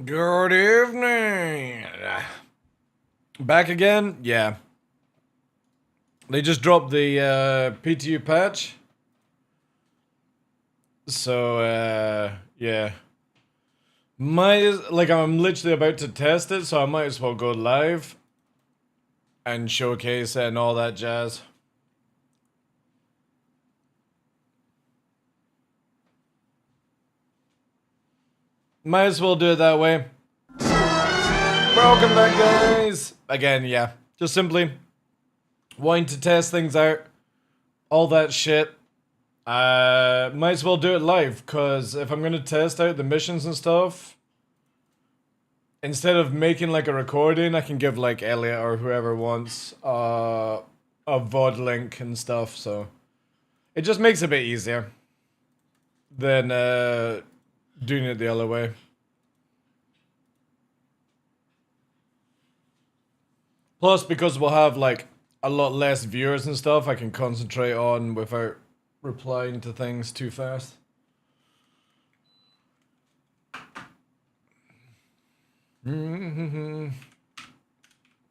Good evening. Back again? Yeah. They just dropped the PTU patch. So, yeah. I'm literally about to test it, so I might as well go live and showcase it and all that jazz. Might as well do it that way. Welcome back, guys. Again, yeah. Just simply wanting to test things out. All that shit. Might as well do it live, because if I'm going to test out the missions and stuff, instead of making like a recording, I can give like Elliot or whoever wants a VOD link and stuff, so it just makes it a bit easier than doing it the other way. Plus, because we'll have like a lot less viewers and stuff, I can concentrate on without replying to things too fast. But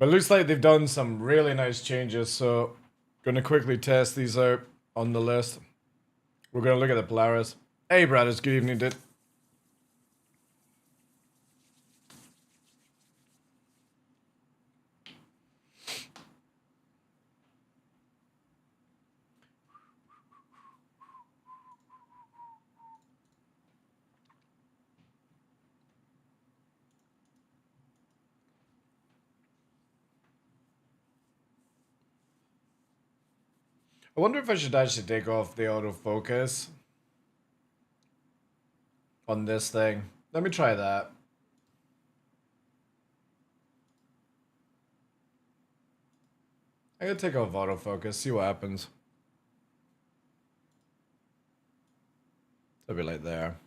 it looks like they've done some really nice changes, so gonna quickly test these out on the list. We're gonna look at the Polaris. Hey, brothers, good evening, dude. I wonder if I should actually take off the autofocus on this thing. Let me try that. I gotta take off autofocus, see what happens. It'll be like there.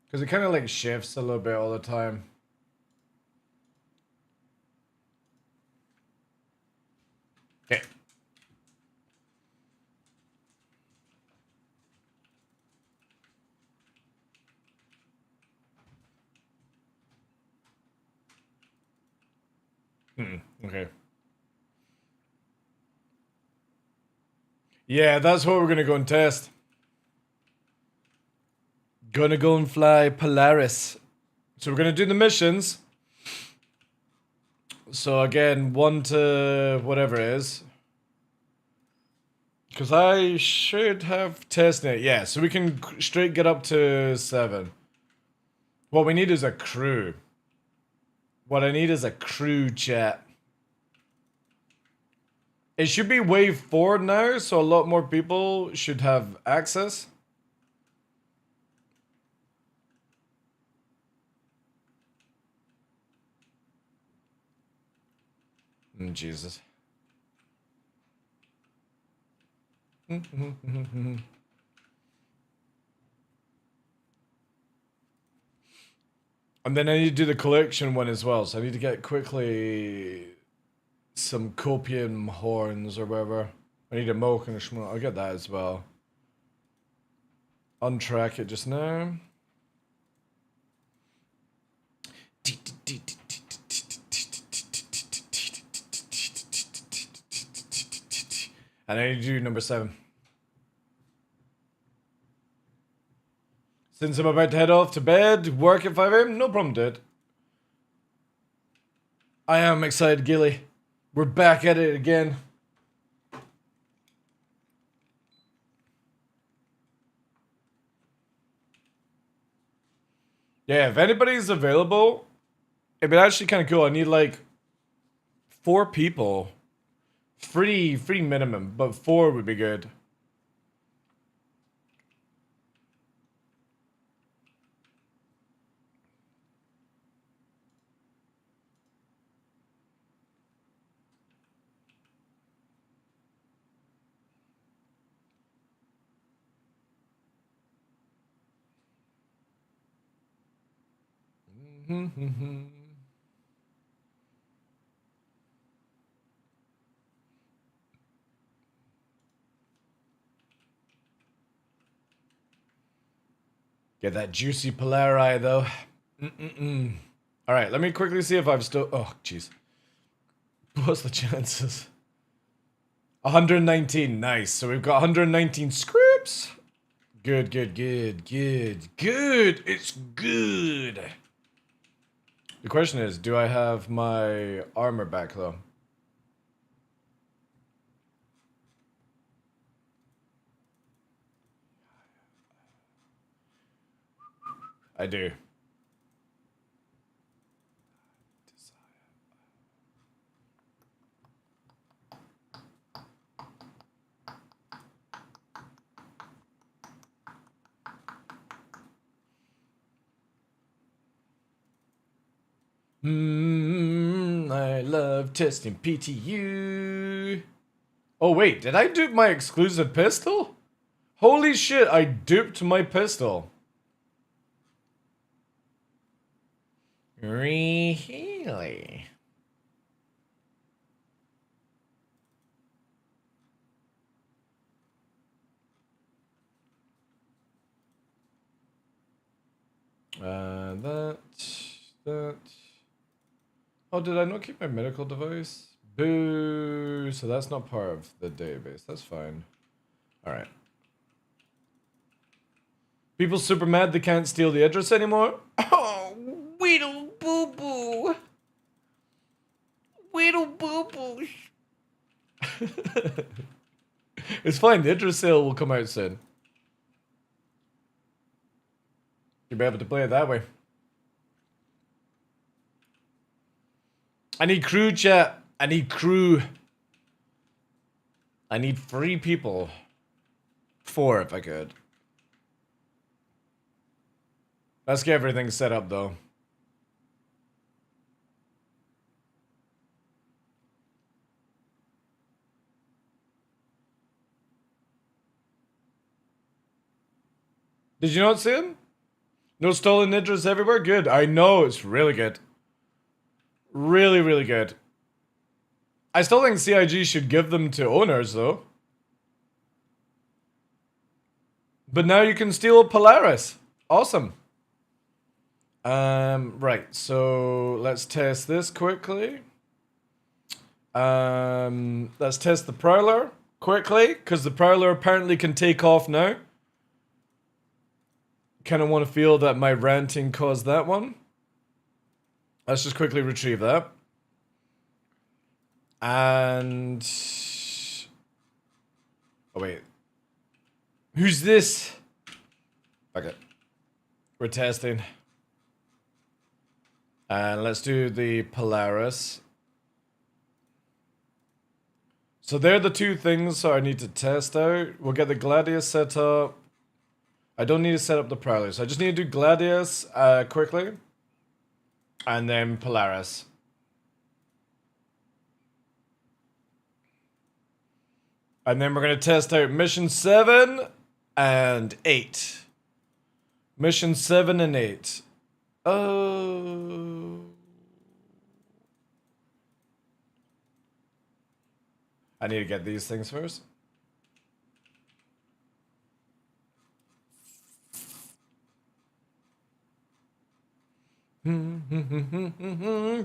Because it kind of like shifts a little bit all the time. Okay. Okay. Yeah, that's what we're gonna go and test. Gonna go and fly Polaris. So we're gonna do the missions. So again, 1 to whatever it is. Because I should have tested it. Yeah, so we can straight get up to 7. What we need is a crew. What I need is a crew, chat. It should be wave 4 now, so a lot more people should have access. Jesus. And then I need to do the collection one as well, so I need to get quickly some copium horns or whatever. I need a milk and a schmuck. I'll get that as well. Untrack it just now. And I need to do number 7. Since I'm about to head off to bed, work at 5 AM, no problem, dude. I am excited, Gilly. We're back at it again. Yeah, if anybody's available, it'd be actually kind of cool. I need like 4 people. Free minimum, but 4 would be good. Get that juicy Polari though. Alright, let me quickly see if I've still... Oh, jeez. What's the chances? 119, nice. So we've got 119 scripts. Good, good, good, good, good. It's good. The question is, do I have my armor back though? I do. I love testing PTU. Oh wait, did I dupe my exclusive pistol? Holy shit, I duped my pistol. Really? That. Oh, did I not keep my medical device? Boo! So that's not part of the database. That's fine. Alright. People super mad they can't steal the address anymore? Oh, Weedle Boo Boo! Weedle Boo Boo! It's fine, the address sale will come out soon. You'll be able to play it that way. I need crew, chat. I need crew. I need 3 people. 4 if I could. Let's get everything set up though. Did you not see him? No stolen ninjas everywhere? Good. I know, it's really good. Really, really good. I still think CIG should give them to owners, though. But now you can steal Polaris. Awesome. Right, so let's test this quickly. Let's test the Prowler quickly, because the Prowler apparently can take off now. Kind of want to feel that my ranting caused that one. Let's just quickly retrieve that. And... Oh, wait. Who's this? Okay. We're testing. And let's do the Polaris. So they're the 2 things I need to test out. We'll get the Gladius set up. I don't need to set up the Prowler, so I just need to do Gladius quickly. And then Polaris. And then we're going to test out Mission 7 and 8. Mission 7 and 8. Oh. I need to get these things first.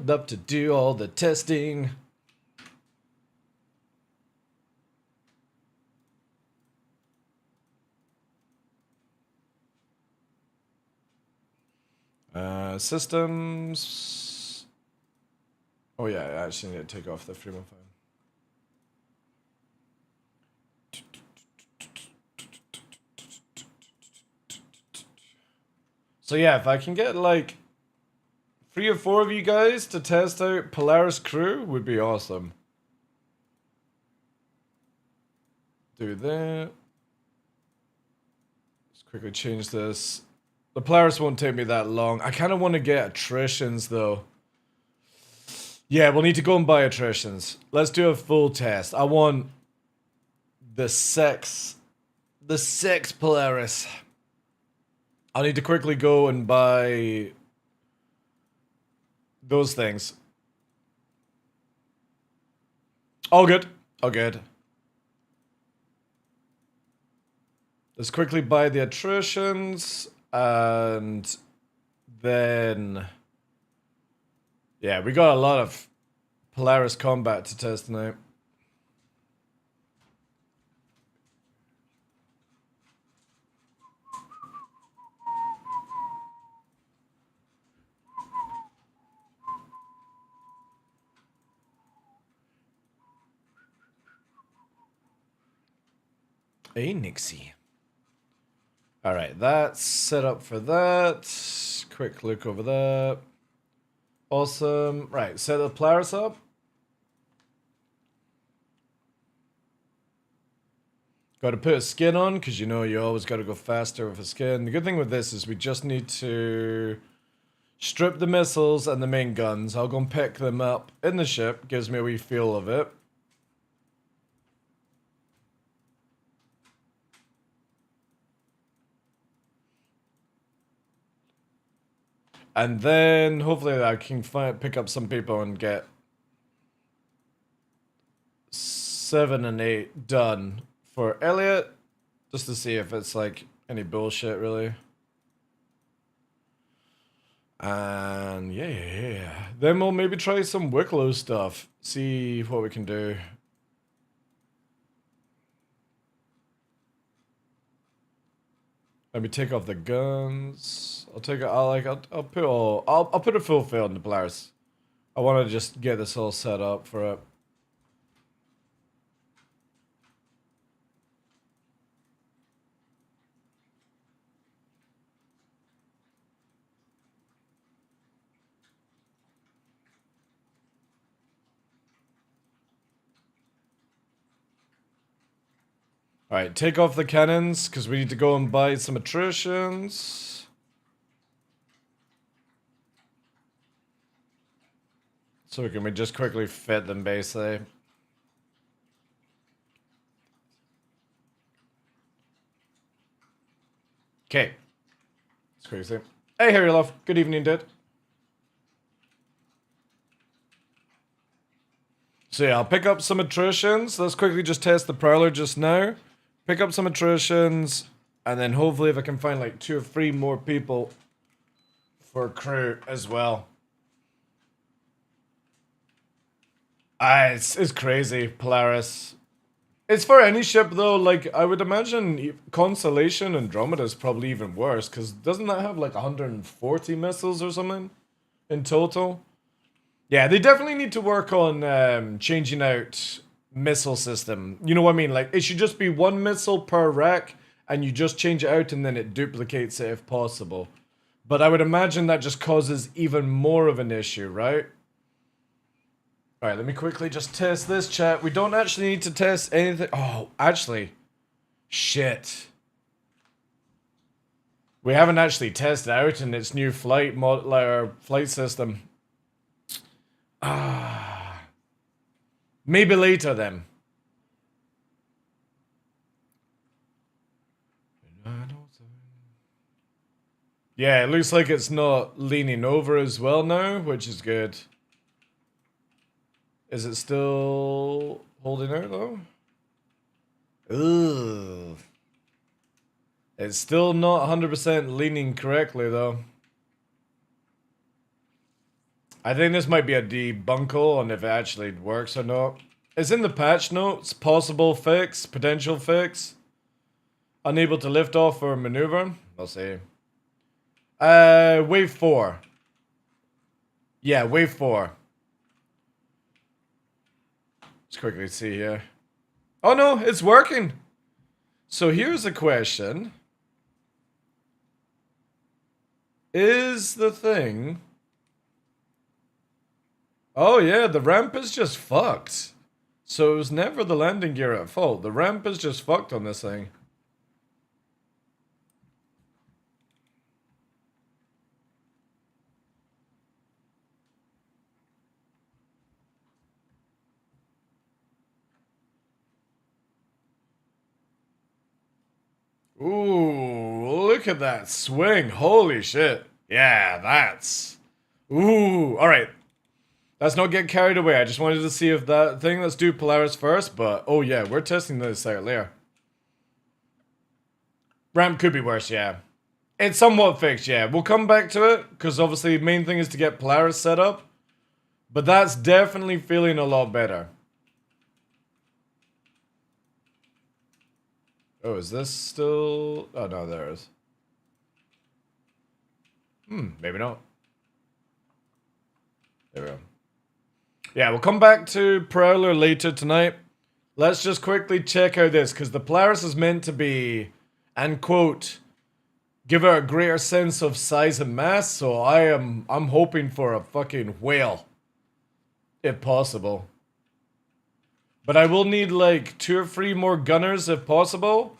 Love to do all the testing. Systems. Oh yeah, I actually need to take off the Freeman phone. So yeah, if I can get like 3 or 4 of you guys to test out Polaris Crew would be awesome. Do that. Let's quickly change this. The Polaris won't take me that long. I kind of want to get attritions though. Yeah, we'll need to go and buy attritions. Let's do a full test. I want the sex Polaris. I'll need to quickly go and buy those things. All good. All good. Let's quickly buy the attritions. And then... yeah, we got a lot of Polaris combat to test tonight. Hey, Nixie. Alright, that's set up for that. Quick look over that. Awesome. Right, set the Polaris up. Got to put a skin on, because you know you always got to go faster with a skin. The good thing with this is we just need to strip the missiles and the main guns. I'll go and pick them up in the ship. Gives me a wee feel of it. And then hopefully I can pick up some people and get 7 and 8 done for Elliot. Just to see if it's like any bullshit really. And yeah. Then we'll maybe try some Wicklow stuff. See what we can do. Let me take off the guns. I'll take it. I'll put a full field in the Polaris. I want to just get this all set up for it. Alright, take off the cannons, because we need to go and buy some attritions. So can we just quickly fit them, basically. Okay. That's crazy. Hey, Harry Love. Good evening, dude. So yeah, I'll pick up some attritions. Let's quickly just test the Prowler just now. Pick up some attritions, and then hopefully if I can find like 2 or 3 more people for crew as well. It's crazy, Polaris. It's for any ship though, like I would imagine Constellation Andromeda is probably even worse, because doesn't that have like 140 missiles or something in total? Yeah, they definitely need to work on changing out missile system. You know what I mean? Like, it should just be 1 missile per rack, and you just change it out and then it duplicates it if possible. But I would imagine that just causes even more of an issue, right? Alright, let me quickly just test this, chat. We don't actually need to test anything. Oh, actually. Shit. We haven't actually tested out in its new flight flight system. Maybe later then. Yeah, it looks like it's not leaning over as well now, which is good. Is it still holding out though? Ugh. It's still not 100% leaning correctly though. I think this might be a debunkle on if it actually works or not. It's in the patch notes. Possible fix. Potential fix. Unable to lift off or maneuver. I'll see. Wave 4. Yeah, wave 4. Let's quickly see here. Oh no, it's working. So here's a question. Is the thing... Oh yeah, the ramp is just fucked. So it was never the landing gear at fault. The ramp is just fucked on this thing. Ooh, look at that swing. Holy shit. Yeah, that's... Ooh, alright. Let's not get carried away. I just wanted to see if that thing... Let's do Polaris first, but... Oh yeah, we're testing this out later. Ramp could be worse, yeah. It's somewhat fixed, yeah. We'll come back to it, because obviously the main thing is to get Polaris set up. But that's definitely feeling a lot better. Oh, is this still... Oh, no, there it is. Maybe not. There we go. Yeah, we'll come back to Prowler later tonight. Let's just quickly check out this, because the Polaris is meant to be, and quote, give her a greater sense of size and mass, so I'm hoping for a fucking whale. If possible. But I will need like 2 or 3 more gunners if possible.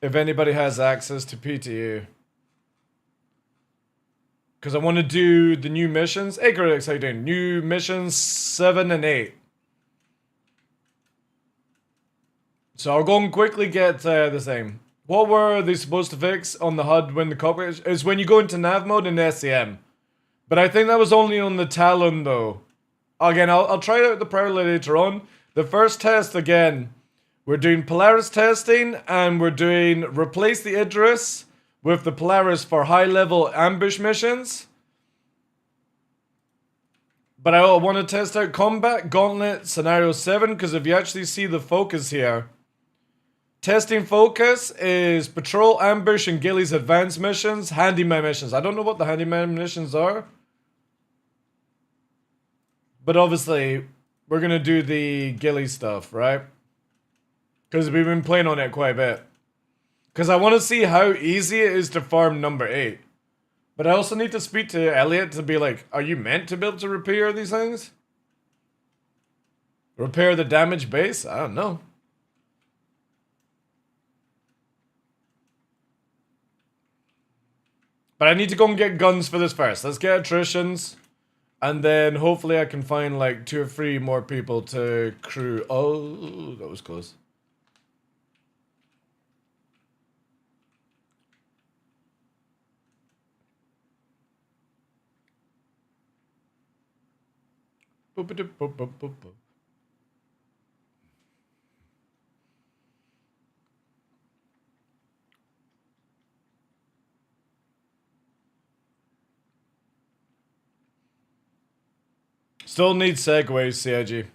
If anybody has access to PTU. Because I want to do the new missions. Hey, critics, how you doing? New missions 7 and 8. So I'll go and quickly get the same. What were they supposed to fix on the HUD when the cockpit is when you go into nav mode in SCM. But I think that was only on the Talon though. Again, I'll try out the Prowler later on. The first test again, we're doing Polaris testing and we're doing replace the Idris with the Polaris for high level ambush missions. But I want to test out Combat Gauntlet Scenario 7 because if you actually see the focus here, testing focus is Patrol, Ambush, and Gilly's Advanced missions, Handyman missions. I don't know what the Handyman missions are. But obviously, we're going to do the Gilly stuff, right? Because we've been playing on it quite a bit. Because I want to see how easy it is to farm number 8. But I also need to speak to Elliot to be like, are you meant to be able to repair these things? Repair the damaged base? I don't know. But I need to go and get guns for this first. Let's get attritions. And then hopefully I can find like 2 or 3 more people to crew. Oh, that was close. Still need segways, CIG.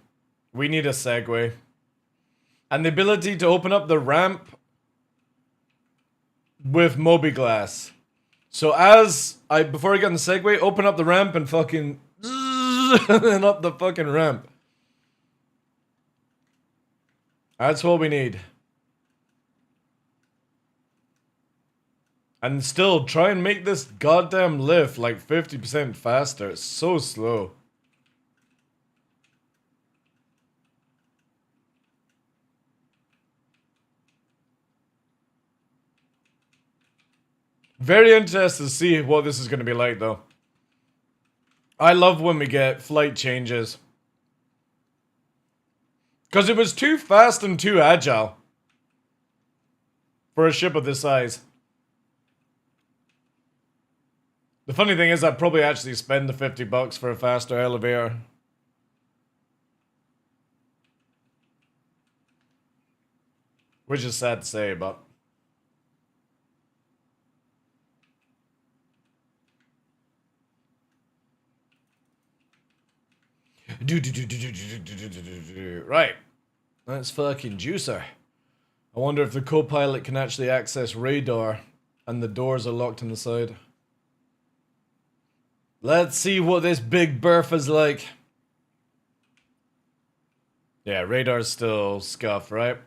We need a segway. And the ability to open up the ramp with Mobi-Glass. So before I get on the segway, open up the ramp and fucking and up the fucking ramp. That's what we need. And still, try and make this goddamn lift like 50% faster. It's so slow. Very interested to see what this is going to be like, though. I love when we get flight changes. Because it was too fast and too agile. For a ship of this size. The funny thing is I'd probably actually spend the $50 for a faster elevator. Which is sad to say, but... Right. That's fucking juicer. I wonder if the co-pilot can actually access radar and the doors are locked on the side. Let's see what this big berth is like. Yeah, radar's still scuffed, right?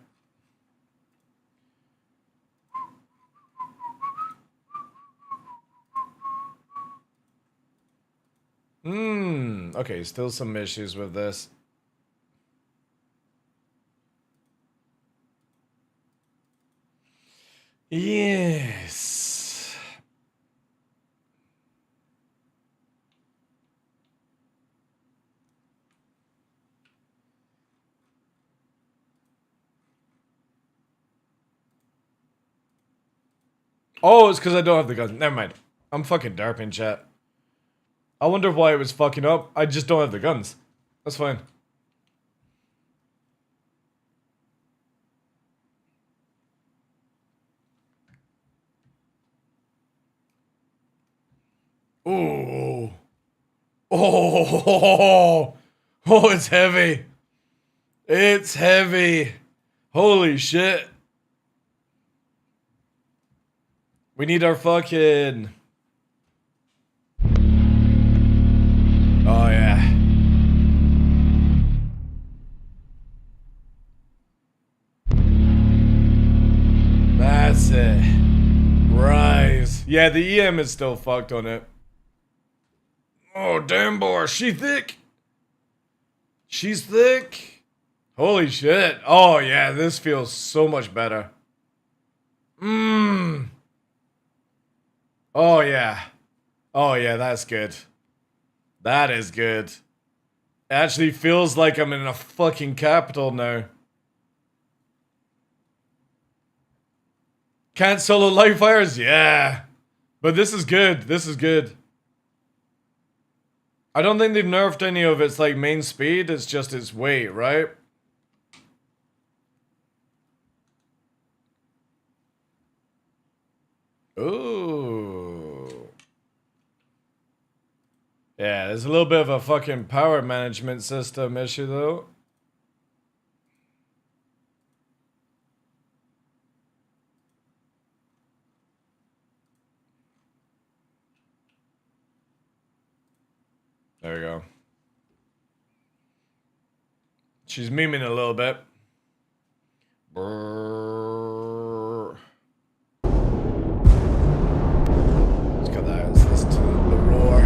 Okay, still some issues with this. Yes. Oh, it's because I don't have the guns. Never mind. I'm fucking derping, chat. I wonder why it was fucking up. I just don't have the guns. That's fine. Ooh. Oh. Oh, it's heavy. It's heavy. Holy shit. We need our fucking... Oh, yeah. That's it. Rise. Yeah, the EM is still fucked on it. Oh, damn, boy. She thick. She's thick. Holy shit. Oh, yeah, this feels so much better. Mmm. Oh, yeah. Oh, yeah, that's good. That is good. It actually feels like I'm in a fucking capital now. Can't solo live fires? Yeah. But this is good. This is good. I don't think they've nerfed any of its like main speed. It's just its weight, right? Ooh. Yeah, there's a little bit of a fucking power management system issue though. There we go. She's memeing a little bit. Brrr. Let's got that. Let's listen to the roar.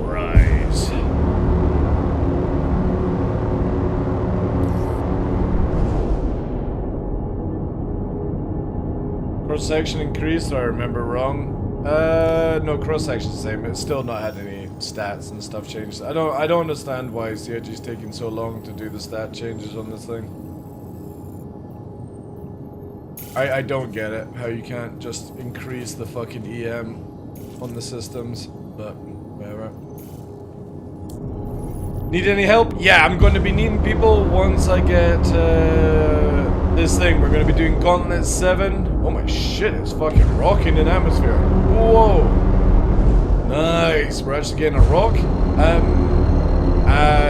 Rise. Cross-section increased, or I remember wrong. No, cross-section's the same. It's still not had any stats and stuff changed. I don't understand why CIG's taking so long to do the stat changes on this thing. I don't get it, how you can't just increase the fucking EM on the systems, but whatever. Need any help? Yeah, I'm going to be needing people once I get this thing. We're going to be doing Gauntlet 7. Oh my shit, it's fucking rocking in atmosphere. Whoa. Nice. We're actually getting a rock.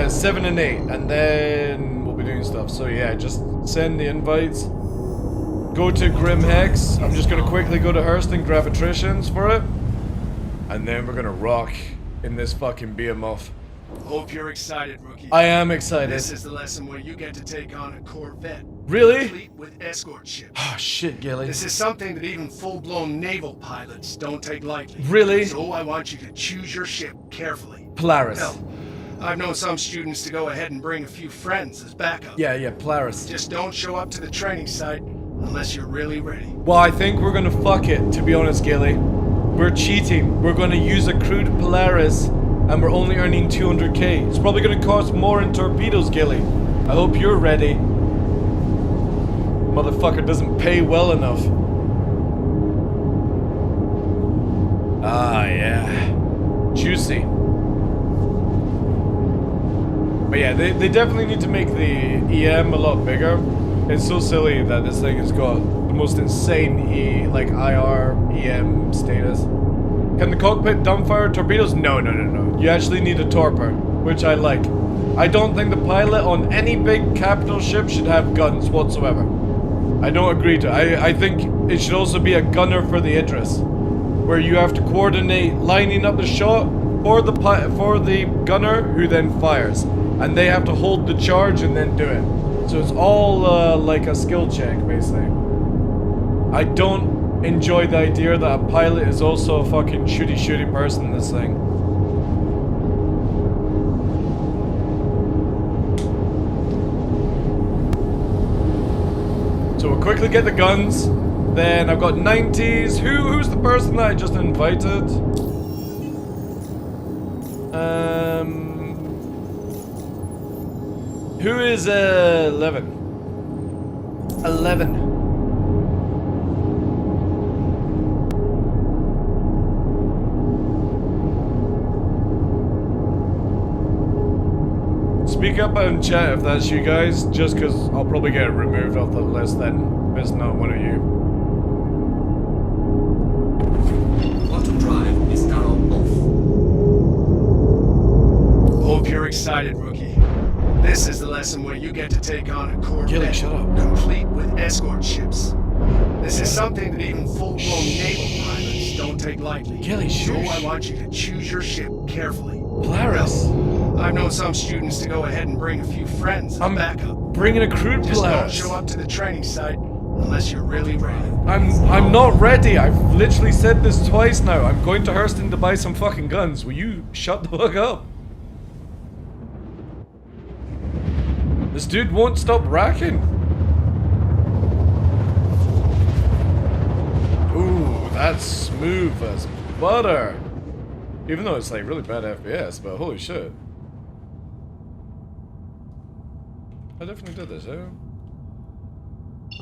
7 and 8. And then we'll be doing stuff. So yeah, just send the invites. Go to Grim Hex. I'm just going to quickly go to Hearst and grab attritions for it. And then we're going to rock in this fucking behemoth. Hope you're excited, rookie. I am excited. This is the lesson where you get to take on a Corvette. Really? Complete with escort ships. Oh shit, Gilly. This is something that even full-blown naval pilots don't take lightly. Really? So I want you to choose your ship carefully. Polaris. Hell, I've known some students to go ahead and bring a few friends as backup. Yeah, Polaris. Just don't show up to the training site unless you're really ready. Well, I think we're gonna fuck it, to be honest, Gilly. We're cheating. We're gonna use a crude Polaris, and we're only earning 200k. It's probably gonna cost more in torpedoes, Gilly. I hope you're ready. Motherfucker doesn't pay well enough. Ah, yeah. Juicy. But yeah, they definitely need to make the EM a lot bigger. It's so silly that this thing has got the most insane IR EM status. Can the cockpit dumbfire torpedoes? No. You actually need a torpor, which I like. I don't think the pilot on any big capital ship should have guns whatsoever. I don't agree to. I think it should also be a gunner for the Idris, where you have to coordinate lining up the shot for the gunner who then fires, and they have to hold the charge and then do it. So it's all like a skill check, basically. I don't enjoy the idea that a pilot is also a fucking shooty person in this thing. So we'll quickly get the guns. Then I've got 90s. Who's the person that I just invited? Who is 11? 11. Speak up in chat if that's you guys, just because I'll probably get removed off the list then, if it's not one of you. excited, rookie. This is the lesson where you get to take on a Corvette, Gilly, shut up. complete with escort ships. This is something that even full-blown naval pilots don't take lightly. Gilly, So shush. I want you to choose your ship carefully. Polaris. I've known some students to go ahead and bring a few friends as I'm backup. bringing a crude Just don't Polaris. show up to the training site unless you're really ready. I'm not ready. I've literally said this twice now. I'm going to Hurston to buy some fucking guns. Will you shut the fuck up? This dude won't stop racking. Ooh, that's smooth as butter. Even though it's like really bad FPS, but holy shit. I definitely did this, yeah.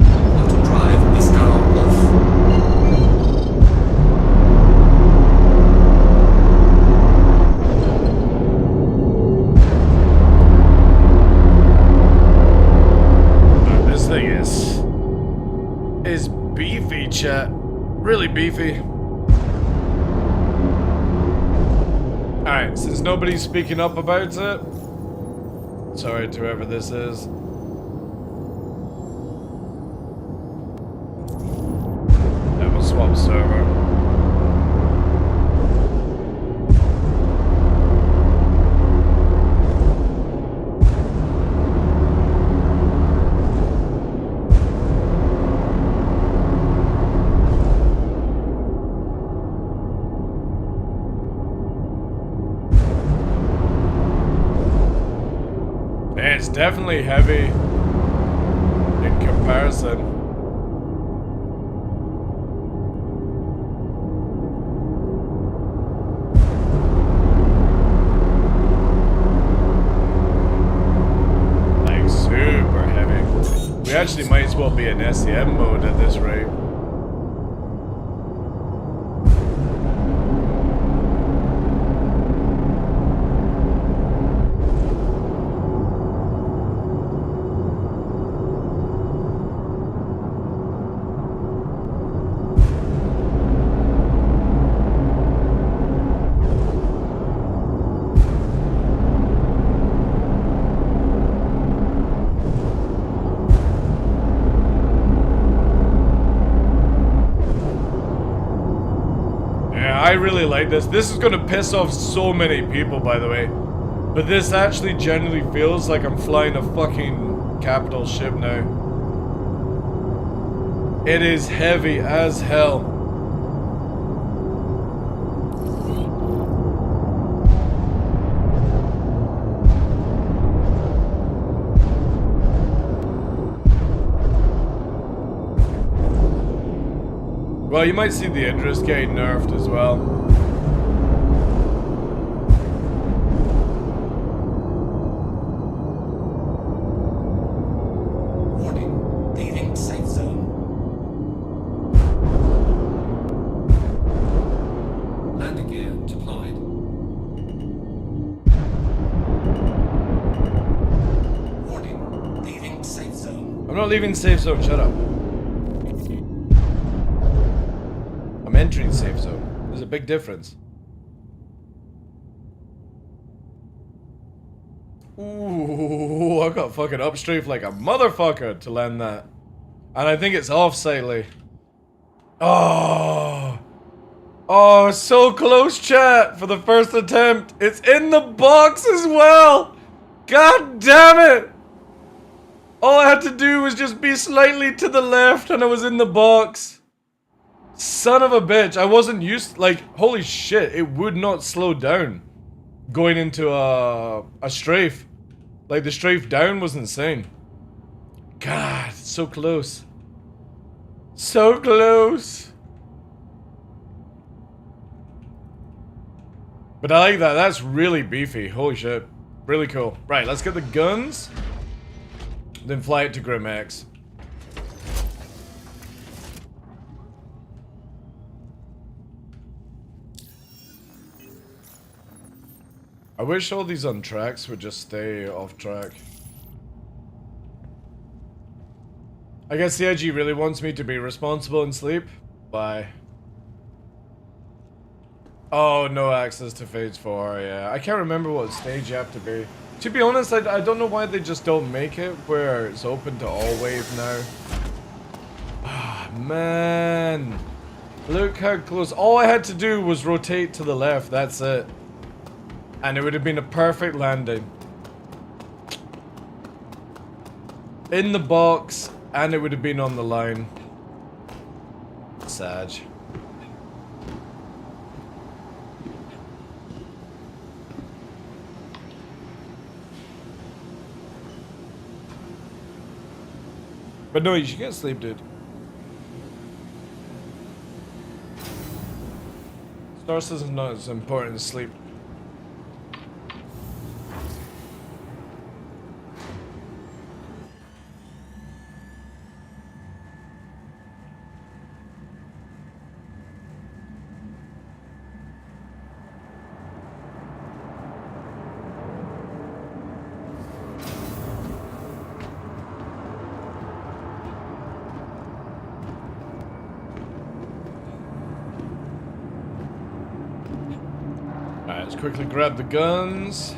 Auto drive is now off. This thing is beefy, chat. Really beefy. Alright, since nobody's speaking up about it, sorry to whoever this is. Yeah, we'll swap server. It's definitely heavy in comparison. Like super heavy. We actually might as well be in SEM mode at this rate. I really like this. This is gonna piss off so many people, by the way. But this actually genuinely feels like I'm flying a fucking capital ship now. It is heavy as hell. Well, you might see the Idris getting nerfed as well. Warning, leaving safe zone. Landing gear deployed. Warning, leaving safe zone. I'm not leaving safe zone, shut up. I'm entering safe zone. There's a big difference. Ooh, I got fucking upstrafe like a motherfucker to land that. And I think it's off slightly. Oh. Oh, so close, chat, for the first attempt. It's in the box as well. God damn it. All I had to do was just be slightly to the left and I was in the box. Son of a bitch, I wasn't used, like, holy shit, it would not slow down going into a strafe. Like, the strafe down was insane. God, so close. So close. But I like that, that's really beefy, holy shit. Really cool. Right, let's get the guns, then fly it to Grim X. I wish all these on tracks would just stay off track. I guess the IG really wants me to be responsible and sleep. Bye. Oh, no access to phase 4, yeah. I can't remember what stage you have to be. To be honest, I don't know why they just don't make it where it's open to all wave now. Ah, man. Look how close. All I had to do was rotate to the left, that's it. And it would have been a perfect landing. In the box, and it would have been on the line. Sad. But no, you should get sleep, dude. Star System's not as important as sleep. Alright, let's quickly grab the guns.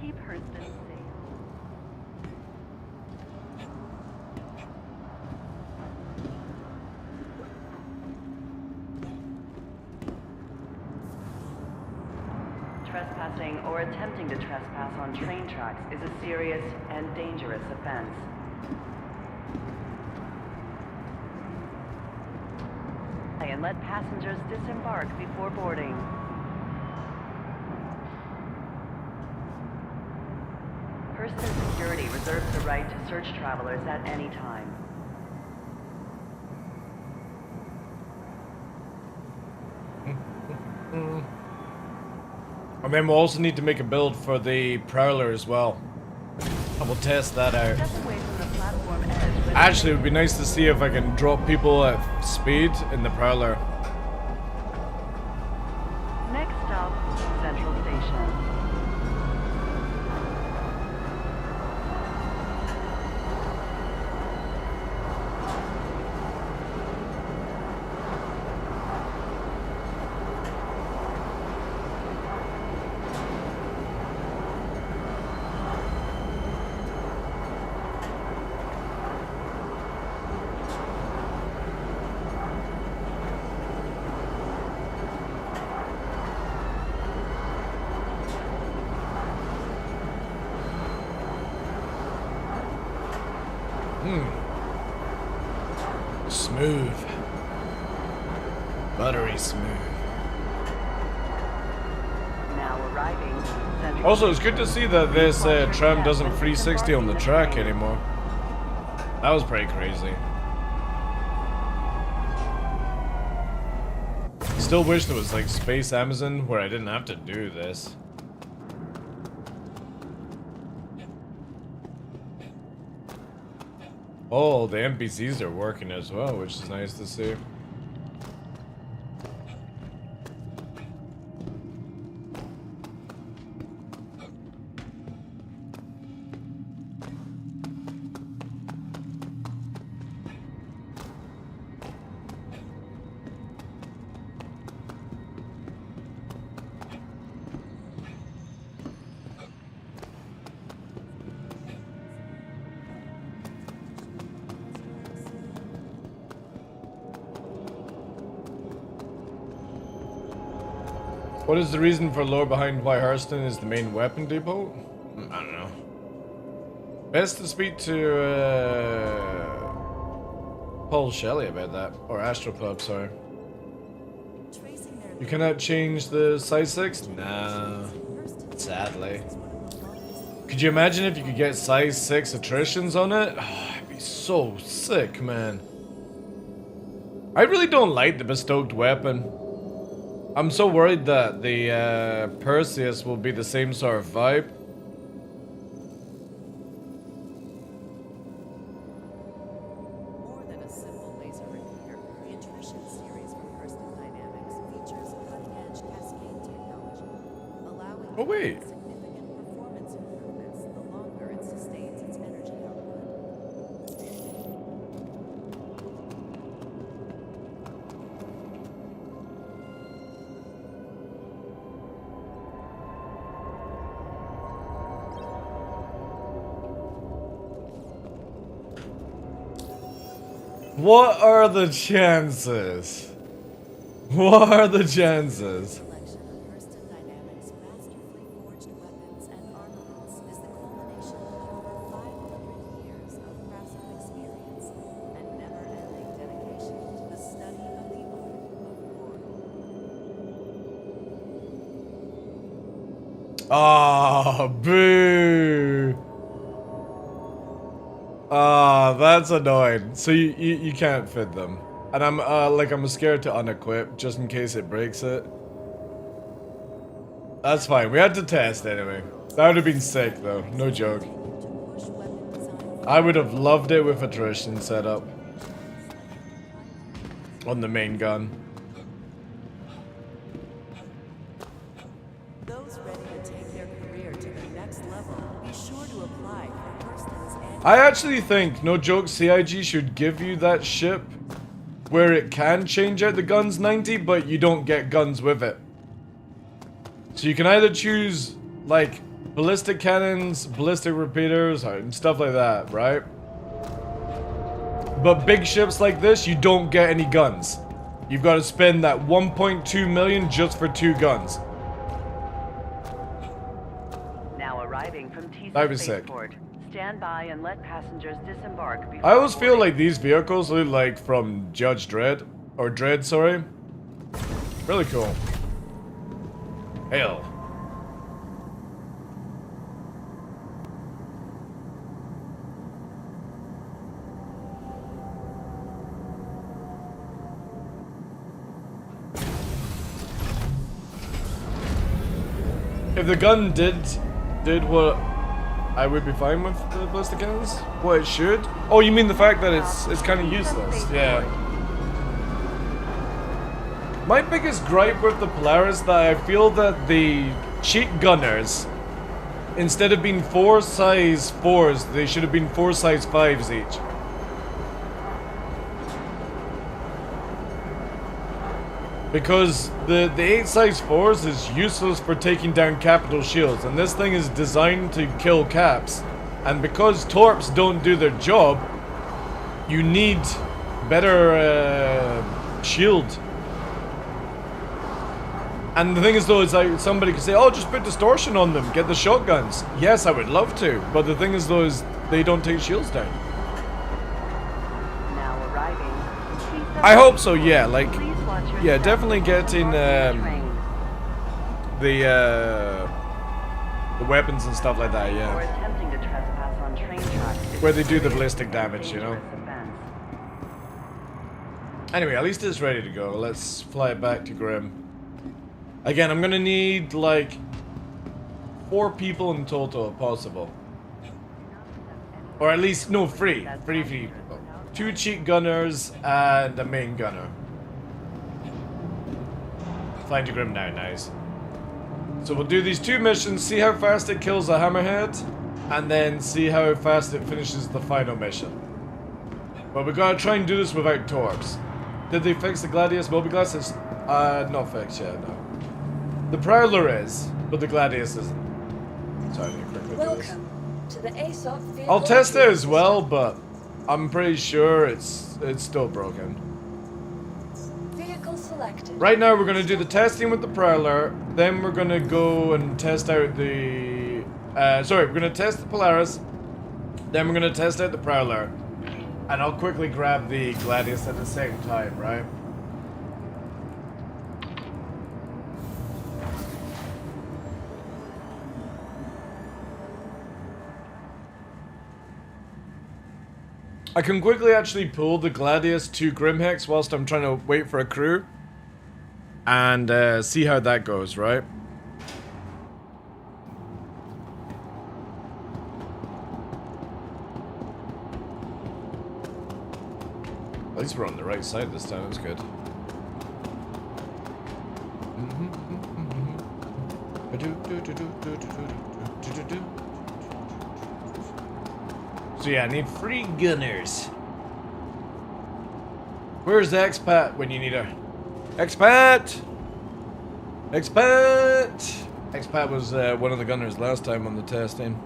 Keep Hurston safe. Trespassing or attempting to trespass on train tracks is a serious and dangerous offense. And let passengers disembark before boarding. Hurston Security reserves the right to search travelers at any time. And then we'll also need to make a build for the Prowler as well. And we'll test that out. Step away from the platform edge when Actually, it would be nice to see if I can drop people at speed in the Prowler. next stop, Central Station. Smooth. Buttery smooth. Now arriving. Central Also, it's good to see that this tram doesn't 360 on the track anymore. That was pretty crazy. Still wish there was like Space Amazon where I didn't have to do this. Oh, the NPCs are working as well, which is nice to see. What is the reason for lore behind why Hurston is the main weapon depot? I don't know. Best to speak to Paul Shelley about that. Or Astropub, sorry. You cannot change the size 6? Nah. Sadly. Could you imagine if you could get size 6 attritions on it? Oh, it'd be so sick, man. I really don't like the bestoked weapon. I'm so worried that the Perseus will be the same sort of vibe. More than a simple laser repeater, the Intuition series from Hurston Dynamics features cutting-edge cascade technology, allowing Oh, wait. significant performance improvements the longer it sustains its energy output. What are the chances? What are the chances? Selection of Hurston Dynamics' masterfully forged weapons and armaments is the culmination of over 500 years of craftsman experience and never-ending dedication to the study of the art of war. Ah, boo. Ah, that's annoying. So you can't fit them. And I'm scared to unequip just in case it breaks it. That's fine. We had to test anyway. That would have been sick though. No joke. To push weapon design I would have loved it with attrition set up on the main gun. those ready to take their career to the next level, be sure to apply for Hurston's annual I actually think, no joke, CIG should give you that ship where it can change out the guns 90, but you don't get guns with it. So you can either choose, like, ballistic cannons, ballistic repeaters, and stuff like that, right? But big ships like this, you don't get any guns. You've got to spend that 1.2 million just for 2 guns. Now arriving from TC That was sick. Spaceport. Stand by and let passengers disembark before I always feel boarding. like these vehicles look like from Judge Dredd. Or Dredd, sorry. Really cool. Hell. If the gun did what I would be fine with the ballistic cannons, what it should. Oh, you mean the fact that it's kind of useless? Yeah. My biggest gripe with the Polaris that I feel that the cheat gunners, instead of being 4 size 4s, they should have been 4 size 5s each. Because the 8 size 4s is useless for taking down capital shields, and this thing is designed to kill caps. And because torps don't do their job, you need better shield. And the thing is though, is like somebody could say, oh, just put distortion on them, get the shotguns. Yes, I would love to, but the thing is though, is they don't take shields down. Now arriving. I hope so, yeah, like, Please watch your yeah, step definitely before getting boarding the train. the weapons and stuff like that, Or yeah. attempting to trespass on train tracks is Where a they do the serious ballistic and damage, you know. dangerous offense. Anyway, at least it's ready to go. Let's fly it back to Grim. Again, I'm gonna need like 4 people in total if possible. Or at least, no, 3 people. 2 cheat gunners and a main gunner. Flying to Grim now, nice. So we'll do these 2 missions, see how fast it kills a hammerhead, and then see how fast it finishes the final mission. But we gotta try and do this without torps. Did they fix the Gladius mobiglass? It's not fixed yet, no. The Prowler is, but the Gladius isn't. Sorry, let me quickly do this. Welcome to the ASOP field. I'll test it as well, but I'm pretty sure it's still broken. Vehicle selected. Right now we're gonna do the testing with the Prowler, then we're gonna go and test out the we're gonna test the Polaris, then we're gonna test out the Prowler, and I'll quickly grab the Gladius at the same time, right? I can quickly actually pull the Gladius to Grimhex whilst I'm trying to wait for a crew. And see how that goes, right? At least we're on the right side this time, that's good. So yeah, I need 3 gunners. Where's the expat when you need her? Expat! Expat! Expat was one of the gunners last time on the testing.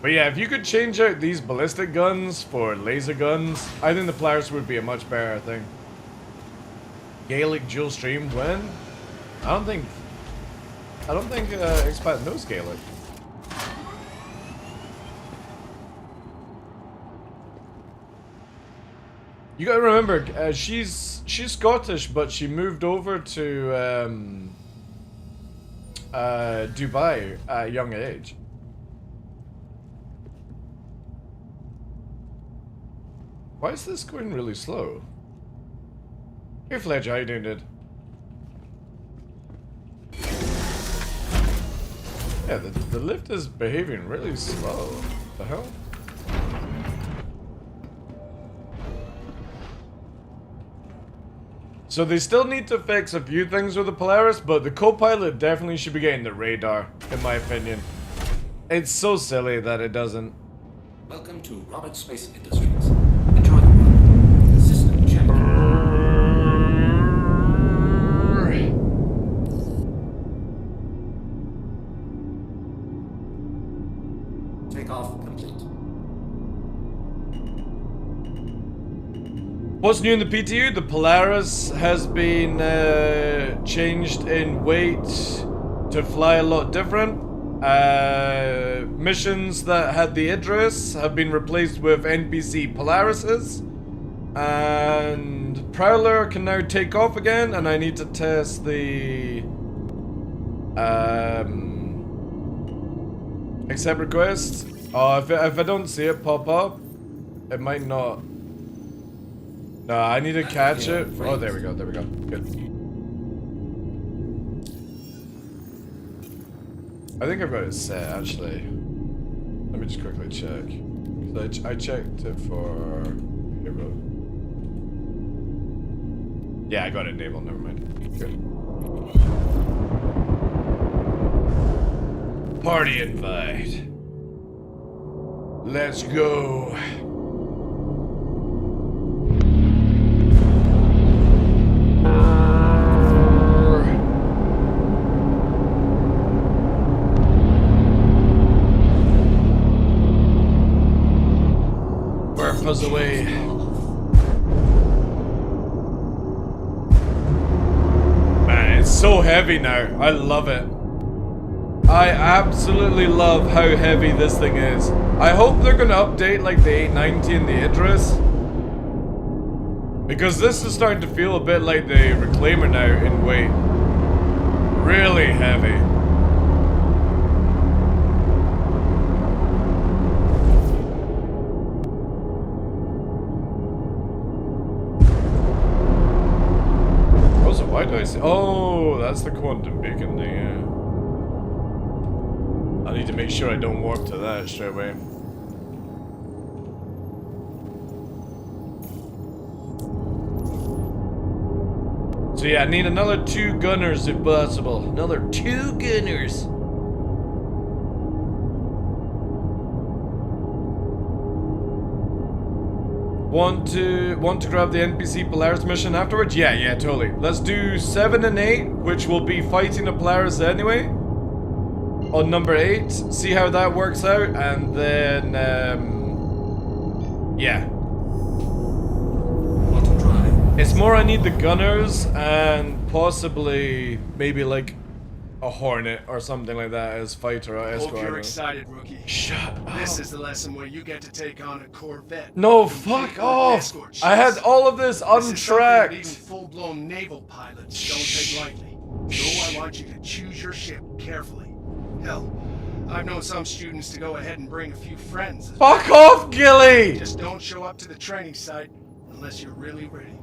But yeah, if you could change out these ballistic guns for laser guns, I think the Polaris would be a much better thing. Gaelic dual stream when? I don't think Expat knows Gaelic. You gotta remember, she's Scottish, but she moved over to Dubai at a young age. Why is this going really slow? Hey Fletcher, how you doing, dude? Yeah, the lift is behaving really slow. What the hell? So they still need to fix a few things with the Polaris, but the co-pilot definitely should be getting the radar, in my opinion. It's so silly that it doesn't. Welcome to Robert Space Industries. Enjoy the ride. System check. Takeoff complete. What's new in the PTU? The Polaris has been changed in weight to fly a lot different. Missions that had the Idris have been replaced with NPC Polarises. And Prowler can now take off again, and I need to test the accept request. Oh, if I don't see it pop up, it might not. No, I need to catch it. Oh, there we go, there we go. Good. I think I've got it set, actually. Let me just quickly check. Because I checked it for hero. Yeah, I got it enabled, never mind. Good. Party invite. Let's go. Us away. Man, it's so heavy now. I love it. I absolutely love how heavy this thing is. I hope they're gonna update like the 890 and the Idris, because this is starting to feel a bit like the Reclaimer now in weight. Really heavy. Why do I see? Oh, that's the quantum beacon thing. I need to make sure I don't warp to that straight away. So yeah, I need another 2 gunners if possible. Another 2 gunners. Want to grab the NPC Polaris mission afterwards? Yeah, totally. Let's do 7 and 8, which will be fighting a Polaris anyway. On number 8, see how that works out, and then yeah. Auto drive. It's more I need the gunners and possibly maybe like a Hornet or something like that as fighter or escort. Hope you're excited, rookie. Shut up. This is the lesson where you get to take on a Corvette. No, fuck off! I had all of this untracked. Even full-blown naval pilots don't take lightly. So I want you to choose your ship carefully. Hell, I've known some students to go ahead and bring a few friends. Fuck off, Gilly! Just don't show up to the training site unless you're really ready.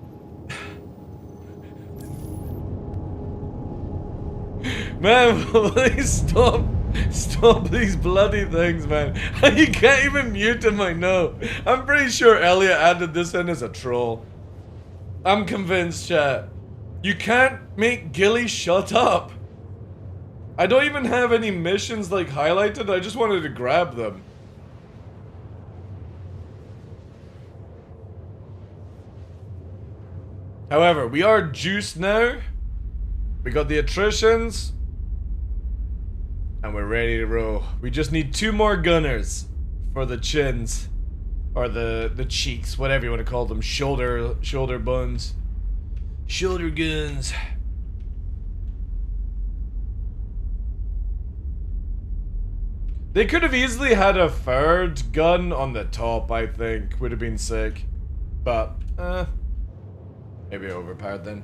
Man, please stop these bloody things, man. You can't even mute him, I know. I'm pretty sure Elliot added this in as a troll. I'm convinced, chat. You can't make Gilly shut up. I don't even have any missions like highlighted, I just wanted to grab them. However, we are juiced now. We got the attritions. And we're ready to roll. We just need 2 more gunners. for the chins. Or the cheeks, whatever you want to call them. Shoulder buns. Shoulder guns. They could have easily had a third gun on the top, I think. Would have been sick. But, maybe overpowered then.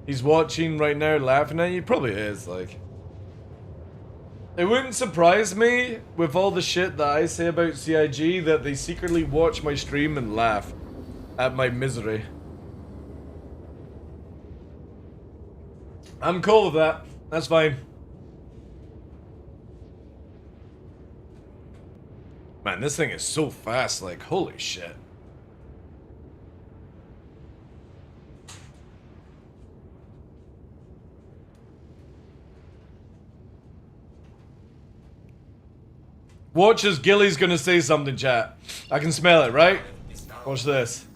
He's watching right now, laughing at you. Probably is, like. It wouldn't surprise me, with all the shit that I say about CIG, that they secretly watch my stream and laugh at my misery. I'm cool with that. That's fine. Man, this thing is so fast, like, holy shit. Watch as Gilly's gonna say something, chat. I can smell it, right? Watch this.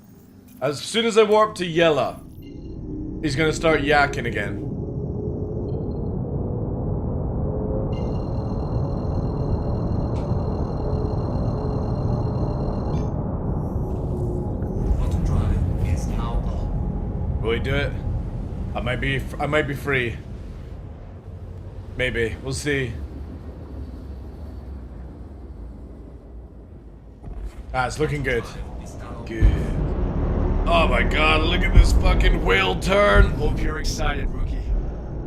As soon as I warp to Yella, he's gonna start yakking again. Auto drive is now on. Will he do it? I might be free. Maybe. We'll see. Ah, it's looking good. Good. Oh my god, look at this fucking wheel turn. Hope you're excited, rookie.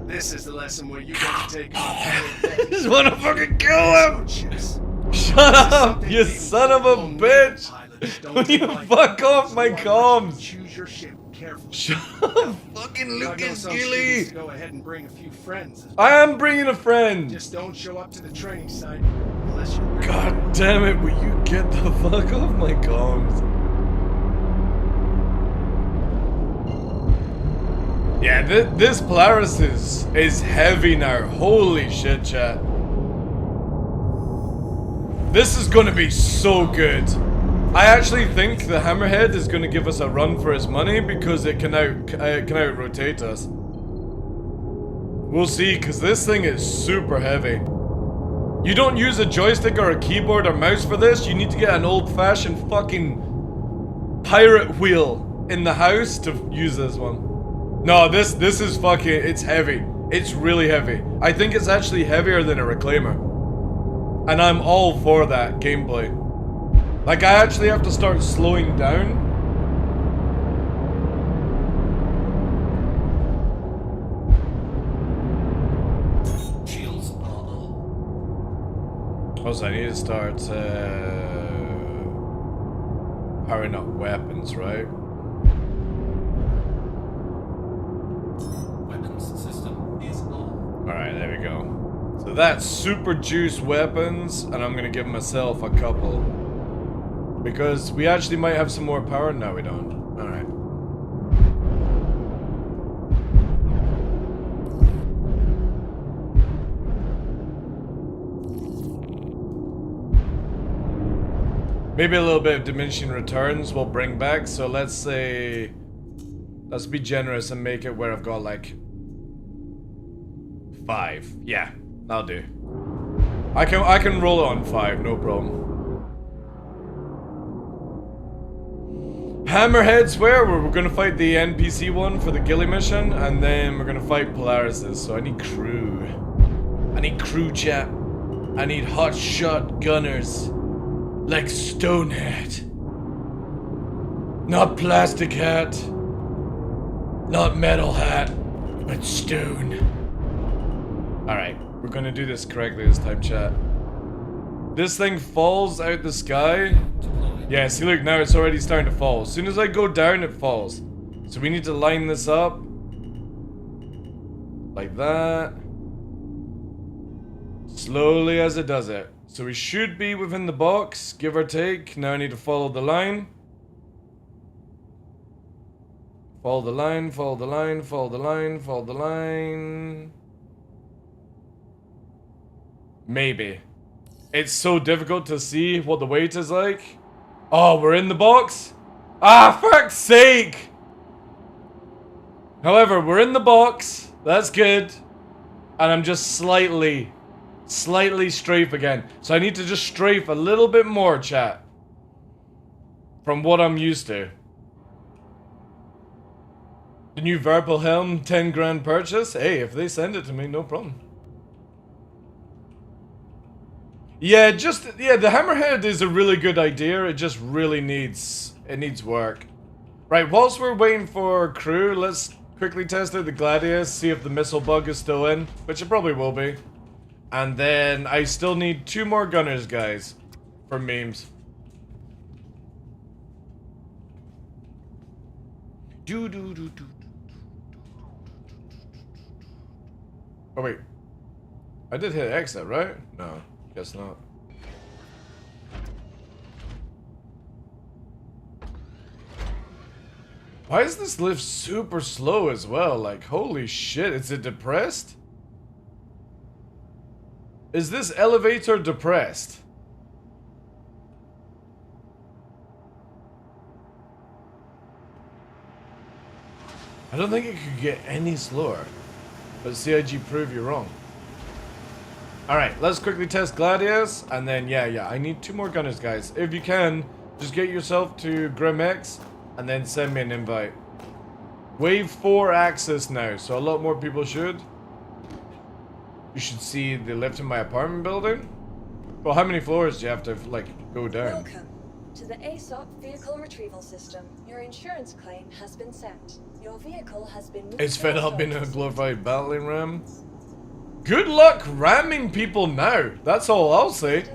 This is the lesson where you get to take on I just wanna fucking kill him! chips. Shut up, you son of a bitch! Will you fuck off my comms? Choose your ship carefully. Shut up, fucking I know Lucas some Gilly! students go ahead and bring a few friends. I am bringing a friend! Just don't show up to the training site unless you're ready. God damn it, will you get the fuck off my comms? Yeah, this Polaris is heavy now. Holy shit, chat. This is gonna be so good. I actually think the Hammerhead is gonna give us a run for its money because it can out-rotate us. We'll see, because this thing is super heavy. You don't use a joystick or a keyboard or mouse for this. You need to get an old-fashioned fucking pirate wheel in the house to use this one. No, this is fucking, it's heavy. It's really heavy. I think it's actually heavier than a Reclaimer. And I'm all for that gameplay. Like, I actually have to start slowing down. Shields are on. Also, I need to start, powering up weapons, right? Weapons system is on. Alright, there we go. So that's super juice weapons, and I'm gonna give myself a couple. Because we actually might have some more power. No, we don't. Alright. Maybe a little bit of diminishing returns will bring back, so let's say... Let's be generous and make it where I've got like... 5. Yeah, that'll do. I can roll it on 5, no problem. Hammerheads where? We're gonna fight the NPC one for the Gilly mission, and then we're gonna fight Polarises, so I need crew. I need crew, chat. I need hot shot gunners. Like Stonehead. Not Plastic Hat. Not Metal Hat. But Stone. Alright, we're gonna do this correctly this time, chat. This thing falls out the sky. Yeah, see look, now it's already starting to fall. As soon as I go down, it falls. So we need to line this up. Like that. Slowly as it does it. So we should be within the box, give or take. Now I need to follow the line. Follow the line, follow the line, follow the line, follow the line. Maybe. It's so difficult to see what the weight is like. Oh, we're in the box? Ah, fuck's sake! However, we're in the box. That's good. And I'm just slightly slightly strafe again. So I need to just strafe a little bit more, chat. From what I'm used to. The new Verpal helm, 10 grand purchase. Hey, if they send it to me, no problem. Yeah, the Hammerhead is a really good idea. It just really needs work. Right, whilst we're waiting for crew, let's quickly test out the Gladius, see if the missile bug is still in, which it probably will be. And then I still need 2 more gunners, guys, for memes. Oh wait, I did hit exit, right? No, guess not. Why is this lift super slow as well? Like, holy shit, is it depressed? Is this elevator depressed? I don't think it could get any slower. But CIG prove you wrong. Alright, let's quickly test Gladius. And then, yeah, I need 2 more gunners, guys. If you can, just get yourself to GrimX. And then send me an invite. Wave 4 access now, so a lot more people should. You should see the lift in my apartment building. Well, how many floors do you have to, like, go down? Welcome to the ASOP vehicle retrieval system. Your insurance claim has been sent. Your vehicle has been moved. It's fed up in a glorified battling ram. Good luck ramming people now. That's all I'll say.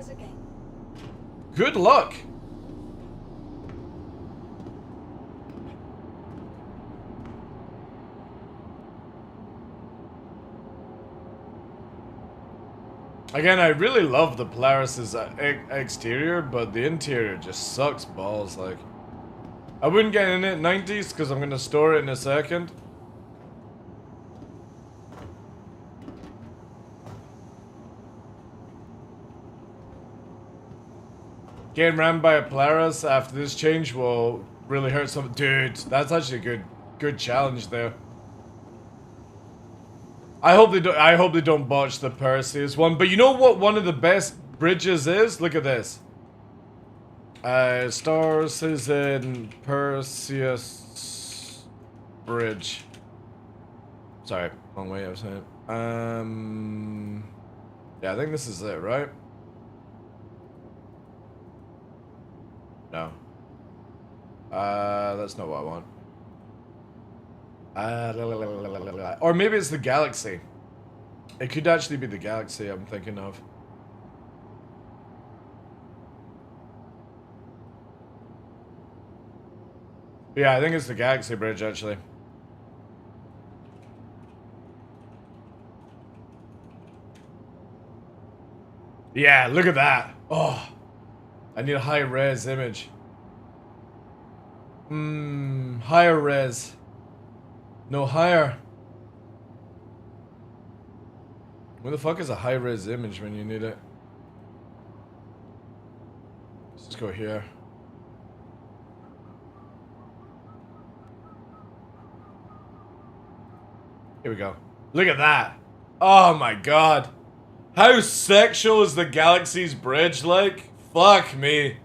Good luck. Again, I really love the Polaris's exterior, but the interior just sucks balls. Like, I wouldn't get in it 90s because I'm gonna store it in a second. Getting rammed by a Polaris after this change will really hurt some. Dude, that's actually a good challenge there. I hope they don't botch the Perseus one. But you know what one of the best bridges is? Look at this. Stars is in Perseus Bridge. Sorry, wrong way I was saying. Yeah, I think this is it, right? No. That's not what I want. Or maybe it's the Galaxy. It could actually be the Galaxy I'm thinking of. Yeah, I think it's the Galaxy Bridge actually. Yeah, look at that. Oh, I need a high res image. Higher res. No, higher. Where the fuck is a high-res image when you need it? Let's just go here. Here we go. Look at that. Oh my god. How sexual is the Galaxy's Bridge like? Fuck me.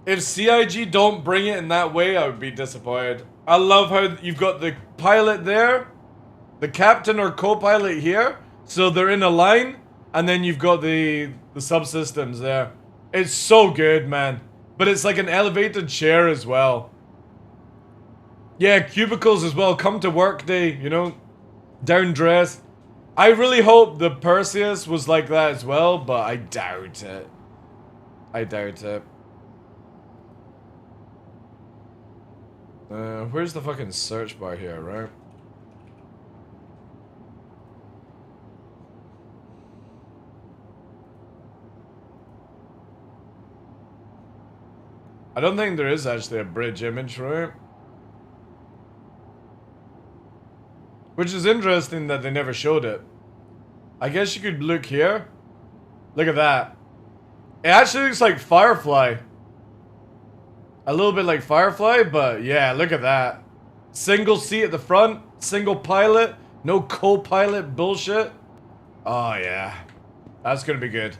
If CIG don't bring it in that way, I would be disappointed. I love how you've got the pilot there, the captain or co-pilot here, so they're in a line, and then you've got the subsystems there. It's so good, man. But it's like an elevated chair as well. Yeah, cubicles as well. Come to work day, you know, down dress. I really hope the Perseus was like that as well, but I doubt it. I doubt it. Where's the fucking search bar here, right? I don't think there is actually a bridge image, right? Which is interesting that they never showed it. I guess you could look here. Look at that. It actually looks like Firefly. A little bit like Firefly, but yeah, look at that. Single seat at the front, single pilot, no co-pilot bullshit. Oh yeah. That's gonna be good.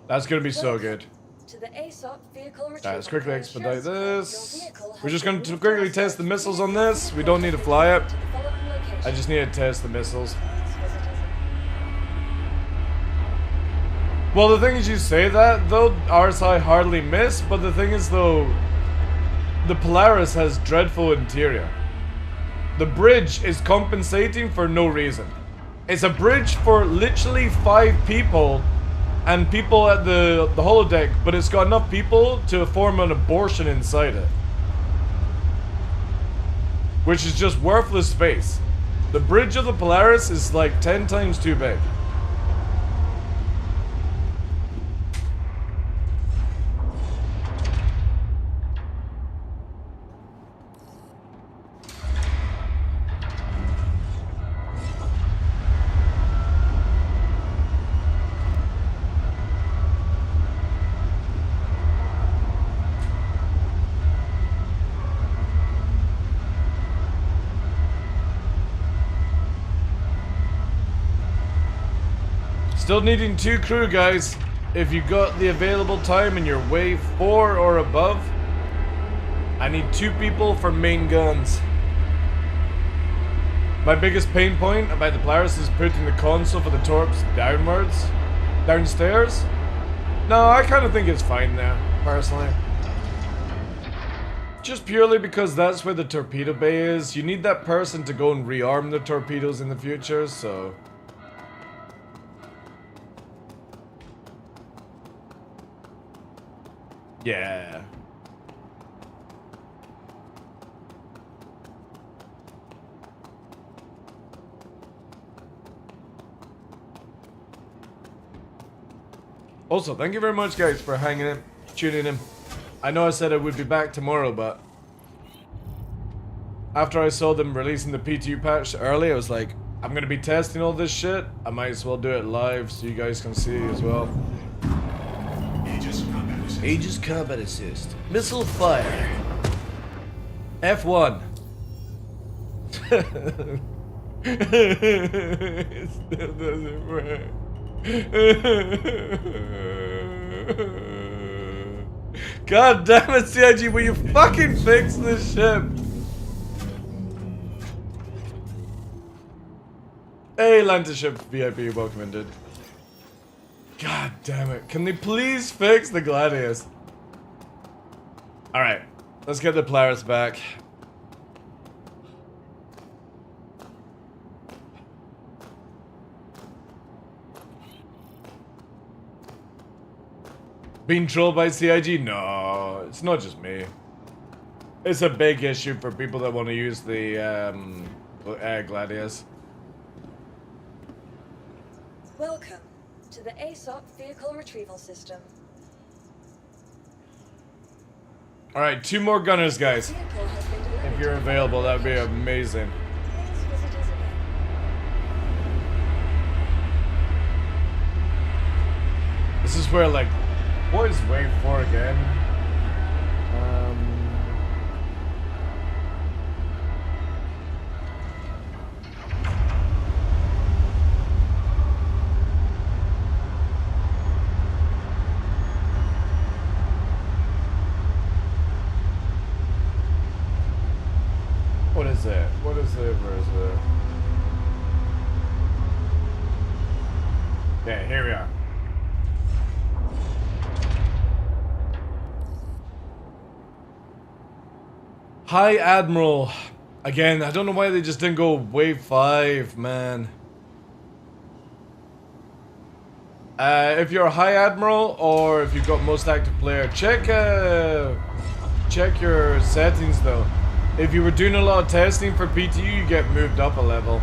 That's gonna be so good. To the ASOP vehicle retrieval. Alright, let's quickly expedite Insurance this. claim. Your vehicle We're has just been going to moved quickly our test the site. missiles on Vehicle this. We don't need to has fly it. been to the following location. I just need to test the missiles. Please visit us. Well, the thing is, you say that, though, RSI hardly miss, but the thing is, though, the Polaris has dreadful interior. The bridge is compensating for no reason. It's a bridge for literally 5 people and people at the holodeck, but it's got enough people to form an abortion inside it. Which is just worthless space. The bridge of the Polaris is like 10 times too big. Still needing 2 crew, guys. If you got the available time and you're wave 4 or above, I need 2 people for main guns. My biggest pain point about the Polaris is putting the console for the torps downstairs. No, I kind of think it's fine there, personally. Just purely because that's where the torpedo bay is. You need that person to go and rearm the torpedoes in the future, so... yeah. Also, thank you very much, guys, for hanging in, tuning in. I know I said I would be back tomorrow, but after I saw them releasing the PTU patch early, I was like, I'm gonna be testing all this shit. I might as well do it live so you guys can see as well. Aegis combat assist. Missile fire. F1. It still doesn't work. God damn it, CIG, will you fucking fix this ship? Hey, Lanta ship VIP, welcome in, dude. God damn it. Can they please fix the Gladius? Alright. Let's get the Polaris back. Being trolled by CIG? No, it's not just me. It's a big issue for people that want to use the Gladius. Welcome to the ASOP vehicle retrieval system. Alright, 2 more gunners, guys. Vehicle has been delivered If you're to the available, that would be location. amazing. Please visit us again. This is where, like, what is wave 4 again? What is it? What is it? Where is it? Yeah, here we are. Hi, Admiral. Again, I don't know why they just didn't go wave 5, man. If you're a High Admiral or if you've got most active player, check your settings though. If you were doing a lot of testing for PTU, you get moved up a level.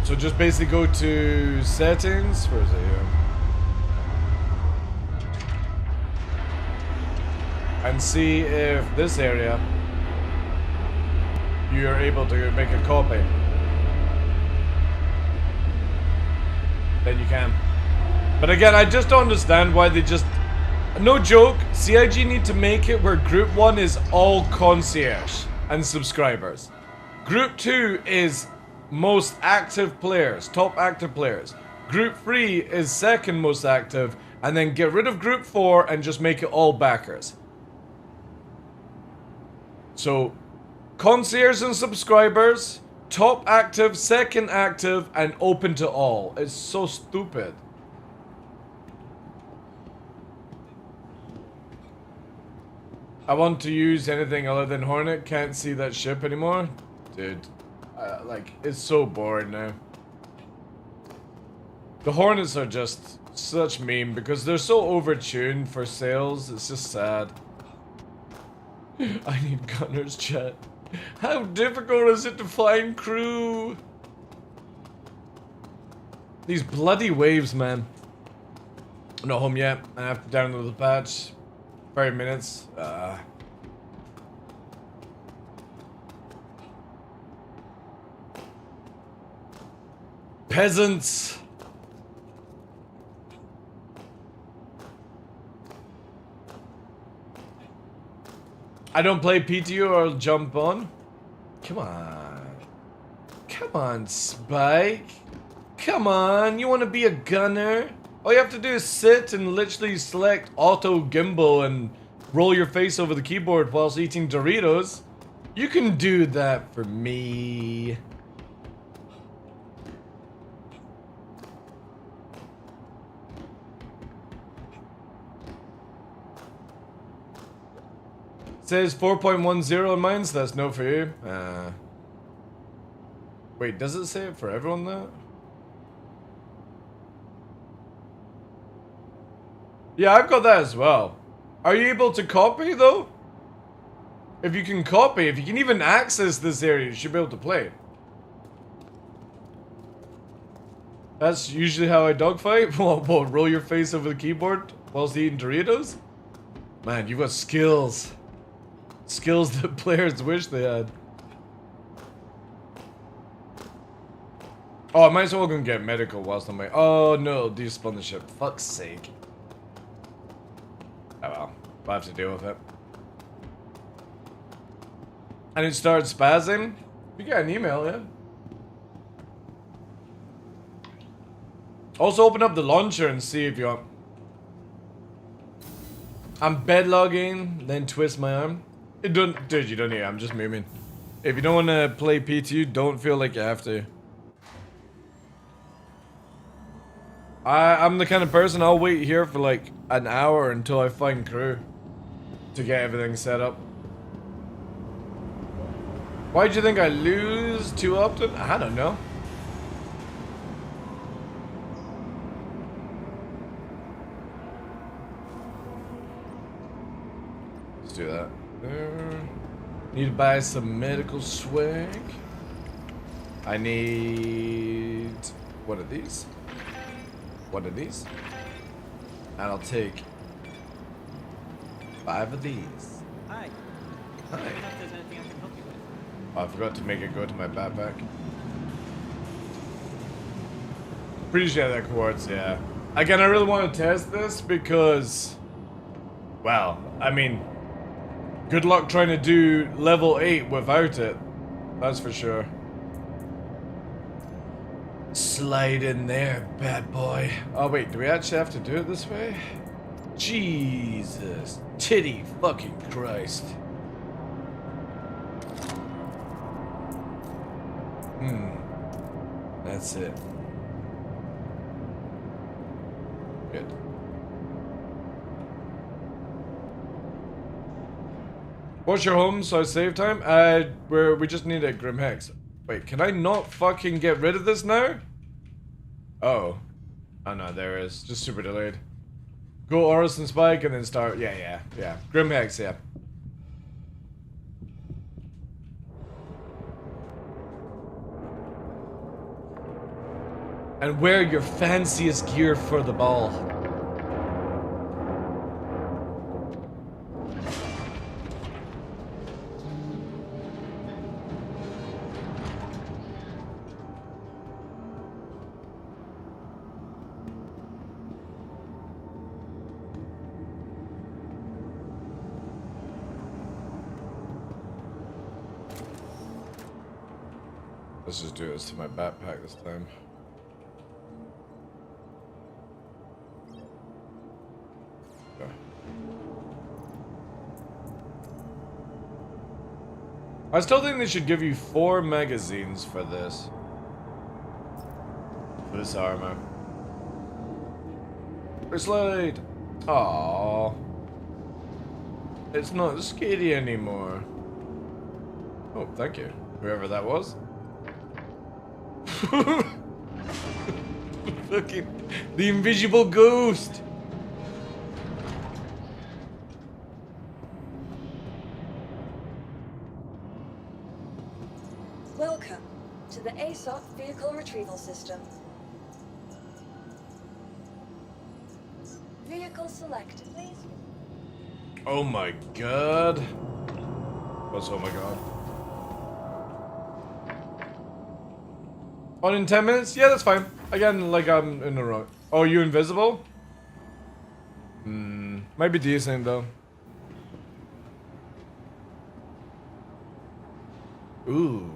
So just basically go to settings. Where is it here? And see if this area you're able to make a copy. Then you can. But again, I just don't understand why they just No joke, CIG need to make it where Group 1 is all concierge and subscribers. Group 2 is most active players, top active players. Group 3 is second most active, and then get rid of Group 4 and just make it all backers. So, concierge and subscribers, top active, second active, and open to all. It's so stupid. I want to use anything other than Hornet. Can't see that ship anymore. Dude, like, it's so boring now. The Hornets are just such meme because they're so overtuned for sales. It's just sad. I need gunners, chat. How difficult is it to find crew? These bloody waves, man. I'm not home yet. I have to download the patch. 30 minutes. Peasants. I don't play PTO or I'll jump on. Come on. Come on, Spike. Come on. You want to be a gunner? All you have to do is sit and literally select auto gimbal and roll your face over the keyboard whilst eating Doritos. You can do that for me. Says 4.10 on mine, so that's no for you. Wait, does it say it for everyone though? Yeah, I've got that as well. Are you able to copy though? If you can copy, if you can even access this area, you should be able to play. That's usually how I dogfight. What, roll your face over the keyboard whilst eating Doritos? Man, you've got skills. Skills that players wish they had. Oh, I might as well go and get medical whilst I'm like, oh no, despawn the ship. Fuck's sake. Oh well, I'll have to deal with it. And it starts spazzing? You got an email, yeah? Also open up the launcher and see if you want. I'm bed logging, then twist my arm. It don't, dude, you don't need it, I'm just moving. If you don't want to play P2, don't feel like you have to. I'm the kind of person, I'll wait here for like an hour until I find crew to get everything set up. Why do you think I lose too often? I don't know. Let's do that. Need to buy some medical swag. I need one of these. One of these. And I'll take 5 of these. Hi. Hi. I don't know if there's anything I can help you with. Oh, I forgot to make it go to my backpack. Pretty sure that quartz, yeah. Again, I really want to test this because, well, I mean, good luck trying to do level 8 without it. That's for sure. Slide in there, bad boy. Oh wait, do we actually have to do it this way? Jesus. Titty fucking Christ. That's it. Good. What's your home so I save time? We just need a Grim Hex. Wait, can I not fucking get rid of this now? Oh. Oh no, there it is. Just super delayed. Go Orison Spike and then start. Yeah. Grim Hex, yeah. And wear your fanciest gear for the ball. Let's just do this to my backpack this time. Okay. I still think they should give you 4 magazines for this. For this armor. Slide. Aww. It's not scary anymore. Oh, thank you. Whoever that was. Fucking the invisible ghost. Welcome to the ASOP Vehicle Retrieval System. Vehicle selected. Please. Oh my god. What's oh my god? On in 10 minutes? Yeah, that's fine. Again, like I'm in the wrong. Oh, you invisible? Might be decent though. Ooh.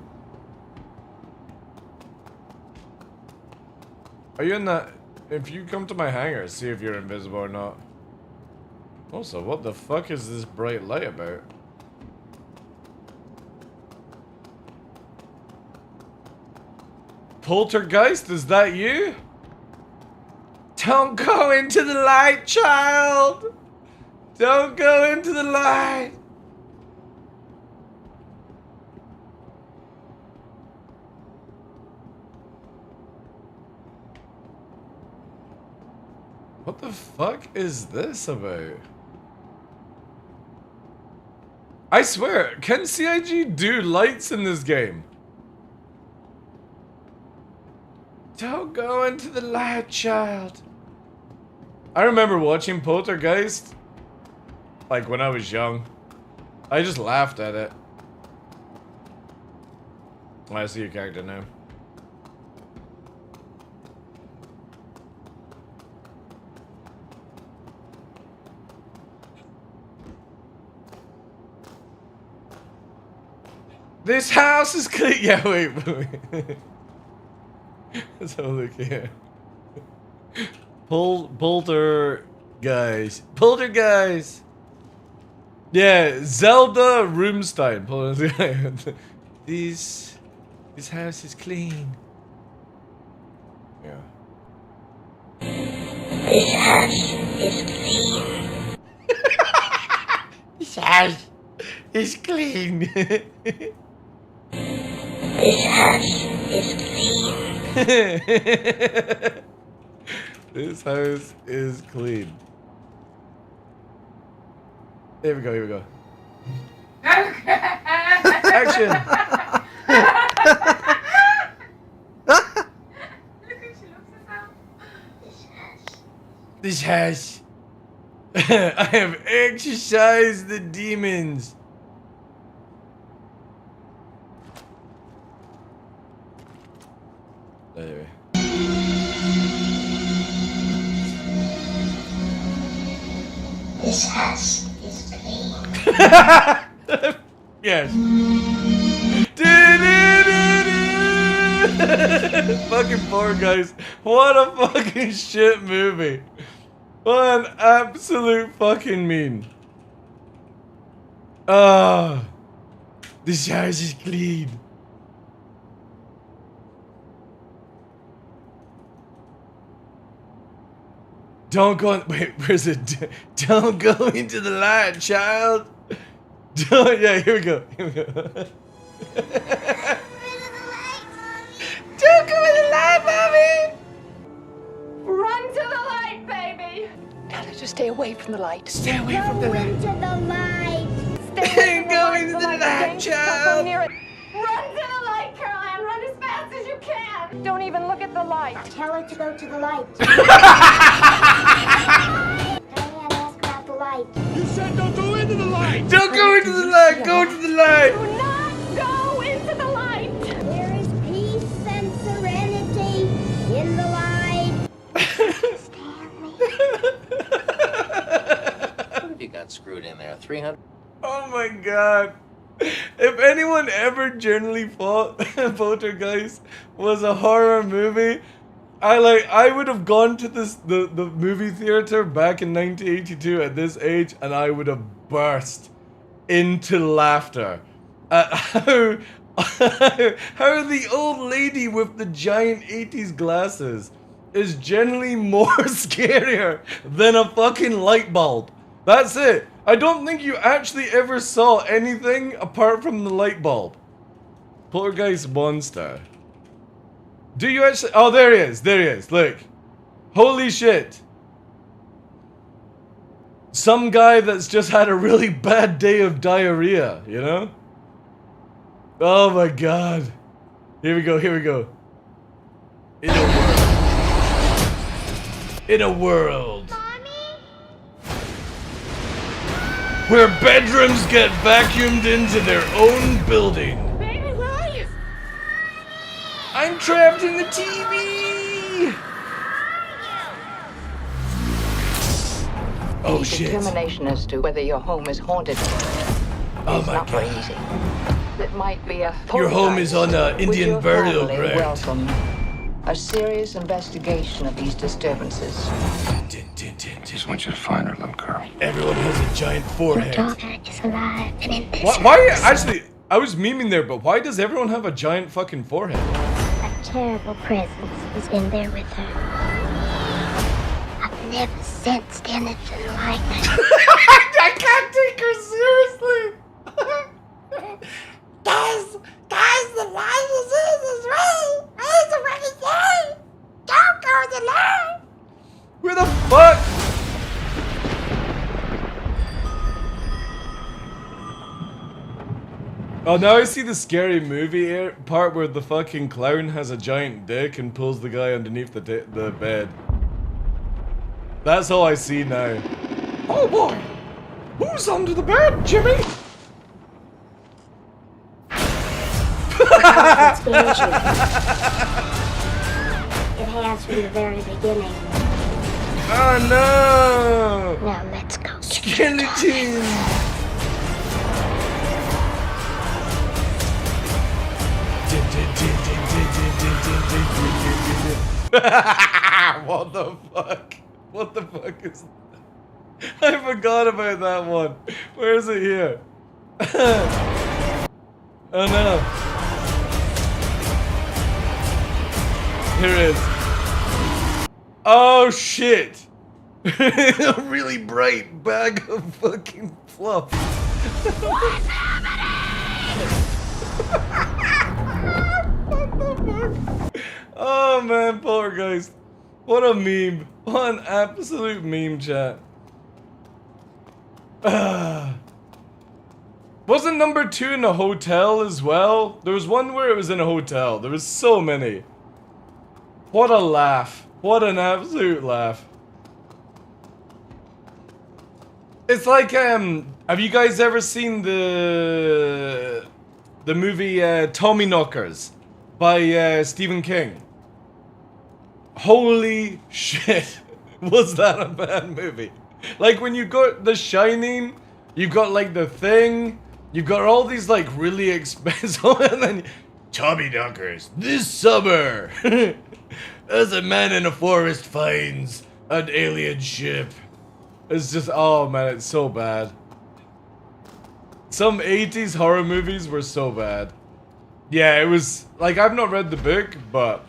Are you in that? If you come to my hangar, see if you're invisible or not. Also, what the fuck is this bright light about? Poltergeist, is that you? Don't go into the light, child! Don't go into the light! What the fuck is this about? I swear, can CIG do lights in this game? Don't go into the light, child. I remember watching Poltergeist, like when I was young. I just laughed at it. I see your character now. This house is clean. Yeah, wait. Let's have a look here. Poltergeist. Yeah, Zelda Roomstein. This house is clean. Yeah. This house is clean. This house is clean. This house is clean. This house is clean. Here we go, here we go. Action! This house. I have exorcised the demons. Anyway. This house is clean. Yes. Fucking poor guys. What a fucking shit movie. What an absolute fucking meme. Ah. This house is clean. Don't go. Wait, where's it? Don't go into the light, child. Don't. Yeah, here we go. Here we go. Don't go in the light, mommy. Run to the light, baby. Gotta just stay away from the light. Stay away from the light. Into the light. Stay away from Go into the light, child. Run to the light, Caroline. Run as fast as you can. Don't even look at the light. Tell her to go to the light. Diane, ask about the light. You said don't go into the light! Don't go into the light. Go into the light. Do not go into the light. There is peace and serenity in the light. Stanley. You got screwed in there. 300. Oh my god. If anyone ever genuinely thought Poltergeist was a horror movie, I would have gone to the movie theater back in 1982 at this age, and I would have burst into laughter at how the old lady with the giant 80s glasses is generally more scarier than a fucking light bulb. That's it. I don't think you actually ever saw anything apart from the light bulb. Poltergeist monster. Do you actually? Oh, there he is. There he is. Look. Holy shit. Some guy that's just had a really bad day of diarrhea, you know? Oh my god. Here we go. Here we go. In a world. Where bedrooms get vacuumed into their own building. Baby, where are you? I'm trapped in the TV! Oh shit. Determination as to whether your home is haunted is not very easy. It might be a Your home is on an Indian burial ground. Welcome. A serious investigation of these disturbances. Just want you to find her, little girl. Everyone has a giant forehead. Your daughter is alive and in this Why actually, I was memeing there, but why does everyone have a giant fucking forehead? A terrible presence is in there with her. I've never sensed anything like it. I can't take her seriously! Guys, the line is real. Where's the running game? Don't go the line. Where the fuck? Oh, now I see the scary movie part where the fucking clown has a giant dick and pulls the guy underneath the bed. That's all I see now. Oh boy! Who's under the bed, Jimmy? It has from the very beginning. Oh no! Now let's go. Skeleton! What the fuck? What the fuck is that? I forgot about that one. Where is it here? Oh no. Here it is. Oh shit! A really bright bag of fucking fluff. What's happening? What the fuck? Oh man, Poltergeist. What a meme. What an absolute meme, chat. Wasn't number 2 in a hotel as well? There was one where it was in a hotel. There was so many. What a laugh. What an absolute laugh. It's like, have you guys ever seen the movie Tommyknockers by Stephen King? Holy shit, was that a bad movie? Like when you got The Shining, you've got like The Thing, you've got all these like really expensive, and then Tommyknockers this summer, as a man in a forest finds an alien ship. It's just, oh man, it's so bad. Some 80s horror movies were so bad. Yeah, it was, like, I've not read the book, but,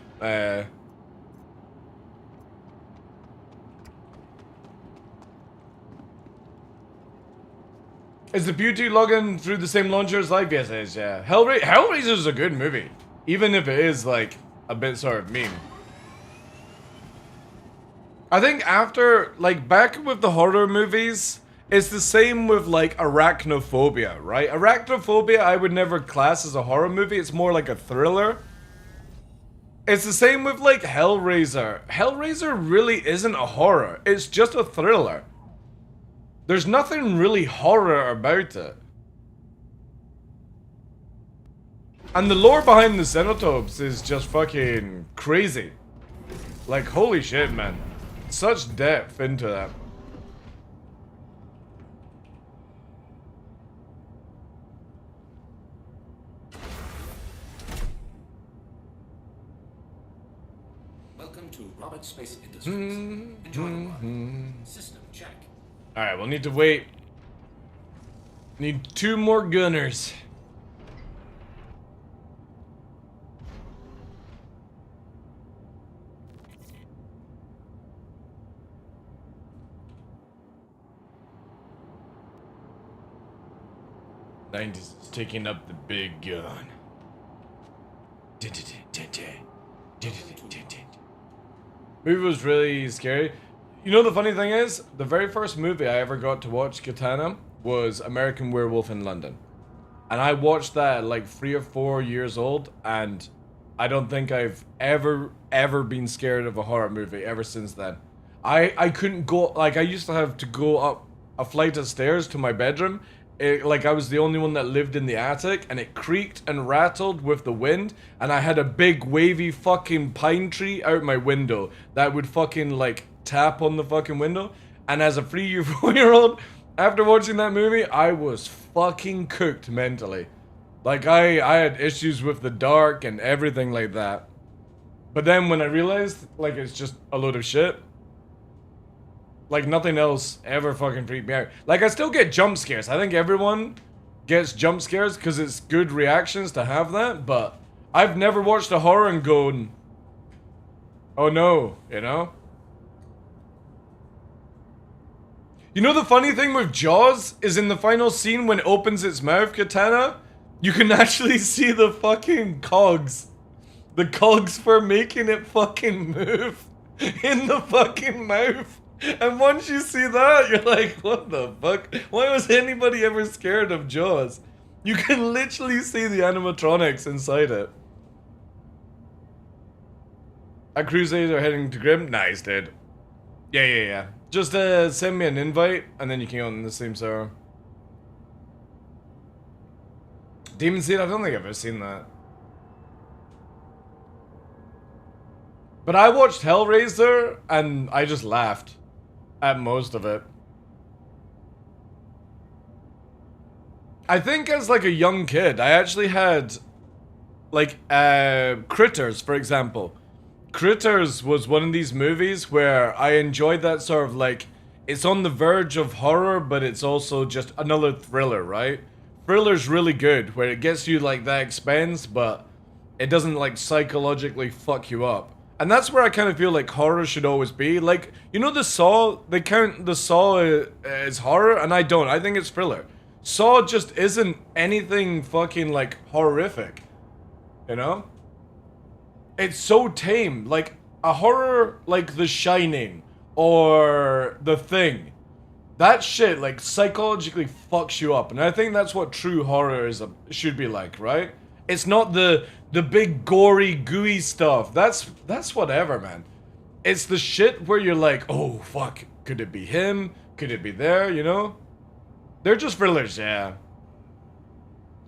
Is the Beauty login through the same launcher as Life? Yes, it is, yeah. Hellraiser is a good movie. Even if it is, like, a bit sort of meme. I think after, like, back with the horror movies, it's the same with, like, Arachnophobia, right? Arachnophobia I would never class as a horror movie. It's more like a thriller. It's the same with, like, Hellraiser. Hellraiser really isn't a horror. It's just a thriller. There's nothing really horror about it. And the lore behind the Cenotopes is just fucking crazy. Like, holy shit, man. Such depth into that. Welcome to Robert Space Industries. Enjoy the run. System check. Alright, we'll need to wait. Need 2 more gunners. '90s is taking up the big gun. Movie was really scary. You know the funny thing is, the very first movie I ever got to watch, Katana, was American Werewolf in London. And I watched that at like 3 or 4 years old, and I don't think I've ever been scared of a horror movie ever since then. I couldn't go, like I used to have to go up a flight of stairs to my bedroom. Like I was the only one that lived in the attic, and it creaked and rattled with the wind, and I had a big wavy fucking pine tree out my window that would fucking like tap on the fucking window. And as a 3 or 4 year old, after watching that movie, I was fucking cooked mentally. Like I had issues with the dark and everything like that. But then when I realized like it's just a load of shit, like nothing else ever fucking freaked me out. Like I still get jump scares. I think everyone gets jump scares because it's good reactions to have that, but I've never watched a horror and gone, oh no, you know? You know the funny thing with Jaws is in the final scene when it opens its mouth, Katana, you can actually see the fucking cogs. The cogs for making it fucking move in the fucking mouth. And once you see that, you're like, what the fuck? Why was anybody ever scared of Jaws? You can literally see the animatronics inside it. A Crusader heading to Grim? Nice, dude. Yeah. Just send me an invite, and then you can go on the same server. Demon Seed? I don't think I've ever seen that. But I watched Hellraiser, and I just laughed at most of it. I think as like a young kid, I actually had like Critters, for example. Critters was one of these movies where I enjoyed that sort of like, it's on the verge of horror, but it's also just another thriller, right? Thriller's really good, where it gets you like that expense, but it doesn't like psychologically fuck you up. And that's where I kind of feel like horror should always be. Like, you know the Saw, they count the Saw as horror, and I don't. I think it's thriller. Saw just isn't anything fucking like horrific, you know? It's so tame. Like a horror like The Shining or The Thing, that shit like psychologically fucks you up, and I think that's what true horror should be like, right? It's not the big gory gooey stuff. That's whatever, man. It's the shit where you're like, oh fuck, could it be him? Could it be there? You know? They're just thrillers, yeah.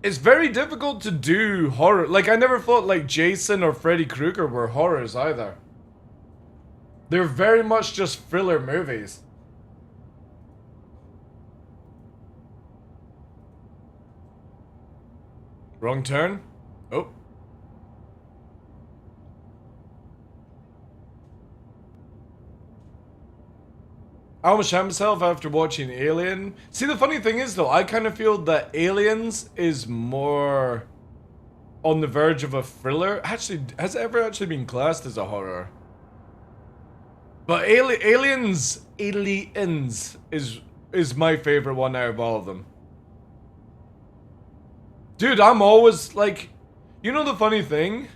It's very difficult to do horror. Like I never thought like Jason or Freddy Krueger were horrors either. They're very much just thriller movies. Wrong turn? Oh. I almost shot myself after watching Alien. See, the funny thing is though, I kind of feel that Aliens is more on the verge of a thriller. Actually, has it ever actually been classed as a horror? But Aliens is my favorite one out of all of them. Dude, I'm always like, you know the funny thing?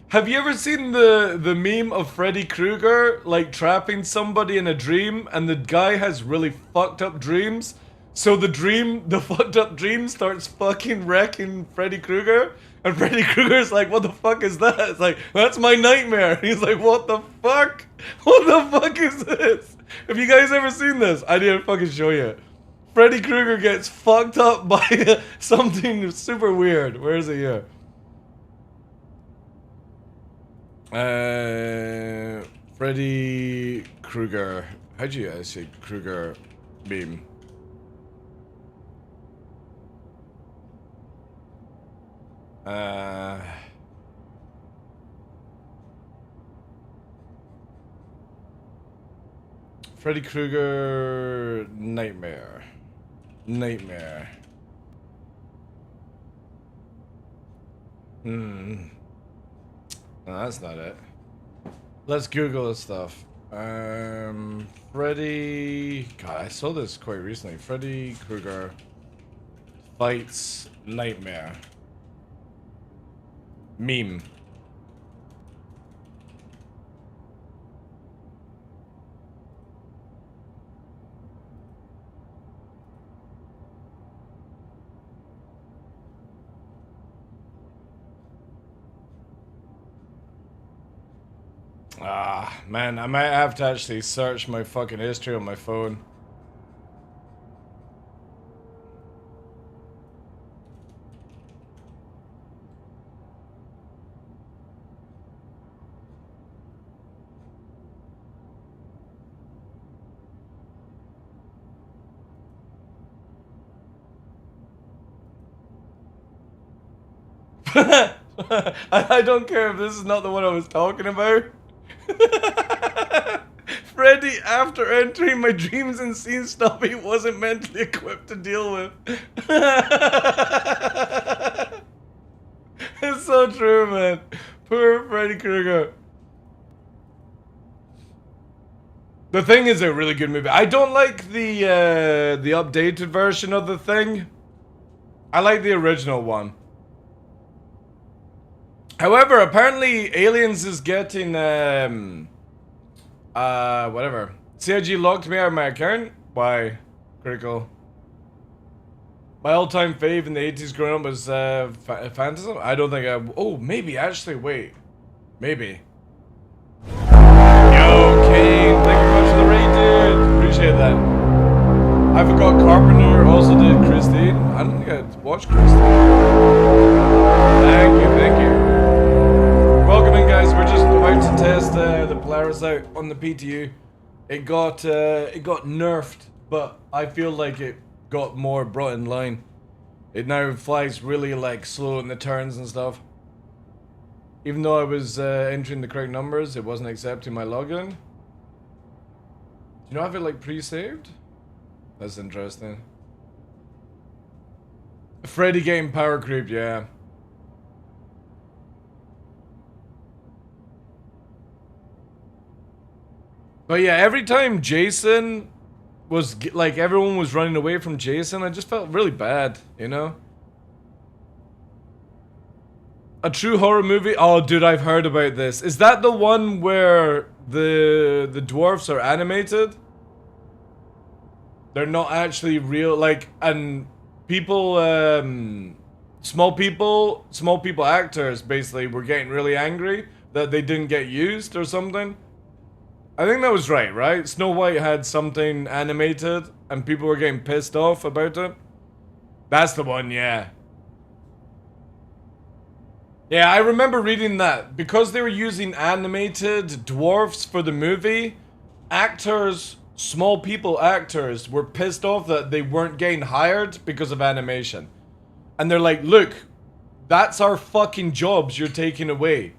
Have you ever seen the meme of Freddy Krueger like trapping somebody in a dream, and the guy has really fucked up dreams? So the fucked up dream starts fucking wrecking Freddy Krueger, and Freddy Krueger's like, what the fuck is that? It's like, that's my nightmare. He's like, what the fuck? What the fuck is this? Have you guys ever seen this? I didn't fucking show you. Freddy Krueger gets fucked up by something super weird. Where is it here? Freddy Krueger. How'd you guys say Krueger meme? Freddy Krueger Nightmare. Nightmare. No, that's not it. Let's Google this stuff. Freddy... God, I saw this quite recently. Freddy Krueger fights Nightmare. Meme. Ah, man, I might have to actually search my fucking history on my phone. I don't care if this is not the one I was talking about. Freddy, after entering my dreams and seeing stuff he wasn't mentally equipped to deal with. It's so true, man. Poor Freddy Krueger. The Thing is a really good movie. I don't like the updated version of The Thing. I like the original one. However, apparently Aliens is getting whatever. CIG locked me out of my account? Why? Critical. My all-time fave in the 80s growing up was Phantasm? I don't think I... Oh, maybe, actually, wait. Maybe. Yo, Kane, thank you much for the raid, dude. Appreciate that. I forgot Carpenter also did Christine. I don't think I watched Christine. Thank you, thank you. Welcome in, guys. We're just about to test the Polaris out on the PTU. It got nerfed, but I feel like it got more brought in line. It now flies really like slow in the turns and stuff. Even though I was entering the correct numbers, it wasn't accepting my login. Do you not have it like pre-saved? That's interesting. Freddy getting power creep, yeah. But yeah, every time Jason was, like, everyone was running away from Jason, I just felt really bad, you know? A true horror movie? Oh, dude, I've heard about this. Is that the one where the dwarfs are animated? They're not actually real, like, and people, small people actors, basically, were getting really angry that they didn't get used or something. I think that was right? Snow White had something animated, and people were getting pissed off about it. That's the one, yeah. Yeah, I remember reading that. Because they were using animated dwarfs for the movie, actors, small people actors, were pissed off that they weren't getting hired because of animation. And they're like, look, that's our fucking jobs you're taking away.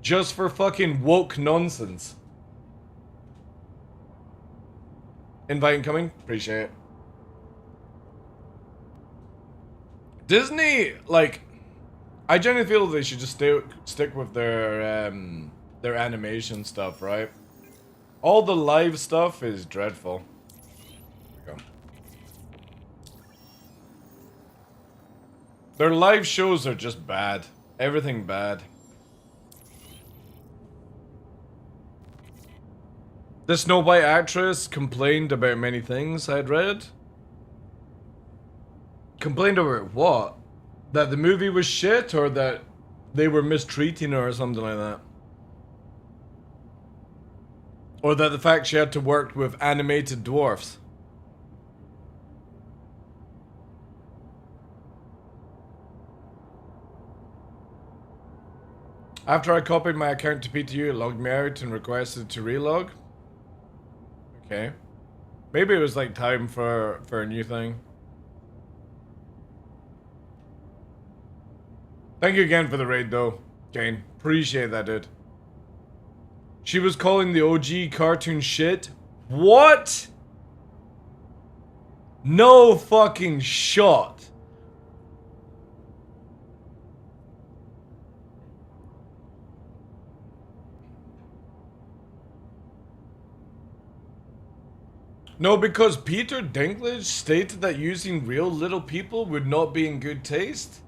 Just for fucking woke nonsense. Invite incoming? Appreciate it. Disney, like, I genuinely feel they should just stick with their animation stuff, right? All the live stuff is dreadful. There we go. Their live shows are just bad. Everything bad. The Snow White actress complained about many things I'd read. Complained about what? That the movie was shit, or that they were mistreating her or something like that? Or that the fact she had to work with animated dwarfs? After I copied my account to PTU, it logged me out and requested to relog. Okay. Maybe it was like time for a new thing. Thank you again for the raid though, Kane. Appreciate that, dude. She was calling the OG cartoon shit. What? No fucking shot. No, because Peter Dinklage stated that using real little people would not be in good taste?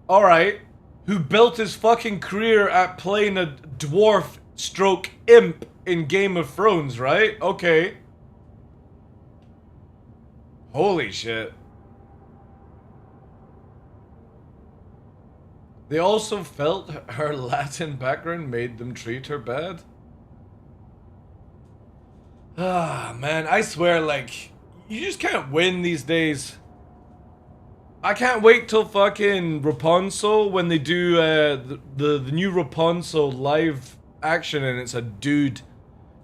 Alright. Who built his fucking career at playing a dwarf stroke imp in Game of Thrones, right? Okay. Holy shit. They also felt her Latin background made them treat her bad? Ah, man, I swear, like, you just can't win these days. I can't wait till fucking Rapunzel when they do the new Rapunzel live action and it's a dude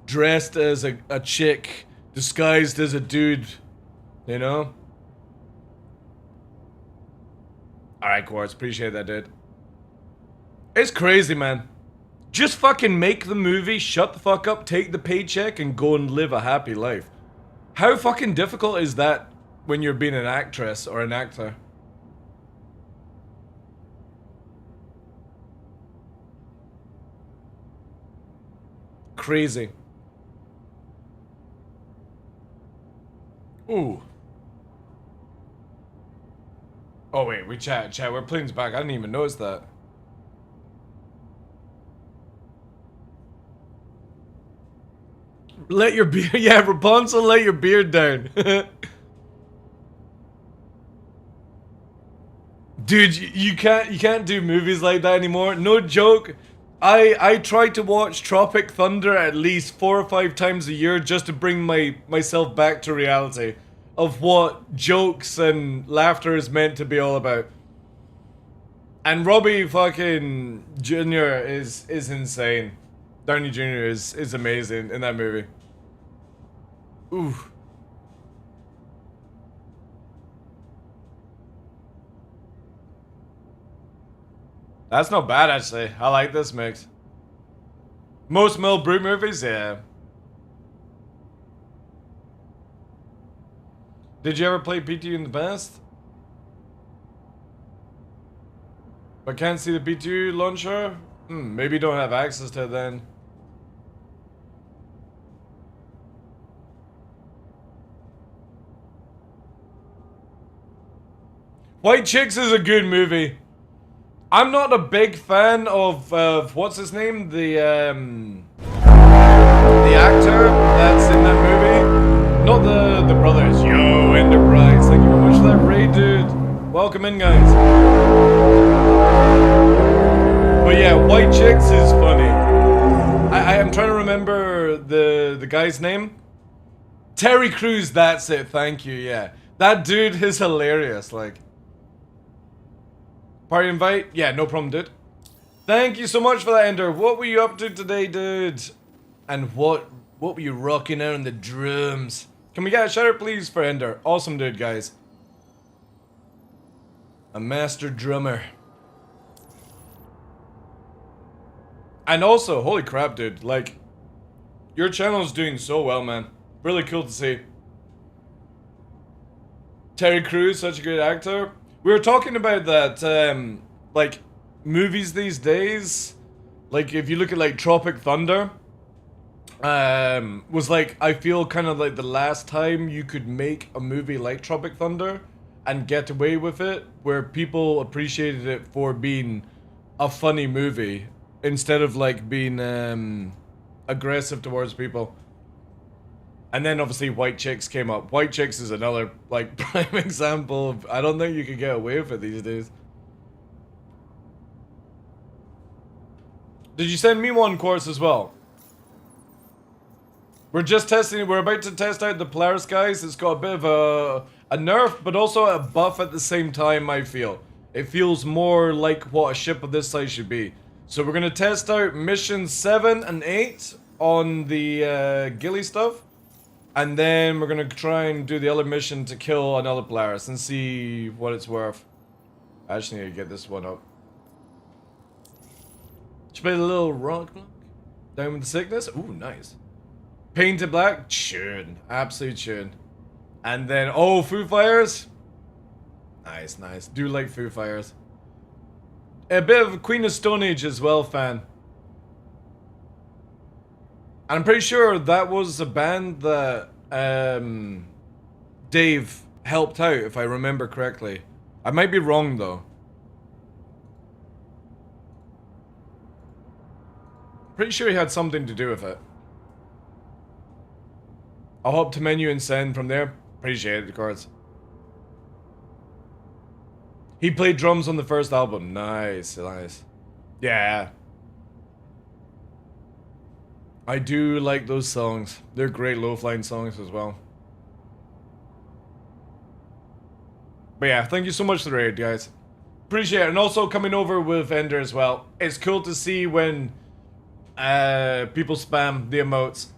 dressed as a chick disguised as a dude, you know? Alright, Quartz, appreciate that, dude. It's crazy, man. Just fucking make the movie, shut the fuck up, take the paycheck, and go and live a happy life. How fucking difficult is that when you're being an actress or an actor? Crazy. Ooh. Oh wait, we chat, we're planes back. I didn't even notice that. Let your beard, yeah, Rapunzel, let your beard down. Dude, you can't do movies like that anymore. No joke. I try to watch Tropic Thunder at least 4 or 5 times a year just to bring myself back to reality of what jokes and laughter is meant to be all about. And Robbie fucking Jr. is insane. Downey Jr. is amazing in that movie. Ooh. That's not bad, actually. I like this mix. Most Mel Brooks movies, yeah. Did you ever play PTU in the past? But can't see the PTU launcher? Maybe you don't have access to it then. White Chicks is a good movie. I'm not a big fan of what's his name, the actor that's in that movie. Not the brothers. Yo, Enterprise. Thank you very much for that raid, dude. Welcome in, guys. But yeah, White Chicks is funny. I am trying to remember the guy's name. Terry Crews. That's it. Thank you. Yeah, that dude is hilarious. Like. Party invite? Yeah, no problem, dude. Thank you so much for that, Ender. What were you up to today, dude? And what were you rocking out on the drums? Can we get a shout out, please, for Ender? Awesome dude, guys. A master drummer. And also, holy crap, dude. Like, your channel's doing so well, man. Really cool to see. Terry Crews, such a great actor. We were talking about that, like, movies these days, like, if you look at, like, Tropic Thunder, was, like, I feel kind of like the last time you could make a movie like Tropic Thunder and get away with it, where people appreciated it for being a funny movie, instead of, like, being, aggressive towards people. And then obviously White Chicks came up. White Chicks is another, like, prime example of, I don't think you can get away with it these days. Did you send me one, Course, as well? We're just testing, we're about to test out the Polaris, guys. It's got a bit of a nerf, but also a buff at the same time, I feel. It feels more like what a ship of this size should be. So we're going to test out missions 7 and 8 on the ghillie stuff. And then we're going to try and do the other mission to kill another Polaris and see what it's worth. I just need to get this one up. Just play a little rock block. Down with the sickness. Ooh, nice. Painted Black, tune, absolute tune. And then, oh, Foo Fighters. Nice, nice. Do like Foo Fighters. A bit of Queen of Stone Age as well, fan. And I'm pretty sure that was a band that Dave helped out, if I remember correctly. I might be wrong though. Pretty sure he had something to do with it. I'll hop to menu and send from there. Appreciate it, of course. He played drums on the first album. Nice, nice. Yeah. I do like those songs. They're great low-flying songs as well. But yeah, thank you so much for the raid, guys. Appreciate it. And also coming over with Ender as well. It's cool to see when people spam the emotes.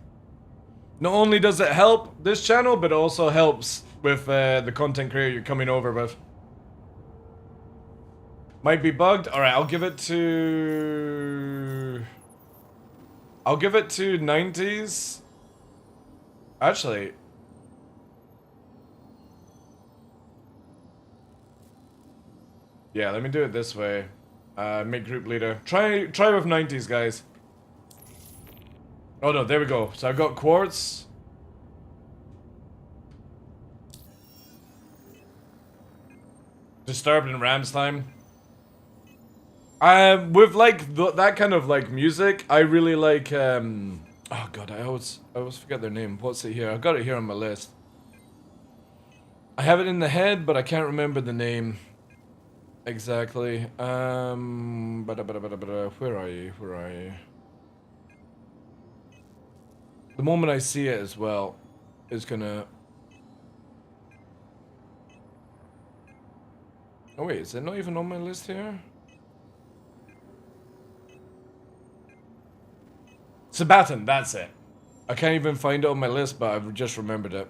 Not only does it help this channel, but it also helps with the content creator you're coming over with. Might be bugged. Alright, I'll give it to 90s. Actually. Yeah, let me do it this way. Make group leader. Try with 90s, guys. Oh no, there we go. So I've got Quartz. Disturbed in Ram's time. With like that kind of like music, I really like oh god, I always forget their name. What's it here? I've got it here on my list. I have it in the head, but I can't remember the name exactly. Where are you? Where are you? The moment I see it as well is gonna. Oh wait, is it not even on my list here? Sabaton, that's it. I can't even find it on my list, but I've just remembered it.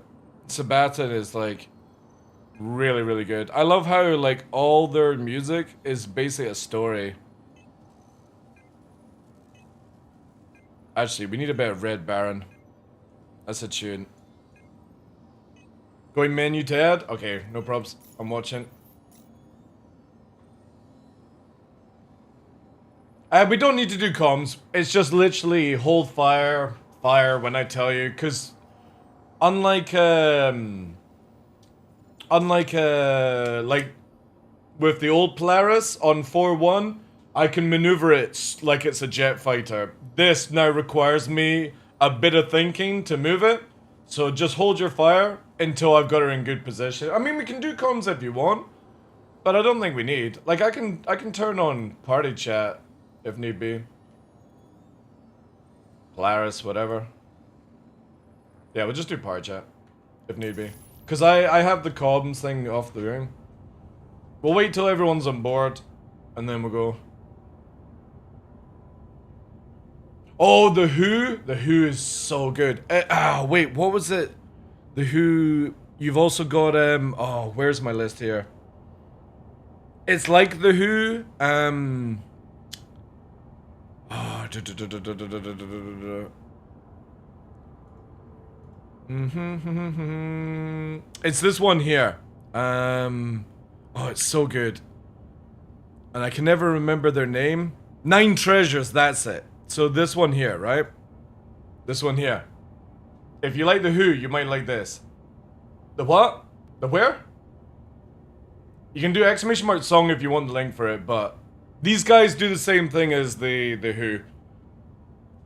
Sabaton is like really, really good. I love how like all their music is basically a story. Actually, we need a bit of Red Baron. That's a tune. Going menu to add? Okay, no probs. I'm watching. We don't need to do comms. It's just literally hold fire when I tell you. Because unlike like with the old Polaris on 4-1, I can maneuver it like it's a jet fighter. This now requires me a bit of thinking to move it. So just hold your fire until I've got her in good position. I mean, we can do comms if you want, but I don't think we need. Like I can turn on party chat if need be. Polaris, whatever. Yeah, we'll just do party chat if need be. Because I have the comms thing off the ring. We'll wait till everyone's on board, and then we'll go. Oh, The Who? The Who is so good. Wait, what was it? The Who... You've also got, oh, where's my list here? It's like The Who, It's this one here. Oh, it's so good. And I can never remember their name. Nine Treasures, that's it. So this one here, right? This one here. If you like The Who, you might like this. The what? The where? You can do exclamation mark song if you want the link for it, but these guys do the same thing as the Who.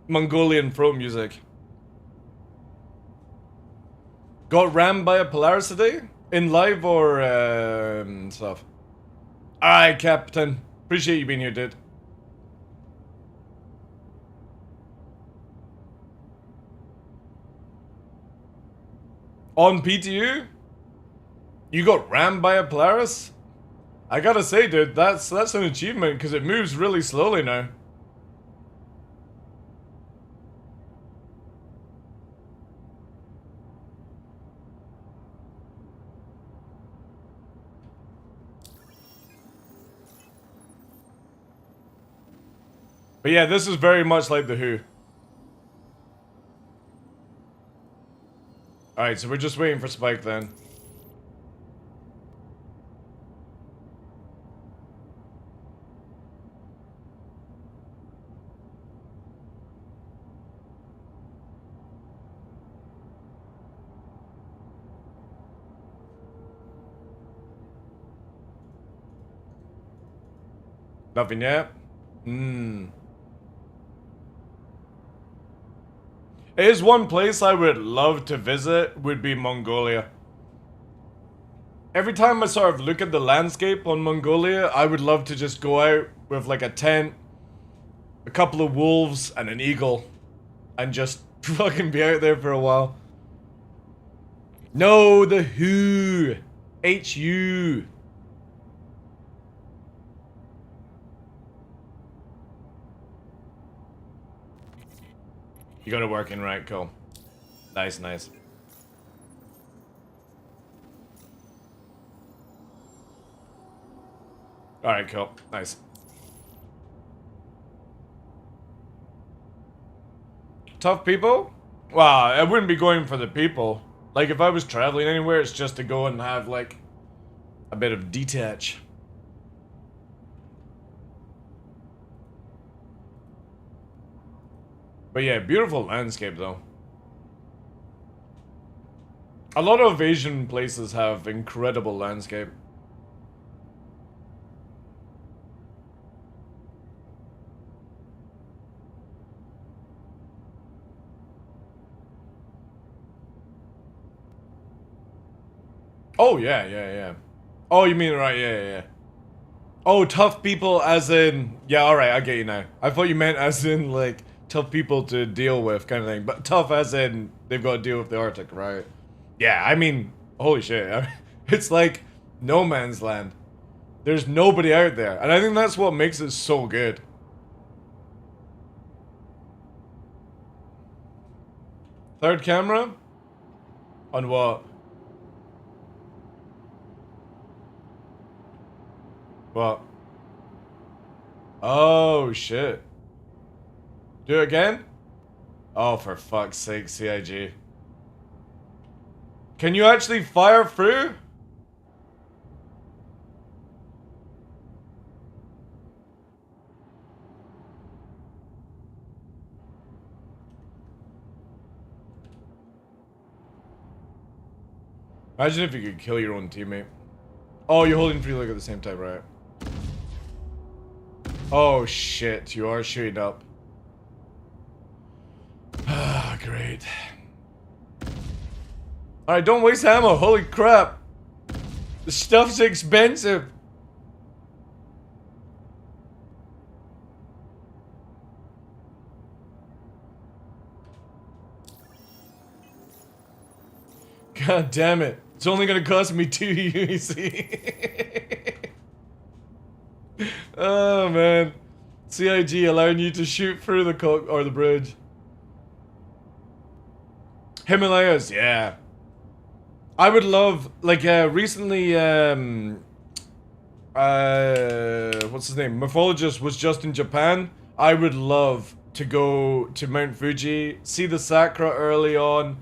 Mongolian throat music. Got rammed by a Polaris today? In live or stuff? Alright, Captain. Appreciate you being here, dude. On PTU? You got rammed by a Polaris? I gotta say, dude, that's an achievement because it moves really slowly now. But yeah, this is very much like The Who. Alright, so we're just waiting for Spike then. Nothing yet? Is one place I would love to visit would be Mongolia. Every time I sort of look at the landscape on Mongolia, I would love to just go out with like a tent, a couple of wolves, and an eagle, and just fucking be out there for a while. No, the WHO. H-U. You got it working right, cool. Nice, nice. Alright, cool. Nice. Tough people? Well, I wouldn't be going for the people. Like, if I was traveling anywhere, it's just to go and have, like, a bit of detach. But yeah, beautiful landscape, though. A lot of Asian places have incredible landscape. Oh, yeah. Oh, you mean, right, yeah. Oh, tough people as in... Yeah, alright, I get you now. I thought you meant as in, like, tough people to deal with kind of thing. But tough as in, they've got to deal with the Arctic, right? Yeah, I mean, holy shit. It's like no man's land. There's nobody out there. And I think that's what makes it so good. Third camera? On what? What? Oh, shit. Do it again? Oh, for fuck's sake, CIG. Can you actually fire through? Imagine if you could kill your own teammate. Oh, you're holding free leg at the same time, right? Oh shit, you are shooting up. Ah, great. Alright, don't waste ammo, holy crap. The stuff's expensive. God damn it. It's only gonna cost me 2 UEC. Oh man. CIG allowing you to shoot through the or the bridge. Himalayas, yeah. I would love, like, recently, what's his name? Morphologist was just in Japan. I would love to go to Mount Fuji, see the sakura early on,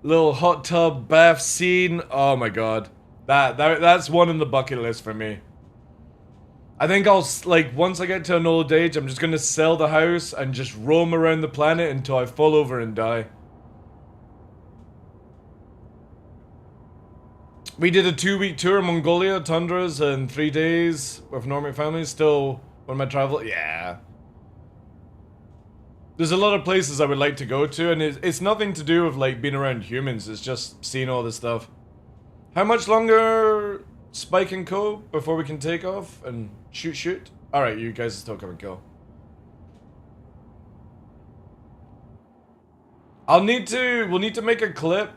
little hot tub bath scene. Oh my god. That's one on the bucket list for me. I think I'll, like, once I get to an old age, I'm just gonna sell the house and just roam around the planet until I fall over and die. We did a 2-week tour of Mongolia, tundras, in 3 days with Norman families. Still, when my travel, yeah. There's a lot of places I would like to go to, and it's nothing to do with, like, being around humans. It's just seeing all this stuff. How much longer, Spike and Co, before we can take off and shoot? Alright, you guys still come and go. We'll need to make a clip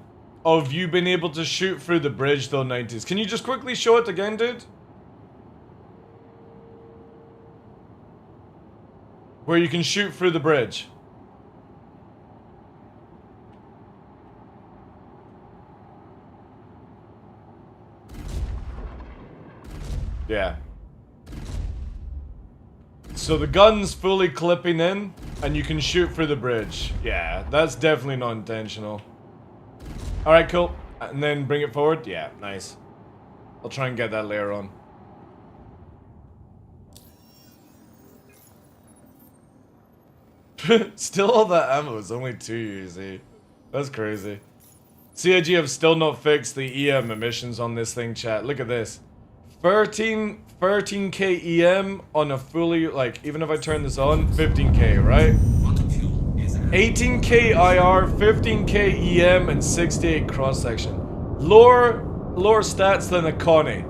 of you being able to shoot through the bridge, though, 90s. Can you just quickly show it again, dude? Where you can shoot through the bridge. Yeah. So the gun's fully clipping in, and you can shoot through the bridge. Yeah, that's definitely not intentional. Alright, cool. And then bring it forward? Yeah, nice. I'll try and get that layer on. Still all that ammo is only 2 easy. That's crazy. CIG have still not fixed the EM emissions on this thing, chat. Look at this. 13k EM on a fully, like, even if I turn this on, 15k, right? 18k IR, 15k EM, and 68 cross-section. Lower stats than a Connie.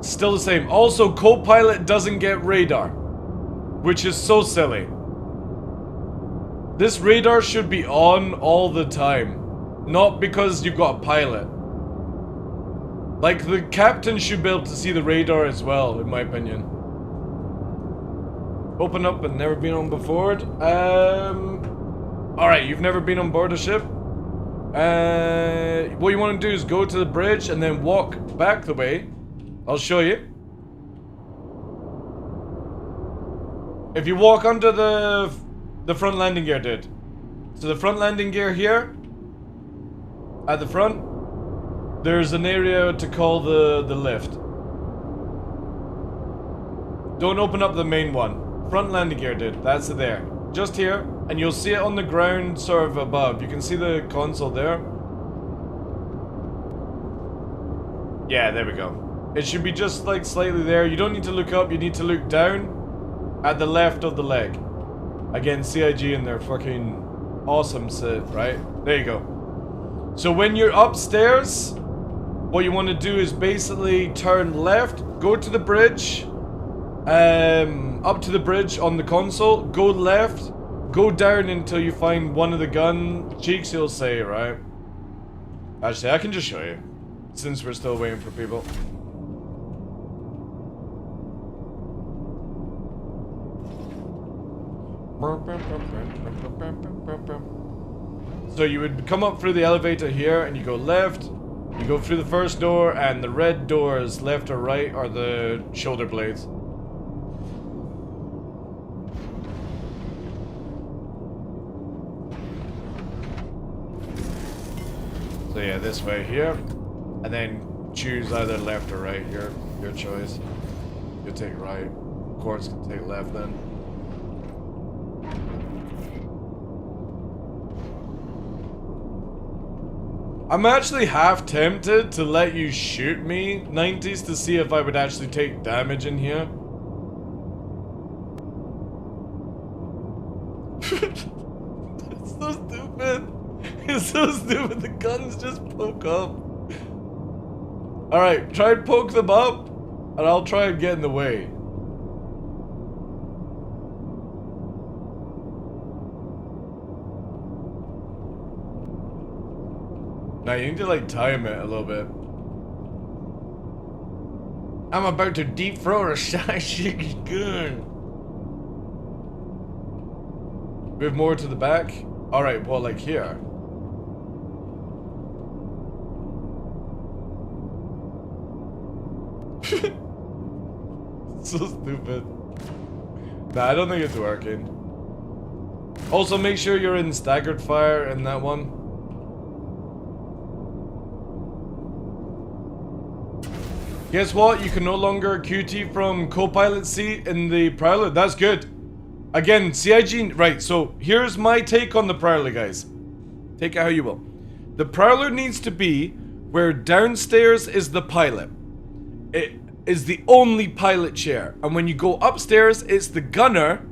Still the same. Also, co-pilot doesn't get radar, which is so silly. This radar should be on all the time. Not because you've got a pilot. Like, the captain should be able to see the radar as well, in my opinion. Open up and never been on before. Alright, you've never been on board a ship? What you want to do is go to the bridge and then walk back the way. I'll show you. If you walk under the front landing gear, dude. So the front landing gear here, at the front, there's an area to call the lift. Don't open up the main one. Front landing gear, dude. That's it there. Just here, and you'll see it on the ground sort of above. You can see the console there. Yeah, there we go. It should be just like slightly there. You don't need to look up, you need to look down at the left of the leg. Again, CIG and their fucking awesome sit, right? There you go. So when you're upstairs, what you want to do is basically turn left, go to the bridge, up to the bridge on the console, go left, go down until you find one of the gun cheeks, you'll say, right? Actually, I can just show you, since we're still waiting for people. So you would come up through the elevator here and you go left, you go through the first door, and the red doors left or right are the shoulder blades. So yeah, this way here, and then choose either left or right, your choice. You'll take right, of course can take left then. I'm actually half tempted to let you shoot me, 90s, to see if I would actually take damage in here. It's so stupid. It's so stupid. The guns just poke up. Alright, try and poke them up, and I'll try and get in the way. Now you need to like time it a little bit. I'm about to deep throat a shy chicken gun. Move more to the back. Alright, well like here. So stupid. Nah, I don't think it's working. Also make sure you're in staggered fire in that one. Guess what? You can no longer QT from co-pilot seat in the Prowler. That's good. Again, CIG... Right, so here's my take on the Prowler, guys. Take it how you will. The Prowler needs to be where downstairs is the pilot. It is the only pilot chair. And when you go upstairs, it's the gunner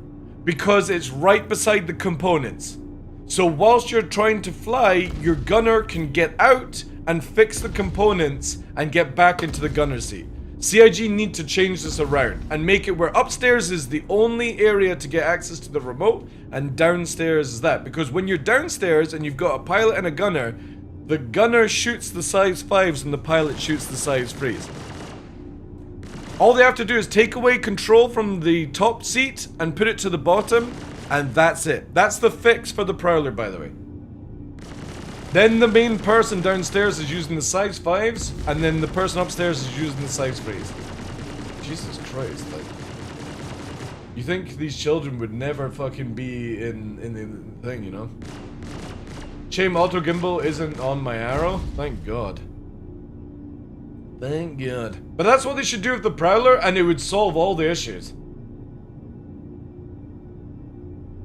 because it's right beside the components. So whilst you're trying to fly, your gunner can get out and fix the components and get back into the gunner seat. CIG need to change this around and make it where upstairs is the only area to get access to the remote and downstairs is that. Because when you're downstairs and you've got a pilot and a gunner, the gunner shoots the size 5s and the pilot shoots the size 3s. All they have to do is take away control from the top seat and put it to the bottom, and that's it. That's the fix for the Prowler, by the way. Then the main person downstairs is using the size 5s, and then the person upstairs is using the size 3s. Jesus Christ, like... You think these children would never fucking be in the thing, you know? Shame auto gimbal isn't on my arrow. Thank God. Thank God. But that's what they should do with the Prowler, and it would solve all the issues.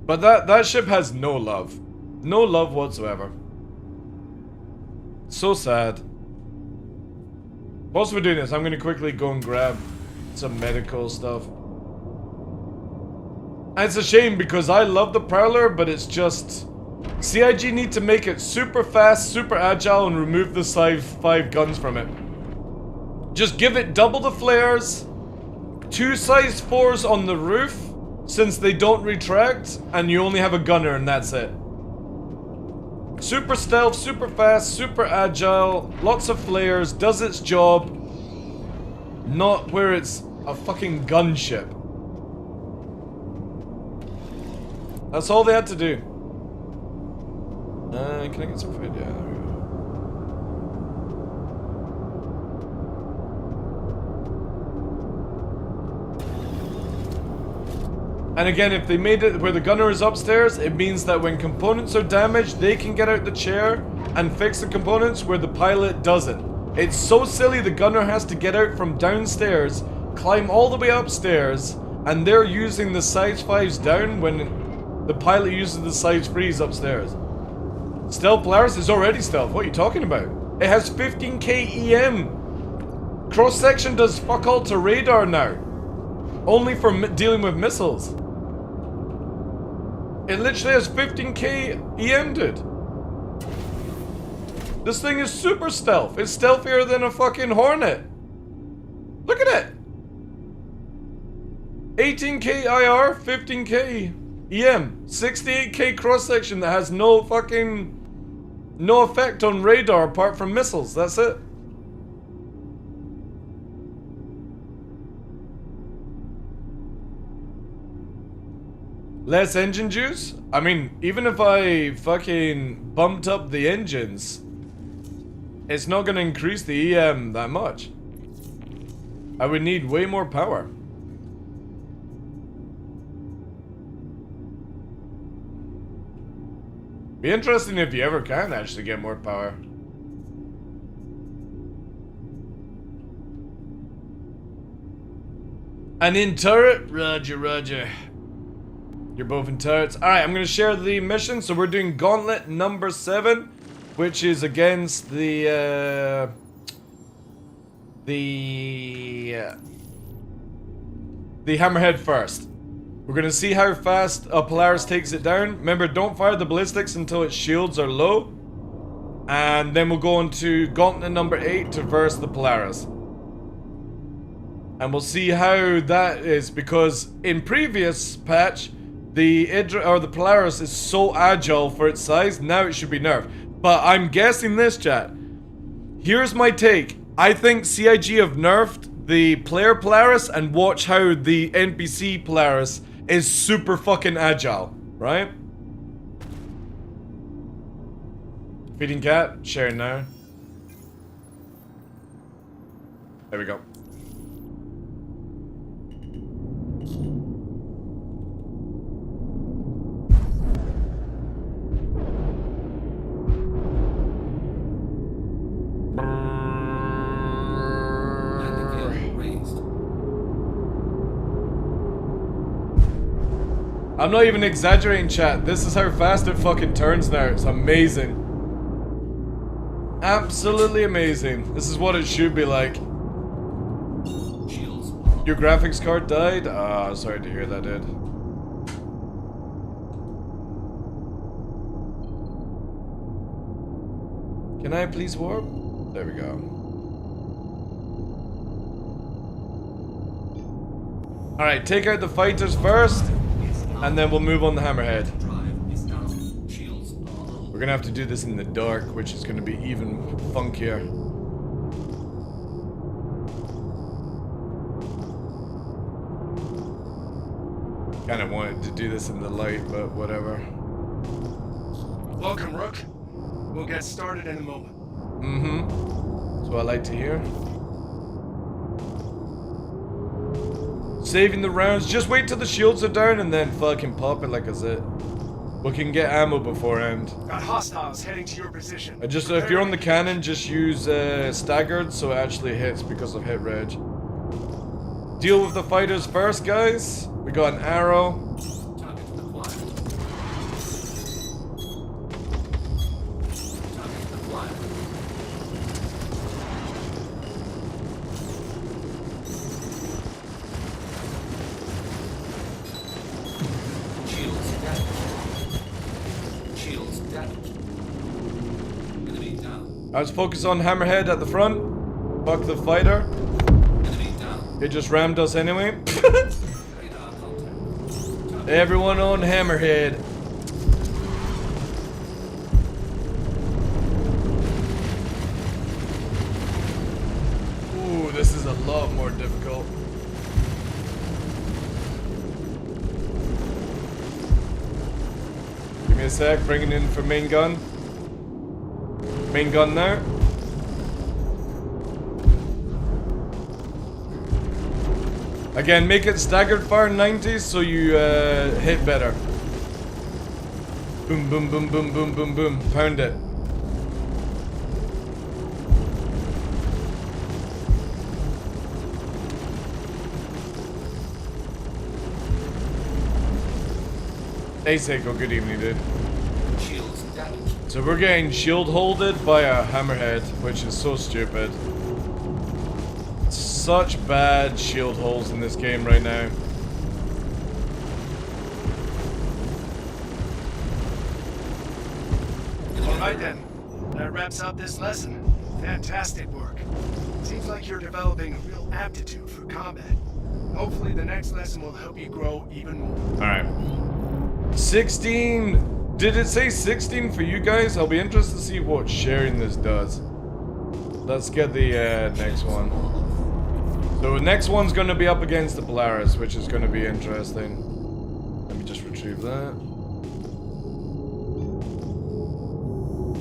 But that ship has no love. No love whatsoever. So sad. Whilst we're doing this, I'm going to quickly go and grab some medical stuff. And it's a shame because I love the Prowler, but it's just... CIG need to make it super fast, super agile, and remove the size 5 guns from it. Just give it double the flares, 2 size 4s on the roof, since they don't retract, and you only have a gunner and that's it. Super stealth, super fast, super agile, lots of flares, does its job. Not where it's a fucking gunship. That's all they had to do. Can I get some food? Yeah, there we go. And again, if they made it where the gunner is upstairs, it means that when components are damaged, they can get out the chair and fix the components where the pilot doesn't. It's so silly the gunner has to get out from downstairs, climb all the way upstairs, and they're using the size 5s down when the pilot uses the size 3s upstairs. Stealth Polaris is already stealth. What are you talking about? It has 15k EM. Cross section does fuck all to radar now. Only for dealing with missiles. It literally has 15k EM, dude. This thing is super stealth. It's stealthier than a fucking Hornet. Look at it. 18k IR, 15k EM, 68k cross section that has no effect on radar apart from missiles. That's it. Less engine juice? I mean, even if I fucking bumped up the engines, it's not gonna increase the EM that much. I would need way more power. Be interesting if you ever can actually get more power. And in turret? Roger, roger. You're both in turrets. Alright, I'm going to share the mission. So we're doing Gauntlet number 7, which is against the Hammerhead first. We're going to see how fast Polaris takes it down. Remember, don't fire the ballistics until its shields are low. And then we'll go on to Gauntlet number 8 to verse the Polaris. And we'll see how that is, because in previous patch, the Polaris is so agile for its size, now it should be nerfed. But I'm guessing this, chat. Here's my take. I think CIG have nerfed the player Polaris, and watch how the NPC Polaris is super fucking agile, right? Feeding cat, sharing now. There we go. I'm not even exaggerating, chat. This is how fast it fucking turns now. It's amazing. Absolutely amazing. This is what it should be like. Your graphics card died? Ah, sorry to hear that, dude. Can I please warp? There we go. Alright, take out the fighters first. And then we'll move on the Hammerhead. We're gonna have to do this in the dark, which is gonna be even funkier. Kinda wanted to do this in the light, but whatever. Welcome, Rook. We'll get started in a moment. Mm-hmm. That's what I like to hear. Saving the rounds. Just wait till the shields are down and then fucking pop it like a zit. We can get ammo beforehand. Got hostiles heading to your position. Just if you're on the cannon, just use staggered so it actually hits because of hit reg. Deal with the fighters first, guys. We got an arrow. Let's focus on Hammerhead at the front. Fuck the fighter. It just rammed us anyway. Everyone on Hammerhead. Ooh, this is a lot more difficult. Give me a sec, bringing in for main gun. Main gun there. Again, make it staggered fire 90 so you hit better. Boom, boom, boom, boom, boom, boom, boom. Pound it. Hey Seiko, good evening, dude. So we're getting shield holded by a hammerhead, which is so stupid. Such bad shield holes in this game right now. Alright then, that wraps up this lesson. Fantastic work. Seems like you're developing a real aptitude for combat. Hopefully the next lesson will help you grow even more. Alright. 16... Did it say 16 for you guys? I'll be interested to see what sharing this does. Let's get the next one. So the next one's going to be up against the Polaris, which is going to be interesting. Let me just retrieve that.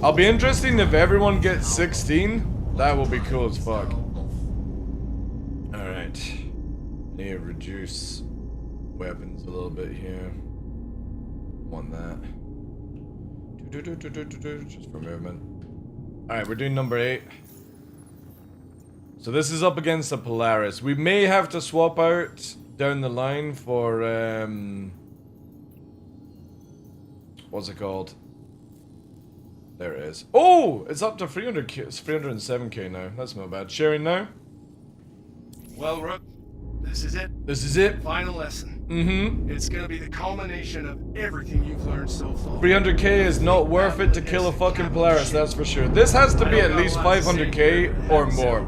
I'll be interested if everyone gets 16. That will be cool as fuck. Alright. Need to reduce weapons a little bit here. Want that. Just for movement. Alright, we're doing number 8. So this is up against the Polaris. We may have to swap out down the line for what's it called? There it is. Oh! It's up to 300k. It's 307k now. That's not bad. Sharing now? Well, Rook, this is it. This is it. Final lesson. Mm-hmm. It's gonna be the culmination of everything you've learned so far. 300k is not worth it to kill a fucking Polaris, that's for sure. This has to be at least 500k or more.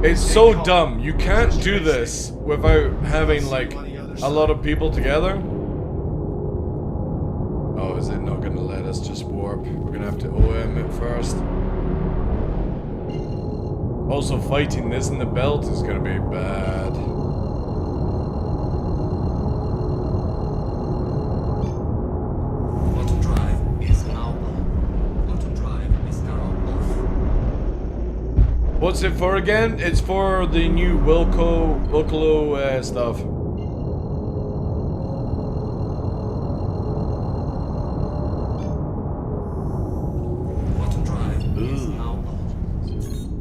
It's so dumb. You can't do this without having like a lot of people together. Oh, is it not gonna let us just warp? We're gonna have to OM it first. Also, fighting this in the belt is gonna be bad. What's it for again? It's for the new Wilco stuff.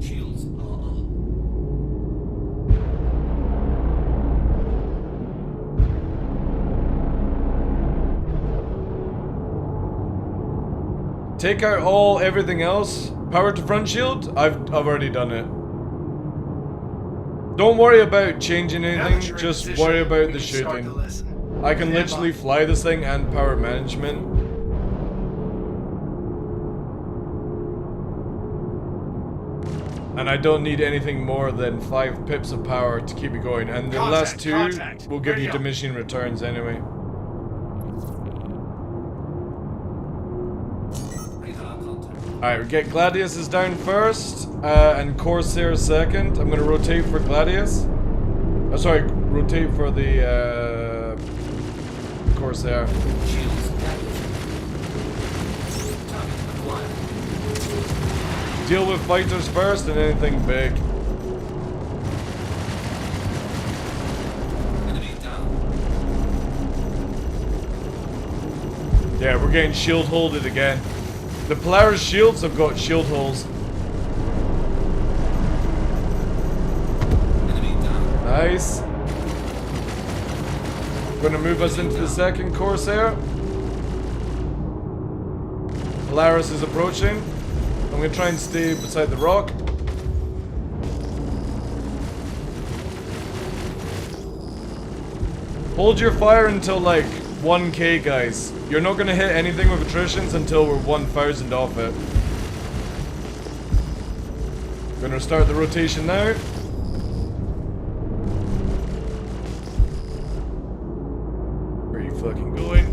Shields are on. Take out everything else. Power to front shield? I've already done it. Don't worry about changing anything, just worry about the shooting. I can literally fly this thing and power management. And I don't need anything more than 5 pips of power to keep it going. And the last 2 will give you diminishing returns anyway. Alright, we get Gladius down first, and Corsair second. I'm gonna rotate for Gladius. Oh, sorry, rotate for the Corsair. Deal with fighters first and anything big. Yeah, we're getting shield holded again. The Polaris shields have got shield holes. Nice. Gonna move us into the second Corsair. Polaris is approaching. I'm gonna try and stay beside the rock. Hold your fire until like 1k, guys. You're not gonna hit anything with attritions until we're 1,000 off it. Gonna start the rotation now. Where are you fucking going?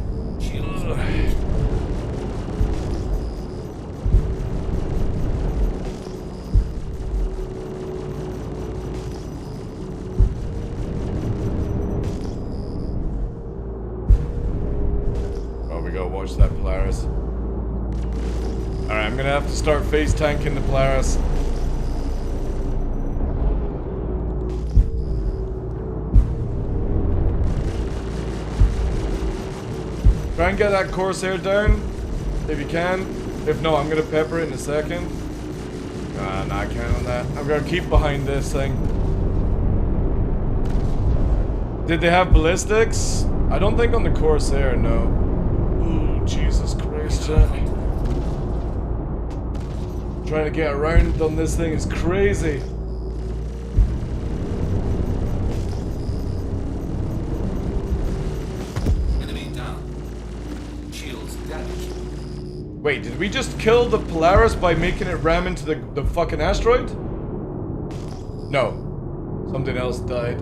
Watch that Polaris. Alright, I'm gonna have to start face tanking the Polaris. Try and get that Corsair down, if you can. If no, I'm gonna pepper it in a second. Nah, I can't on that. I'm gonna keep behind this thing. Did they have ballistics? I don't think on the Corsair, no. Jesus Christ, trying to get around on this thing is crazy. Enemy down. Shields damaged. Wait, did we just kill the Polaris by making it ram into the fucking asteroid? No. Something else died.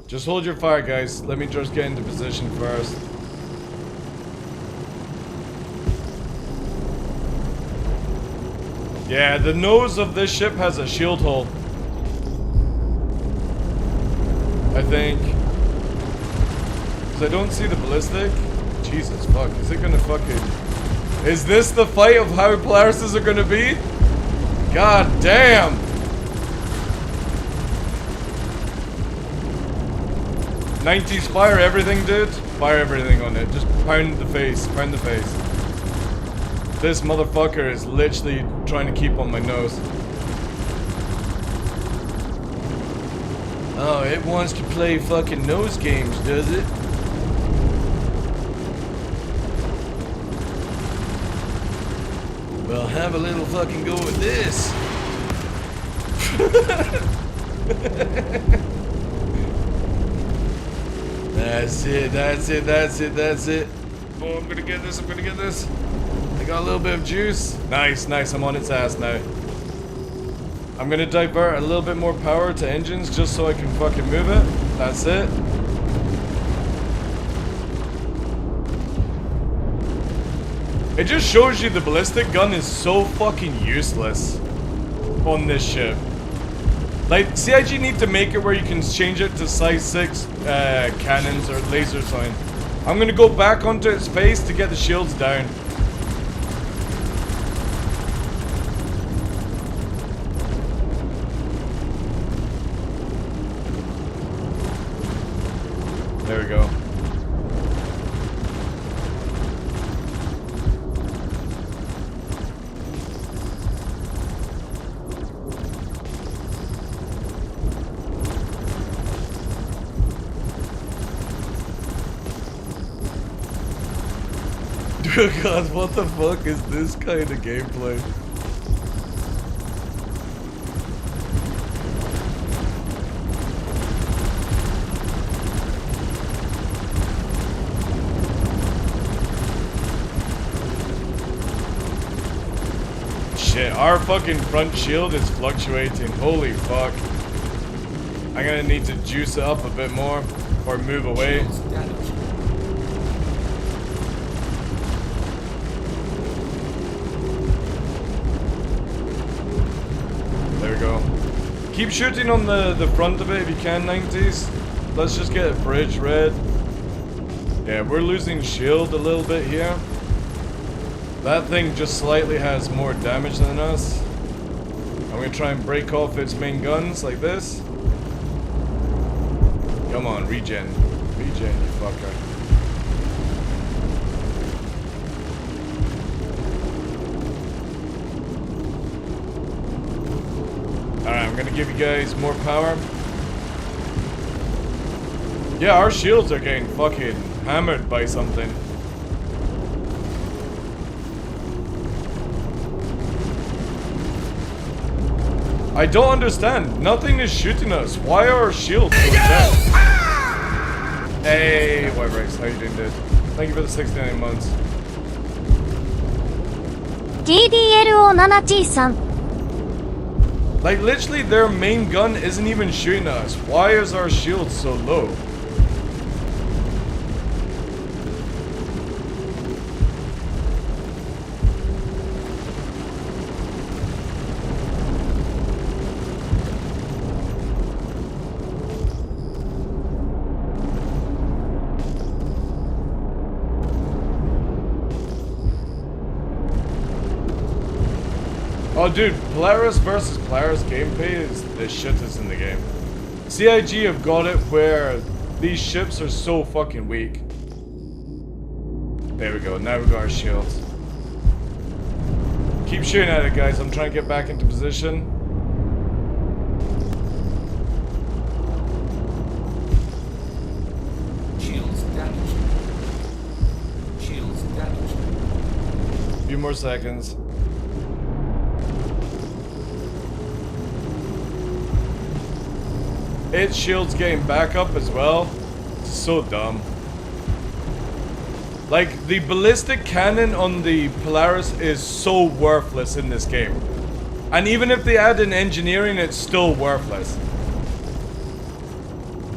Just hold your fire, guys. Let me just get into position first. Yeah, the nose of this ship has a shield hole. I think. Because I don't see the ballistic. Jesus fuck, is it gonna fucking... Is this the fight of how Polarises are gonna be? God damn! '90s fire everything, dude. Fire everything on it. Just pound the face. Pound the face. This motherfucker is literally trying to keep on my nose. Oh, it wants to play fucking nose games, does it? Well, have a little fucking go with this. That's it, that's it, that's it, that's it. Oh, I'm gonna get this, I'm gonna get this. I got a little bit of juice. Nice, nice, I'm on its ass now. I'm gonna divert a little bit more power to engines just so I can fucking move it. That's it. It just shows you the ballistic gun is so fucking useless on this ship. Like, CIG need to make it where you can change it to size 6 cannons or laser sign. I'm gonna go back onto its face to get the shields down. There we go. Oh god, what the fuck is this kind of gameplay? Shit, our fucking front shield is fluctuating. Holy fuck. I'm gonna need to juice it up a bit more or move away. There we go. Keep shooting on the front of it if you can, 90s. Let's just get a bridge red. Yeah, we're losing shield a little bit here. That thing just slightly has more damage than us. I'm gonna try and break off its main guns like this. Come on, regen. Regen, you fucker. Alright, I'm gonna give you guys more power. Yeah, our shields are getting fucking hammered by something. I don't understand. Nothing is shooting us. Why are our shields so dead? Hey, Wyrex, how you doing, dude? Thank you for the 69 months. TDLO7T さん Like, literally, their main gun isn't even shooting us. Why is our shield so low? Oh dude, Polaris versus Polaris gameplay is the shittest in the game. CIG have got it where these ships are so fucking weak. There we go, now we got our shields. Keep shooting at it, guys. I'm trying to get back into position. Shields damaged. Shields damaged. A few more seconds. Its shield's getting back up as well. It's so dumb. Like, the ballistic cannon on the Polaris is so worthless in this game. And even if they add in engineering, it's still worthless.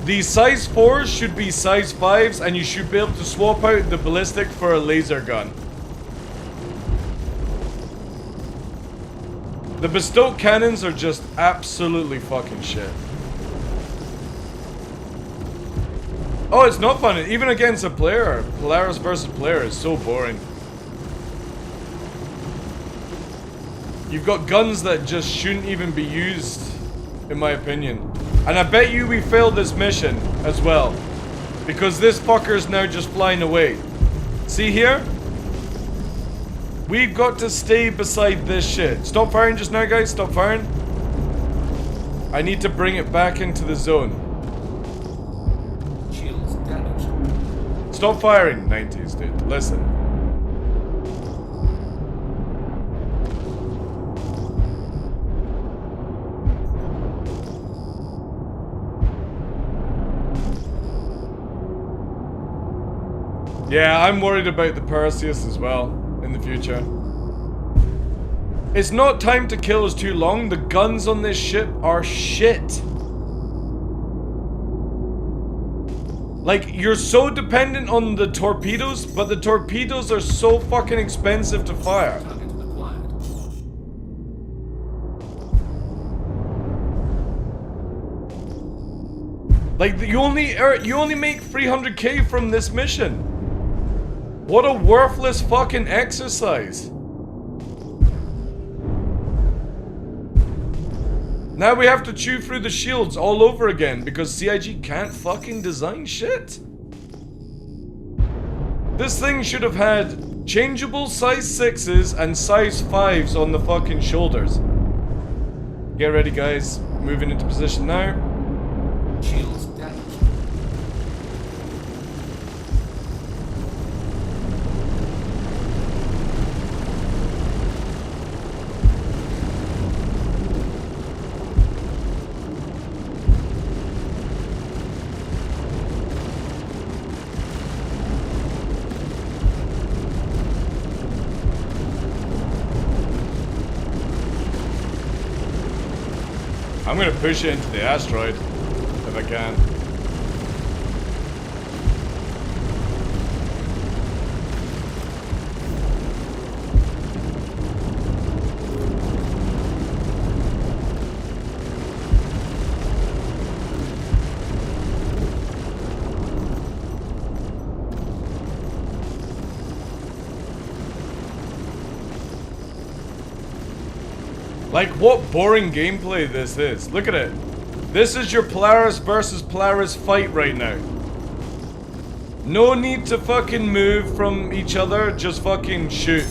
The size 4s should be size 5s, and you should be able to swap out the ballistic for a laser gun. The bestowed cannons are just absolutely fucking shit. Oh, it's not fun. Even against a player. Polaris versus player is so boring. You've got guns that just shouldn't even be used, in my opinion. And I bet you we failed this mission as well. Because this fucker's now just flying away. See here? We've got to stay beside this shit. Stop firing just now, guys. Stop firing. I need to bring it back into the zone. Stop firing, 90s, dude. Listen. Yeah, I'm worried about the Perseus as well in the future. It's not time to kill us too long. The guns on this ship are shit. Like, you're so dependent on the torpedoes, but the torpedoes are so fucking expensive to fire. Like, you only make 300k from this mission. What a worthless fucking exercise. Now we have to chew through the shields all over again because CIG can't fucking design shit. This thing should have had changeable size 6s and size 5s on the fucking shoulders. Get ready, guys. Moving into position now. Shields damaged. I'm gonna push it into the asteroid if I can. Like, what boring gameplay this is. Look at it. This is your Polaris versus Polaris fight right now. No need to fucking move from each other, just fucking shoot.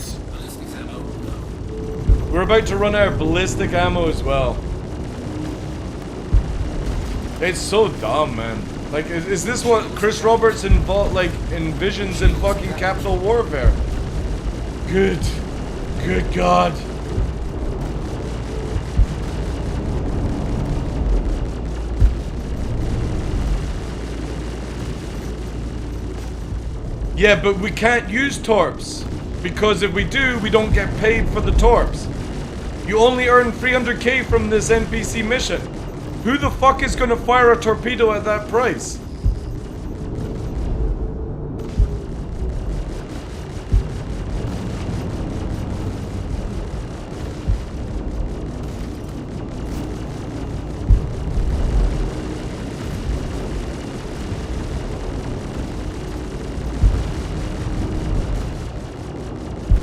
We're about to run out of ballistic ammo as well. It's so dumb, man. Like, is this what Chris Roberts envisions in fucking Capital Warfare? Good God. Yeah, but we can't use torps. Because if we do, we don't get paid for the torps. You only earn 300k from this NPC mission. Who the fuck is gonna fire a torpedo at that price?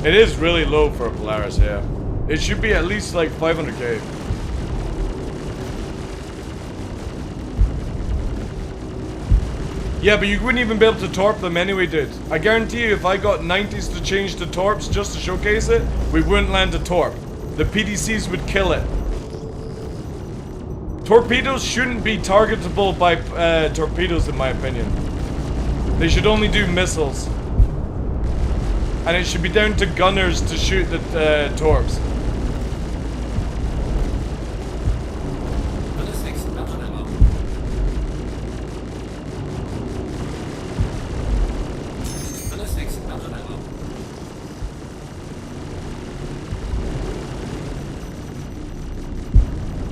It is really low for a Polaris, yeah. It should be at least like 500k. Yeah, but you wouldn't even be able to torp them anyway, dude. I guarantee you if I got 90s to change to torps just to showcase it, we wouldn't land a torp. The PDCs would kill it. Torpedoes shouldn't be targetable by torpedoes in my opinion. They should only do missiles. And it should be down to gunners to shoot the torps.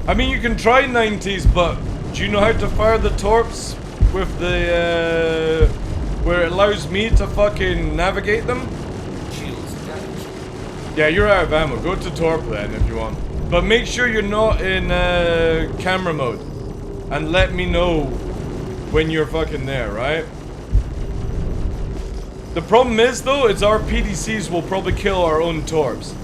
I mean, you can try 90s, but do you know how to fire the torps with the, where it allows me to fucking navigate them? Yeah, you're out of ammo. Go to torp then if you want. But make sure you're not in camera mode. And let me know when you're fucking there, right? The problem is, though, is our PDCs will probably kill our own torps.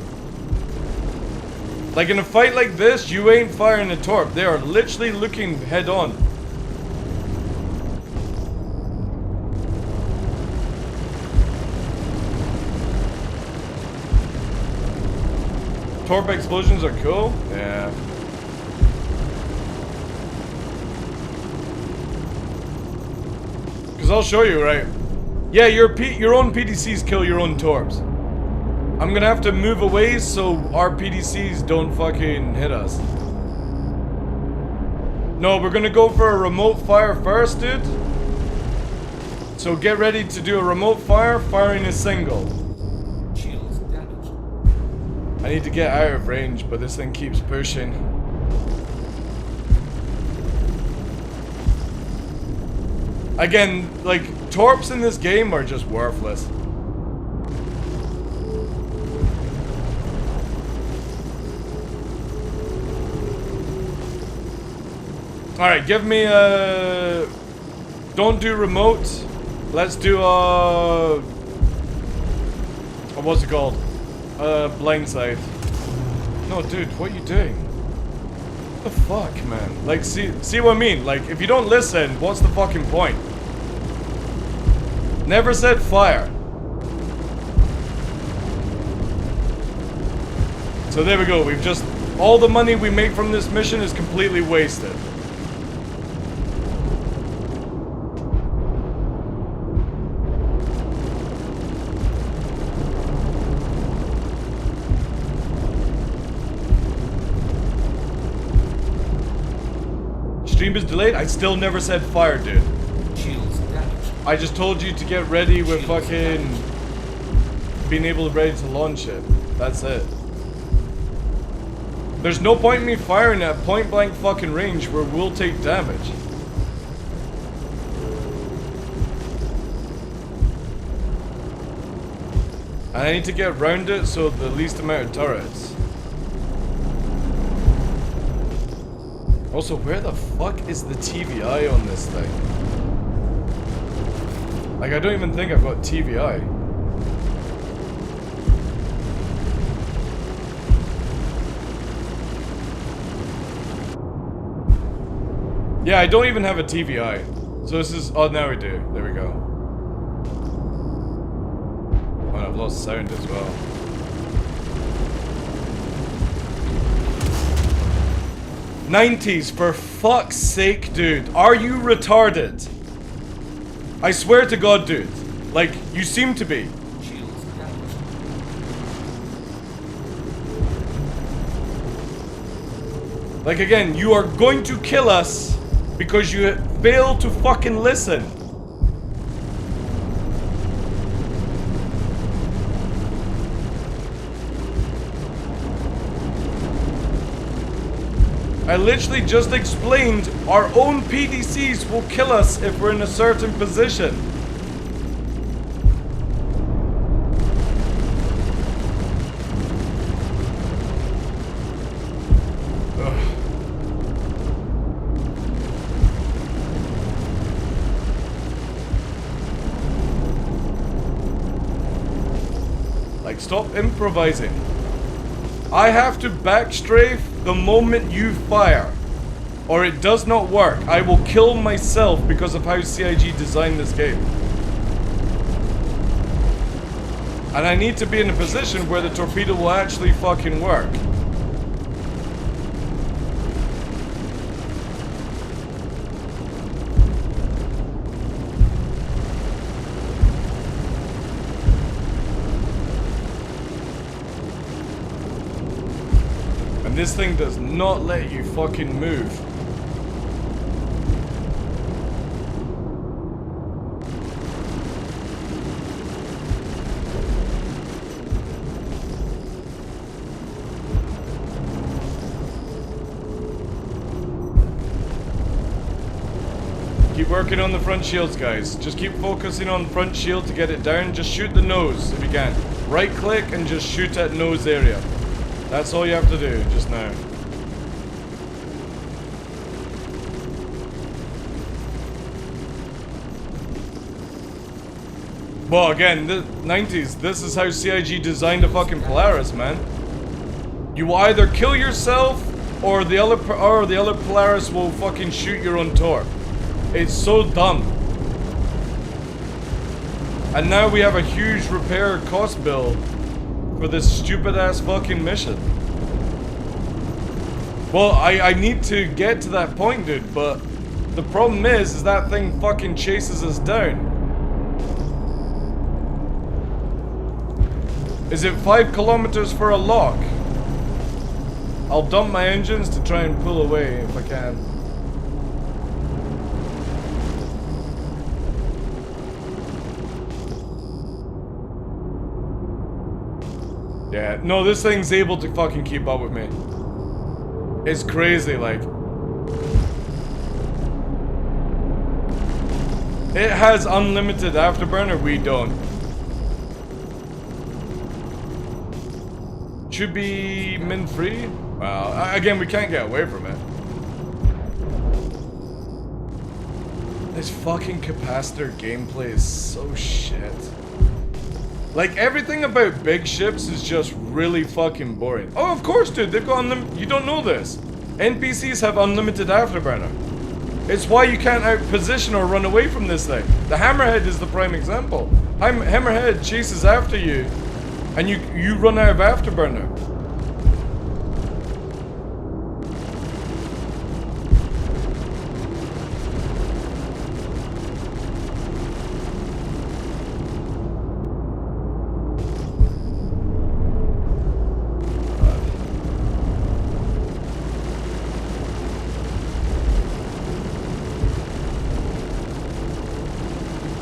Like in a fight like this, you ain't firing a torp. They are literally looking head on. Torp explosions are cool? Yeah. Because I'll show you, right? Yeah, your own PDCs kill your own torps. I'm gonna have to move away so our PDCs don't fucking hit us. No, we're gonna go for a remote fire first, dude. So get ready to do a remote fire, firing a single. I need to get out of range, but this thing keeps pushing. Again, like, torps in this game are just worthless. Alright, give me a... Don't do remote. Let's do a... What's it called? Blindside. No, dude, what are you doing? What the fuck, man? Like, see what I mean? Like, if you don't listen, what's the fucking point? Never said fire. So there we go. We've just... All the money we make from this mission is completely wasted. Stream is delayed? I still never said fire, dude. I just told you to get ready with fucking being able to ready to launch it. That's it. There's no point in me firing at point blank fucking range where we'll take damage. And I need to get around it so the least amount of turrets. Also, where the fuck is the TVI on this thing? Like, I don't even think I've got TVI. Yeah, I don't even have a TVI. So this is... Oh, now we do. There we go. Oh, I've lost sound as well. '90s, for fuck's sake, dude. Are you retarded? I swear to God, dude. Like, you seem to be. Like, again, you are going to kill us because you fail to fucking listen. I literally just explained our own PDCs will kill us if we're in a certain position. Like, stop improvising. I have to backstrafe the moment you fire, or it does not work. I will kill myself because of how CIG designed this game. And I need to be in a position where the torpedo will actually fucking work. And this thing does not let you fucking move. Keep working on the front shields, guys. Just keep focusing on the front shield to get it down. Just shoot the nose if you can. Right click and just shoot at nose area. That's all you have to do just now. Well, again, the 90s, this is how CIG designed a fucking Polaris, man. You will either kill yourself or the other Polaris will fucking shoot your own torp. It's so dumb. And now we have a huge repair cost bill for this stupid ass fucking mission. Well, I need to get to that point, dude, but the problem is that thing fucking chases us down. Is it 5 kilometers for a lock? I'll dump my engines to try and pull away if I can. Yeah, no, this thing's able to fucking keep up with me. It's crazy, like. It has unlimited afterburner, we don't. Should be min-free? Well, again, we can't get away from it. This fucking capacitor gameplay is so shit. Like, everything about big ships is just really fucking boring. Oh, of course, dude, they've got you don't know this. NPCs have unlimited afterburner. It's why you can't outposition or run away from this thing. The Hammerhead is the prime example. Hammerhead chases after you, and you run out of afterburner.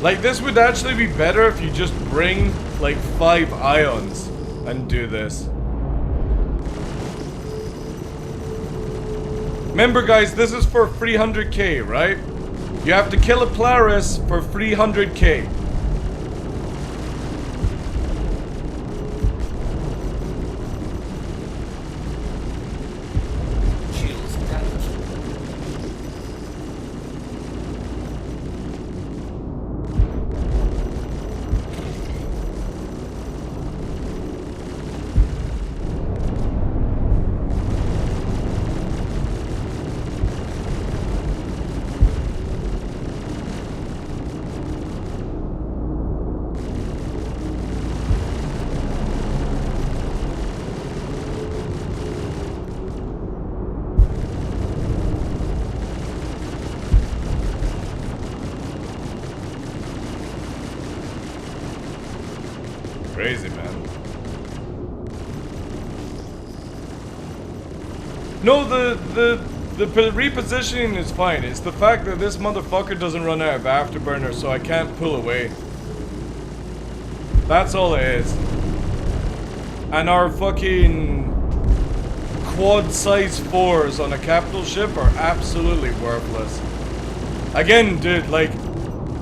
Like, this would actually be better if you just bring, like, 5 ions and do this. Remember, guys, this is for 300k, right? You have to kill a Polaris for 300k. No, the repositioning is fine. It's the fact that this motherfucker doesn't run out of afterburner, so I can't pull away. That's all it is. And our fucking quad size 4s on a capital ship are absolutely worthless. Again, dude, like,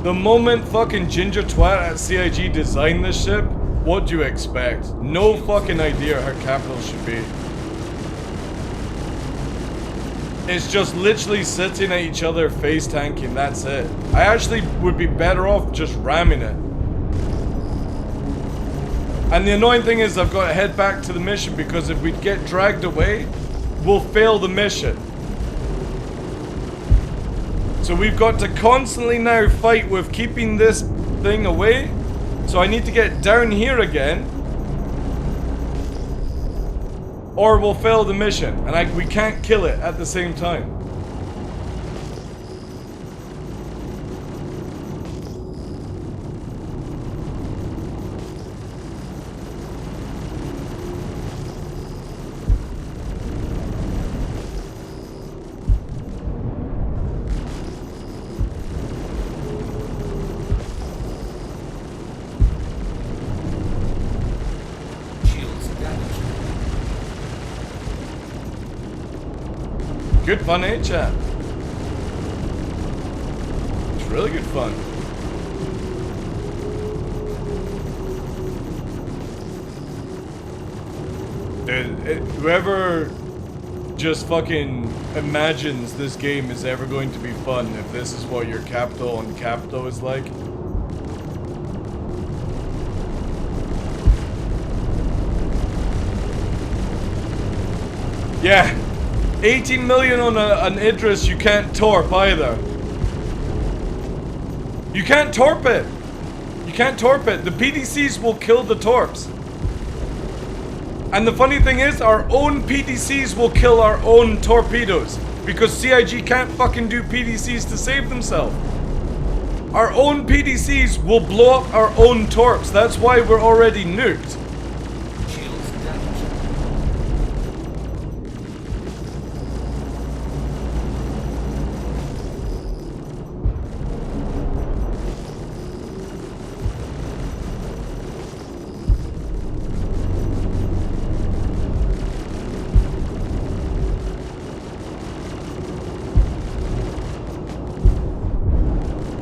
the moment fucking Ginger Twat at CIG designed this ship, what do you expect? No fucking idea how capital should be. It's just literally sitting at each other face tanking, that's it. I actually would be better off just ramming it. And the annoying thing is I've got to head back to the mission because if we get dragged away, we'll fail the mission. So we've got to constantly now fight with keeping this thing away. So I need to get down here again. Or we'll fail the mission. And we can't kill it at the same time. Good fun, eh, chat? It's really good fun. Dude, whoever just fucking imagines this game is ever going to be fun if this is what your capital on capital is like. Yeah. 18 million on an Idris you can't torp either. You can't torp it. You can't torp it. The PDCs will kill the torps. And the funny thing is, our own PDCs will kill our own torpedoes. Because CIG can't fucking do PDCs to save themselves. Our own PDCs will blow up our own torps. That's why we're already nuked.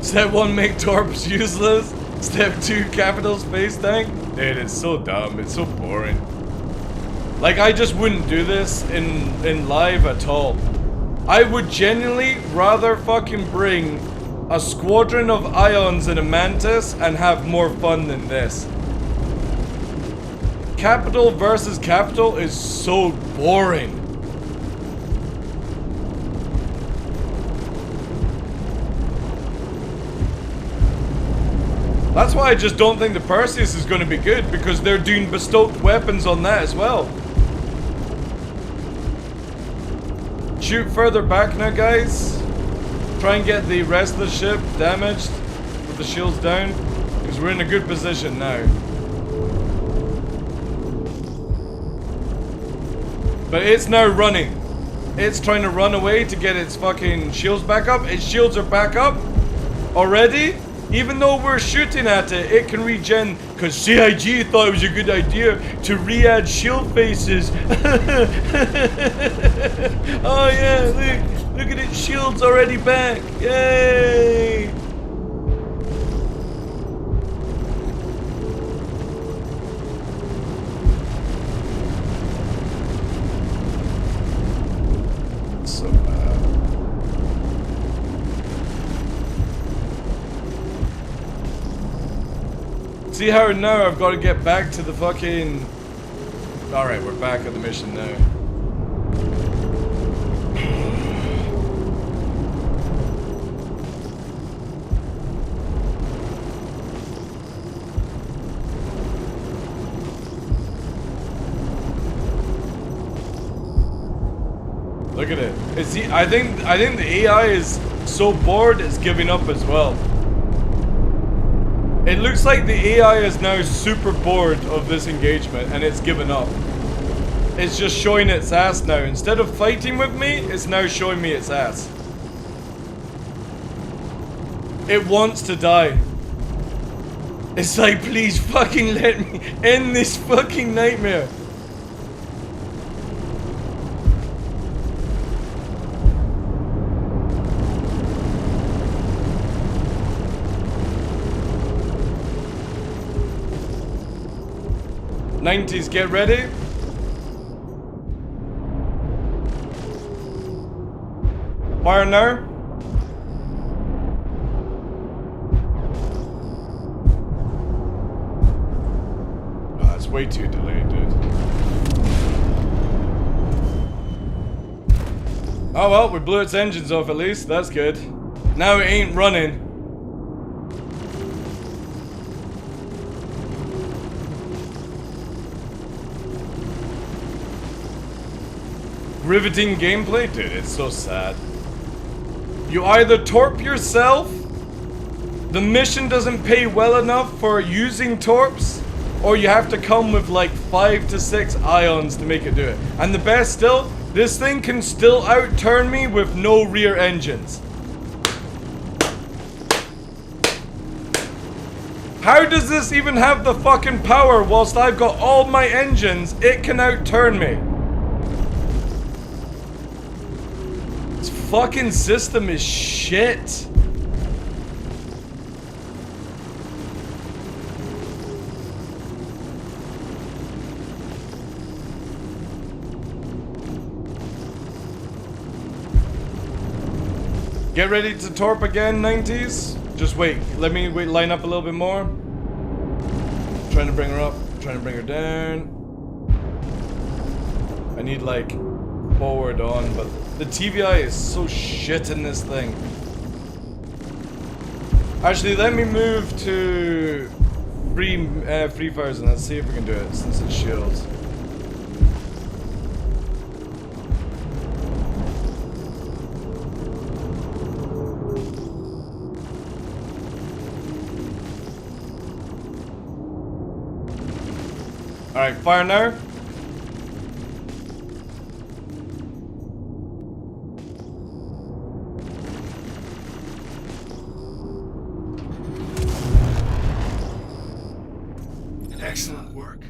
Step 1, make torps useless. Step 2, capital space tank. Dude, it's so dumb. It's so boring. Like, I just wouldn't do this in live at all. I would genuinely rather fucking bring a squadron of Ions in a Mantis and have more fun than this. Capital versus capital is so boring. That's why I just don't think the Perseus is going to be good, because they're doing bestowed weapons on that as well. Shoot further back now, guys. Try and get the rest of the ship damaged with the shields down, because we're in a good position now. But it's now running. It's trying to run away to get its fucking shields back up. Its shields are back up already. Even though we're shooting at it, it can regen, because CIG thought it was a good idea to re-add shield faces. Oh yeah, look at its shields already back. Yay! So bad. See how now I've got to get back to the fucking... Alright, we're back at the mission now. Look at it. I think the AI is so bored it's giving up as well. It looks like the AI is now super bored of this engagement and it's given up. it's just showing its ass now. Instead of fighting with me, it's now showing me its ass. It wants to die. It's like, please fucking let me end this fucking nightmare. '90s, get ready. Fire now. Oh, it's way too delayed, dude. Oh well, we blew its engines off at least. That's good. Now it ain't running. Riveting gameplay? Dude, it's so sad. You either torp yourself, the mission doesn't pay well enough for using torps, or you have to come with like 5 to 6 ions to make it do it. And the best still, this thing can still outturn me with no rear engines. How does this even have the fucking power whilst I've got all my engines, it can outturn me? Fucking system is shit. Get ready to torp again, 90s. Just wait. Let me line up a little bit more. Trying to bring her up. Trying to bring her down. I need like forward on, but the TVI is so shit in this thing. Actually, let me move to free fires and let's see if we can do it since it's shields. Alright, fire now. Excellent work.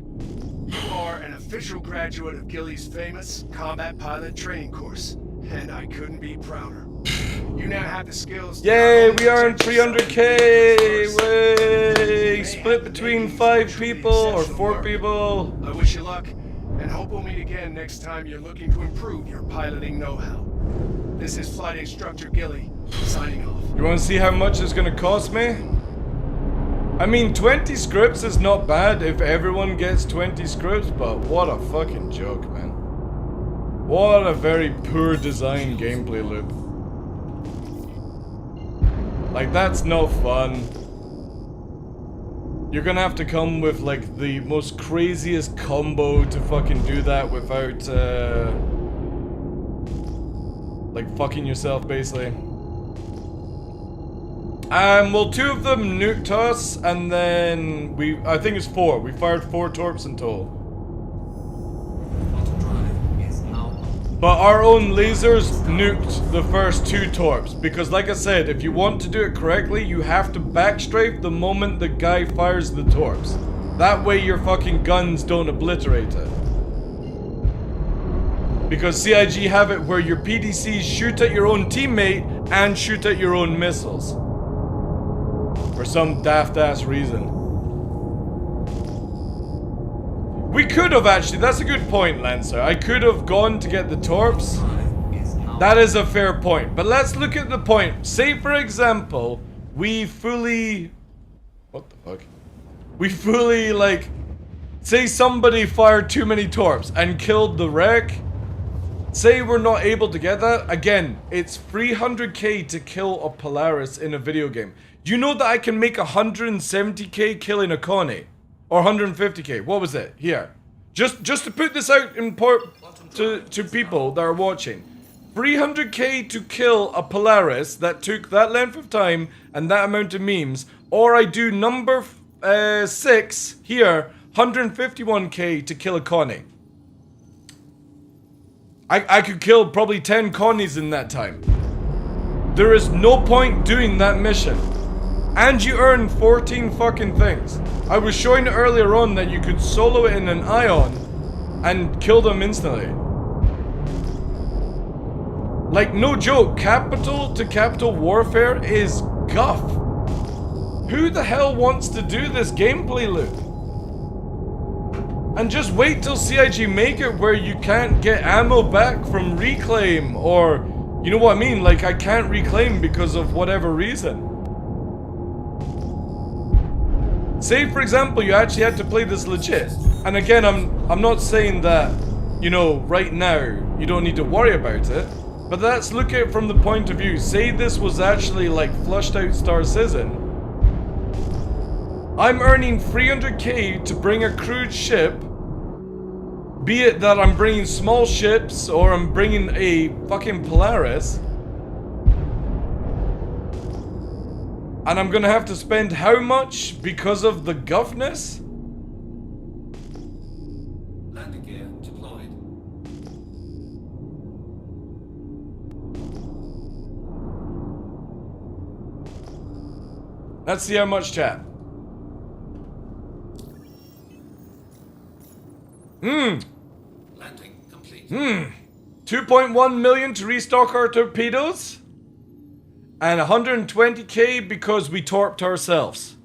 You are an official graduate of Gilly's famous combat pilot training course, and I couldn't be prouder. You now have the skills. Yay, we earned 300k! Way! Split between 5 people or 4 people. I wish you luck, and hope we'll meet again next time you're looking to improve your piloting know-how. This is Flight Instructor Gilly, signing off. You want to see how much it's gonna cost me? I mean, 20 scripts is not bad if everyone gets 20 scripts, but what a fucking joke, man. What a very poor design gameplay loop. Like, that's no fun. You're gonna have to come with, like, the most craziest combo to fucking do that without, like, fucking yourself, basically. Well, 2 of them nuked us, and then I think it's 4. We fired 4 torps in total. But our own lasers nuked the first 2 torps, because like I said, if you want to do it correctly, you have to backstrafe the moment the guy fires the torps. That way your fucking guns don't obliterate it. Because CIG have it where your PDCs shoot at your own teammate and shoot at your own missiles. For some daft ass reason. We could have actually, that's a good point, Lancer. I could have gone to get the torps. That is a fair point. But let's look at the point. Say for example, we fully... What the fuck? We fully, like... Say somebody fired too many torps and killed the wreck. Say we're not able to get that. Again, it's 300k to kill a Polaris in a video game. Do you know that I can make 170k killing a Connie? Or 150k? What was it? Here. Just to put this out in to people that are watching. 300k to kill a Polaris that took that length of time and that amount of memes. Or I do number 6 here, 151k to kill a Connie. I could kill probably 10 Connies in that time. There is no point doing that mission. And you earn 14 fucking things. I was showing earlier on that you could solo it in an Ion and kill them instantly. Like, no joke, capital to capital warfare is guff. Who the hell wants to do this gameplay loop? And just wait till CIG make it where you can't get ammo back from reclaim, or, you know what I mean, like I can't reclaim because of whatever reason. Say for example you actually had to play this legit, and again I'm not saying that, you know, right now you don't need to worry about it, but let's look at it from the point of view, say this was actually like flushed out Star Citizen. I'm earning 300k to bring a crewed ship, be it that I'm bringing small ships or I'm bringing a fucking Polaris, and I'm gonna have to spend how much because of the guffness? Landing gear deployed. Let's see how much, chat. Landing complete. 2.1 million to restock our torpedoes. And 120k because we torped ourselves.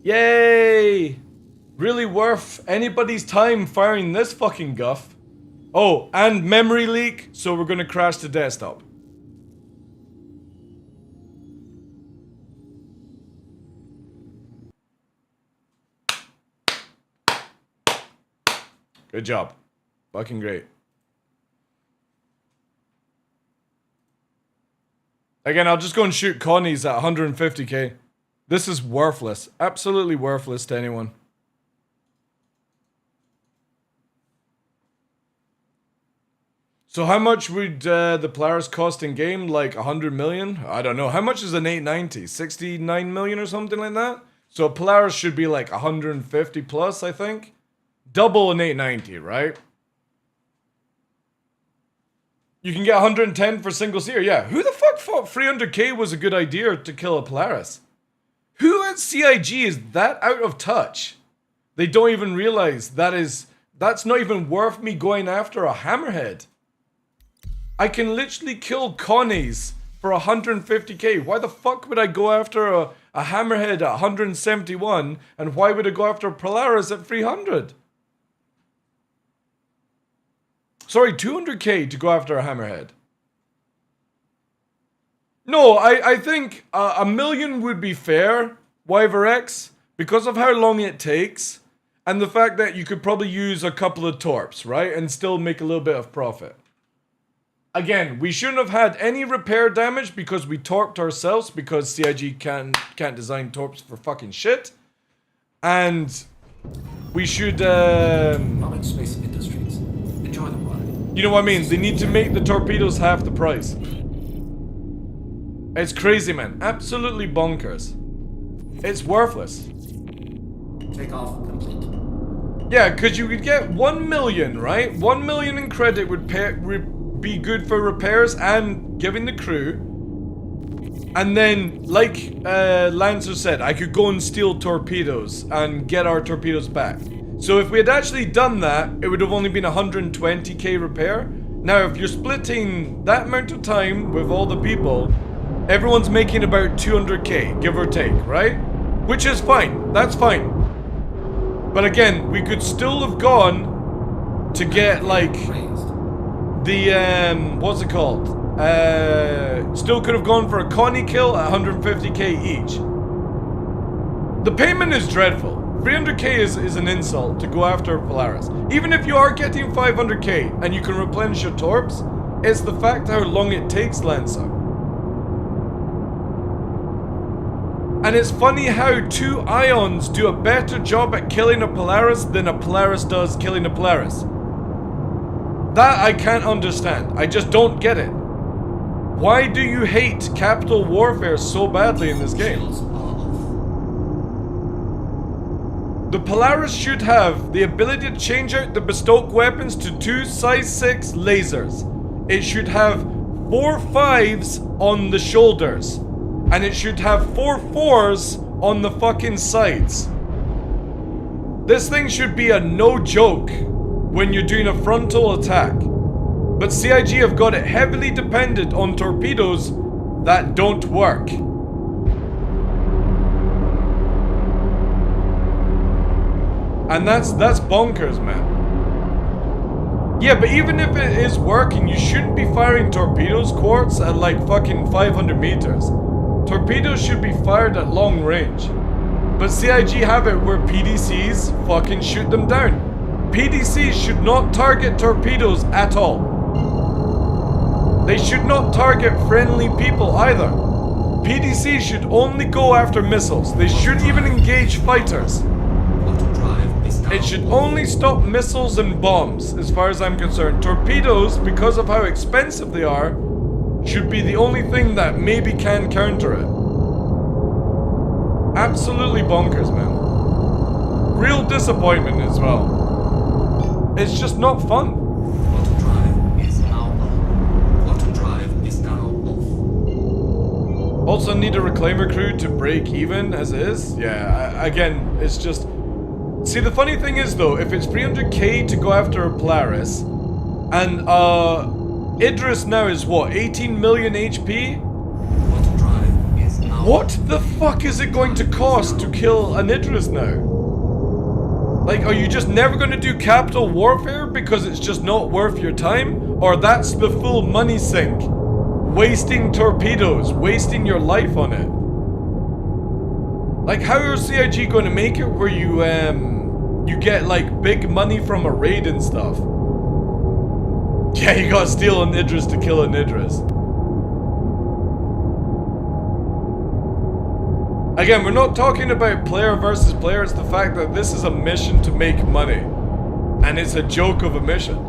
Yay! Really worth anybody's time firing this fucking guff. Oh, and memory leak, so we're gonna crash the desktop. Good job. Fucking great. Again, I'll just go and shoot Connies at 150k. This is worthless. Absolutely worthless to anyone. So how much would the Polaris cost in game? Like 100 million? I don't know. How much is an 890? 69 million or something like that? So a Polaris should be like 150 plus, I think. Double an 890, right? You can get 110 for single seater. Yeah, who the fuck thought 300k was a good idea to kill a Polaris? Who at CIG is that out of touch? They don't even realize that's not even worth me going after a hammerhead. I can literally kill Connies for 150k. Why the fuck would I go after a hammerhead at 171, and why would I go after a Polaris at 300? Sorry, 200k to go after a hammerhead. No, I think a million would be fair, Wyver-X, because of how long it takes, and the fact that you could probably use a couple of torps, right? And still make a little bit of profit. Again, we shouldn't have had any repair damage because we torped ourselves, because CIG can't design torps for fucking shit. And we should, Rocket Space Industries. Enjoy the ride. you know what I mean? They need to make the torpedoes half the price. It's crazy, man. Absolutely bonkers. It's worthless. Takeoff complete. Yeah, because you could get 1 million, right? 1 million in credit would be good for repairs and giving the crew. And then, like Lancer said, I could go and steal torpedoes and get our torpedoes back. So if we had actually done that, it would have only been 120k repair. Now, if you're splitting that amount of time with all the people, everyone's making about 200k, give or take, right? Which is fine. That's fine. But again, we could still have gone to get, like, the, what's it called? Still could have gone for a Connie kill at 150k each. The payment is dreadful. 300k is an insult to go after Polaris. Even if you are getting 500k and you can replenish your torps, it's the fact how long it takes, Lancer. And it's funny how 2 Ions do a better job at killing a Polaris than a Polaris does killing a Polaris. That I can't understand. I just don't get it. Why do you hate capital warfare so badly in this game? The The Polaris should have the ability to change out the bespoke weapons to 2 size 6 lasers. It should have 4 5s on the shoulders. And it should have 4 4s on the fucking sides. This thing should be a no joke when you're doing a frontal attack. But CIG have got it heavily dependent on torpedoes that don't work. And that's bonkers, man. Yeah, but even if it is working, you shouldn't be firing torpedoes, Quartz, at like fucking 500 meters. Torpedoes should be fired at long range. But CIG have it where PDCs fucking shoot them down. PDCs should not target torpedoes at all. They should not target friendly people either. PDCs should only go after missiles. They shouldn't even engage fighters. It should only stop missiles and bombs, as far as I'm concerned. Torpedoes, because of how expensive they are, should be the only thing that maybe can counter it. Absolutely bonkers, man. Real disappointment as well. It's just not fun. Auto drive is now on. Auto drive is now off. Also need a reclaimer crew to break even as it is. Yeah, again, it's just... See, the funny thing is though, if it's 300k to go after a Polaris, and Idris now is what, 18 million HP? What the fuck is it going to cost to kill an Idris now? Like, are you just never going to do capital warfare because it's just not worth your time? Or that's the full money sink? Wasting torpedoes, wasting your life on it. Like, how are CIG going to make it where you get like big money from a raid and stuff? Yeah, you gotta steal an Idris to kill an Idris. Again, we're not talking about player versus player, it's the fact that this is a mission to make money. And it's a joke of a mission.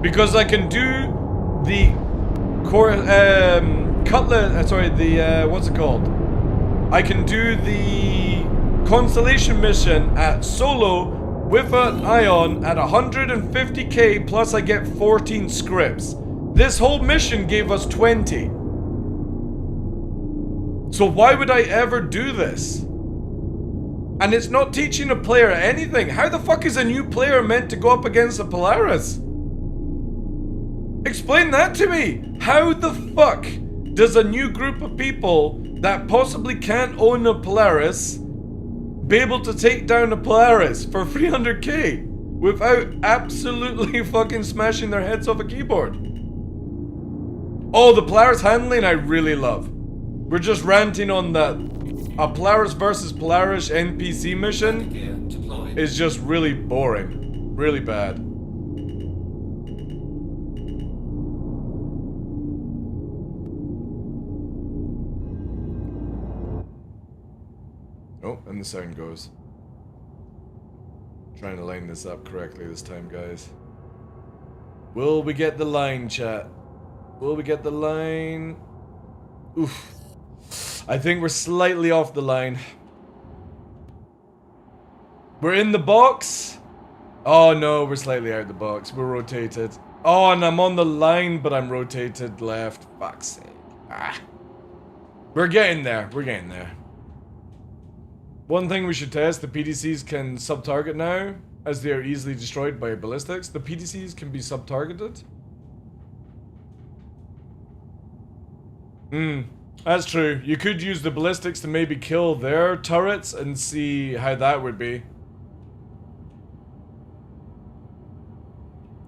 Because I can do the what's it called? I can do the Constellation mission at solo with an Ion at 150k plus I get 14 scripts. This whole mission gave us 20. So why would I ever do this? And it's not teaching a player anything. How the fuck is a new player meant to go up against a Polaris? Explain that to me! How the fuck does a new group of people that possibly can't own a Polaris be able to take down a Polaris for 300k without absolutely fucking smashing their heads off a keyboard? Oh, the Polaris handling I really love. We're just ranting on that. A Polaris versus Polaris NPC mission is just really boring. Really bad. Oh, and the sound goes. Trying to line this up correctly this time, guys. Will we get the line, chat? Will we get the line? Oof. I think we're slightly off the line. We're in the box. Oh no, we're slightly out the box. We're rotated. Oh, and I'm on the line, but I'm rotated left. Fuck's sake. Ah. We're getting there. We're getting there. One thing we should test, the PDCs can sub-target now, as they are easily destroyed by ballistics. The PDCs can be sub-targeted. That's true. You could use the ballistics to maybe kill their turrets and see how that would be.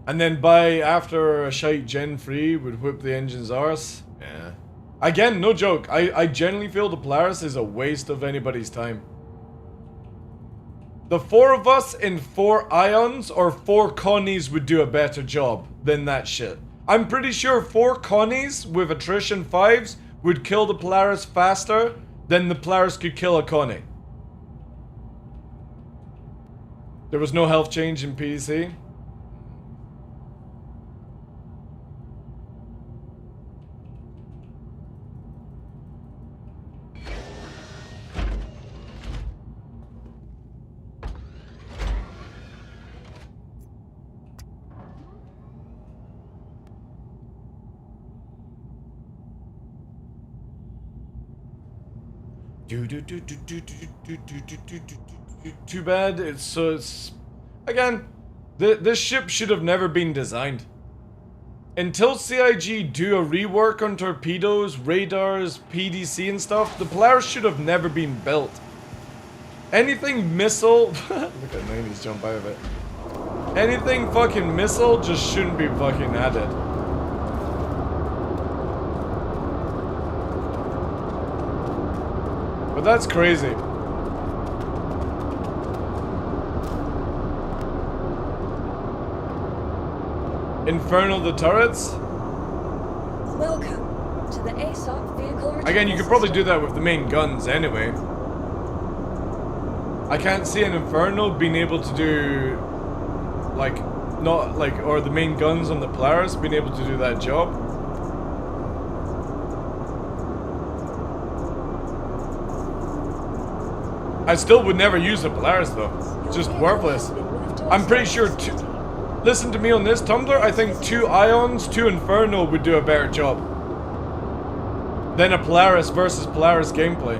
And then after a shite Gen 3 would whip the engine's arse. Yeah. Again, no joke. I genuinely feel the Polaris is a waste of anybody's time. The 4 of us in 4 Ions or 4 Connies would do a better job than that shit. I'm pretty sure 4 Connies with attrition 5s would kill the Polaris faster than the Polaris could kill a Connie. There was no health change in PDC. Too bad. It's again. This ship should have never been designed. Until CIG do a rework on torpedoes, radars, PDC and stuff, the Polaris should have never been built. Anything missile... Look at 90s jump out of it. Anything fucking missile just shouldn't be fucking added. But that's crazy. Infernal the turrets? Welcome to the ASOP vehicle. Again, you could probably do that with the main guns anyway. I can't see an Infernal being able to do, like, not like, or the main guns on the Polaris being able to do that job. I still would never use the Polaris though. It's just worthless. I'm pretty sure listen to me on this, Tumblr, I think 2 Ions, 2 Inferno would do a better job than a Polaris versus Polaris gameplay.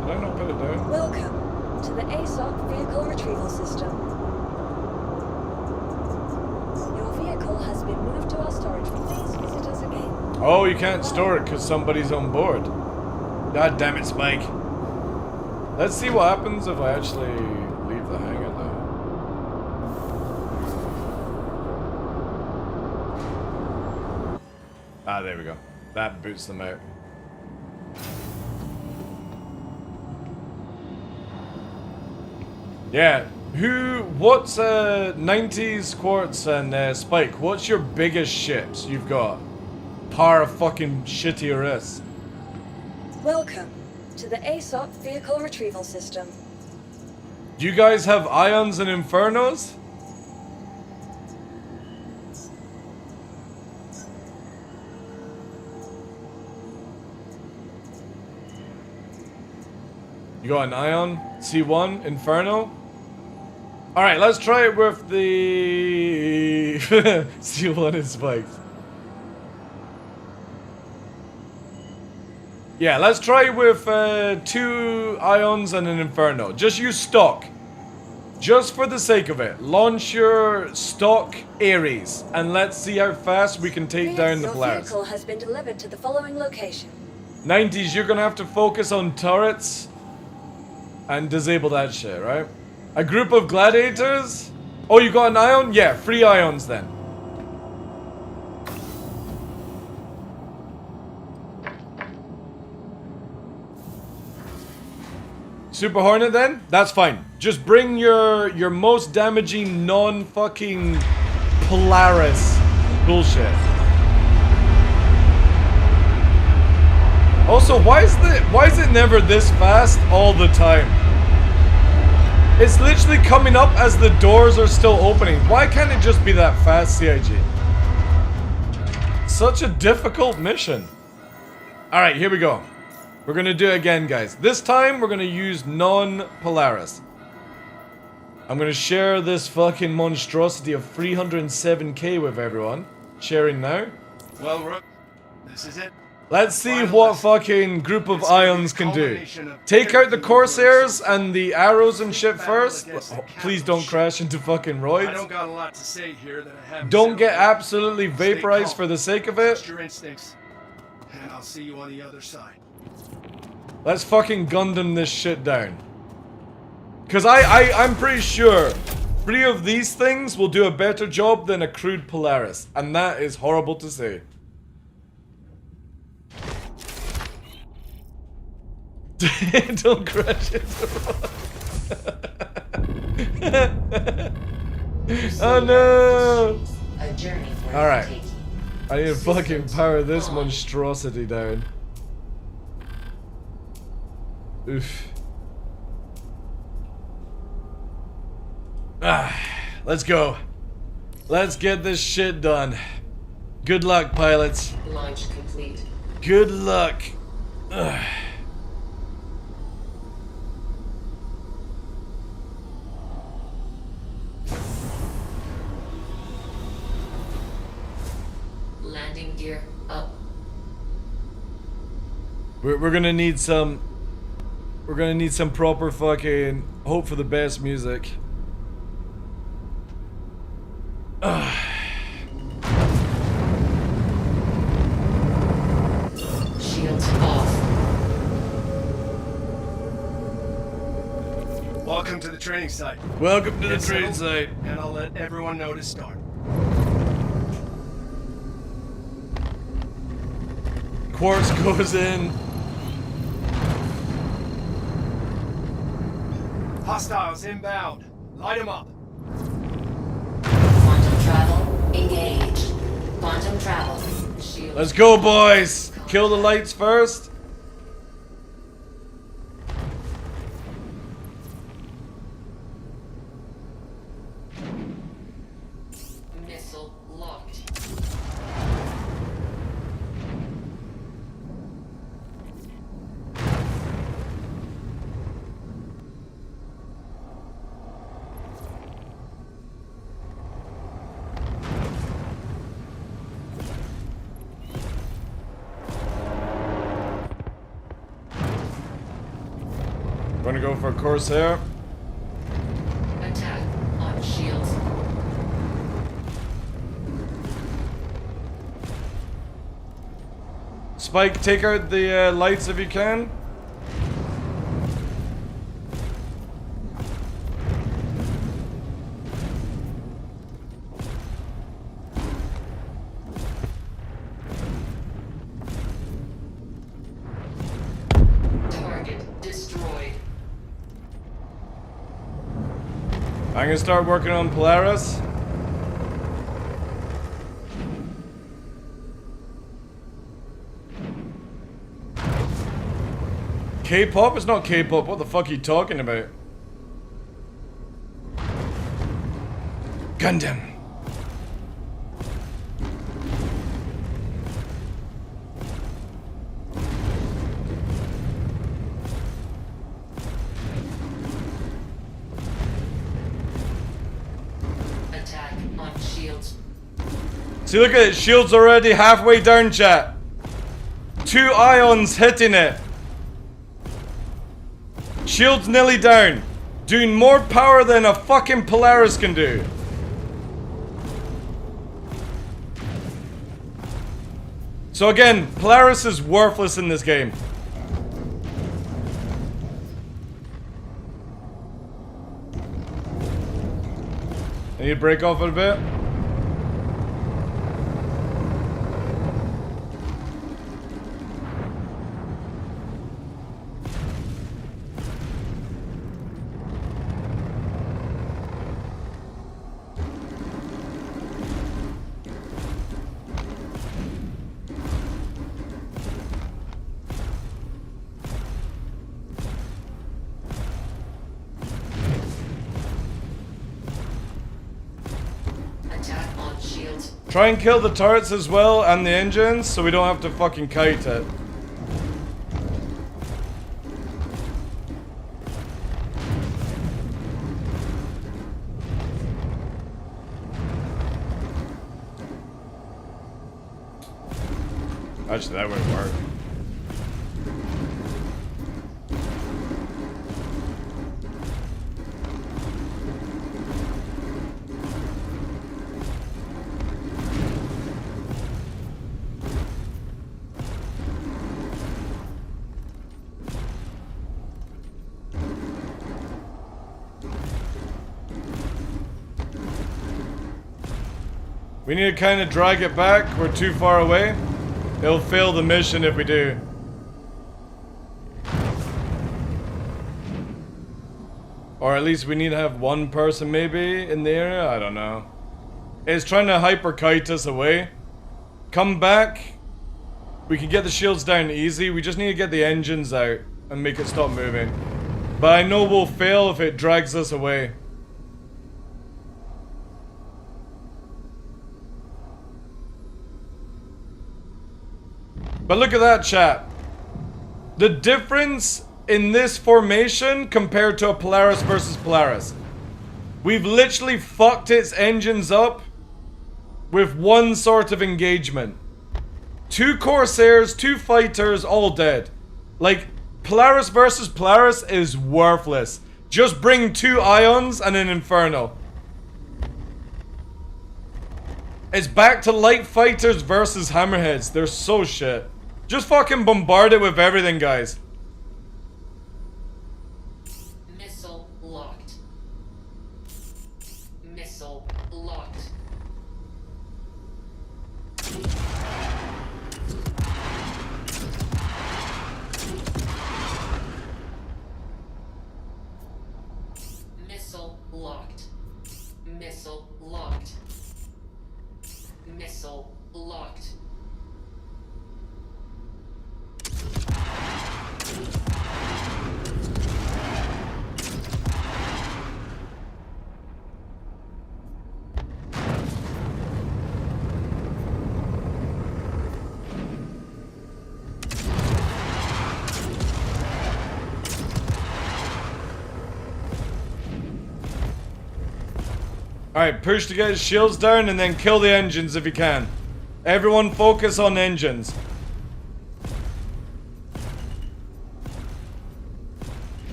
Did I not put it down? Welcome to the ASOP vehicle retrieval system. Your vehicle has been moved to our storage. Please visit us again. Oh, you can't store it because somebody's on board. God damn it, Spike. Let's see what happens if I actually leave the hangar now. Ah, there we go. That boots them out. Yeah, what's 90s Quartz and Spike, what's your biggest ships you've got? Par fucking shittier. Welcome to the ASOP vehicle retrieval system. Do you guys have Ions and Infernos? You got an Ion, C1, Inferno? Alright, let's try it with the C1 and Spikes. Yeah, let's try with 2 Ions and an Inferno. Just use stock. Just for the sake of it. Launch your stock Ares and let's see how fast we can take down the Polaris. Your vehicle has been delivered to the following location. 90s, you're gonna have to focus on turrets and disable that shit, right? A group of gladiators? Oh, you got an Ion? Yeah, 3 Ions then. Super Hornet then? That's fine. Just bring your most damaging non-fucking Polaris bullshit. Also, why is it never this fast all the time? It's literally coming up as the doors are still opening. Why can't it just be that fast, CIG? Such a difficult mission. Alright, here we go. We're gonna do it again, guys. This time, we're gonna use non-Polaris. I'm gonna share this fucking monstrosity of 307k with everyone. Sharing now. Well, Rook, this is it. Let's see what fucking group of Ions can do. Take out the Corsairs and the arrows and shit first. Please don't crash into fucking roids. I don't got a lot to say here that I haven't. Don't get absolutely vaporized for the sake of it. Trust your instincts, and I'll see you on the other side. Let's fucking Gundam this shit down. Cause I'm pretty sure 3 of these things will do a better job than a crude Polaris. And that is horrible to say. Don't crash into Oh no! Alright. I need to fucking power this monstrosity down. Oof. Let's go. Let's get this shit done. Good luck, pilots. Launch complete. Good luck. Ugh. Landing gear up. We're gonna need some... We're gonna need some proper fucking... hope for the best music. Shields off. Welcome to the training site. Welcome to the Get training settled, site. And I'll let everyone know to start. Quartz goes in. Hostiles inbound. Light them up. Quantum travel engaged. Quantum travel. Shields. Let's go, boys. Kill the lights first. Missile locked. We're gonna go for a Corsair. Attack on shields. Spike, take out the lights if you can. Target destroyed. I'm gonna start working on Polaris. K-pop? It's not K-pop. What the fuck are you talking about? Gundam. Attack on shields. See, look at it. Shield's already halfway down, chat. 2 ions hitting it. Shield's nearly down. Doing more power than a fucking Polaris can do. So again, Polaris is worthless in this game. I need to break off it a bit. Attack on shields. Try and kill the turrets as well and the engines so we don't have to fucking kite it. Actually, that wouldn't work. We need to kind of drag it back. We're too far away. It'll fail the mission if we do. Or at least we need to have one person maybe in the area. I don't know. It's trying to hyper kite us away. Come back. We can get the shields down easy. We just need to get the engines out and make it stop moving. But I know we'll fail if it drags us away. But look at that, chat. The difference in this formation compared to a Polaris versus Polaris. We've literally fucked its engines up with one sort of engagement. 2 Corsairs, 2 fighters, all dead. Like, Polaris versus Polaris is worthless. Just bring 2 Ions and an Inferno. It's back to Light Fighters versus Hammerheads. They're so shit. Just fucking bombard it with everything, guys. Missile locked. Missile locked. Missile locked. Missile locked. Missile locked. Alright, push to get his shields down and then kill the engines if you can. Everyone focus on engines.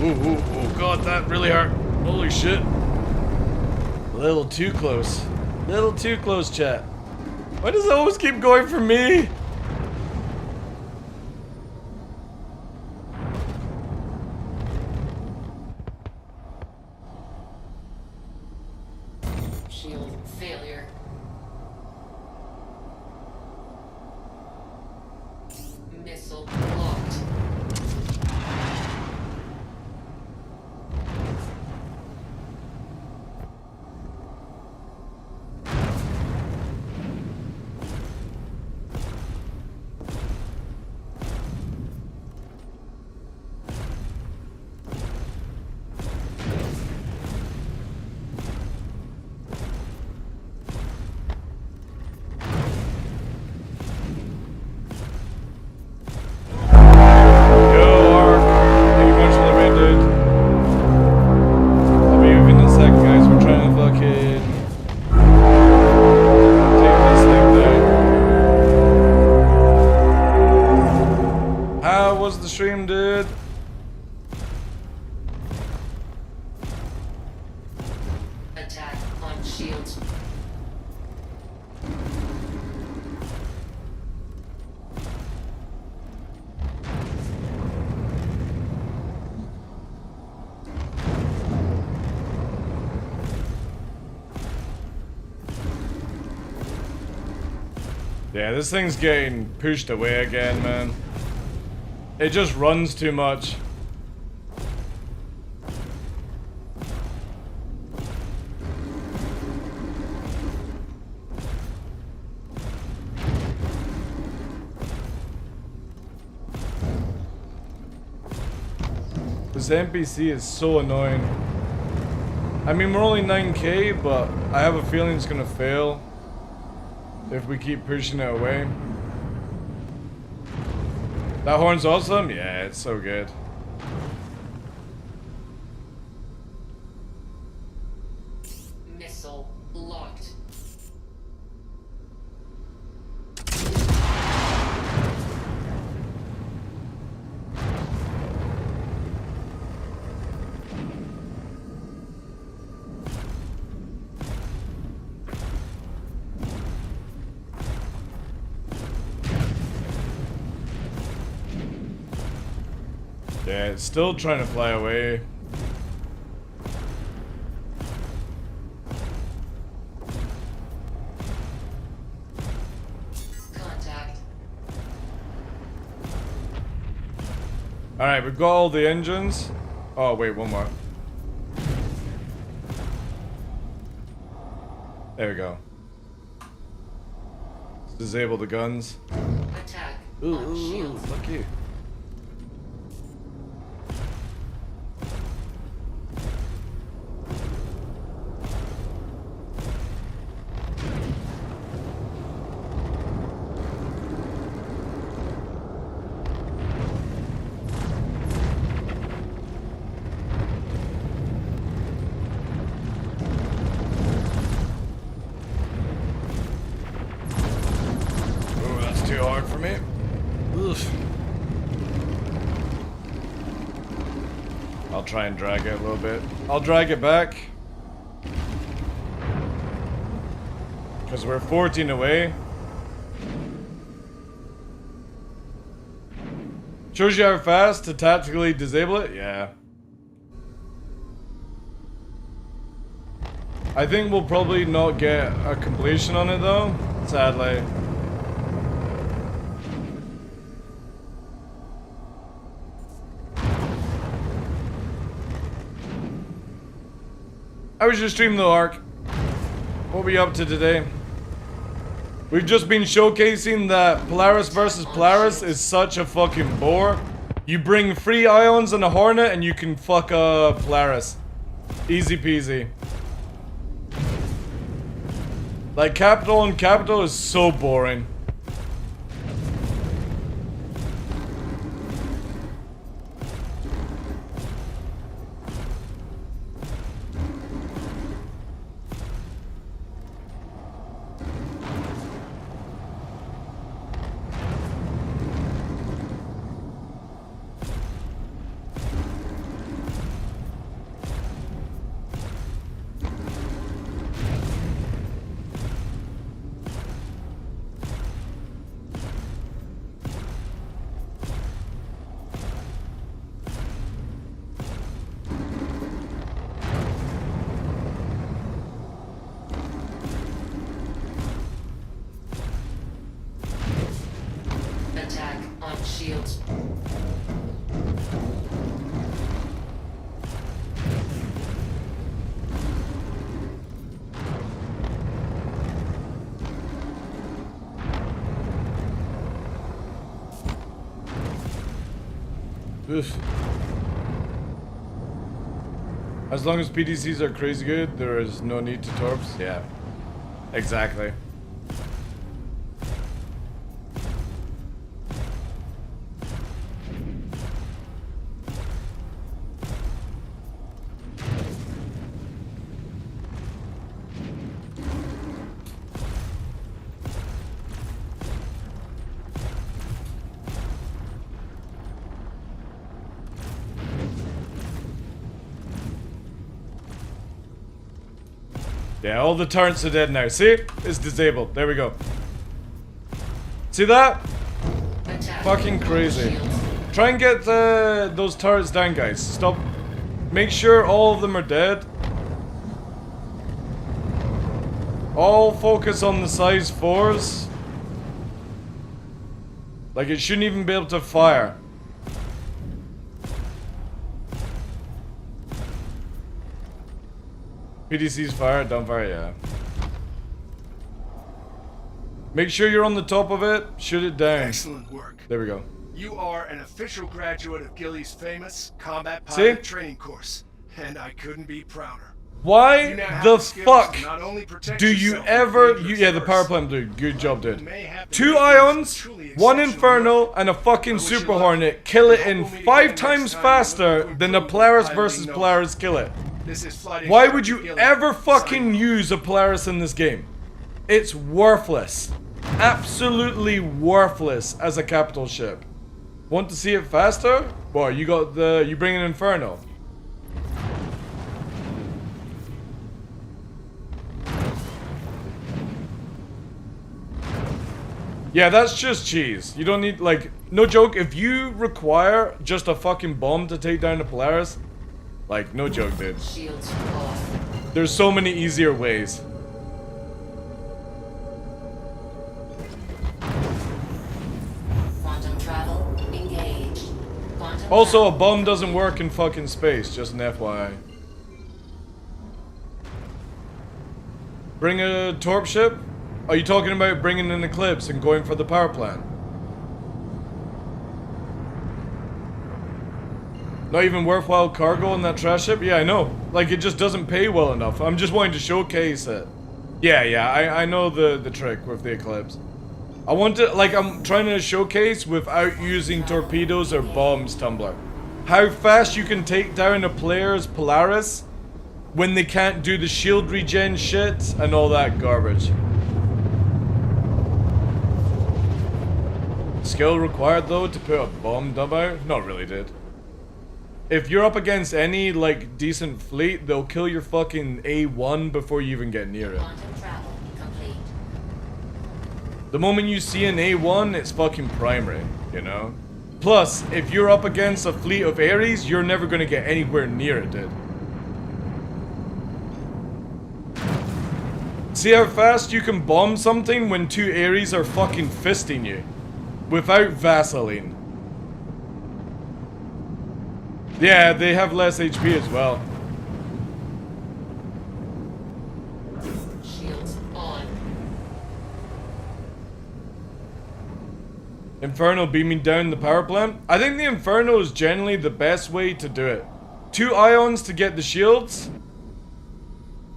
Ooh, god, that really hurt. Holy shit. A little too close. Little too close, chat. Why does it always keep going for me? Shield failure. Missile locked. Stream, dude. Attack on shields. Yeah, this thing's getting pushed away again, man. It just runs too much. This NPC is so annoying. I mean, we're only 9k, but I have a feeling it's gonna fail if we keep pushing it away. That horn's awesome? Yeah, it's so good. Missile locked. Yeah, it's still trying to fly away. Contact. Alright, we've got all the engines. Oh, wait, one more. There we go. Let's disable the guns. Attack Ooh, on shields. fuck you. hard for me. Oof. I'll try and drag it a little bit. I'll drag it back. Because we're 14 away. Shows you how fast to tactically disable it? Yeah. I think we'll probably not get a completion on it though, sadly. How was your stream though, Ark? What were you up to today? We've just been showcasing that Polaris versus Polaris is such a fucking bore. You bring 3 Ions and a Hornet and you can fuck a Polaris. Easy peasy. Like, Capital on Capital is so boring. Attack on shields. Oof. As long as PDCs are crazy good, there is no need to torps. Yeah. Exactly. Yeah, all the turrets are dead now. See? It's disabled. There we go. See that? Fucking crazy. Try and get those turrets down, guys. Stop. Make sure all of them are dead. All focus on the size 4s. Like, it shouldn't even be able to fire. PDC's fire, don't fire, yeah. Make sure you're on the top of it, shoot it down. Excellent work. There we go. You are an official graduate of Gilly's famous combat pilot training course, and I couldn't be prouder. Why the fuck do you yourself ever... from yeah, the dangerous power plant, dude. Good job, dude. 2 Ions, 1 Inferno, and a fucking Super Hornet kill it in 5 times faster than the Polaris versus Polaris kill it. Why would you ever fucking use a Polaris in this game? It's worthless. Absolutely worthless as a capital ship. Want to see it faster? Boy, you got the... you bring an Inferno. Yeah, that's just cheese. You don't need, like... no joke, if you require just a fucking bomb to take down a Polaris... like, no joke, dude. There's so many easier ways. Quantum travel engaged. Also, a bomb doesn't work in fucking space, just an FYI. Bring a torp ship? Are you talking about bringing an Eclipse and going for the power plant? Not even worthwhile cargo on that trash ship? Yeah, I know. Like, it just doesn't pay well enough. I'm just wanting to showcase it. Yeah, I know the trick with the Eclipse. I want to, like, I'm trying to showcase without using torpedoes or bombs, Tumblr. How fast you can take down a player's Polaris when they can't do the shield regen shit and all that garbage. skill required though to put a bomb dub out? Not really, dude. If you're up against any like decent fleet, they'll kill your fucking A1 before you even get near it. The moment you see an A1, it's fucking primary, you know? Plus, if you're up against a fleet of Ares, you're never gonna get anywhere near it, dude. See how fast you can bomb something when two Ares are fucking fisting you? Without Vaseline. Yeah, they have less HP as well. Shields on. Inferno beaming down the power plant. I think the Inferno is generally the best way to do it. 2 ions to get the shields.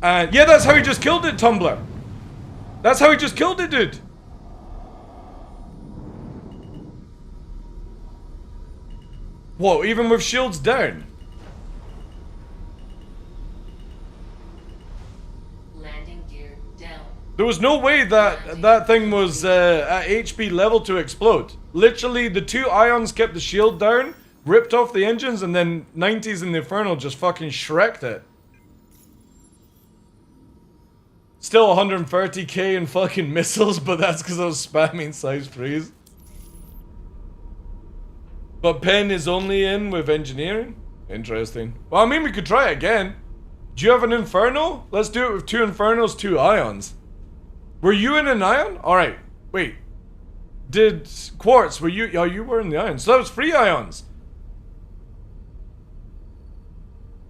And yeah, that's how he just killed it, Tumblr. That's how he just killed it, dude. Whoa, even with shields down. Landing gear down. There was no way that that thing was at HP level to explode. Literally, the 2 ions kept the shield down, ripped off the engines, and then 90s in the Infernal just fucking shreked it. Still 130k in fucking missiles, but that's because I was spamming size 3s. But Pen is only in with engineering? Interesting. Well, I mean, we could try it again. Do you have an Inferno? Let's do it with 2 Infernos, 2 Ions. Were you in an Ion? Alright, wait. Did Quartz, were you? Oh, you were in the Ion. So that was 3 Ions.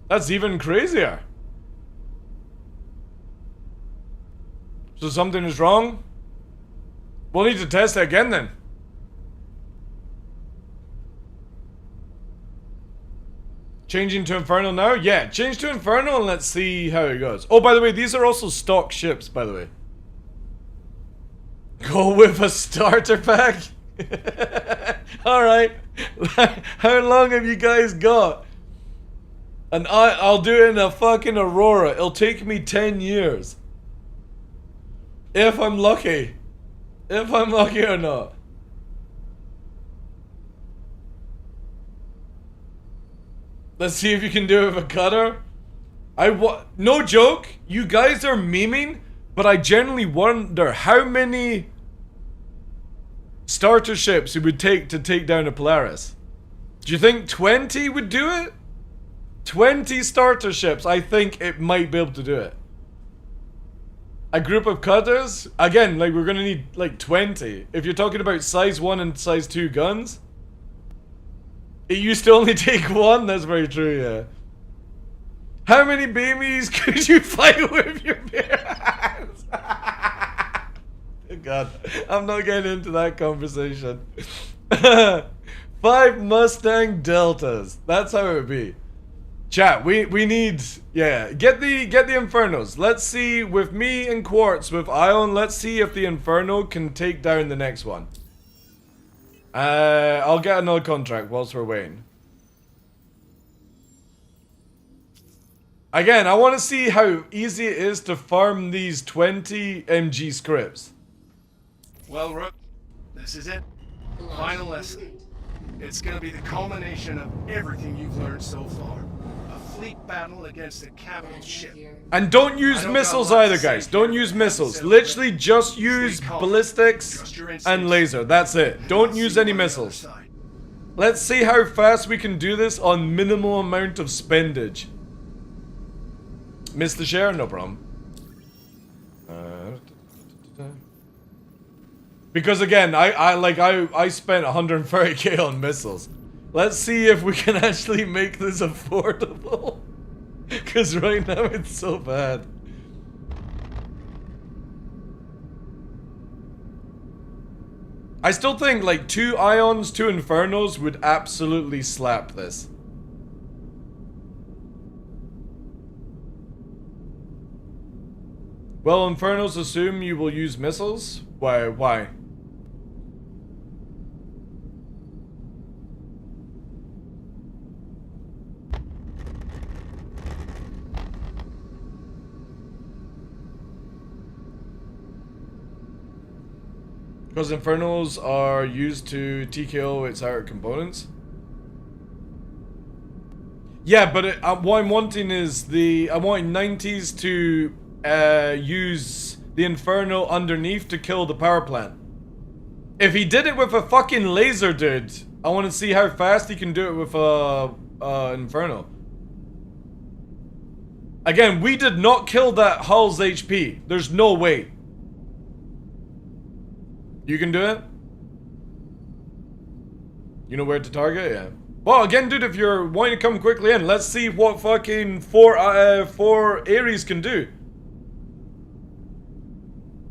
That's even crazier. So something is wrong? We'll need to test it again then. Changing to Inferno now? Yeah, change to Inferno and let's see how it goes. Oh, by the way, these are also stock ships, by the way. Go with a starter pack? Alright. How long have you guys got? And I'll do it in a fucking Aurora. It'll take me 10 years. If I'm lucky. If I'm lucky or not. Let's see if you can do it with a cutter. No joke, you guys are memeing, but I genuinely wonder how many starter ships it would take to take down a Polaris. Do you think 20 would do it? 20 starter ships, I think it might be able to do it. A group of cutters? Again, like we're gonna need like 20. If you're talking about size 1 and size 2 guns. It used to only take 1, that's very true, yeah. How many babies could you fight with your bare hands? God, I'm not getting into that conversation. 5 Mustang Deltas. That's how it would be. Chat, we need, yeah, get the Infernos. Let's see, with me and Quartz, with Ion, let's see if the Inferno can take down the next one. I'll get another contract whilst we're waiting. Again, I want to see how easy it is to farm these 20 MG scripts. Well, Rook, this is it. Final lesson. It's gonna be the culmination of everything you've learned so far. A fleet battle against a capital ship. And don't use missiles either, guys. Don't use missiles. Literally just use ballistics and laser. That's it. Don't use any missiles. Let's see how fast we can do this on minimal amount of spendage. Miss the share? No problem. Because again, I spent 130k on missiles. Let's see if we can actually make this affordable. Because right now it's so bad. I still think like 2 Ions, 2 Infernos would absolutely slap this. Well, Infernos assume you will use missiles? Why? Because Infernos are used to TKO its outer components. Yeah, but what I'm wanting is I'm wanting 90s to use the Inferno underneath to kill the power plant. If he did it with a fucking laser, dude, I want to see how fast he can do it with a Inferno. Again, we did not kill that hull's HP. There's no way. You can do it? You know where to target? Yeah. Well, again, dude, if you're wanting to come quickly in, let's see what fucking four Ares can do.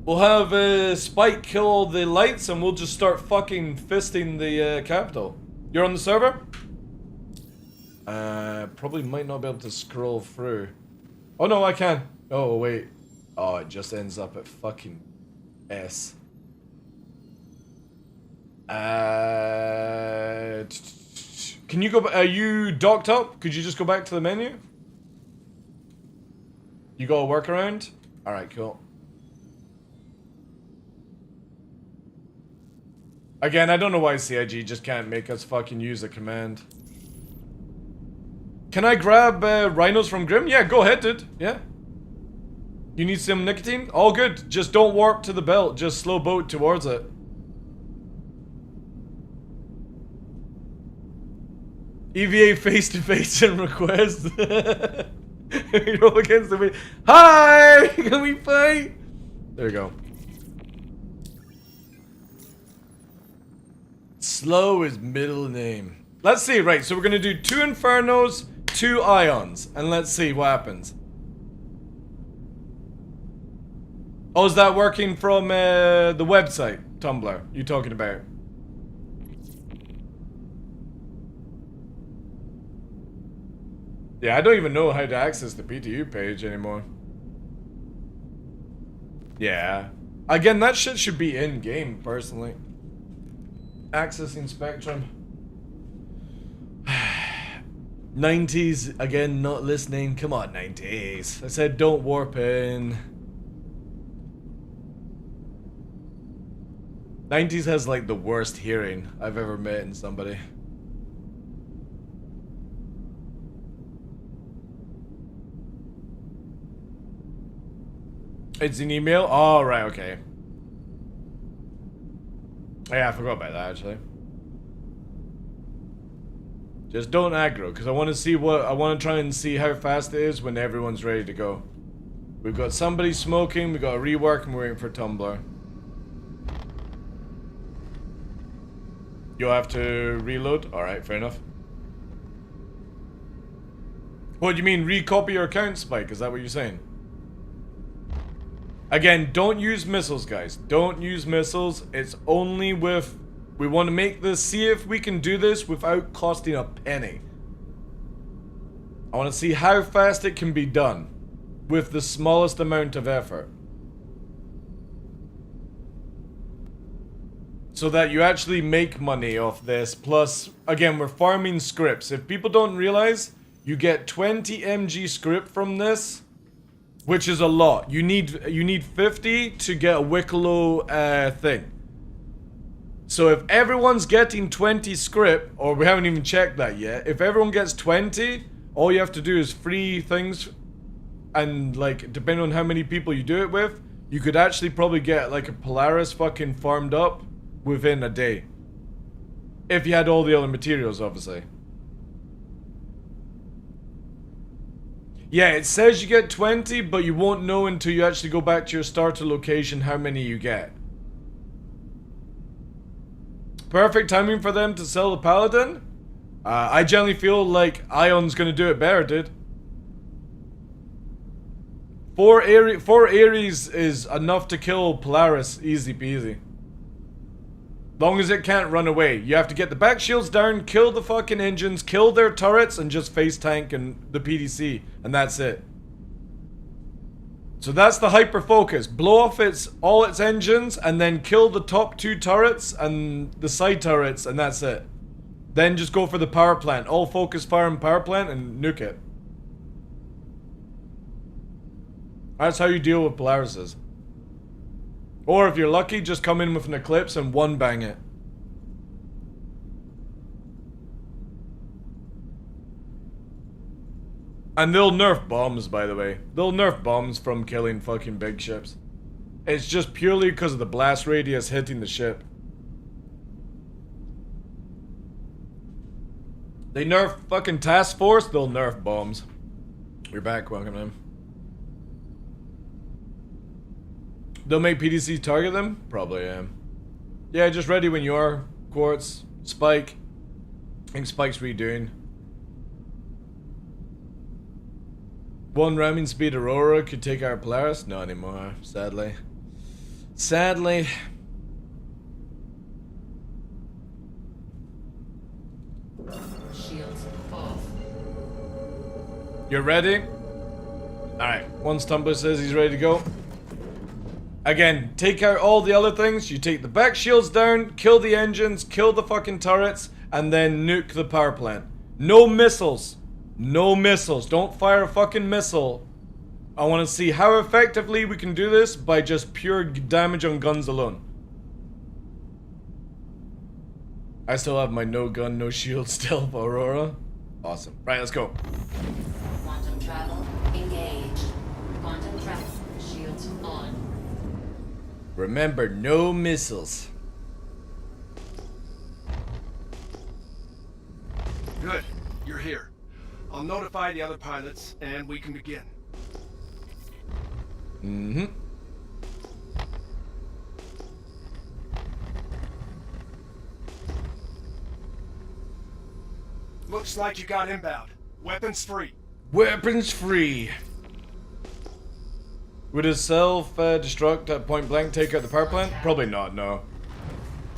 We'll have Spike kill the lights and we'll just start fucking fisting the capital. You're on the server? Probably might not be able to scroll through. Oh no, I can. Oh wait. Oh, it just ends up at fucking S. Can you go? Are you docked up? Could you just go back to the menu? You got a workaround? All right, cool. Again, I don't know why CIG just can't make us fucking use a command. Can I grab rhinos from Grim? Yeah, go ahead, dude. Yeah. You need some nicotine? All good. Just don't warp to the belt. Just slow boat towards it. EVA face-to-face and request. You're all against the way. Hi! Can we fight? There you go. Slow is middle name. Let's see, right, so we're gonna do 2 Infernos, 2 Ions, and let's see what happens. Oh, is that working from the website, Tumblr, you talking about? Yeah, I don't even know how to access the PTU page anymore. Yeah. Again, that shit should be in-game, personally. Accessing Spectrum. 90s, again, not listening. Come on, 90s. I said don't warp in. 90s has like the worst hearing I've ever met in somebody. It's an email? Oh, right, okay. Yeah, I forgot about that, actually. Just don't aggro, because I want to see what... I want to try and see how fast it is when everyone's ready to go. We've got somebody smoking, we got a rework, and we're waiting for Tumblr. You'll have to reload? Alright, fair enough. What do you mean, recopy your account, Spike? Is that what you're saying? Again, don't use missiles, guys. Don't use missiles. It's only with... We want to make this... See if we can do this without costing a penny. I want to see how fast it can be done. With the smallest amount of effort. So that you actually make money off this. Plus, again, we're farming scripts. If people don't realize, you get 20 MG script from this. Which is a lot. You need 50 to get a Wicklow thing. So if everyone's getting 20 script, or we haven't even checked that yet, if everyone gets 20, all you have to do is free things, and like, depending on how many people you do it with, you could actually probably get like a Polaris fucking farmed up within a day. If you had all the other materials, obviously. Yeah, it says you get 20, but you won't know until you actually go back to your starter location how many you get. Perfect timing for them to sell the Paladin? I generally feel like Ion's gonna do it better, dude. 4 Ares is enough to kill Polaris, easy peasy. Long as it can't run away. You have to get the back shields down, kill the fucking engines, kill their turrets, and just face tank and the PDC. And that's it. So that's the hyper focus. Blow off all its engines, and then kill the top 2 turrets and the side turrets, and that's it. Then just go for the power plant. All focus fire on power plant and nuke it. That's how you deal with Polarises. Or if you're lucky, just come in with an eclipse and one bang it. And they'll nerf bombs, by the way. They'll nerf bombs from killing fucking big ships. It's just purely because of the blast radius hitting the ship. They nerf fucking task force, they'll nerf bombs. You're back, welcome in. They'll make PDC target them? Probably, yeah. Yeah, just ready when you are. Quartz, Spike. I think Spike's redoing. One ramming speed Aurora could take out Polaris? Not anymore, sadly. Sadly. Shields off. You're ready? Alright, once Tumblr says he's ready to go. Again, take out all the other things. You take the back shields down, kill the engines, kill the fucking turrets, and then nuke the power plant. No missiles. No missiles. Don't fire a fucking missile. I want to see how effectively we can do this by just pure damage on guns alone. I still have my no gun, no shield stealth Aurora. Awesome. Right, let's go. Quantum travel engaged. Quantum travel shields on. Remember, no missiles. Good. You're here. I'll notify the other pilots, and we can begin. Mm-hmm. Looks like you got inbound. Weapons free. Weapons free. Would a self-destruct at point blank take out the power plant? Probably not, no.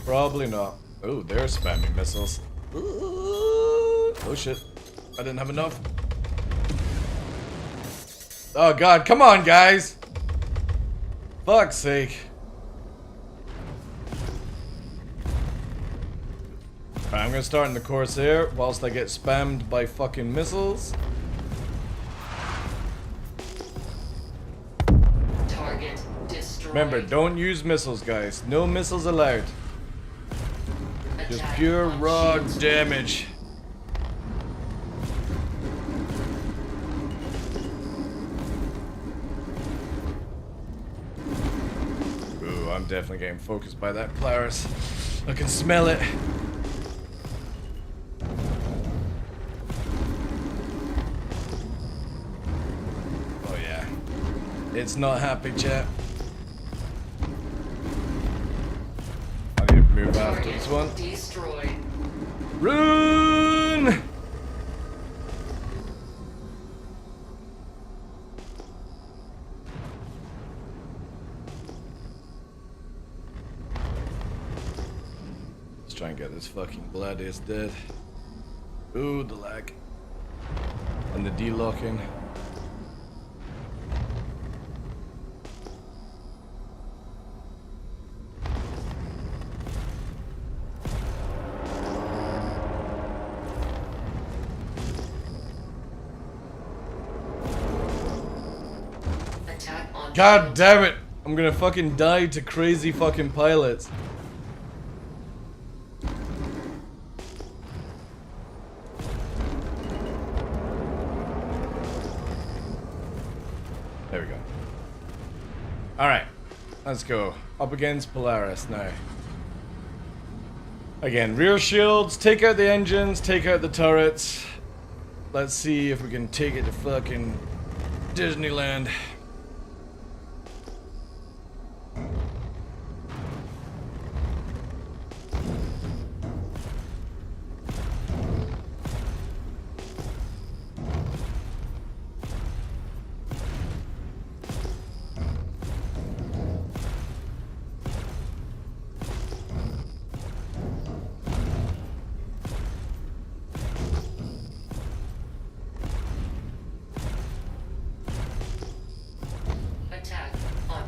Probably not. Oh, they're spamming missiles. Ooh. Oh shit. I didn't have enough. Oh god, come on guys! Fuck's sake. Alright, I'm gonna start in the Corsair whilst I get spammed by fucking missiles. Target destroyed. Remember, don't use missiles, guys. No missiles allowed. Just pure raw damage. Ooh, I'm definitely getting focused by that Polaris. I can smell it. Oh yeah. It's not happy, chat. I need to move after this one. Destroyed. Run! Let's try and get this fucking Gladius dead. Ooh, the lag. And the de-locking. God damn it! I'm gonna fucking die to crazy fucking pilots. There we go. Alright. Let's go. Up against Polaris now. Again, rear shields, take out the engines, take out the turrets. Let's see if we can take it to fucking Disneyland.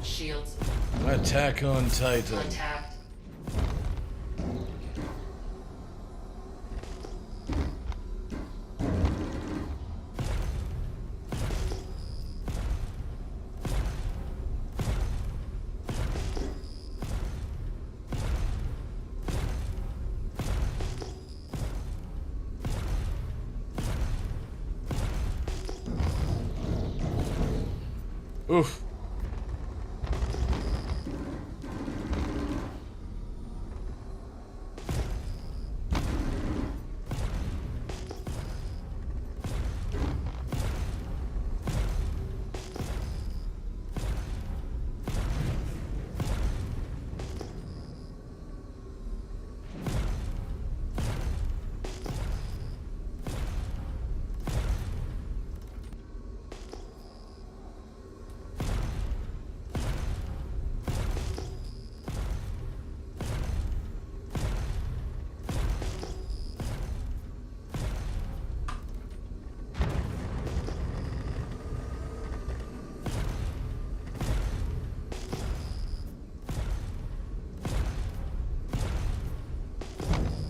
Shields. Attack on Titan. Contact. Oof.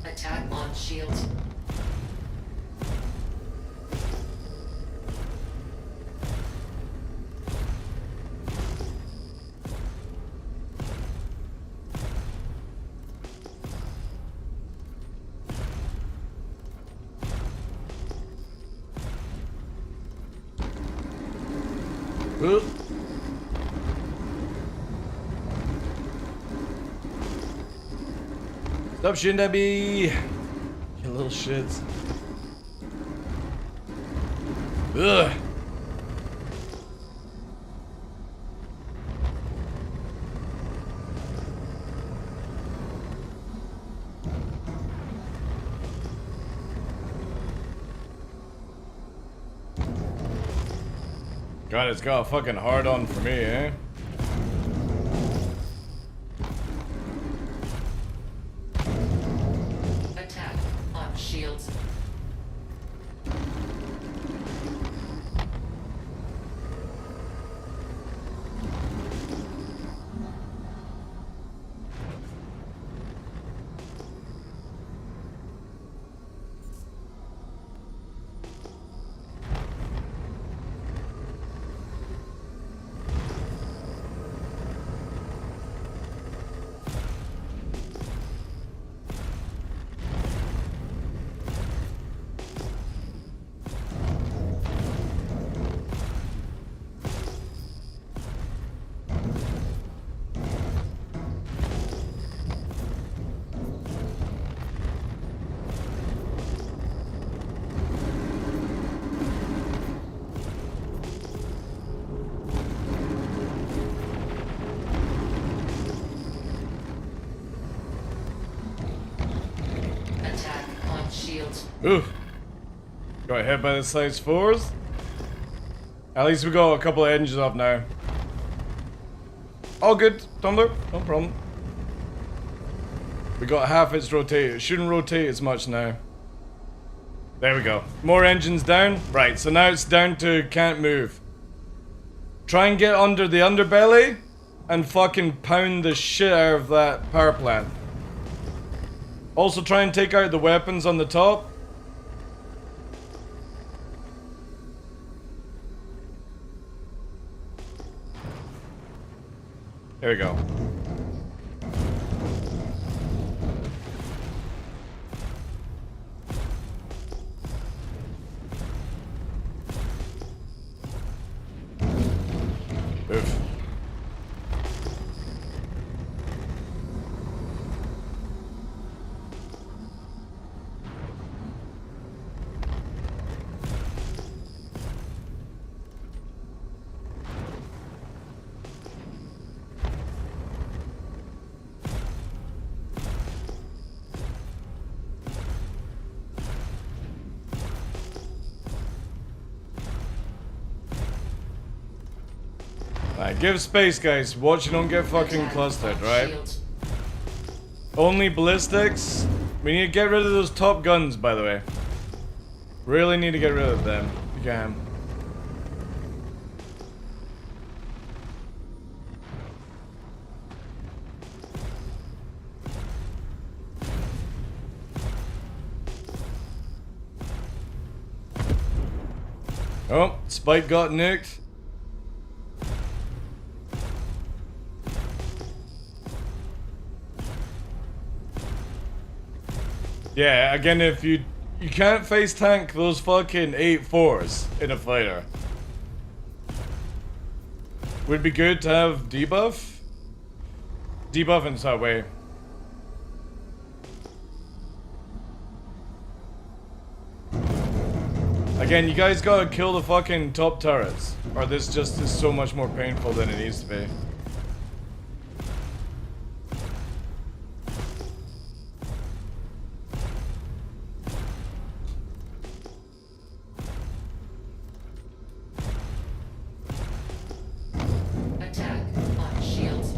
Attack on shields. Ooh. Stop shooting at me, you little shits. Ugh. God, it's got a fucking hard on for me, eh? Attack on shields. Attack on shields. Ooh. Got hit by the size 4s. At least we got a couple of engines off now. All good, Tumblr. No problem. We got half its rotate. It shouldn't rotate as much now. There we go. More engines down. Right, so now it's down to can't move. Try and get under the underbelly and fucking pound the shit out of that power plant. Also try and take out the weapons on the top. There we go. Oof. Alright, give space, guys. Watch you don't get fucking clustered, right? Only ballistics. We need to get rid of those top guns, by the way. Really need to get rid of them. If you can. Oh, Spike got nuked. Yeah, again, if you can't face tank those fucking 8-4s in a fighter. would be good to have debuff. Debuffing's that way. Again, you guys gotta kill the fucking top turrets, or this just is so much more painful than it needs to be. Attack on shields.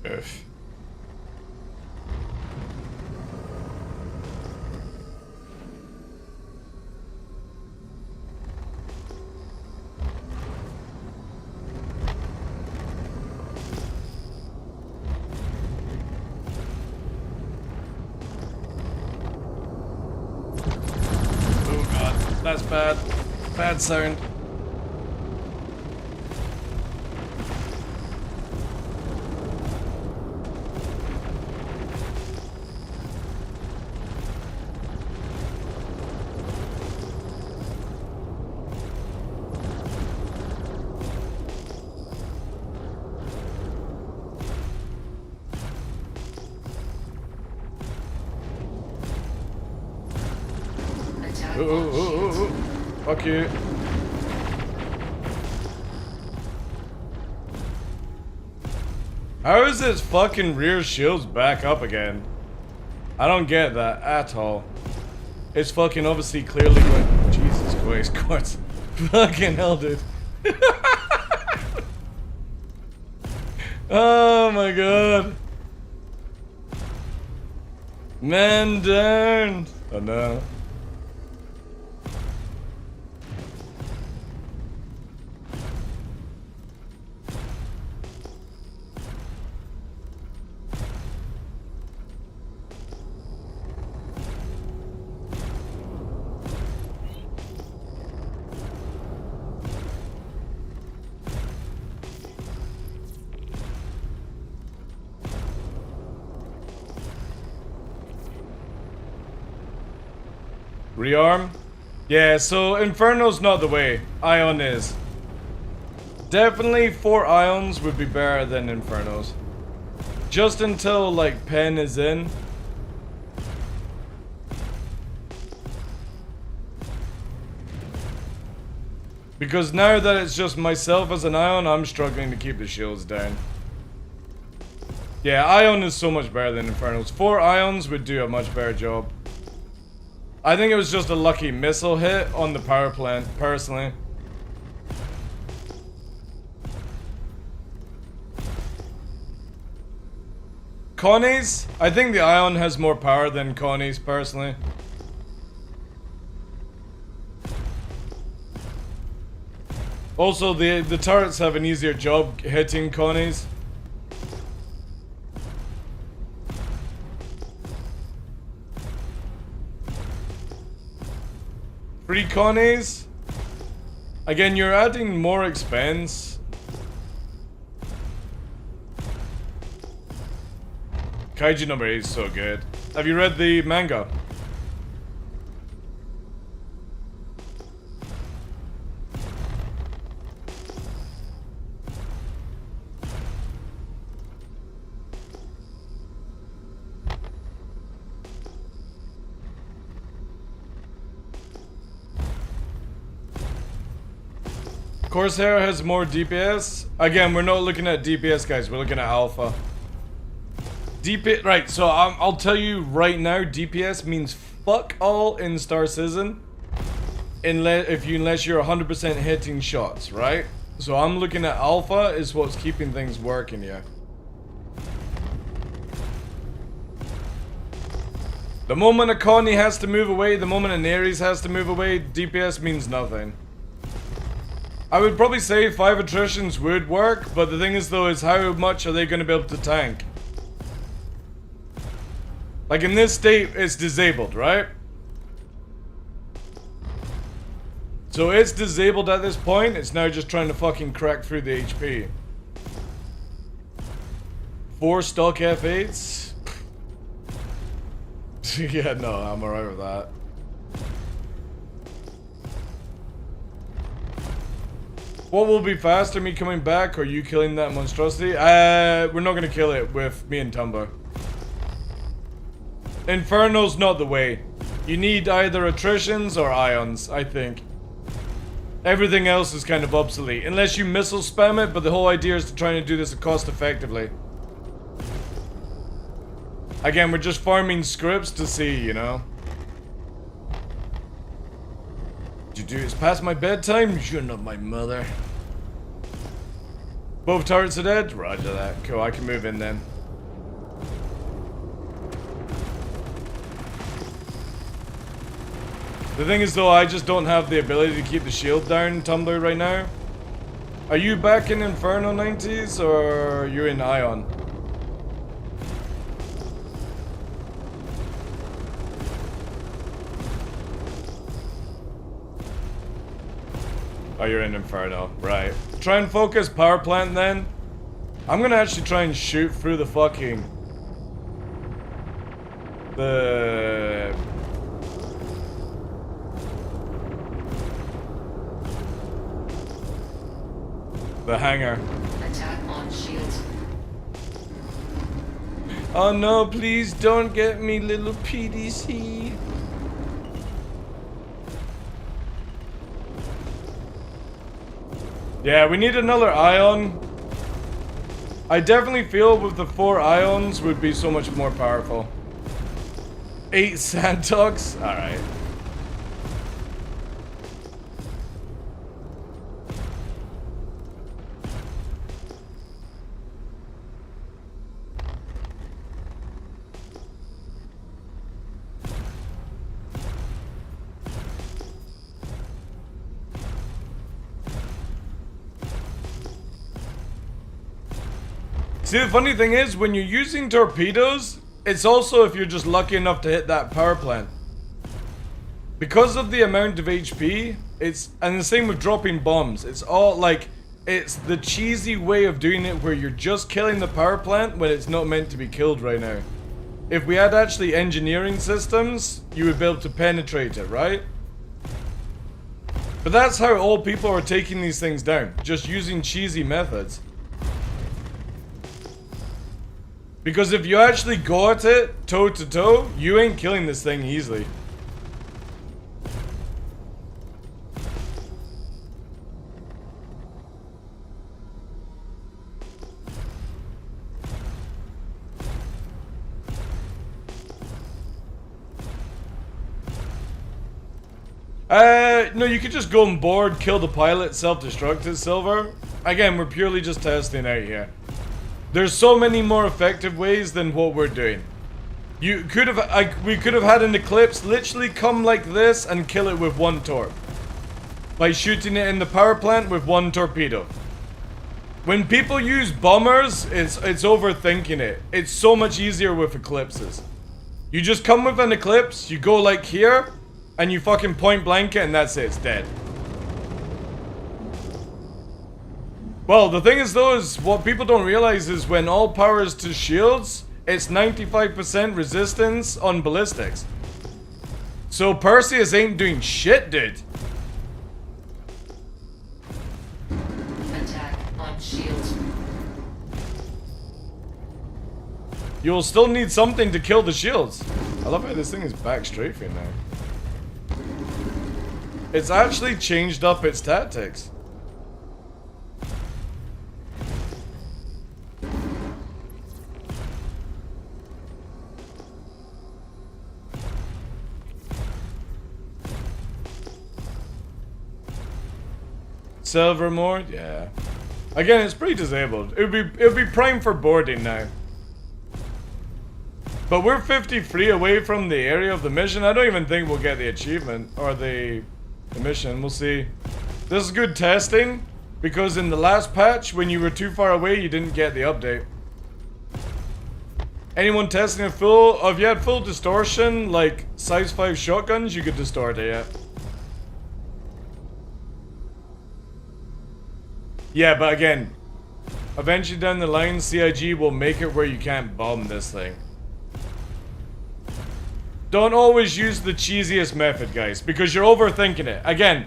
Oof. Oh god, that's bad. Bad sound. Attack Ooh, on ooh, ooh, shields. ooh. Fuck you. How is this fucking rear shields back up again? I don't get that at all. It's fucking obviously clearly going. Jesus Christ, God. Fucking hell, dude. Oh my god. Man down. Oh no. Rearm? Yeah, so Inferno's not the way. Ion is. Definitely 4 Ions would be better than Infernos. Just until, like, Pen is in. Because now that it's just myself as an Ion, I'm struggling to keep the shields down. Yeah, Ion is so much better than Infernos. 4 Ions would do a much better job. I think it was just a lucky missile hit on the power plant, personally. Connie's? I think the Ion has more power than Connie's, personally. Also, the turrets have an easier job hitting Connie's. Free Connies? Again, you're adding more expense. Kaiju number 8 is so good. Have you read the manga? Corsair has more DPS. Again, we're not looking at DPS, guys. We're looking at Alpha. DPS, right, so I'll tell you right now, DPS means fuck all in Star Citizen. Unless you're 100% hitting shots, right? So I'm looking at Alpha is what's keeping things working here. The moment a Connie has to move away, the moment an Ares has to move away, DPS means nothing. I would probably say 5 attritions would work, but the thing is though is how much are they going to be able to tank? Like in this state, it's disabled, right? So it's disabled at this point. It's now just trying to fucking crack through the HP. 4 stock F8s? Yeah, no, I'm alright with that. What will be faster, me coming back or you killing that monstrosity? We're not gonna kill it with me and Tumbo. Inferno's not the way. You need either attritions or ions, I think. Everything else is kind of obsolete. Unless you missile spam it, but the whole idea is to try and do this cost effectively. Again, we're just farming scripts to see, you know? It's past my bedtime? You're not my mother. Both turrets are dead? Roger that. Cool, I can move in then. The thing is though, I just don't have the ability to keep the shield down, Tumblr, right now. Are you back in Inferno 90s or are you in Ion? Oh, you're in Inferno. Right. Try and focus power plant then. I'm gonna actually try and shoot through the fucking... The hangar. Attack on shields. Oh no, please don't get me, little PDC. Yeah, we need another ion. I definitely feel with the 4 ions would be so much more powerful. 8 Santox? Alright. See, the funny thing is, when you're using torpedoes, it's also if you're just lucky enough to hit that power plant. Because of the amount of HP, and the same with dropping bombs, it's all like, it's the cheesy way of doing it where you're just killing the power plant when it's not meant to be killed right now. If we had actually engineering systems, you would be able to penetrate it, right? But that's how all people are taking these things down, just using cheesy methods. Because if you actually go at it toe to toe, you ain't killing this thing easily. No, you could just go on board, kill the pilot, self-destruct it, Silver. Again, we're purely just testing out here. There's so many more effective ways than what we're doing. You could have, we could have had an Eclipse literally come like this and kill it with 1 torp. By shooting it in the power plant with 1 torpedo. When people use bombers, it's overthinking it. It's so much easier with Eclipses. You just come with an Eclipse, you go like here, and you fucking point blank it and that's it, it's dead. Well, the thing is though, is what people don't realize is when all power is to shields, it's 95% resistance on ballistics. So Perseus ain't doing shit, dude. Attack on shields. You'll still need something to kill the shields. I love how this thing is back strafing now. It's actually changed up its tactics. Silver more? Yeah. Again, it's pretty disabled. It would be prime for boarding now. But we're 53 away from the area of the mission. I don't even think we'll get the achievement or the mission. We'll see. This is good testing because in the last patch, when you were too far away, you didn't get the update. Anyone testing a full, if you had full distortion, like size 5 shotguns, you could distort it, yeah. Yeah, but again, eventually down the line, CIG will make it where you can't bomb this thing. Don't always use the cheesiest method, guys, because you're overthinking it. Again,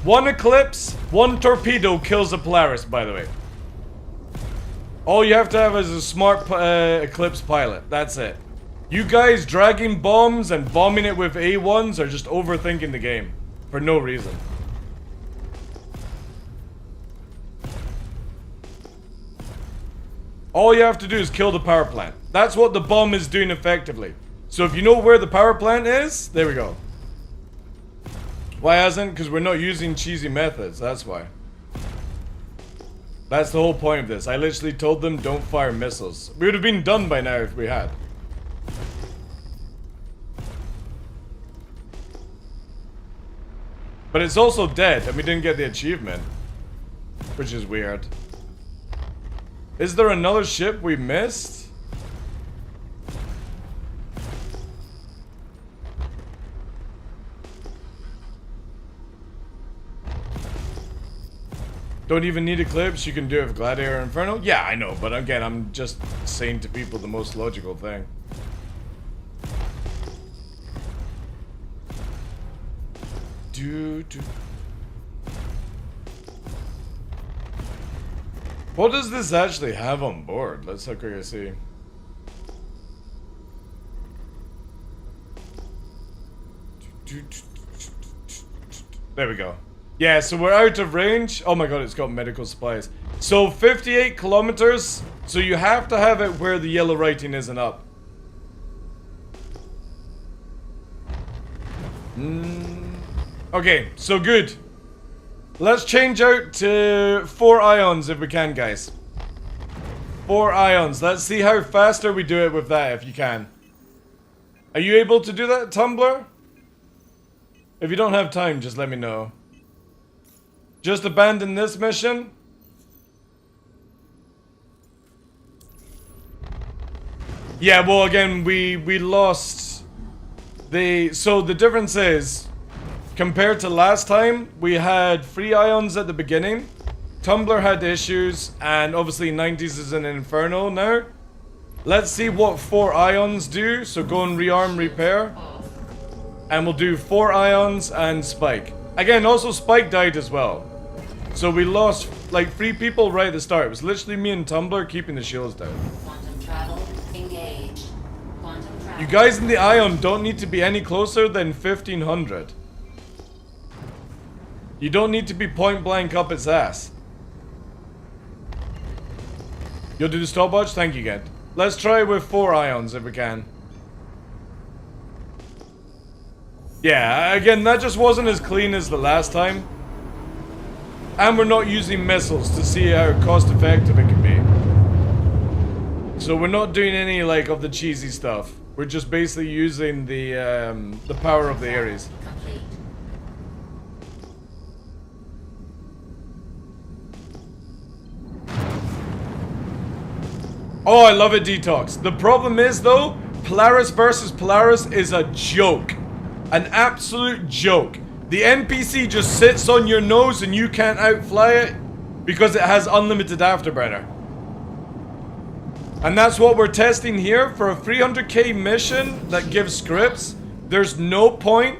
one eclipse, one torpedo kills a Polaris, by the way. All you have to have is a smart eclipse pilot. That's it. You guys dragging bombs and bombing it with A1s are just overthinking the game. For no reason. All you have to do is kill the power plant. That's what the bomb is doing effectively. So if you know where the power plant is, there we go. Why hasn't? Because we're not using cheesy methods, that's why. That's the whole point of this. I literally told them don't fire missiles. We would have been done by now if we had. But it's also dead and we didn't get the achievement. Which is weird. Is there another ship we missed? Don't even need Eclipse, you can do it with Gladiator Inferno? Yeah, I know, but again, I'm just saying to people the most logical thing. What does this actually have on board? Let's look quickly see. There we go. Yeah, so we're out of range. Oh my god, it's got medical supplies. So 58 kilometers. So you have to have it where the yellow writing isn't up. Okay, so good. Let's change out to 4 ions if we can, guys. 4 ions. Let's see how faster we do it with that, if you can. Are you able to do that, Tumblr? If you don't have time, just let me know. Just abandon this mission? Yeah, well, again, we lost the... So the difference is, compared to last time, we had 3 ions at the beginning. Tumblr had issues, and obviously 90s is an Inferno now. Let's see what 4 ions do. So go and rearm, repair. And we'll do 4 ions and Spike. Again, also Spike died as well. So we lost like 3 people right at the start. It was literally me and Tumblr keeping the shields down. Quantum travel engaged. Quantum travel. You guys in the ion don't need to be any closer than 1500. You don't need to be point blank up its ass. You'll do the stopwatch? Thank you, Gent. Let's try with 4 ions if we can. Yeah, again, that just wasn't as clean as the last time. And we're not using missiles to see how cost effective it can be. So we're not doing any like of the cheesy stuff. We're just basically using the power of the Ares. Complete. Oh, I love it, Detox. The problem is though, Polaris versus Polaris is a joke. An absolute joke. The NPC just sits on your nose and you can't outfly it because it has unlimited afterburner. And that's what we're testing here for a 300k mission that gives scripts. There's no point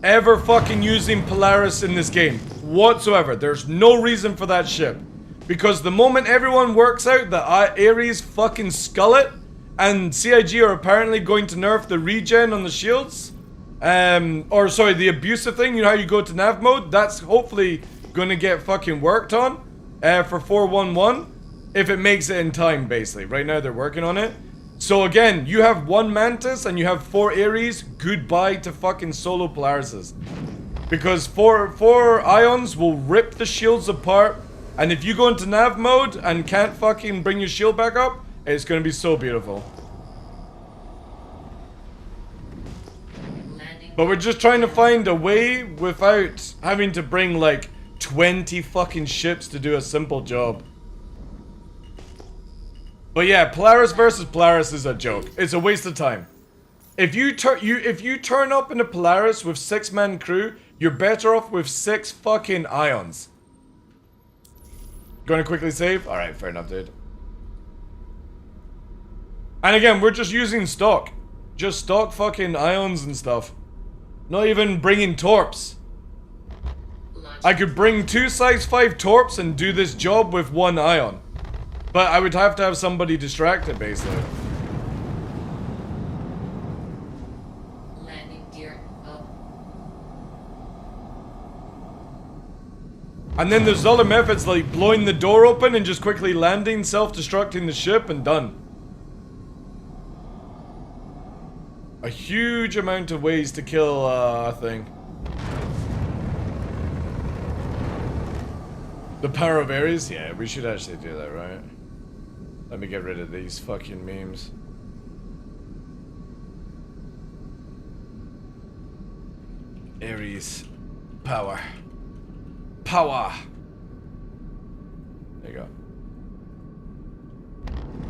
ever fucking using Polaris in this game whatsoever. There's no reason for that ship. Because the moment everyone works out that Ares fucking skull it and CIG are apparently going to nerf the regen on the shields, or sorry, the abusive thing, you know how you go to nav mode? That's hopefully gonna get fucking worked on for 411 if it makes it in time, basically. Right now they're working on it. So again, you have 1 Mantis and you have 4 Ares, goodbye to fucking solo Polarises. Because 4 Ions will rip the shields apart, and if you go into nav mode and can't fucking bring your shield back up, it's gonna be so beautiful. But we're just trying to find a way without having to bring like 20 fucking ships to do a simple job. But yeah, Polaris versus Polaris is a joke. It's a waste of time. If you turn up in a Polaris with 6-man crew, you're better off with 6 fucking Ions. Gonna quickly save? Alright, fair enough, dude. And again, we're just using stock. Just stock fucking ions and stuff. Not even bringing torps. I could bring 2 size 5 torps and do this job with 1 ion. But I would have to have somebody distracted, basically. Landing gear up. And then there's other methods like blowing the door open and just quickly landing, self-destructing the ship, and done. A huge amount of ways to kill a thing. The power of Ares? Yeah, we should actually do that, right? Let me get rid of these fucking memes. Ares. Power. Power! There you go.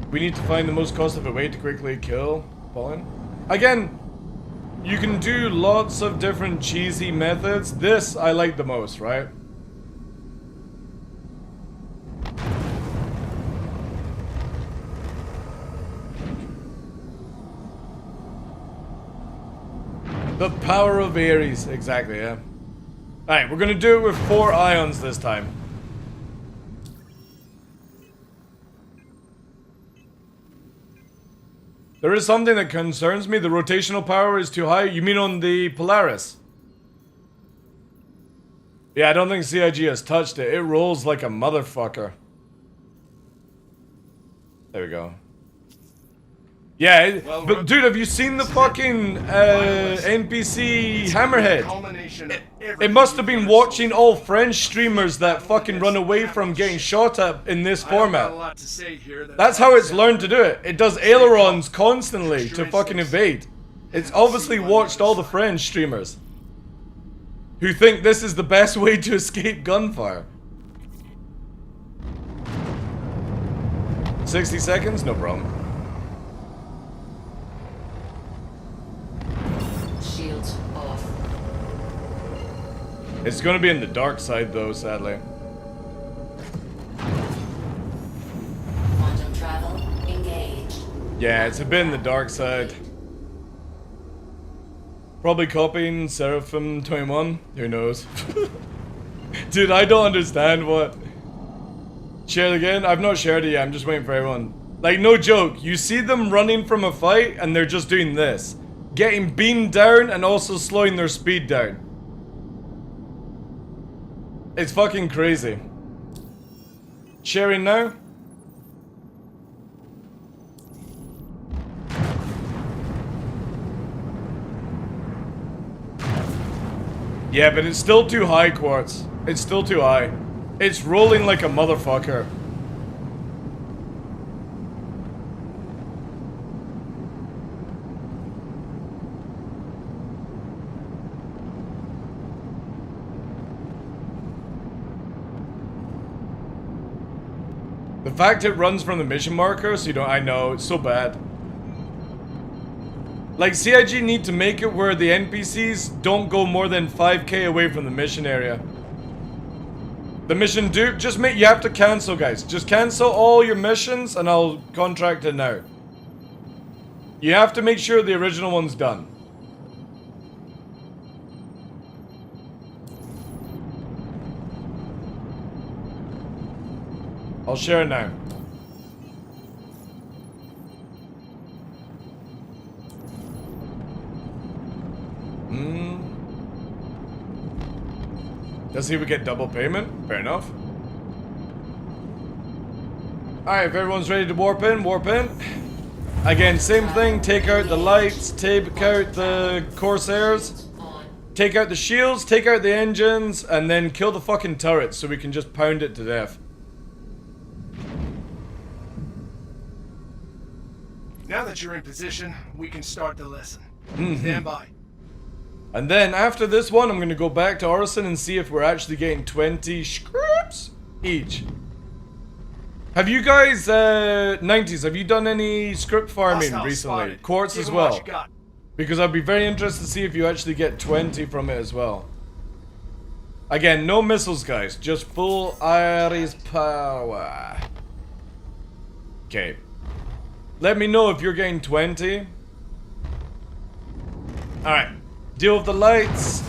We need to find the most cost-effective way to quickly kill Pollen. Again, you can do lots of different cheesy methods. This I like the most, right? The power of Ares, exactly, yeah. Alright, we're gonna do it with 4 ions this time. There is something that concerns me. The rotational power is too high. You mean on the Polaris? Yeah, I don't think CIG has touched it. It rolls like a motherfucker. There we go. Yeah, but dude, have you seen the fucking NPC Hammerhead? It must have been watching all French streamers that fucking run away from getting shot at in this format. That's how it's learned to do it. It does ailerons constantly to fucking evade. It's obviously watched all the French streamers who think this is the best way to escape gunfire. 60 seconds? No problem. Shields off. It's gonna be in the dark side though, sadly. Quantum travel engaged. Yeah, it's a bit in the dark side. Probably copying Seraphim 21. Who knows? Dude, I don't understand what. Share it again? I've not shared it yet, I'm just waiting for everyone. Like, no joke, you see them running from a fight and they're just doing this. Getting beamed down and also slowing their speed down. It's fucking crazy. Sharing now? Yeah, but it's still too high, Quartz. It's still too high. It's rolling like a motherfucker. The fact it runs from the mission marker, so you don't. I know, it's so bad. Like, CIG need to make it where the NPCs don't go more than 5k away from the mission area. The mission do, just make, you have to cancel, guys. Just cancel all your missions and I'll contract it now. You have to make sure the original one's done. I'll share it now. Does he get double payment? Fair enough. Alright, if everyone's ready to warp in, warp in. Again, same thing, take out the lights, take out the Corsairs, take out the shields, take out the engines, and then kill the fucking turrets so we can just pound it to death. Now that you're in position, we can start the lesson. Stand by. And then after this one, I'm gonna go back to Orison and see if we're actually getting 20 scripts each. Have you guys, 90s, have you done any script farming recently? Quartz as well. Because I'd be very interested to see if you actually get 20 from it as well. Again, no missiles, guys. Just full Iris power. Okay. Let me know if you're getting 20. Alright. Deal with the lights.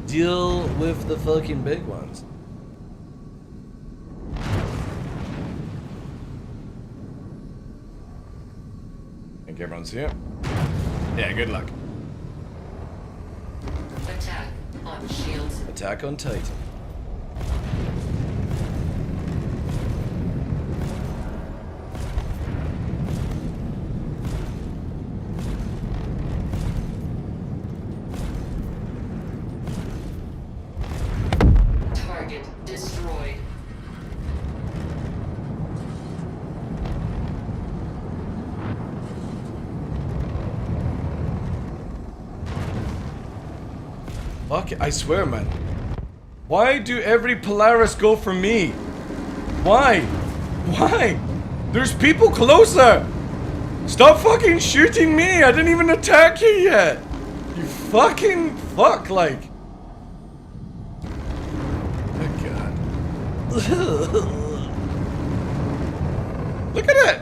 Deal with the fucking big ones. Think everyone's here? Yeah, good luck. Attack on shields. Attack on Titan. Target destroyed. Fuck it, I swear, man. Why do every Polaris go for me? Why? Why? There's people closer! Stop fucking shooting me! I didn't even attack you yet! You fucking fuck, like. Oh god. Look at it!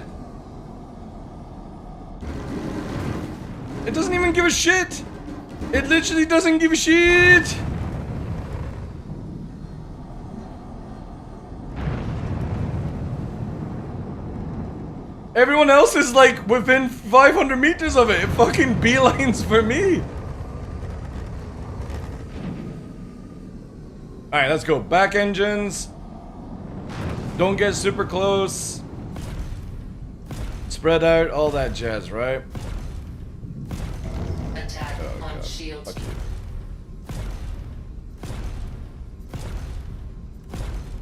It doesn't even give a shit! It literally doesn't give a shit! Everyone else is like within 500 meters of it. It fucking beelines for me. Alright, let's go. Back engines. Don't get super close. Spread out, all that jazz, right? Attack on shields. Fuck you.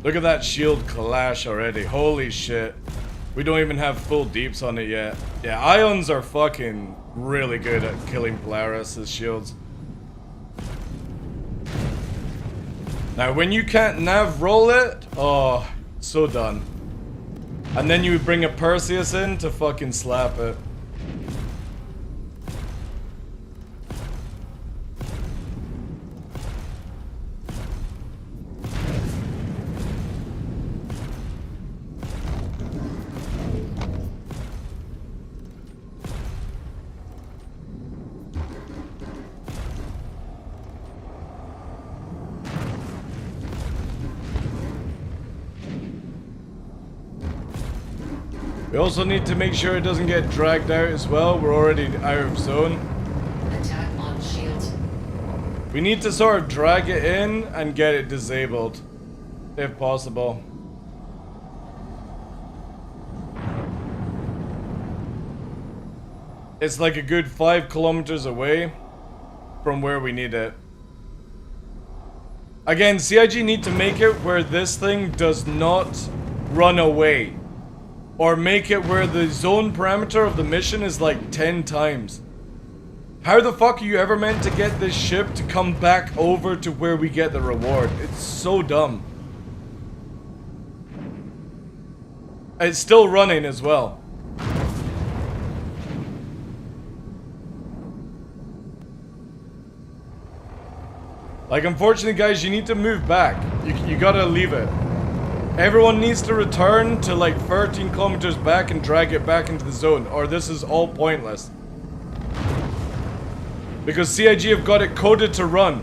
Look at that shield clash already. Holy shit. We don't even have full deeps on it yet. Yeah, ions are fucking really good at killing Polaris' shields. Now, when you can't nav roll it, oh, so done. And then you bring a Perseus in to fucking slap it. We also need to make sure it doesn't get dragged out as well. We're already out of zone. Attack on shields. We need to sort of drag it in and get it disabled, if possible. It's like a good 5 kilometers away from where we need it. Again, CIG need to make it where this thing does not run away. Or make it where the zone parameter of the mission is like 10 times. How the fuck are you ever meant to get this ship to come back over to where we get the reward? It's so dumb. It's still running as well. Like, unfortunately, guys, you need to move back. You gotta leave it. Everyone needs to return to like 13 kilometers back and drag it back into the zone, or this is all pointless. Because CIG have got it coded to run.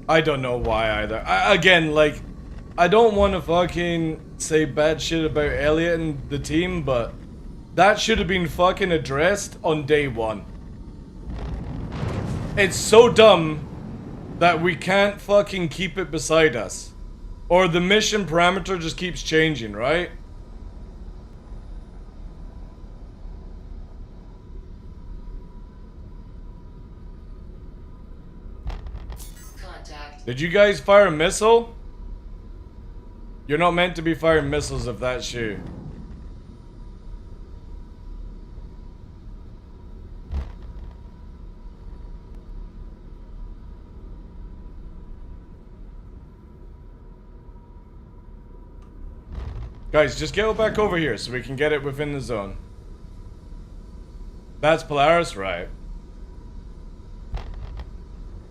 I don't know why either. Again, like, I don't want to fucking say bad shit about Elliot and the team, but that should have been fucking addressed on day one. It's so dumb that we can't fucking keep it beside us. Or the mission parameter just keeps changing, right? Did you guys fire a missile? You're not meant to be firing missiles if that's you. Guys, just get back over here so we can get it within the zone. That's Polaris, right?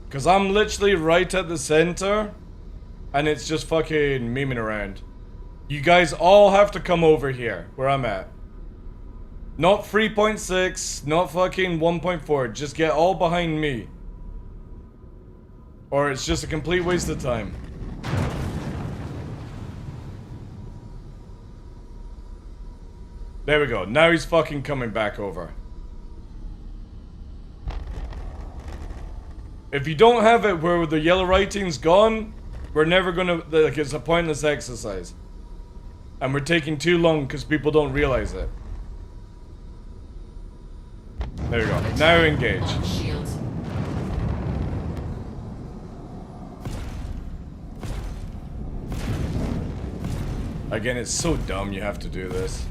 Because I'm literally right at the center, and it's just fucking memeing around. You guys all have to come over here, where I'm at. Not 3.6, not fucking 1.4, just get all behind me. Or it's just a complete waste of time. There we go, now he's fucking coming back over. If you don't have it where the yellow writing's gone, we're never gonna, like, it's a pointless exercise. And we're taking too long because people don't realize it. There we go, now engage. Again, it's so dumb you have to do this.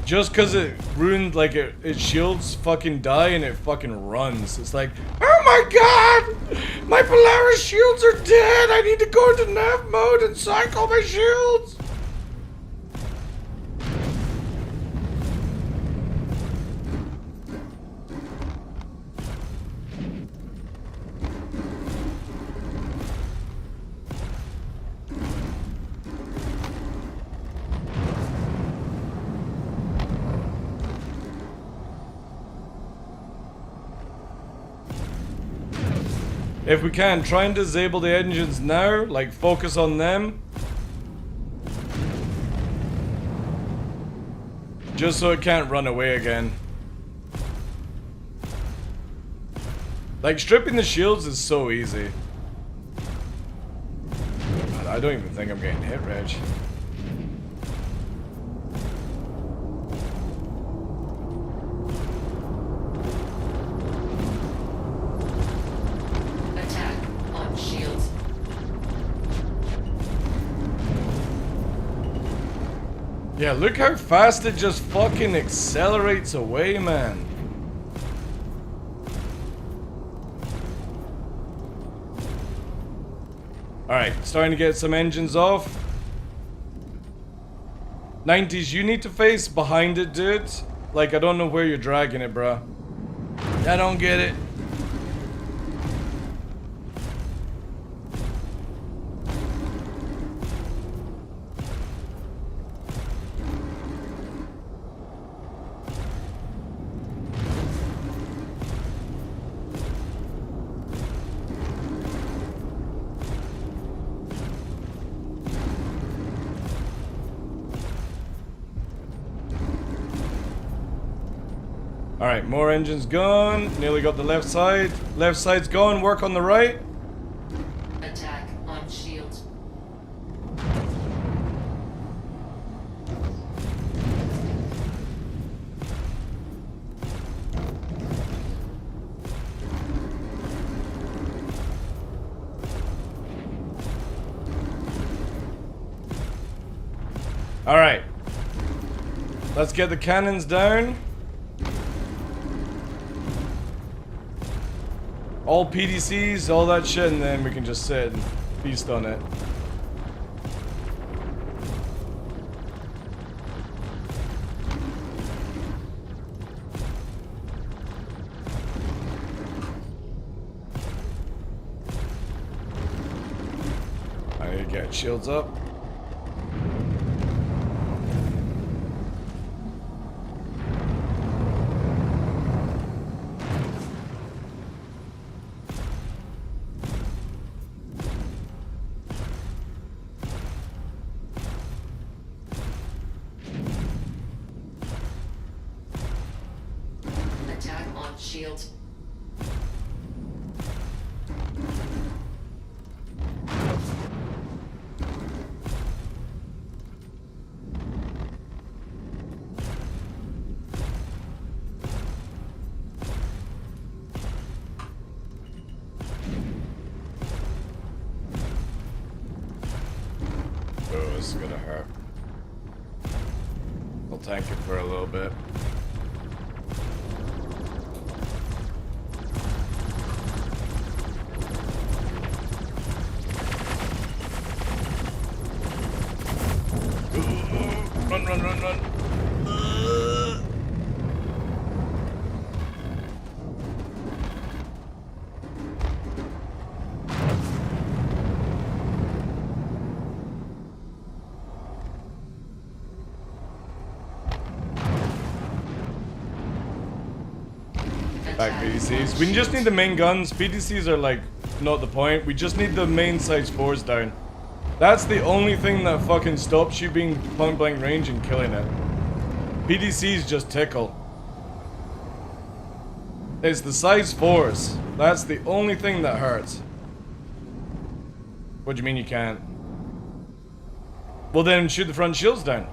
Just because it ruined, like, it shields fucking die and it fucking runs. It's like, oh my god! My Polaris shields are dead! I need to go into nav mode and cycle my shields! If we can, try and disable the engines now, like focus on them. Just so it can't run away again. Like, stripping the shields is so easy. I don't even think I'm getting hit, Reg. Yeah, look how fast it just fucking accelerates away, man. Alright, starting to get some engines off. 90s, you need to face behind it, dude. Like, I don't know where you're dragging it, bruh. I don't get it. Alright, more engines gone. Nearly got the left side. Left side's gone. Work on the right. Attack on shields. Alright. Let's get the cannons down. All PDCs, all that shit, and then we can just sit and feast on it. I need to get shields up. Shields. Oh, this is gonna hurt. I'll tank it for a little bit. back PDCs. We just need the main guns. PDCs are like not the point. We just need the main size 4s down. That's the only thing that fucking stops you being point blank range and killing it. PDCs just tickle. It's the size 4s. That's the only thing that hurts. What do you mean you can't? Well then shoot the front shields down.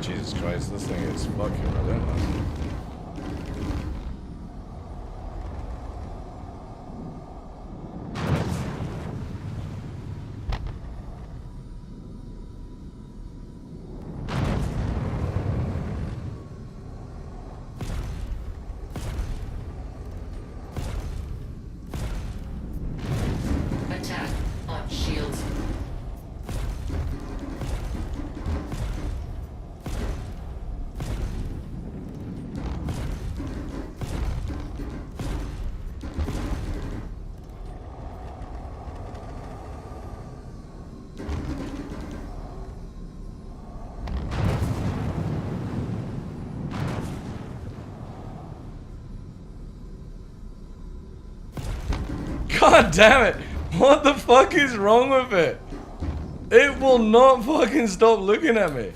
Jesus Christ, this thing is fucking relentless. Attack on shields. God damn it! What the fuck is wrong with it? It will not fucking stop looking at me.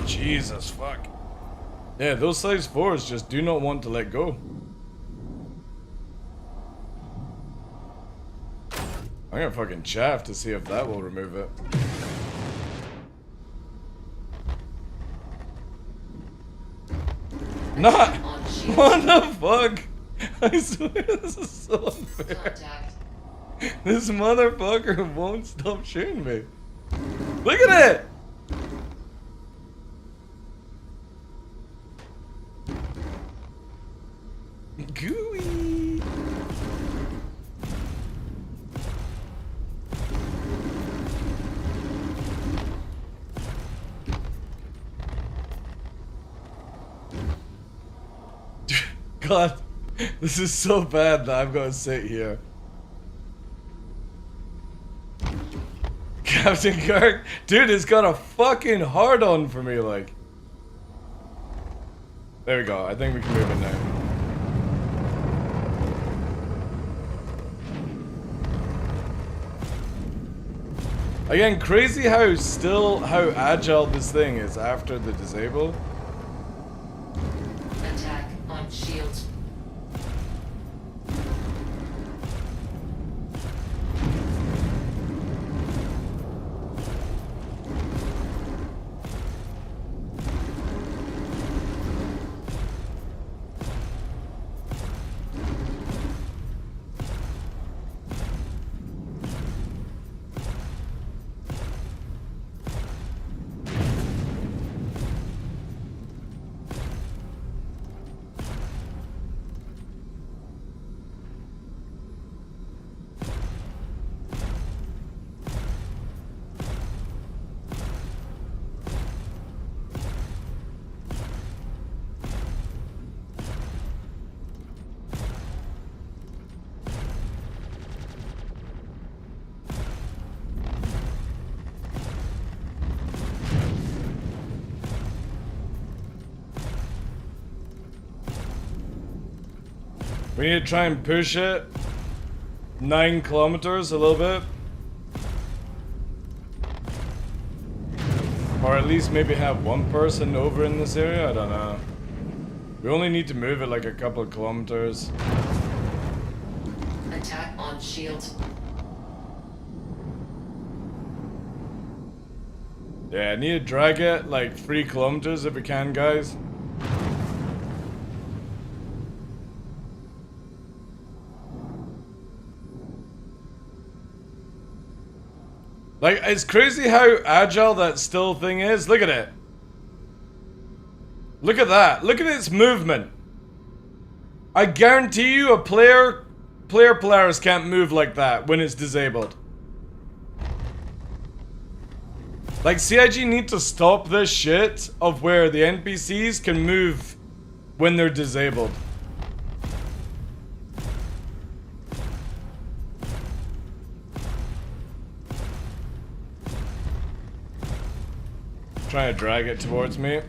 Jesus fuck. Yeah, those size 4s just do not want to let go. I'm gonna fucking chaff to see if that will remove it. Not! What the fuck? I swear this is so unfair. This motherfucker won't stop shooting me. Look at it! Gooey! God, this is so bad that I've got to sit here. Captain Kirk, dude, it's got a fucking hard on for me, like. There we go. I think we can move it now. Again, crazy how agile this thing is after the disable. Attack on shields. We need to try and push it 9 kilometers a little bit. Or at least maybe have one person over in this area, I don't know. We only need to move it like a couple of kilometers. Attack on shields. Yeah, I need to drag it like 3 kilometers if we can, guys. Like, it's crazy how agile that still thing is. Look at it. Look at that. Look at its movement. I guarantee you a player player Polaris can't move like that when it's disabled. Like, CIG need to stop this shit of where the NPCs can move when they're disabled. Trying to drag it towards me.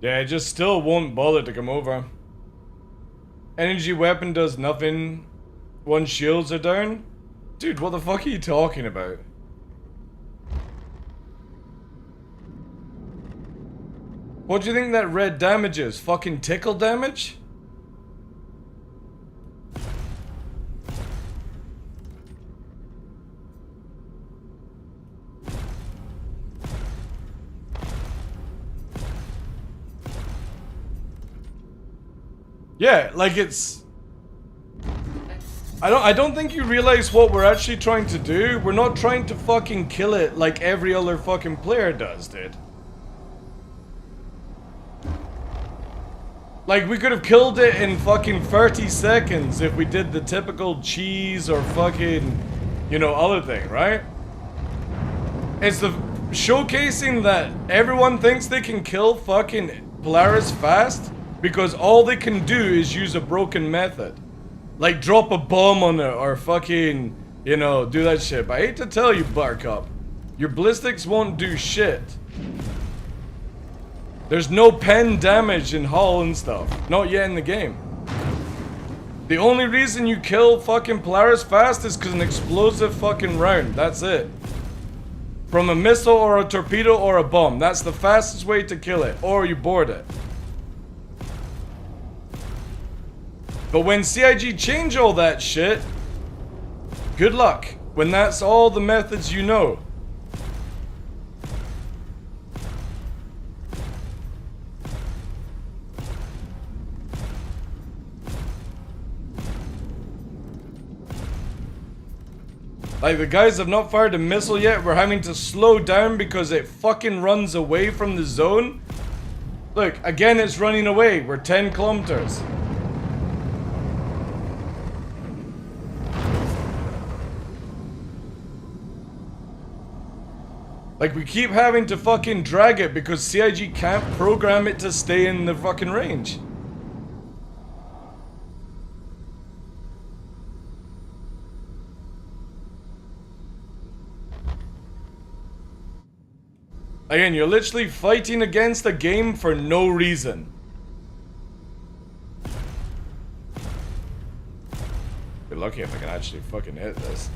Yeah, it just still won't bother to come over. Energy weapon does nothing once shields are down? Dude, what the fuck are you talking about? What do you think that red damage is? Fucking tickle damage? Yeah, like it's... I don't think you realize what we're actually trying to do. We're not trying to fucking kill it like every other fucking player does, dude. Like, we could have killed it in fucking 30 seconds if we did the typical cheese or fucking, you know, other thing, right? It's the showcasing that everyone thinks they can kill fucking Polaris fast because all they can do is use a broken method. Like drop a bomb on it or fucking, you know, do that shit. But I hate to tell you, Buttercup, your ballistics won't do shit. There's no pen damage in hull and stuff. Not yet in the game. The only reason you kill fucking Polaris fast is because an explosive fucking round. That's it. From a missile or a torpedo or a bomb. That's the fastest way to kill it. Or you board it. But when CIG change all that shit, good luck. When that's all the methods you know. Like, the guys have not fired a missile yet. We're having to slow down because it fucking runs away from the zone. Look, again it's running away. We're 10 kilometers. Like, we keep having to fucking drag it because CIG can't program it to stay in the fucking range. Again, you're literally fighting against the game for no reason. Be lucky if I can actually fucking hit this.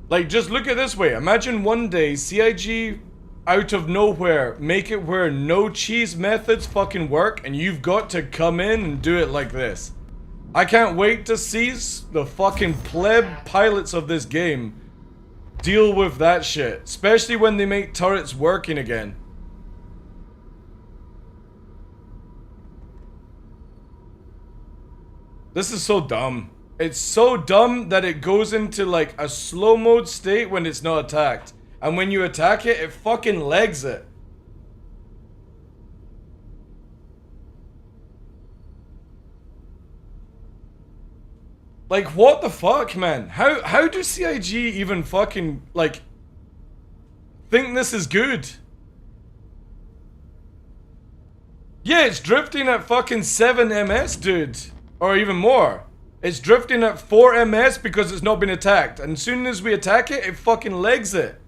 Like, just look at it this way. Imagine one day CIG out of nowhere make it where no cheese methods fucking work and you've got to come in and do it like this. I can't wait to see the fucking pleb pilots of this game deal with that shit. Especially when they make turrets working again. This is so dumb. It's so dumb that it goes into like a slow mode state when it's not attacked. And when you attack it, it fucking legs it. Like, what the fuck, man? How do CIG even fucking, like, think this is good? Yeah, it's drifting at fucking 7 ms, dude. Or even more. It's drifting at 4 ms because it's not been attacked. And as soon as we attack it, it fucking legs it.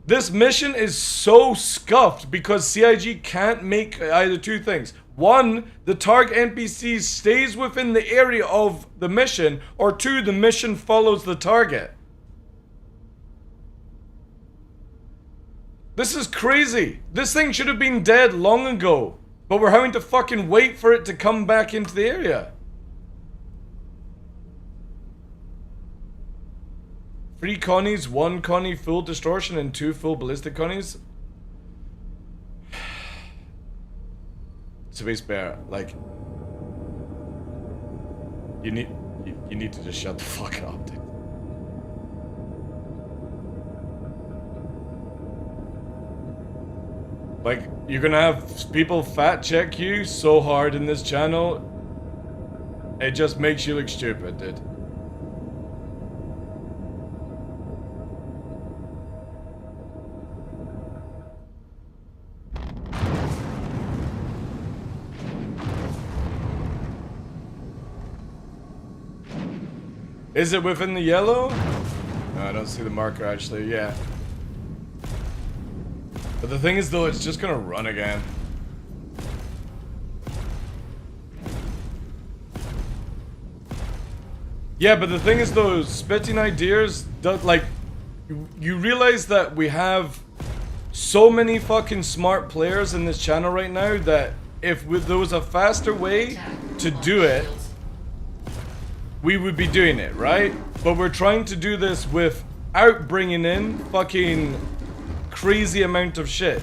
This mission is so scuffed because CIG can't make either two things. One, the target NPC stays within the area of the mission, or two, the mission follows the target. This is crazy. This thing should have been dead long ago. But we're having to fucking wait for it to come back into the area. 3 Connies, 1 Connie full distortion, and 2 full ballistic Connies. Space Bear, like... You need to just shut the fuck up, dude. Like, you're gonna have people fat check you so hard in this channel, it just makes you look stupid, dude. Is it within the yellow? No, I don't see the marker actually, yeah. But the thing is though, it's just gonna run again. Yeah, but the thing is though, spitting ideas, like, you realize that we have so many fucking smart players in this channel right now that if there was a faster way to do it, we would be doing it, right? But we're trying to do this without bringing in fucking crazy amount of shit.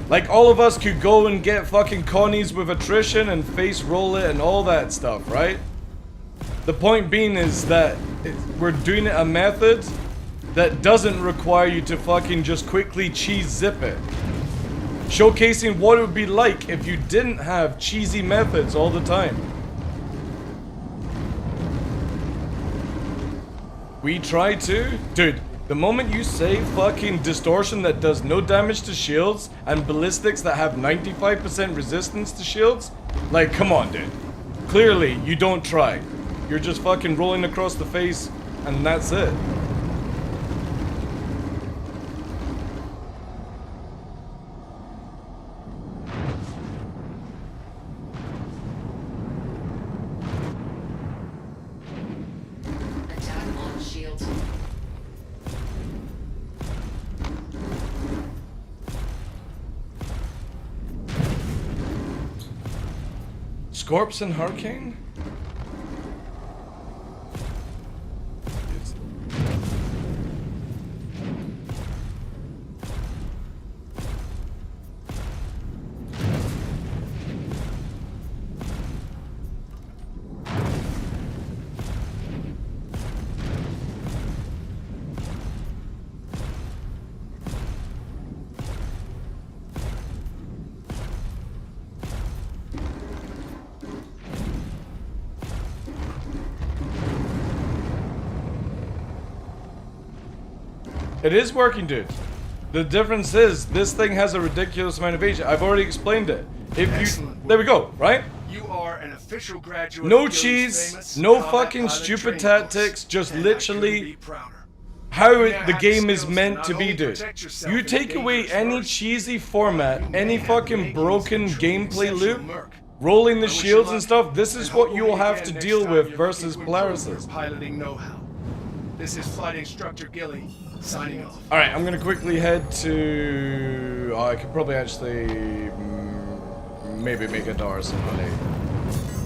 Like, all of us could go and get fucking Connies with attrition and face roll it and all that stuff, right? The point being is that we're doing it a method that doesn't require you to fucking just quickly cheese zip it. Showcasing what it would be like if you didn't have cheesy methods all the time. We try to? Dude, the moment you say fucking distortion that does no damage to shields and ballistics that have 95% resistance to shields, like, come on, dude. Clearly, you don't try. You're just fucking rolling across the face and that's it. Scorps and Hurricane? It is working, dude. The difference is, this thing has a ridiculous amount of age. I've already explained it. There we go, right? You are an official graduate. No cheese, no fucking stupid tactics, just literally how the game is meant to be, dude. You take away any cheesy format, any fucking broken gameplay loop, rolling the shields and stuff, this is what you will have to deal with versus Polaris's. Piloting know-how. This is Flight Instructor Gilly, signing off. Alright, I'm gonna quickly head to... Oh, I could probably actually... maybe make a door or something.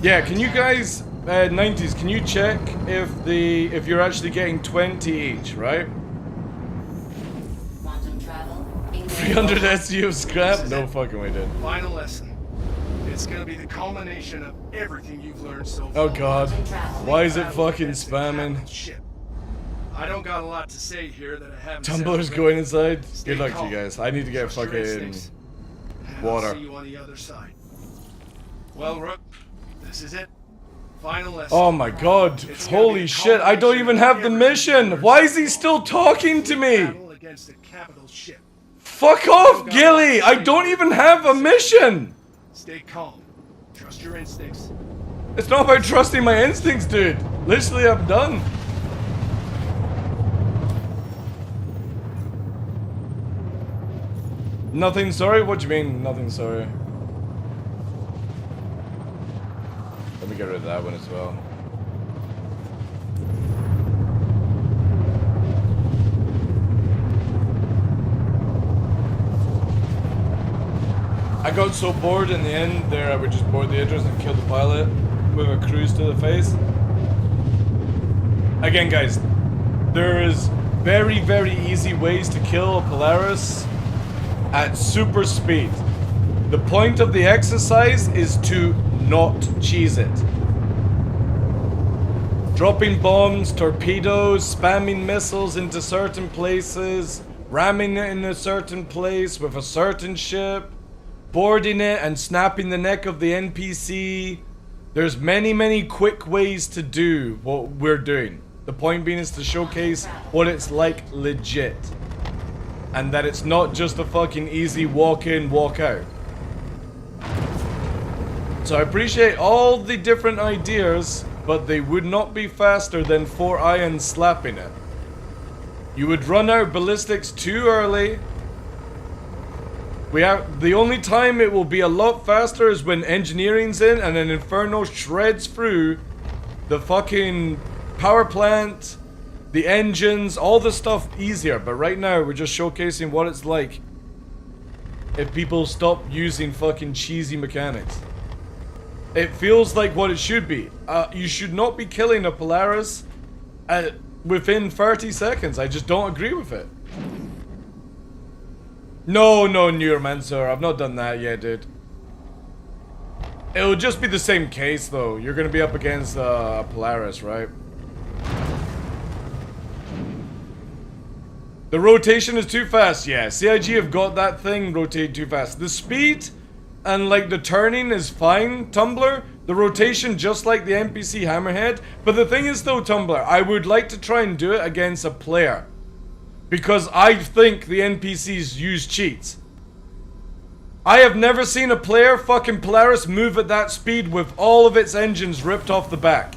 Yeah, can you guys... 90s, can you check if you're actually getting 20 each, right? 300 SU of scrap? No fucking way, dude. Final lesson. It's gonna be the culmination of everything you've learned so far. Oh god. Why is it fucking spamming? I don't got a lot to say here that I haven't. Tumblr's going inside. Good luck to you guys. I need to get fucking water. I'll see you on the other side. Well, Rook, this is it. Final lesson. Oh my god. Holy shit. I don't even have the mission. Why is he still talking to me? Fuck off, Gilly. I don't even have a mission. Stay calm. Trust your instincts. It's not about trusting my instincts, dude. Literally, I'm done. Nothing sorry? What do you mean, nothing sorry? Let me get rid of that one as well. I got so bored in the end there, I would just board the Idris and kill the pilot with a cruise to the face. Again, guys, there is very, very easy ways to kill a Polaris at super speed. The point of the exercise is to not cheese it. Dropping bombs, torpedoes, spamming missiles into certain places, ramming it in a certain place with a certain ship, boarding it and snapping the neck of the NPC. There's many, many quick ways to do what we're doing. The point being is to showcase what it's like legit. And that it's not just a fucking easy walk in, walk out. So I appreciate all the different ideas, but they would not be faster than 4 ions slapping it. You would run out ballistics too early. The only time it will be a lot faster is when engineering's in and an Inferno shreds through the fucking power plant, the engines, all the stuff easier. But right now we're just showcasing what it's like if people stop using fucking cheesy mechanics. It feels like what it should be. You should not be killing a Polaris within 30 seconds. I just don't agree with it. No, Neuromancer. I've not done that yet, dude. It'll just be the same case, though. You're gonna be up against a Polaris, right? The rotation is too fast. Yeah, CIG have got that thing rotate too fast. The speed and like the turning is fine, Tumblr. The rotation just like the NPC Hammerhead. But the thing is though, Tumblr, I would like to try and do it against a player. Because I think the NPCs use cheats. I have never seen a player fucking Polaris move at that speed with all of its engines ripped off the back.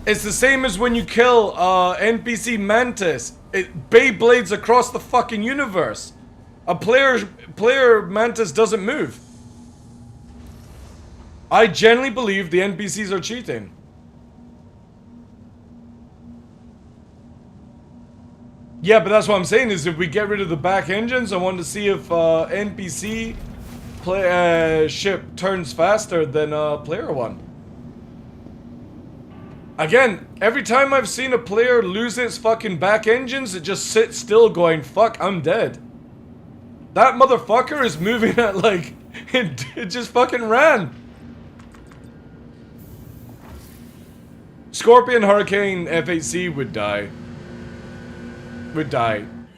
It's the same as when you kill NPC Mantis. It Beyblades across the fucking universe. A player Mantis doesn't move. I genuinely believe the NPCs are cheating. Yeah, but that's what I'm saying is if we get rid of the back engines, I want to see if NPC ship turns faster than a player one. Again, every time I've seen a player lose its fucking back engines, it just sits still going, fuck, I'm dead. That motherfucker is moving at like, it just fucking ran. Scorpion, Hurricane, F8C would die.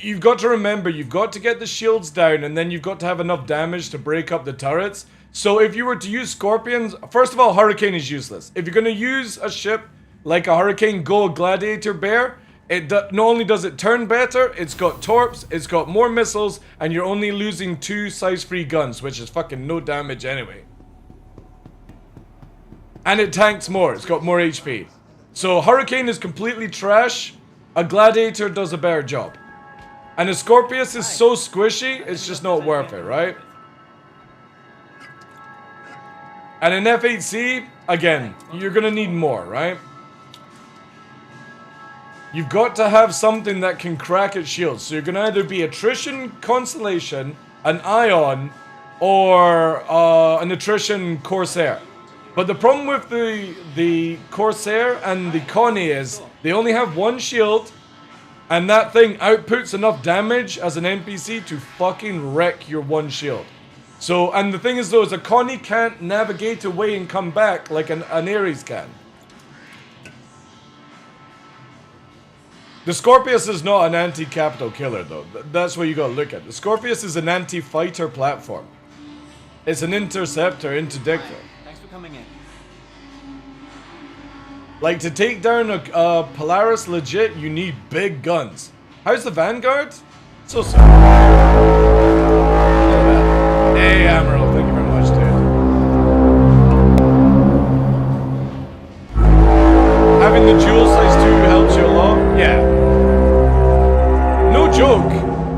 You've got to remember, you've got to get the shields down and then you've got to have enough damage to break up the turrets. So if you were to use Scorpions, first of all, Hurricane is useless. If you're going to use a ship like a Hurricane Go Gladiator Bear, not only does it turn better, it's got torps, it's got more missiles, and you're only losing 2 size-free guns, which is fucking no damage anyway. And it tanks more, it's got more HP. So Hurricane is completely trash. A Gladiator does a better job. And a Scorpius is so squishy, it's just not worth it, right? And an F8C, again, you're gonna need more, right? You've got to have something that can crack its shields. So you're gonna either be Attrition Constellation, an Ion, or an Attrition Corsair. But the problem with the Corsair and the Connie is they only have 1 shield, and that thing outputs enough damage as an NPC to fucking wreck your 1 shield. So, and the thing is though, is a Connie can't navigate away and come back like an Ares can. The Scorpius is not an anti-capital killer though. That's what you gotta look at. The Scorpius is an anti-fighter platform. It's an interceptor, interdictor. Thanks for coming in. Like, to take down a Polaris legit, you need big guns. How's the Vanguard? So sorry. Hey, Amaral, thank you very much, dude. Having the dual size 2 helps you a lot? Yeah. No joke.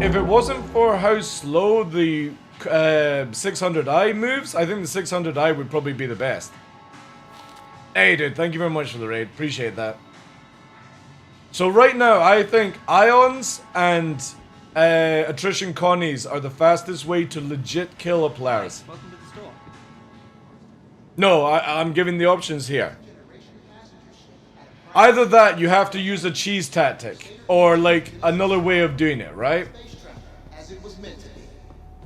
If it wasn't for how slow the 600i moves, I think the 600i would probably be the best. Hey dude, thank you very much for the raid, appreciate that. So right now, I think Ions and attrition connies are the fastest way to legit kill a Polaris. Welcome to the store. No, I'm giving the options here. Either that, you have to use a cheese tactic, or like another way of doing it, right?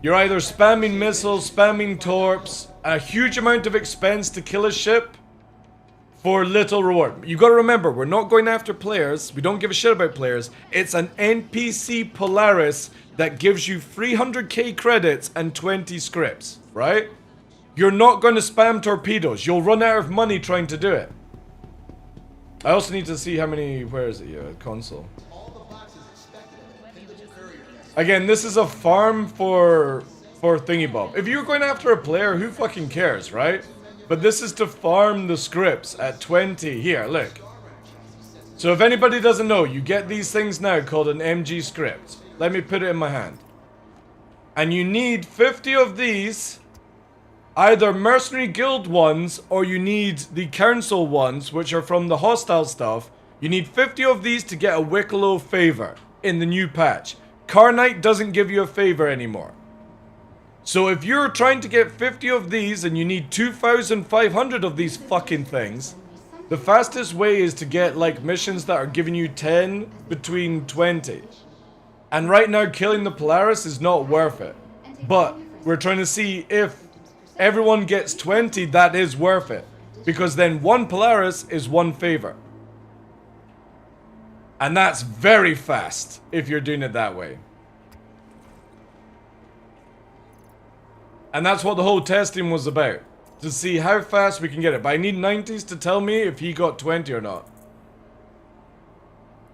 You're either spamming missiles, spamming torps, a huge amount of expense to kill a ship for little reward. You gotta remember, we're not going after players. We don't give a shit about players. It's an NPC Polaris that gives you 300k credits and 20 scripts, right? You're not going to spam torpedoes. You'll run out of money trying to do it. I also need to see how many... Where is it? Yeah, console. Again, this is a farm for Thingy Bob. If you're going after a player, who fucking cares, right? But this is to farm the scripts at 20. Here, look. So if anybody doesn't know, you get these things now called an MG script. Let me put it in my hand. And you need 50 of these, either Mercenary Guild ones, or you need the Council ones, which are from the hostile stuff. You need 50 of these to get a Wicklow favor in the new patch. Carnite doesn't give you a favor anymore. So if you're trying to get 50 of these and you need 2,500 of these fucking things, the fastest way is to get like missions that are giving you 10 between 20. And right now killing the Polaris is not worth it. But we're trying to see if everyone gets 20, that is worth it. Because then one Polaris is one favor. And that's very fast if you're doing it that way. And that's what the whole testing was about. To see how fast we can get it. But I need 90s to tell me if he got 20 or not.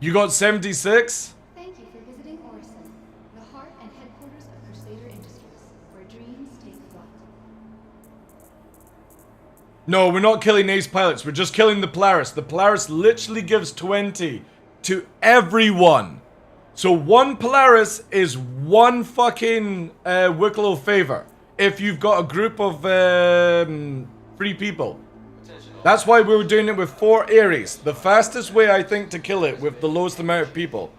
You got 76? Thank you for visiting Orison, the heart and headquarters of Crusader Industries, where dreams take flight. No, we're not killing ace pilots. We're just killing the Polaris. The Polaris literally gives 20 to everyone. So one Polaris is one fucking Wicklow favor. If you've got a group of 3 people. That's why we were doing it with 4 Ares. The fastest way, I think, to kill it with the lowest amount of people.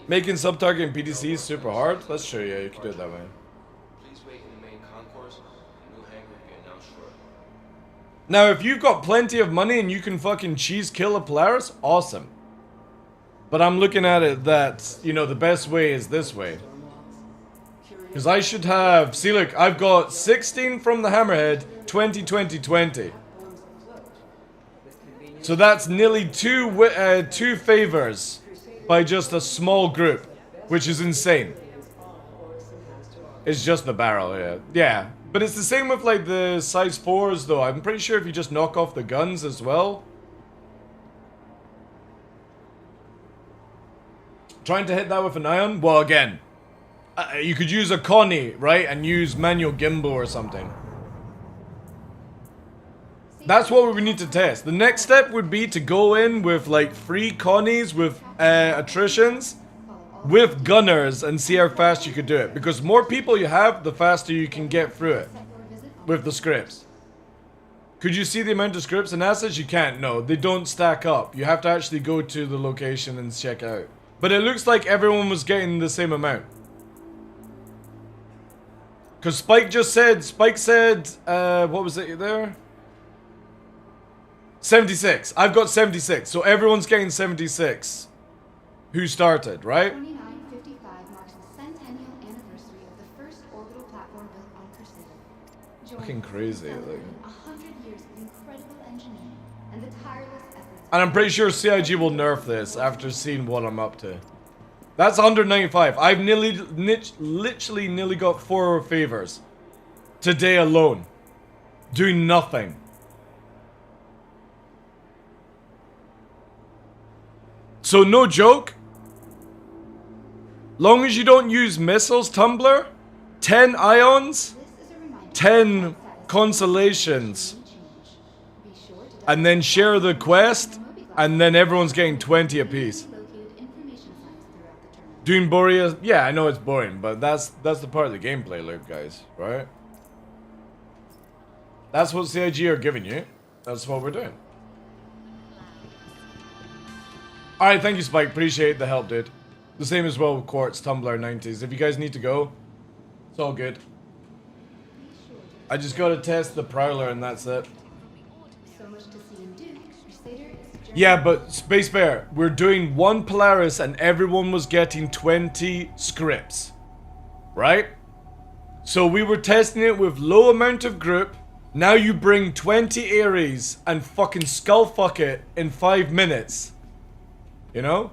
Making sub-target in PDC is super hard. That's true, yeah, you can do it that way. Now, if you've got plenty of money and you can fucking cheese kill a Polaris, awesome. But I'm looking at it that, you know, the best way is this way. Because I should have... See, look, I've got 16 from the Hammerhead, 20, 20, 20. So that's nearly two favors by just a small group, which is insane. It's just the barrel, yeah. Yeah, but it's the same with, like, the size 4s, though. I'm pretty sure if you just knock off the guns as well. Trying to hit that with an ion? Well, again... you could use a Connie, right? And use manual gimbal or something. That's what we need to test. The next step would be to go in with like 3 Connies with attritions with gunners and see how fast you could do it. Because more people you have, the faster you can get through it with the scripts. Could you see the amount of scripts and assets? You can't, no. They don't stack up. You have to actually go to the location and check out. But it looks like everyone was getting the same amount. Because Spike said, what was it there? 76. I've got 76. So everyone's getting 76. Who started, right? 2955 marks the centennial anniversary of the first orbital platform built on Crusader. Fucking crazy. Like. 100 years of incredible engineering and the tireless efforts. And I'm pretty sure CIG will nerf this after seeing what I'm up to. That's 195. I've literally nearly got 4 favors. Today alone. Doing nothing. So no joke. Long as you don't use missiles, Tumblr, 10 ions, 10 consolations, and then share the quest, and then everyone's getting 20 apiece. Doing Boreas, yeah, I know it's boring, but that's the part of the gameplay loop, guys, right? That's what CIG are giving you. That's what we're doing. Alright, thank you, Spike. Appreciate the help, dude. The same as well with Quartz, Tumblr, 90s. If you guys need to go, it's all good. I just gotta test the Prowler and that's it. Yeah, but Space Bear, we're doing one Polaris and everyone was getting 20 scripts. Right? So we were testing it with low amount of group. Now you bring 20 Ares and fucking skullfuck it in 5 minutes. You know?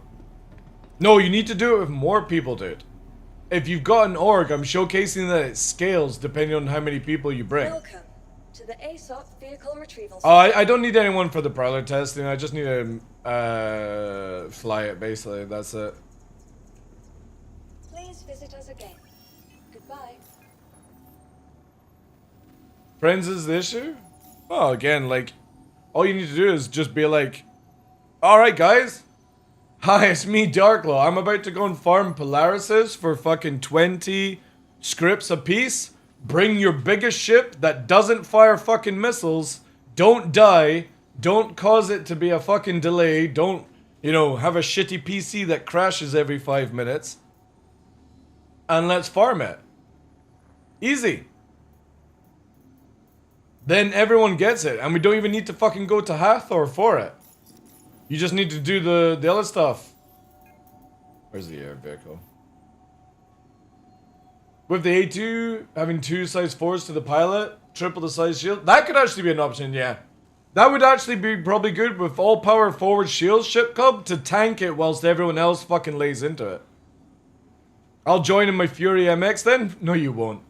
No, you need to do it with more people, dude. If you've got an org, I'm showcasing that it scales depending on how many people you bring. Welcome to the ASOP vehicle retrieval. Oh, I don't need anyone for the Prowler testing. I just need to fly it, basically. That's it. Please visit us again. Goodbye. Friends is the issue? Well, again, like, all you need to do is just be like, alright, guys. Hi, it's me, TheDarkLaw. I'm about to go and farm Polarises for fucking 20 scripts apiece. Bring your biggest ship that doesn't fire fucking missiles. Don't die. Don't cause it to be a fucking delay. Don't, you know, have a shitty PC that crashes every 5 minutes. And let's farm it. Easy. Then everyone gets it. And we don't even need to fucking go to Hathor for it. You just need to do the other stuff. Where's the air vehicle? With the A2 having 2 size 4s to the pilot, triple the size shield, that could actually be an option, yeah. That would actually be probably good with all power forward shield ship cub to tank it whilst everyone else fucking lays into it. I'll join in my Fury MX then? No, you won't.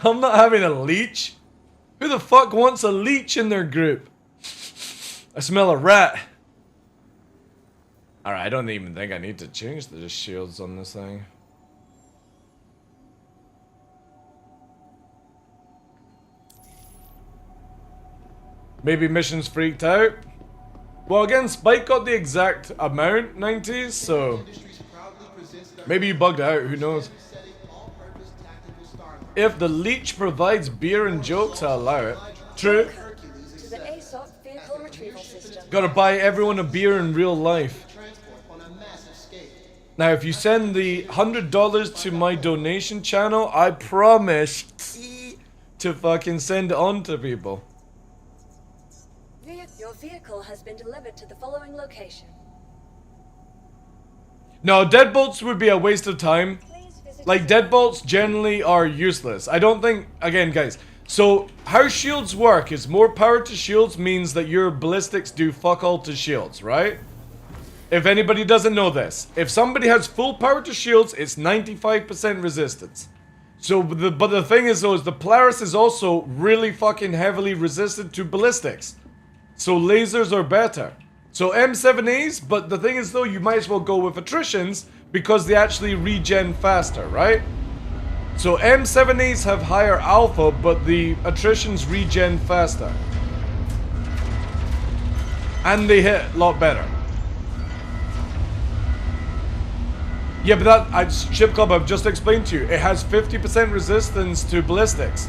I'm not having a leech. Who the fuck wants a leech in their group? I smell a rat. Alright, I don't even think I need to change the shields on this thing. Maybe missions freaked out. Well, again, Spike got the exact amount, 90s, so maybe you bugged out, who knows. If the leech provides beer and jokes, I'll allow it. True. To the ASOP vehicle retrieval system. Gotta buy everyone a beer in real life. Now, if you send the $100 to my donation channel, I promise to fucking send it on to people. Your vehicle has been delivered to the following location. No, deadbolts would be a waste of time. Like, deadbolts generally are useless. I don't think, again, guys. So, how shields work is more power to shields means that your ballistics do fuck all to shields, right? If anybody doesn't know this. If somebody has full power to shields, it's 95% resistance. So, but the thing is though, is the Polaris is also really fucking heavily resistant to ballistics. So lasers are better. So M7As, but the thing is though, you might as well go with attritions because they actually regen faster, right? So M7As have higher alpha, but the attritions regen faster. And they hit a lot better. Yeah, but that, Ship Club, I've just explained to you, it has 50% resistance to ballistics.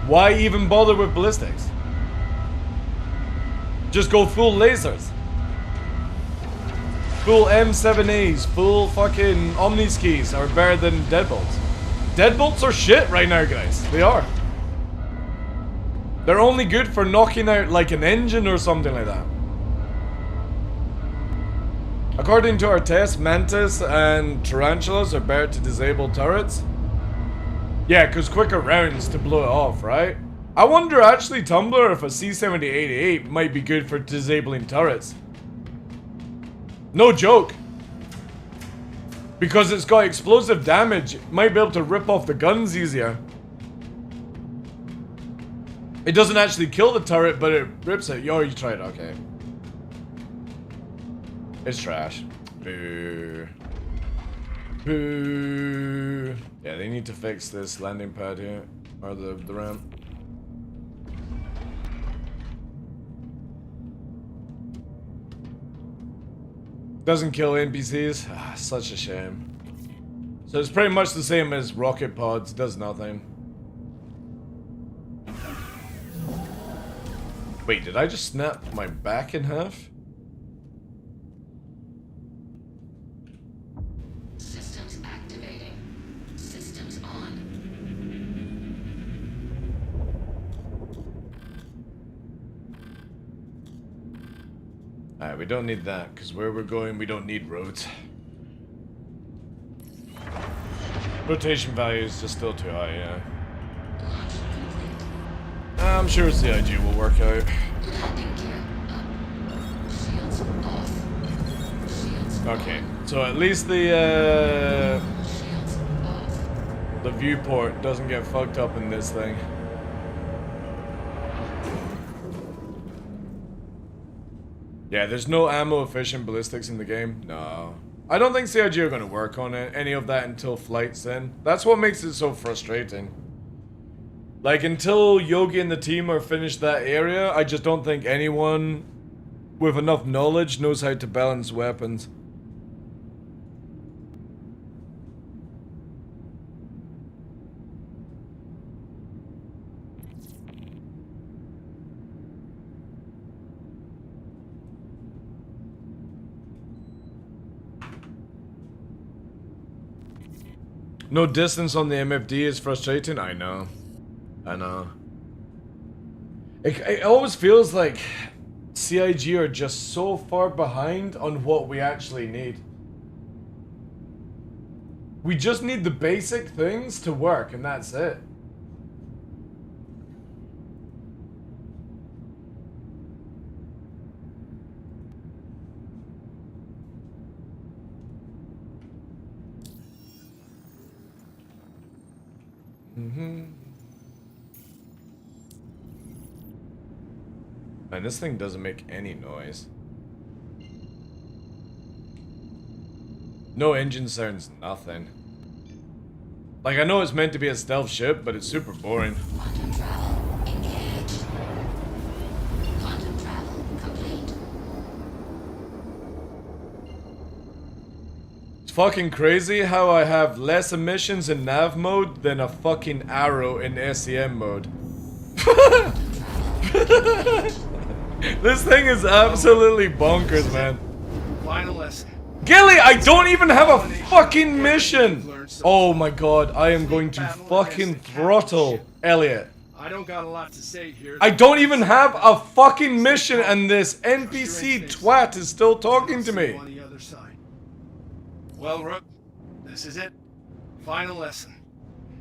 Why even bother with ballistics? Just go full lasers. Full M7As, full fucking Omniskis are better than Deadbolts. Deadbolts are shit right now, guys. They are. They're only good for knocking out like an engine or something like that. According to our test, Mantis and Tarantulas are better to disable turrets. Yeah, because quicker rounds to blow it off, right? I wonder actually, Tumblr, if a C-7088 might be good for disabling turrets. No joke. Because it's got explosive damage, it might be able to rip off the guns easier. It doesn't actually kill the turret, but it rips it. Yo, you tried, okay. It's trash. Boo. Boo. Yeah, they need to fix this landing pad here. Or the ramp. Doesn't kill NPCs. Ah, such a shame. So it's pretty much the same as rocket pods. Does nothing. Wait, did I just snap my back in half? Alright, we don't need that, because where we're going, we don't need roads. Rotation value is just still too high, yeah. I'm sure CIG will work out. Okay, so at least the viewport doesn't get fucked up in this thing. Yeah, there's no ammo efficient ballistics in the game. No. I don't think CIG are going to work on it, any of that until flight's in. That's what makes it so frustrating. Like, until Yogi and the team are finished that area, I just don't think anyone with enough knowledge knows how to balance weapons. No distance on the MFD is frustrating. I know. I know. It always feels like CIG are just so far behind on what we actually need. We just need the basic things to work, and that's it. Man, this thing doesn't make any noise. No engine sounds, nothing. Like, I know it's meant to be a stealth ship, but it's super boring. Quantum travel engaged. Quantum travel complete. It's fucking crazy how I have less emissions in nav mode than a fucking arrow in SEM mode. This thing is absolutely bonkers, man. Final lesson. Gilly, I don't even have a fucking mission! Oh my god, I am going to fucking throttle Elliot. I don't got a lot to say here. I don't even have a fucking mission and this NPC twat is still talking to me. On the other side. Well, Rook, this is it. Final lesson.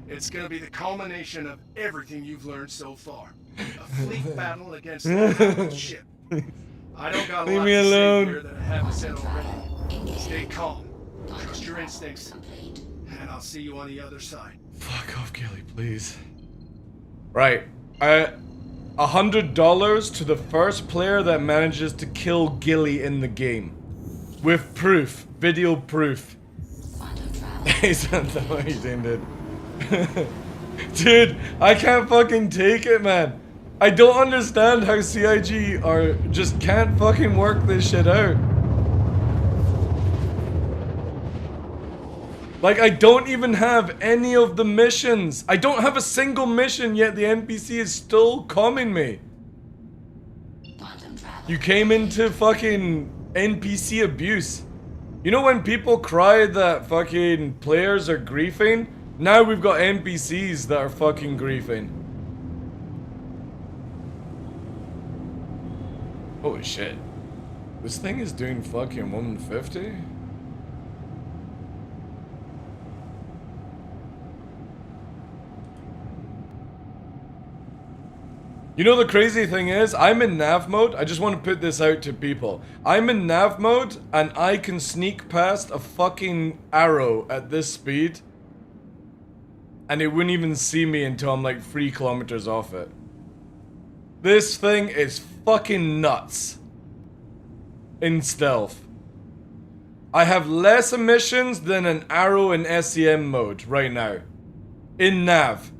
It's gonna be the culmination of everything you've learned so far. A fleet battle against a ship. I don't got a lot to say here that I haven't said already. Stay calm. Trust your instincts. And I'll see you on the other side. Fuck off, Gilly, please. Right. $100 to the first player that manages to kill Gilly in the game. With proof. Video proof. Is that what you did? Dude, I can't fucking take it, man. I don't understand how CIG are just can't fucking work this shit out. Like, I don't even have any of the missions. I don't have a single mission yet the NPC is still calming me. You came into fucking NPC abuse. You know when people cry that fucking players are griefing? Now we've got NPCs that are fucking griefing. Holy shit. This thing is doing fucking 150? You know the crazy thing is, I'm in nav mode. I just want to put this out to people. I'm in nav mode and I can sneak past a fucking arrow at this speed. And it wouldn't even see me until I'm like 3 kilometers off it. This thing is fucking nuts. In stealth. I have less emissions than an arrow in SEM mode right now. In nav.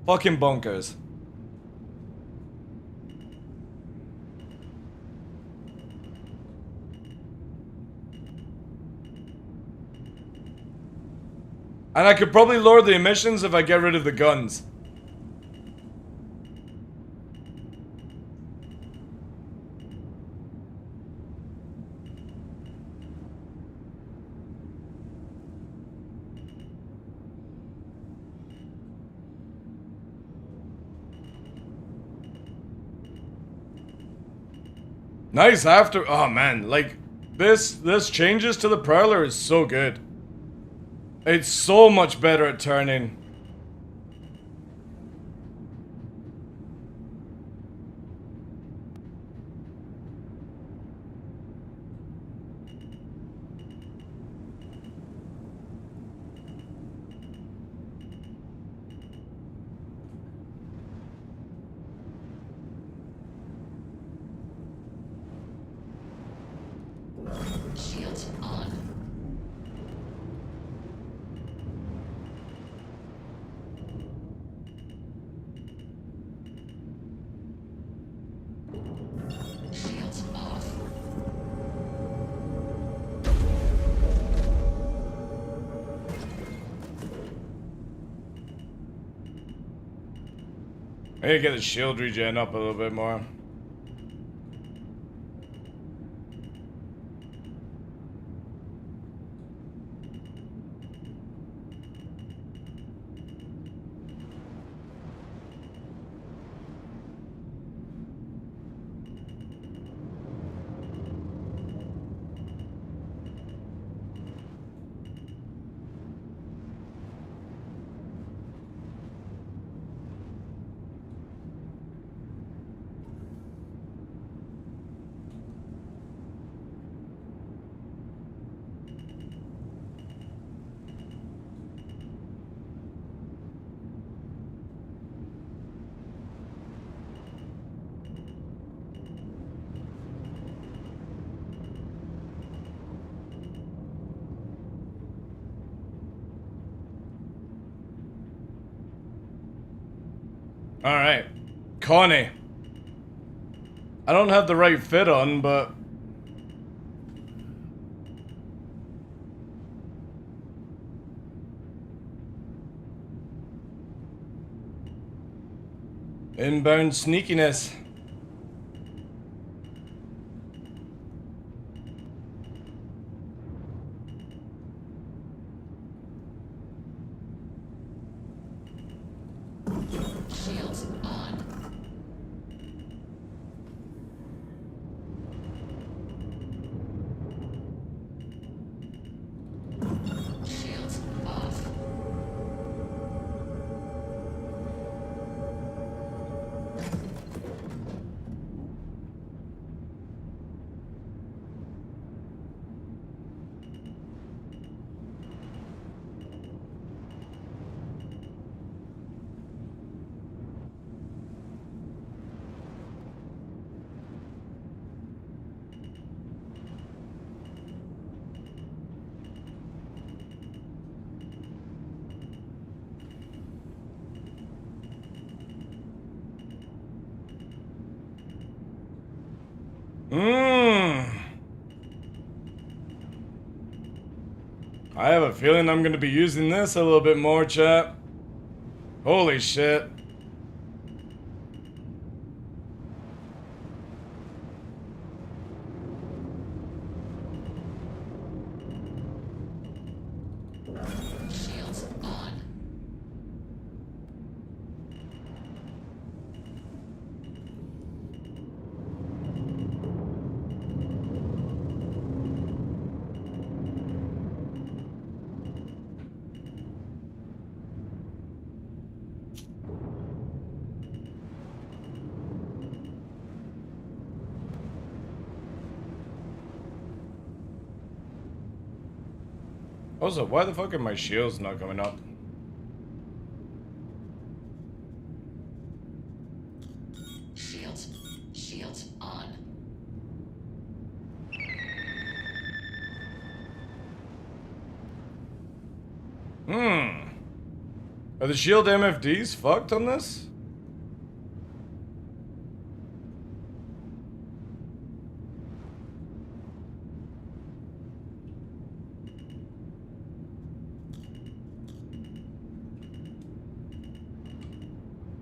Fucking bonkers. And I could probably lower the emissions if I get rid of the guns. Nice after. Oh man, like this changes to the Prowler is so good. It's so much better at turning. Shields on. Shields off. I need to get the shield regen up a little bit more. Alright. Connie. I don't have the right fit on, but... Inbound sneakiness. Shields on. Shields off. I have a feeling I'm gonna be using this a little bit more, chat. Holy shit. Shields on. Also, why the fuck are my shields not coming up? Shields on. Are the shield MFDs fucked on this?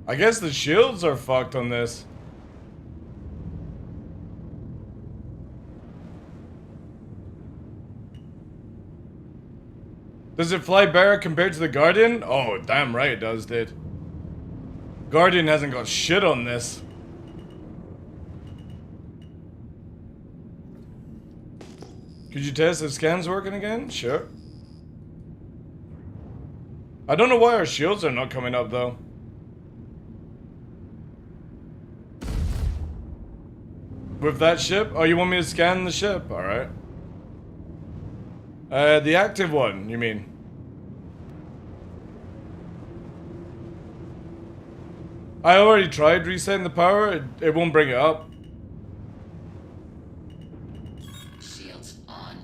I guess the shields are fucked on this. Does it fly better compared to the Guardian? Oh, damn right it does, dude. Guardian hasn't got shit on this. Could you test if scans working again? Sure. I don't know why our shields are not coming up though. With that ship? Oh, you want me to scan the ship? Alright. The active one, you mean? I already tried resetting the power. It won't bring it up. Shields on.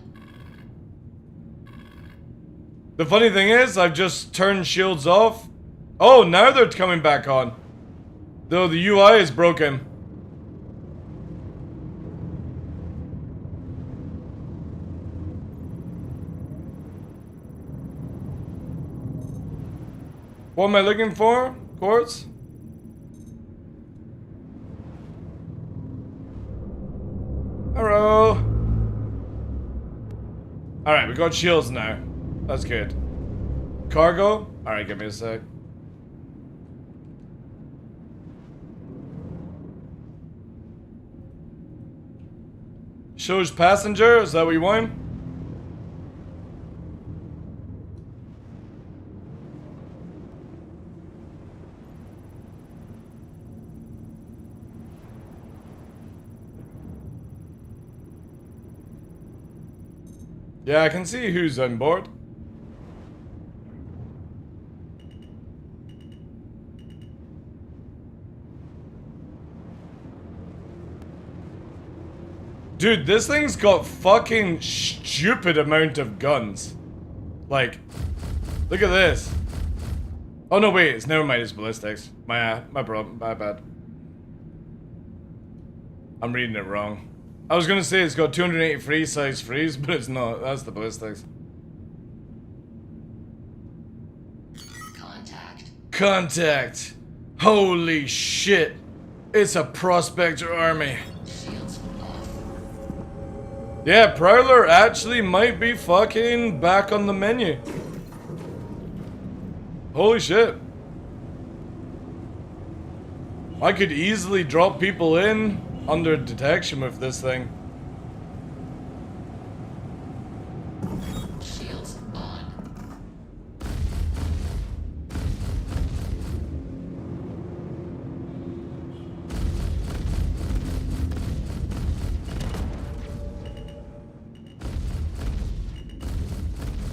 The funny thing is, I've just turned shields off. Oh, now they're coming back on. Though the UI is broken. What am I looking for? Quartz? Hello. Alright, we got shields now. That's good. Cargo? Alright, give me a sec. Shows passenger? Is that what you want? Yeah, I can see who's on board. Dude, this thing's got fucking stupid amount of guns. Like, look at this. Oh no, wait, it's never mind, it's ballistics. My problem, my bad. I'm reading it wrong. I was gonna say it's got 283 size freeze, but it's not. That's the ballistics. Contact. Holy shit. It's a prospector army. Yeah, Prowler actually might be fucking back on the menu. Holy shit. I could easily drop people in under detection with this thing. Shields on.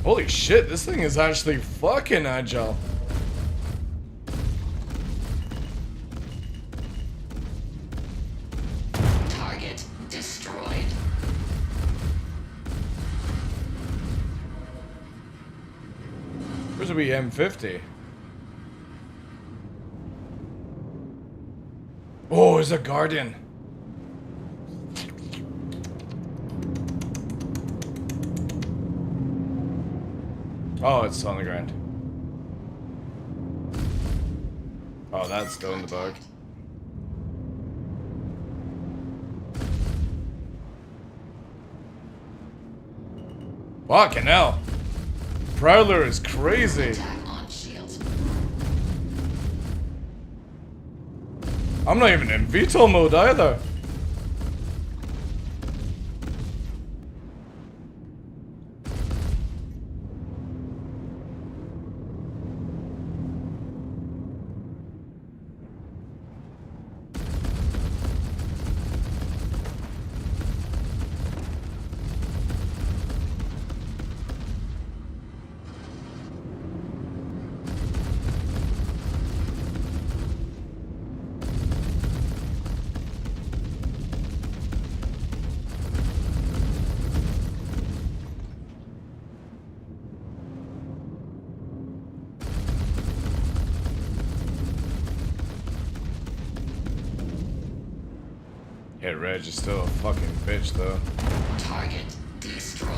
Holy shit, this thing is actually fucking agile. Target destroyed. Where's the M50? Oh, it's a Guardian. Oh, it's on the ground. Oh, that's still in the bug. Fucking hell. Prowler is crazy. I'm not even in VTOL mode either. Yeah, Reg is still a fucking bitch though. Target destroyed.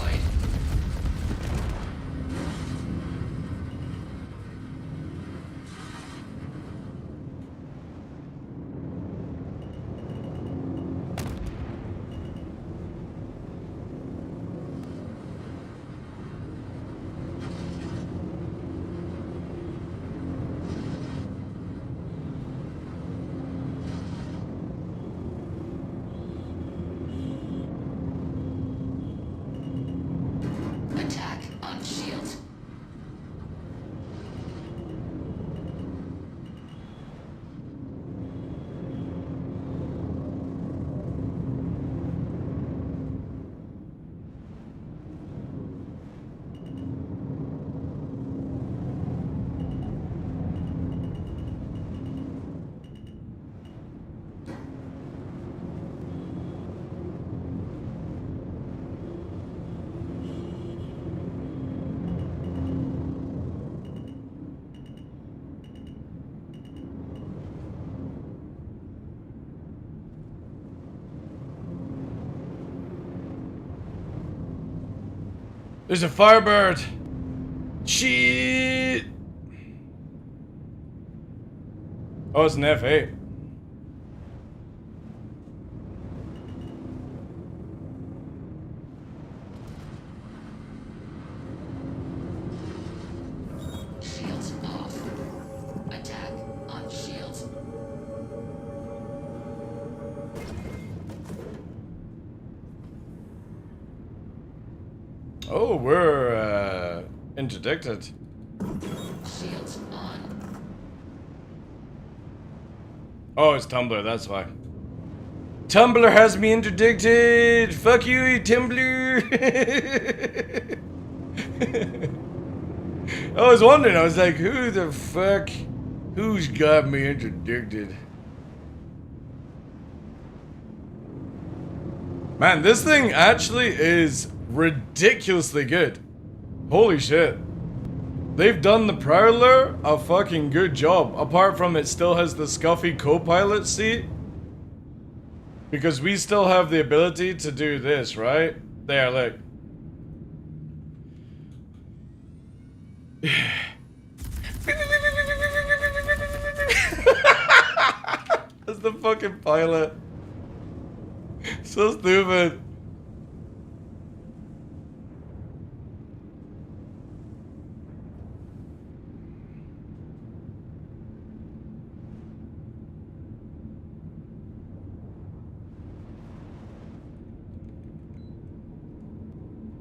There's a Firebird. Shit. Oh, it's an F8. Shields off. Attack on shields. Oh, we're interdicted. Shields on. Oh, it's Tumblr, that's why. Tumblr has me interdicted! Fuck you, Tumblr! I was wondering, I was like, who the fuck? Who's got me interdicted? Man, this thing actually is ridiculously good. Holy shit. They've done the Prowler a fucking good job. Apart from it still has the scuffy co-pilot seat. Because we still have the ability to do this, right? There, look. That's the fucking pilot. So stupid.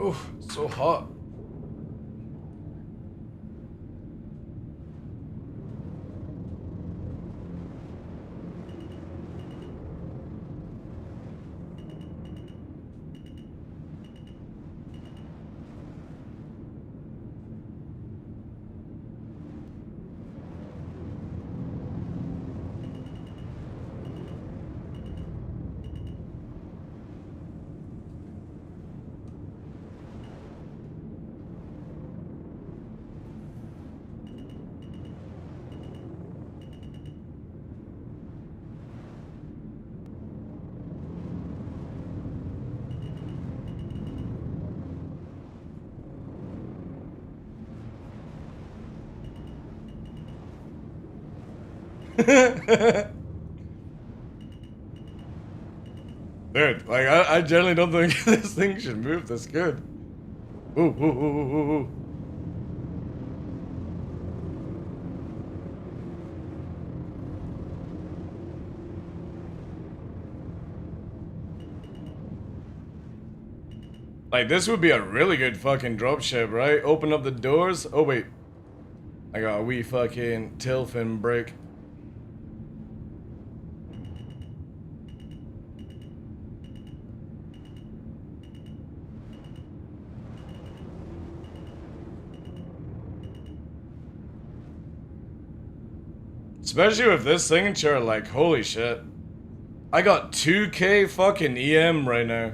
Oh, so hot. Dude, like, I generally don't think this thing should move this good. Ooh, ooh, ooh, ooh, ooh, ooh. Like, this would be a really good fucking dropship, right? Open up the doors. Oh, wait. I got a wee fucking tail fin break. Especially with this signature, like, holy shit. I got 2K fucking EM right now.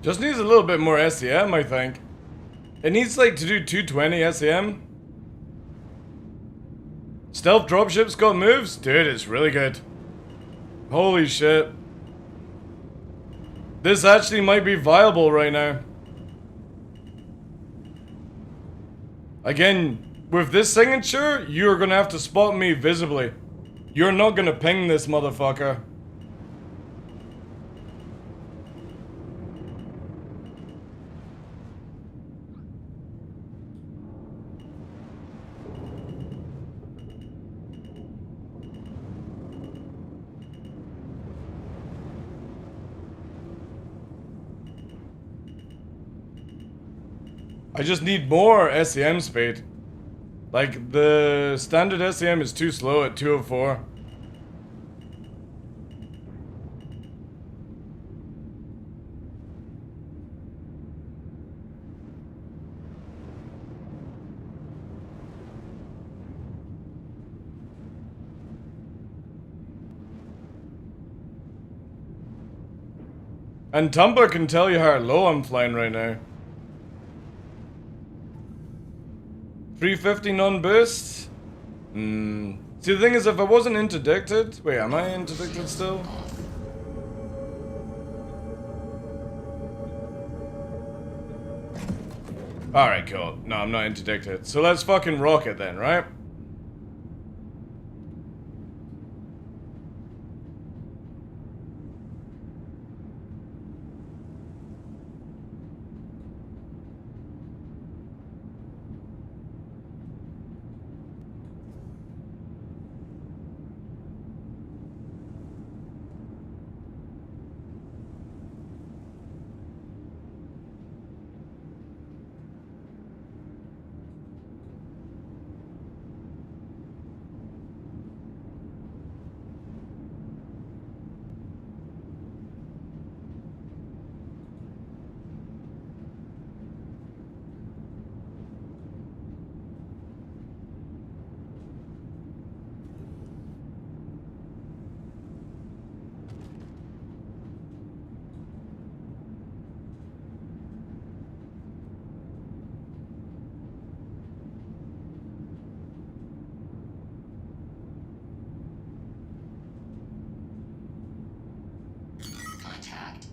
Just needs a little bit more SEM, I think. It needs like to do 220 SEM. Stealth dropship's got moves? Dude, it's really good. Holy shit. This actually might be viable right now. Again, with this signature, you're gonna have to spot me visibly. You're not gonna ping this motherfucker. I just need more SEM speed. Like, the standard SEM is too slow at 204. And Tumblr can tell you how low I'm flying right now. 350 non-boost? See, the thing is, if I wasn't interdicted... Wait, am I interdicted still? Alright, cool. No, I'm not interdicted. So let's fucking rock it then, right? Contact.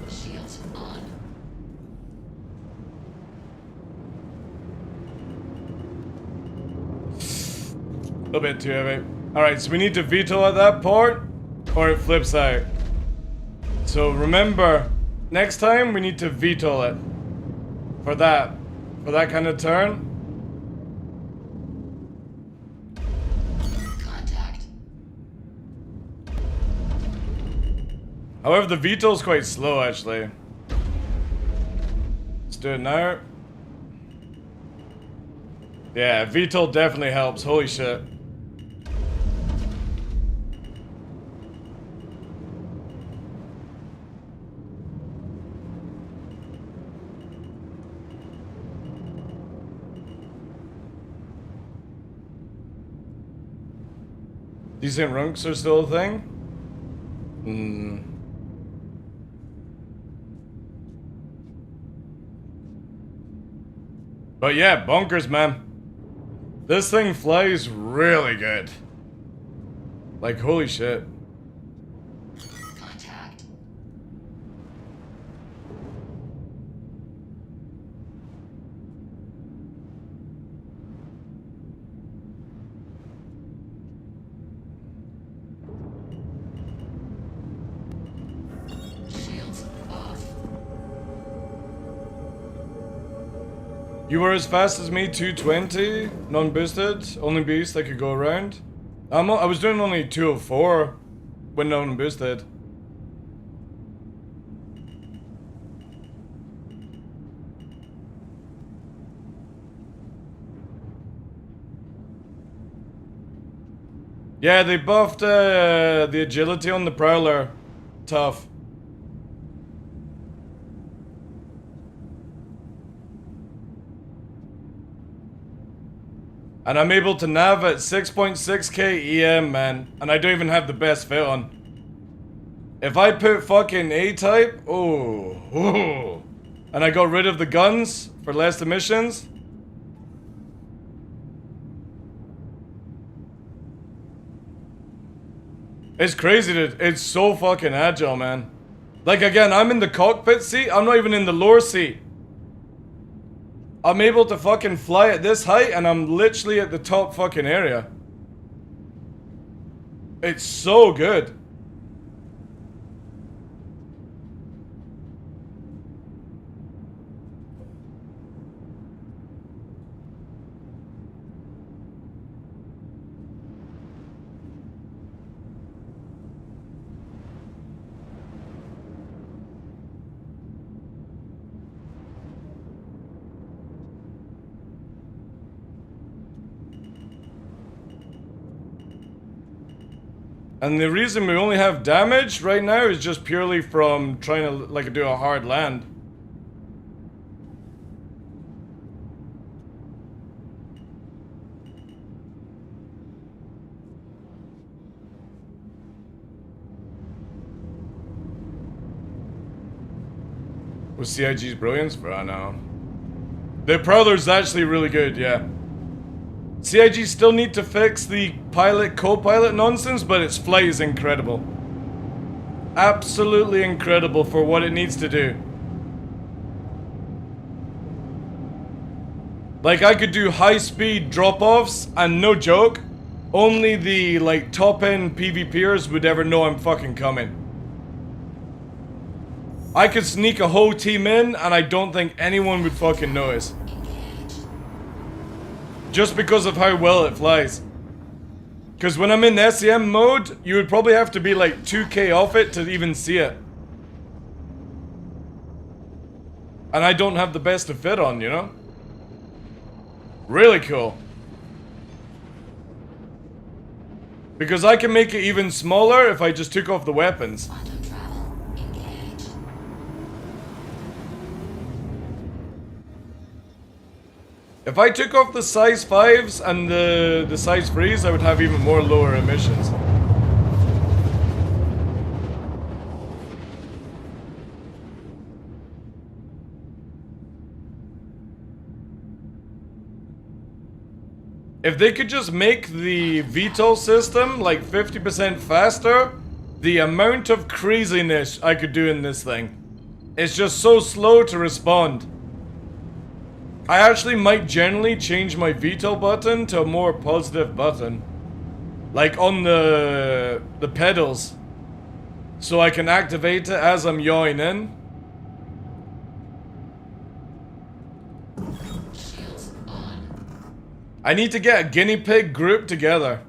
Shields on. A little bit too heavy. Alright, so we need to veto at that port, or it flips out. So remember, next time we need to veto it. For that kind of turn. Contact. However, the veto's quite slow, actually. Let's do it now. Yeah, veto definitely helps. Holy shit. Decent runks are still a thing? But yeah, bunkers, man. This thing flies really good. Like, holy shit. Contact. Shields off. You were as fast as me, 220, non-boosted, only beast that could go around. I was doing only 204 when non-boosted. Yeah, they buffed the agility on the Prowler. Tough. And I'm able to nav at 6.6k EM, man. And I don't even have the best fit on. If I put fucking A-type, oh. And I got rid of the guns for less emissions. It's crazy, dude. It's so fucking agile, man. Like, again, I'm in the cockpit seat. I'm not even in the lower seat. I'm able to fucking fly at this height, and I'm literally at the top fucking area. It's so good. And the reason we only have damage right now is just purely from trying to like do a hard land. With CIG's brilliance for I know. The Prowler's actually really good, yeah. CIG still need to fix the pilot co-pilot nonsense, but its flight is incredible. Absolutely incredible for what it needs to do. Like I could do high speed drop-offs and no joke, only the like top end PvPers would ever know I'm fucking coming. I could sneak a whole team in and I don't think anyone would fucking notice. Just because of how well it flies. Because when I'm in SEM mode, you would probably have to be like 2K off it to even see it. And I don't have the best to fit on, you know? Really cool. Because I can make it even smaller if I just took off the weapons. If I took off the size 5s and the size 3s, I would have even more lower emissions. If they could just make the VTOL system like 50% faster, the amount of craziness I could do in this thing. It's just so slow to respond. I actually might generally change my VTOL button to a more positive button. Like on the pedals. So I can activate it as I'm yawing in. I need to get a guinea pig group together.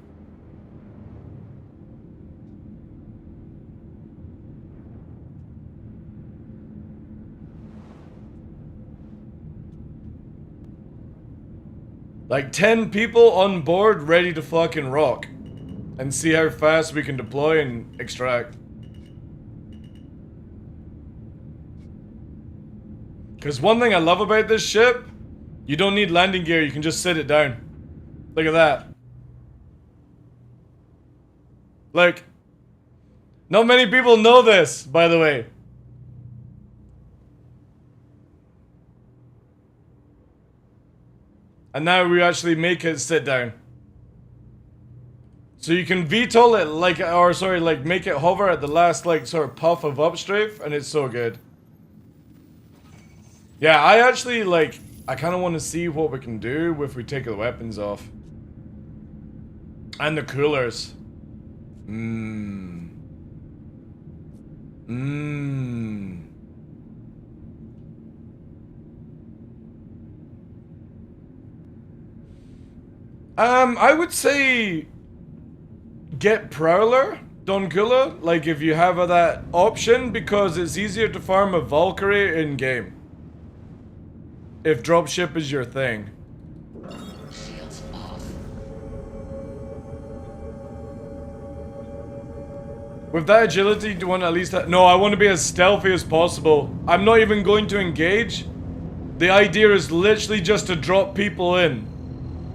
Like 10 people on board ready to fucking rock. And see how fast we can deploy and extract. Because one thing I love about this ship, you don't need landing gear, you can just sit it down. Look at that. Look. Not many people know this, by the way. And now we actually make it sit down. So you can VTOL it like, or sorry, like make it hover at the last like sort of puff of upstrafe, and it's so good. Yeah, I actually like, I kind of want to see what we can do if we take the weapons off. And the coolers. I would say get Prowler, Donkula, like if you have that option, because it's easier to farm a Valkyrie in game. If dropship is your thing. Shields off. With that agility, do you want to at least no, I want to be as stealthy as possible. I'm not even going to engage. The idea is literally just to drop people in.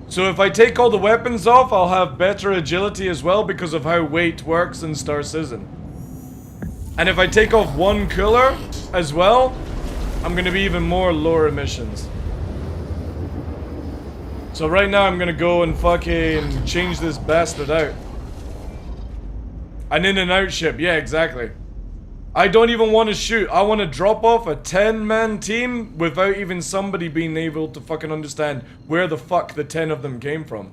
So if I take all the weapons off, I'll have better agility as well because of how weight works in Star Citizen. And if I take off one cooler as well, I'm going to be even more lower emissions. So right now I'm going to go and fucking change this bastard out. An in and out ship, yeah, exactly. I don't even want to shoot. I want to drop off a 10-man team without even somebody being able to fucking understand where the fuck the 10 of them came from.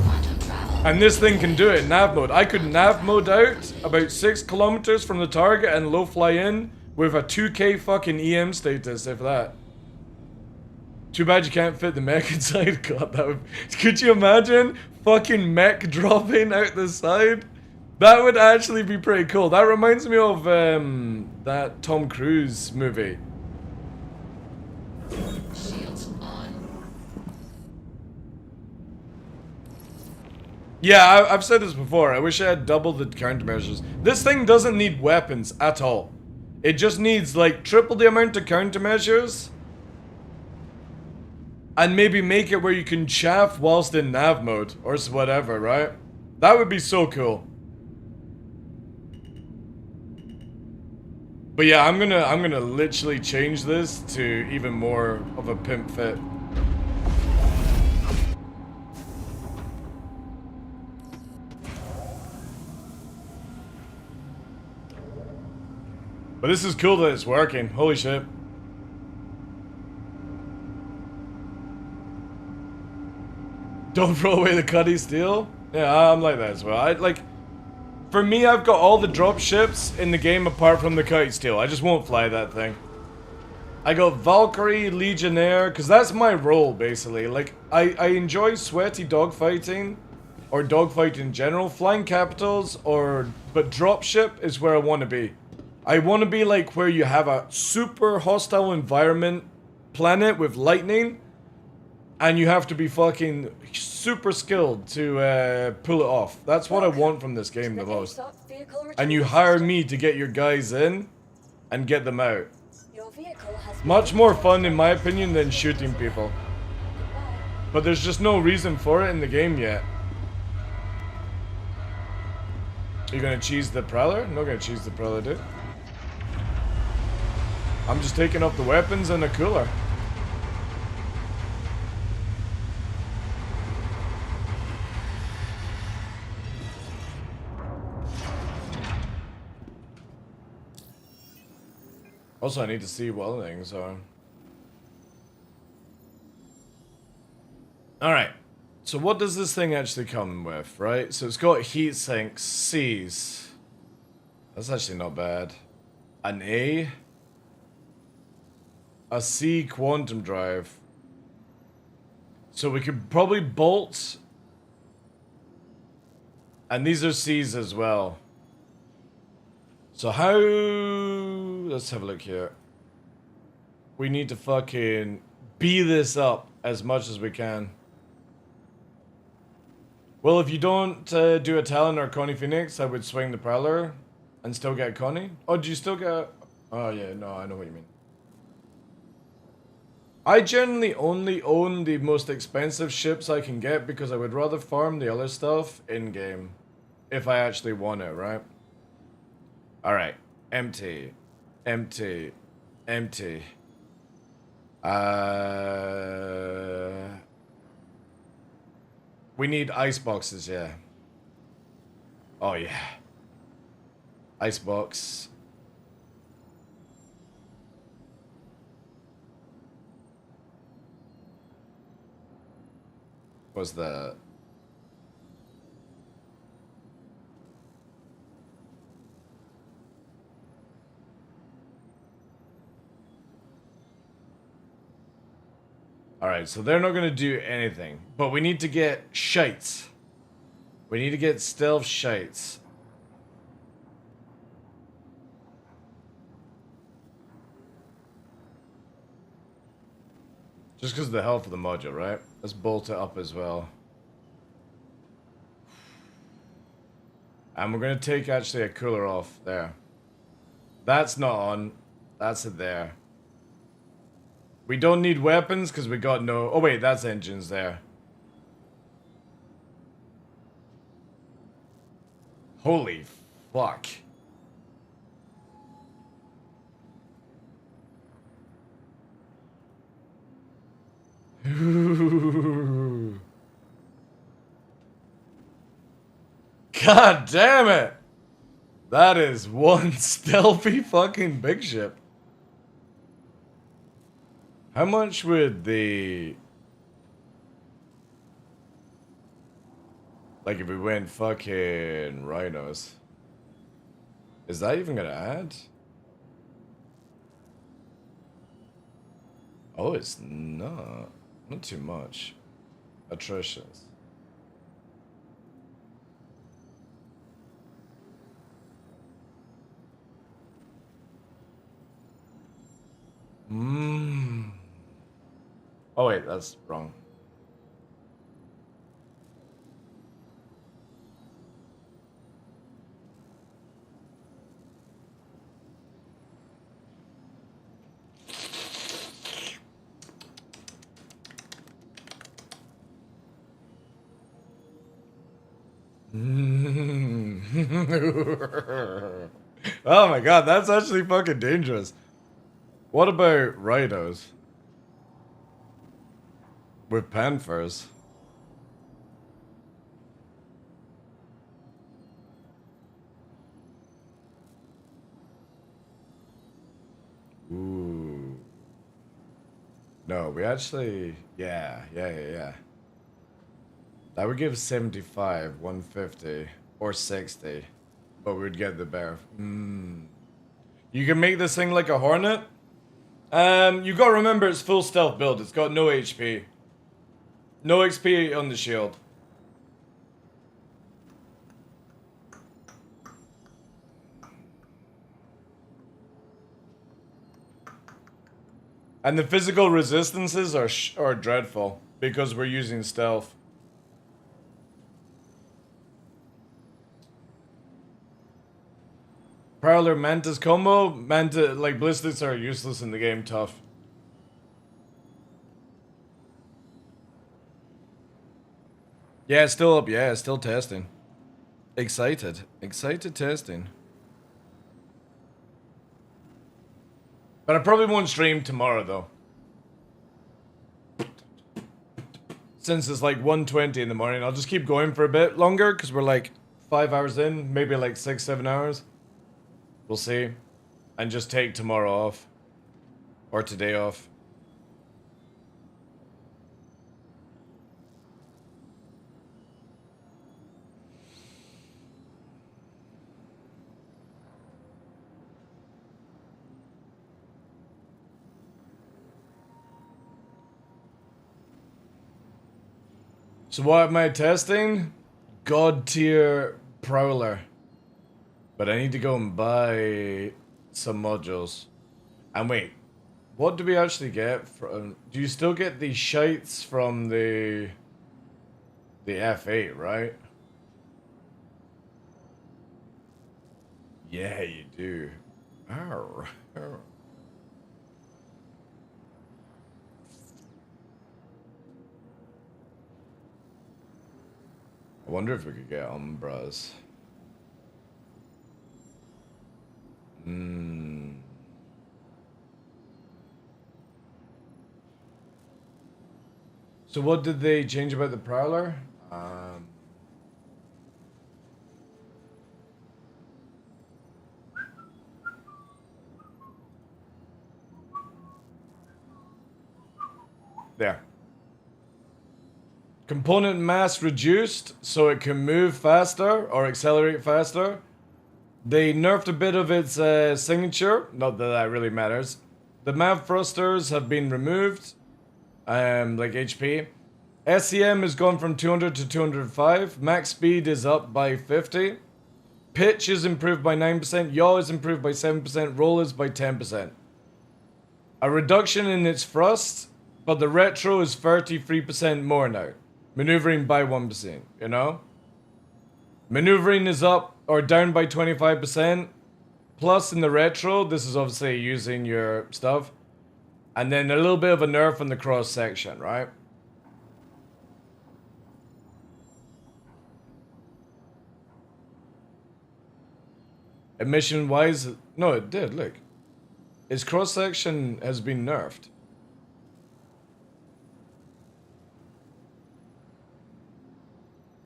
Quantum travel And this thing can do it in nav mode. I could nav mode out about 6 kilometers from the target and low fly in with a 2k fucking EM status, if that. Too bad you can't fit the mech inside. God, that would... Could you imagine fucking mech dropping out the side? That would actually be pretty cool. That reminds me of that Tom Cruise movie. Shields on. Yeah, I've said this before. I wish I had double the countermeasures. This thing doesn't need weapons at all. It just needs like triple the amount of countermeasures. And maybe make it where you can chaff whilst in nav mode or whatever, right? That would be so cool. But yeah, I'm gonna literally change this to even more of a pimp fit. But this is cool that it's working. Holy shit. Don't throw away the Cuddy Steel? Yeah, I'm like that as well. For me, I've got all the drop ships in the game apart from the Kite Steel. I just won't fly that thing. I got Valkyrie, Legionnaire, because that's my role, basically. Like, I enjoy sweaty dogfighting, or dogfighting in general. Flying capitals, but drop ship is where I want to be. I want to be like where you have a super hostile environment planet with lightning, and you have to be fucking super skilled to pull it off. That's what I want from this game the most. And you hire me to get your guys in and get them out. Much more fun in my opinion than shooting people. But there's just no reason for it in the game yet. Are you gonna cheese the Prowler? I'm not gonna cheese the Prowler, dude. I'm just taking up the weapons and a cooler. Also, I need to see what other things are. Alright. So what does this thing actually come with, right? So it's got heat sinks, C's. That's actually not bad. An A. A C quantum drive. So we could probably bolt. And these are C's as well. So how... Let's have a look here. We need to fucking B this up as much as we can. Well, if you don't do a Talon or Connie Phoenix, I would swing the Prowler and still get Connie. Oh, do you still get... Oh, yeah, no, I know what you mean. I generally only own the most expensive ships I can get because I would rather farm the other stuff in-game. If I actually want it, right? Alright. Empty. Empty. Empty. We need ice boxes, yeah. Oh, yeah. Ice box. What's that? Alright, so they're not going to do anything. But we need to get shites. We need to get stealth shites. Just because of the health of the module, right? Let's bolt it up as well. And we're going to take actually a cooler off there. That's not on. That's it there. We don't need weapons because we got no... Oh wait, that's engines there. Holy fuck. God damn it! That is one stealthy fucking big ship. How much would the... Like if we went fucking rhinos. Is that even gonna add? Oh, it's not. Not too much. Atrocious. Oh wait, that's wrong. Oh my god, that's actually fucking dangerous. What about rhinos? With panthers? Ooh. No, we actually... Yeah. That would give 75, 150, or 60. But we'd get the bear. You can make this thing like a hornet. You gotta remember it's full stealth build. It's got no HP. No XP on the shield. And the physical resistances are dreadful because we're using stealth. Prowler Mantis combo? Manta, like, ballistics are useless in the game, tough. Yeah, it's still up, yeah, it's still testing. Excited testing. But I probably won't stream tomorrow, though. Since it's like 1:20 in the morning, I'll just keep going for a bit longer, because we're like 5 hours in, maybe like 6, 7 hours. We'll see. And just take tomorrow off. Or today off. So what am I testing? God tier Prowler. But I need to go and buy some modules. And wait, what do we actually get from... Do you still get the shites from the F8, right? Yeah, you do. Arr. Arr. I wonder if we could get Umbras. So what did they change about the Prowler? There. Component mass reduced so it can move faster or accelerate faster. They nerfed a bit of its signature, not that that really matters. The MAV thrusters have been removed, like HP. SCM has gone from 200 to 205. Max speed is up by 50. Pitch is improved by 9%. Yaw is improved by 7%. Roll is by 10%. A reduction in its thrust, but the retro is 33% more now. Maneuvering by 1%, you know? Maneuvering is up or down by 25%. Plus in the retro, this is obviously using your stuff. And then a little bit of a nerf on the cross section, right? Emission wise, no, it did, look. Its cross section has been nerfed.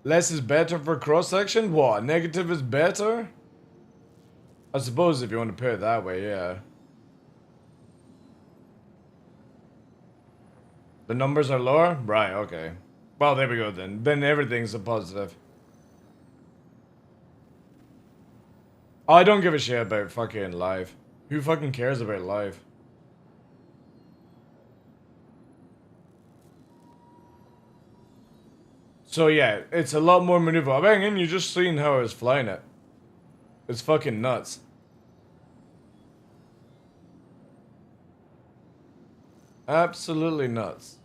Less is better for cross section? What? Negative is better? I suppose if you want to put it that way, yeah. The numbers are lower? Right, okay. Well, there we go then. Then everything's a positive. Oh, I don't give a shit about fucking live. Who fucking cares about live? So yeah, it's a lot more maneuver. I mean, you just seen how I was flying it. It's fucking nuts. Absolutely nuts.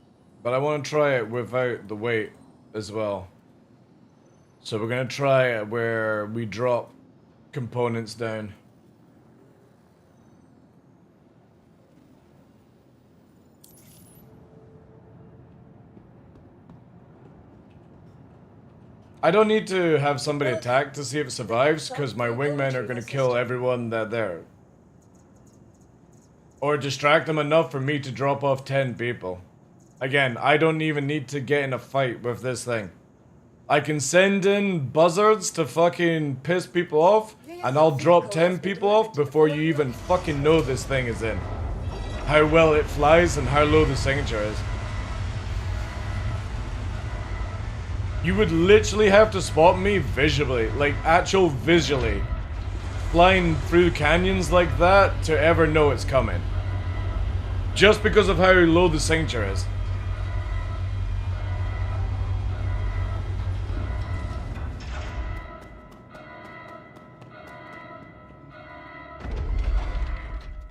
But I want to try it without the weight as well. So we're going to try it where we drop components down. I don't need to have somebody attack to see if it survives, because my wingmen are going to kill everyone that there. Or distract them enough for me to drop off 10 people. Again, I don't even need to get in a fight with this thing. I can send in buzzards to fucking piss people off, and I'll drop 10 people off before you even fucking know this thing is in. How well it flies and how low the signature is. You would literally have to spot me visually, like actual visually, flying through canyons like that to ever know it's coming. Just because of how low the signature is.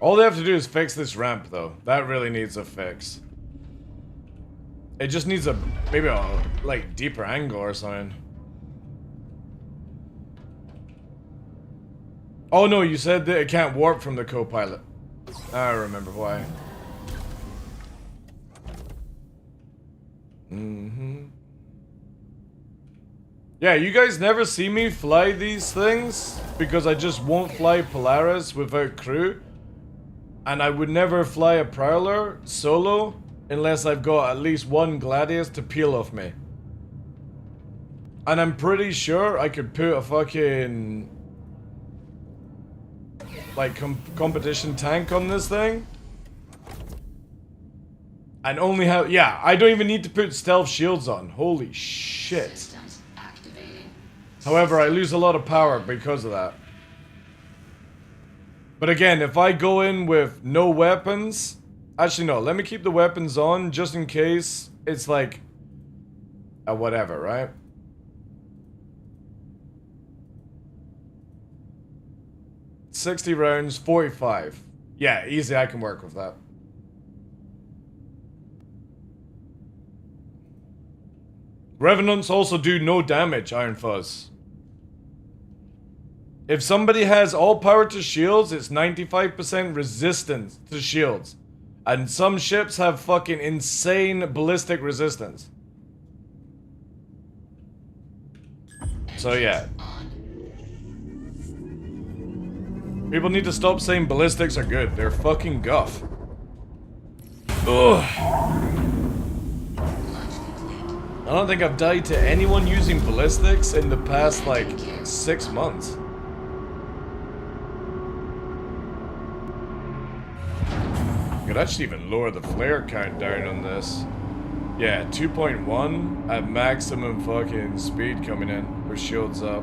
All they have to do is fix this ramp though. That really needs a fix. It just needs a, maybe a, like, deeper angle or something. Oh no, you said that it can't warp from the co-pilot. I remember why. Yeah, you guys never see me fly these things because I just won't fly Polaris without crew. And I would never fly a Prowler solo unless I've got at least one Gladius to peel off me. And I'm pretty sure I could put a fucking, like, competition tank on this thing. And only have, yeah, I don't even need to put stealth shields on. Holy shit. However, I lose a lot of power because of that. But again, if I go in with no weapons, actually no, let me keep the weapons on just in case it's like a whatever, right? $60 rounds, 45. Yeah, easy, I can work with that. Revenants also do no damage, Iron Fuzz. If somebody has all power to shields, it's 95% resistance to shields. And some ships have fucking insane ballistic resistance. So yeah. People need to stop saying ballistics are good. They're fucking guff. Ugh. I don't think I've died to anyone using ballistics in the past, like, 6 months. I could actually even lower the flare count down on this. Yeah, 2.1 at maximum fucking speed coming in with shields up.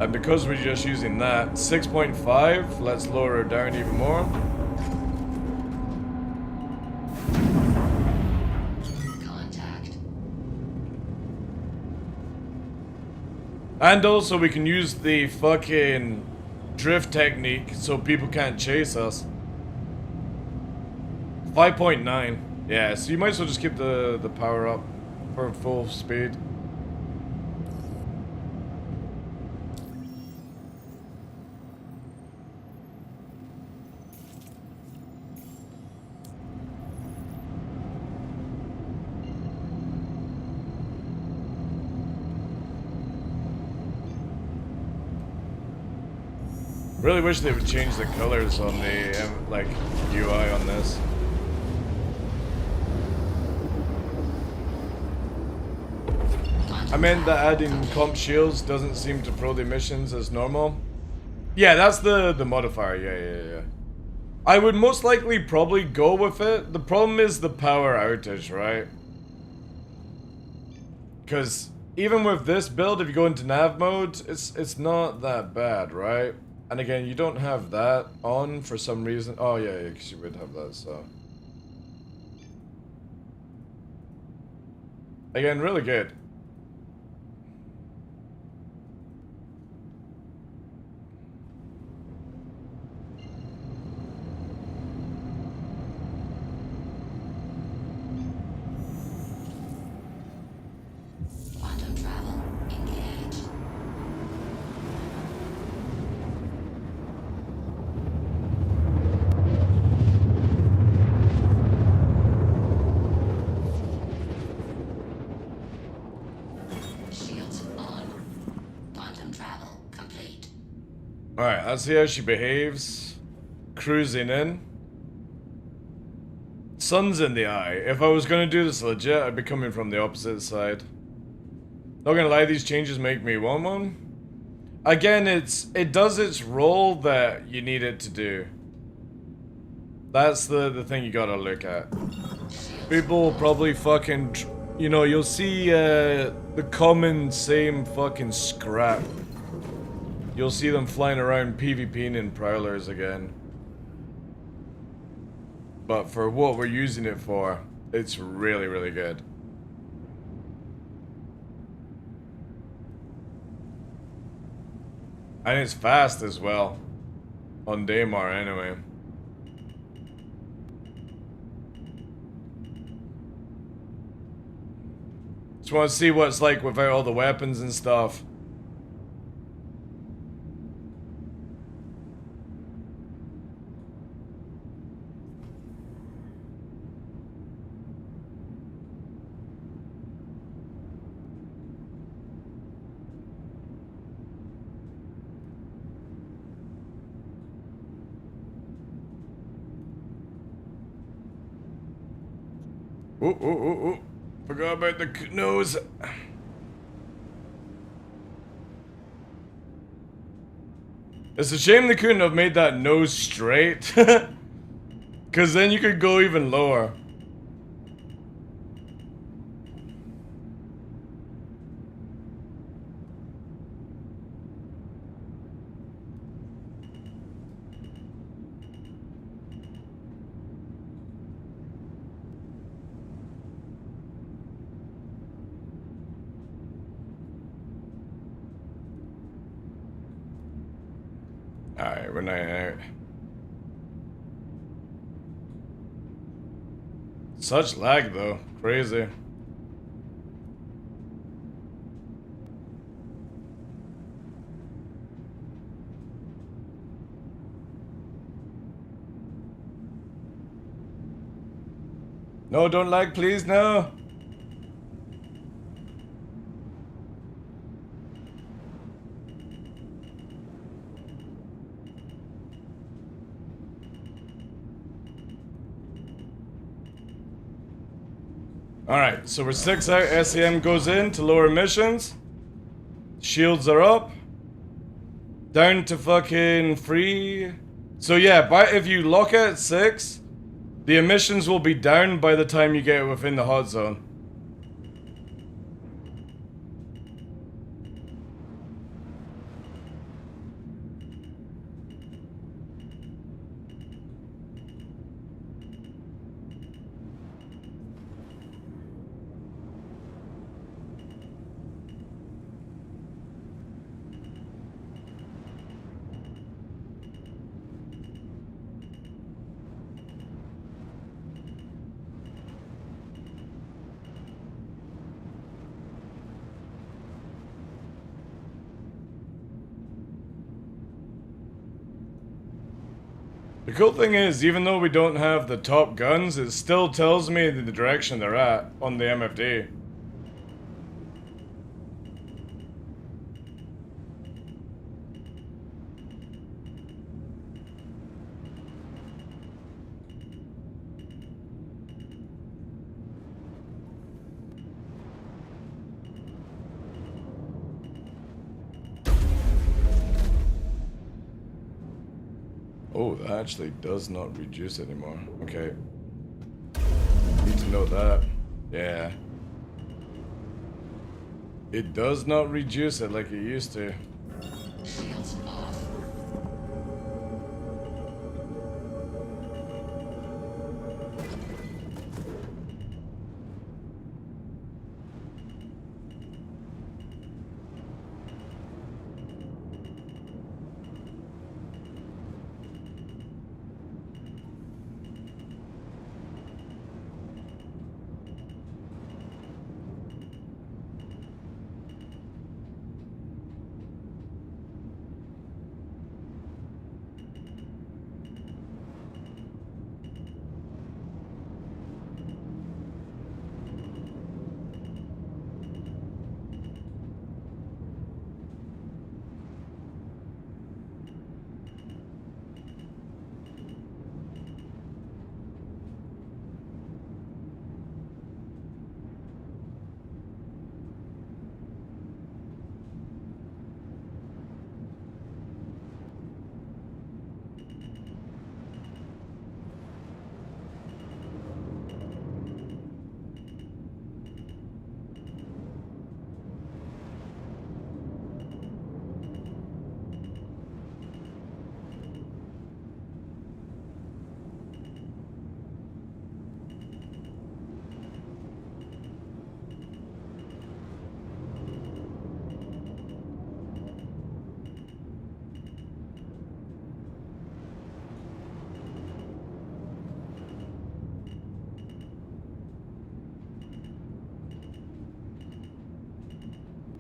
And because we're just using that, 6.5, let's lower it down even more. And also we can use the fucking drift technique so people can't chase us. 5.9. Yeah, so you might as well just keep the power up for full speed. Really wish they would change the colors on the like UI on this. I meant that adding comp shields doesn't seem to pro the missions as normal. Yeah, that's the modifier. Yeah. I would most likely probably go with it. The problem is the power outage, right? Because even with this build, if you go into nav mode, it's not that bad, right? And again, you don't have that on for some reason. Oh yeah, because you would have that, so. Again, really good. Quantum travel engaged. Shields on. Quantum travel complete. Alright, let's see how she behaves. Cruising in. Sun's in the eye. If I was gonna do this legit, I'd be coming from the opposite side. Not gonna lie, these changes make me want one. Again, it does its role that you need it to do. That's the thing you gotta look at. People will probably fucking, you know, you'll see the common same fucking scrap. You'll see them flying around PvPing in Prowlers again. But for what we're using it for, it's really, really good. And it's fast as well. On Daymar anyway. Just want to see what it's like without all the weapons and stuff. Oh. Forgot about the nose. It's a shame they couldn't have made that nose straight. Because then you could go even lower. Alright, we're not out. Such lag though, crazy. No, don't lag, please, no. Alright, so we're 6 out, SEM goes in to lower emissions. Shields are up. Down to fucking 3. So yeah, if you lock it at 6, the emissions will be down by the time you get within the hot zone. The cool thing is, even though we don't have the top guns, it still tells me the direction they're at on the MFD. Oh, that actually does not reduce anymore. Okay. Need to know that. Yeah. It does not reduce it like it used to. Shields off.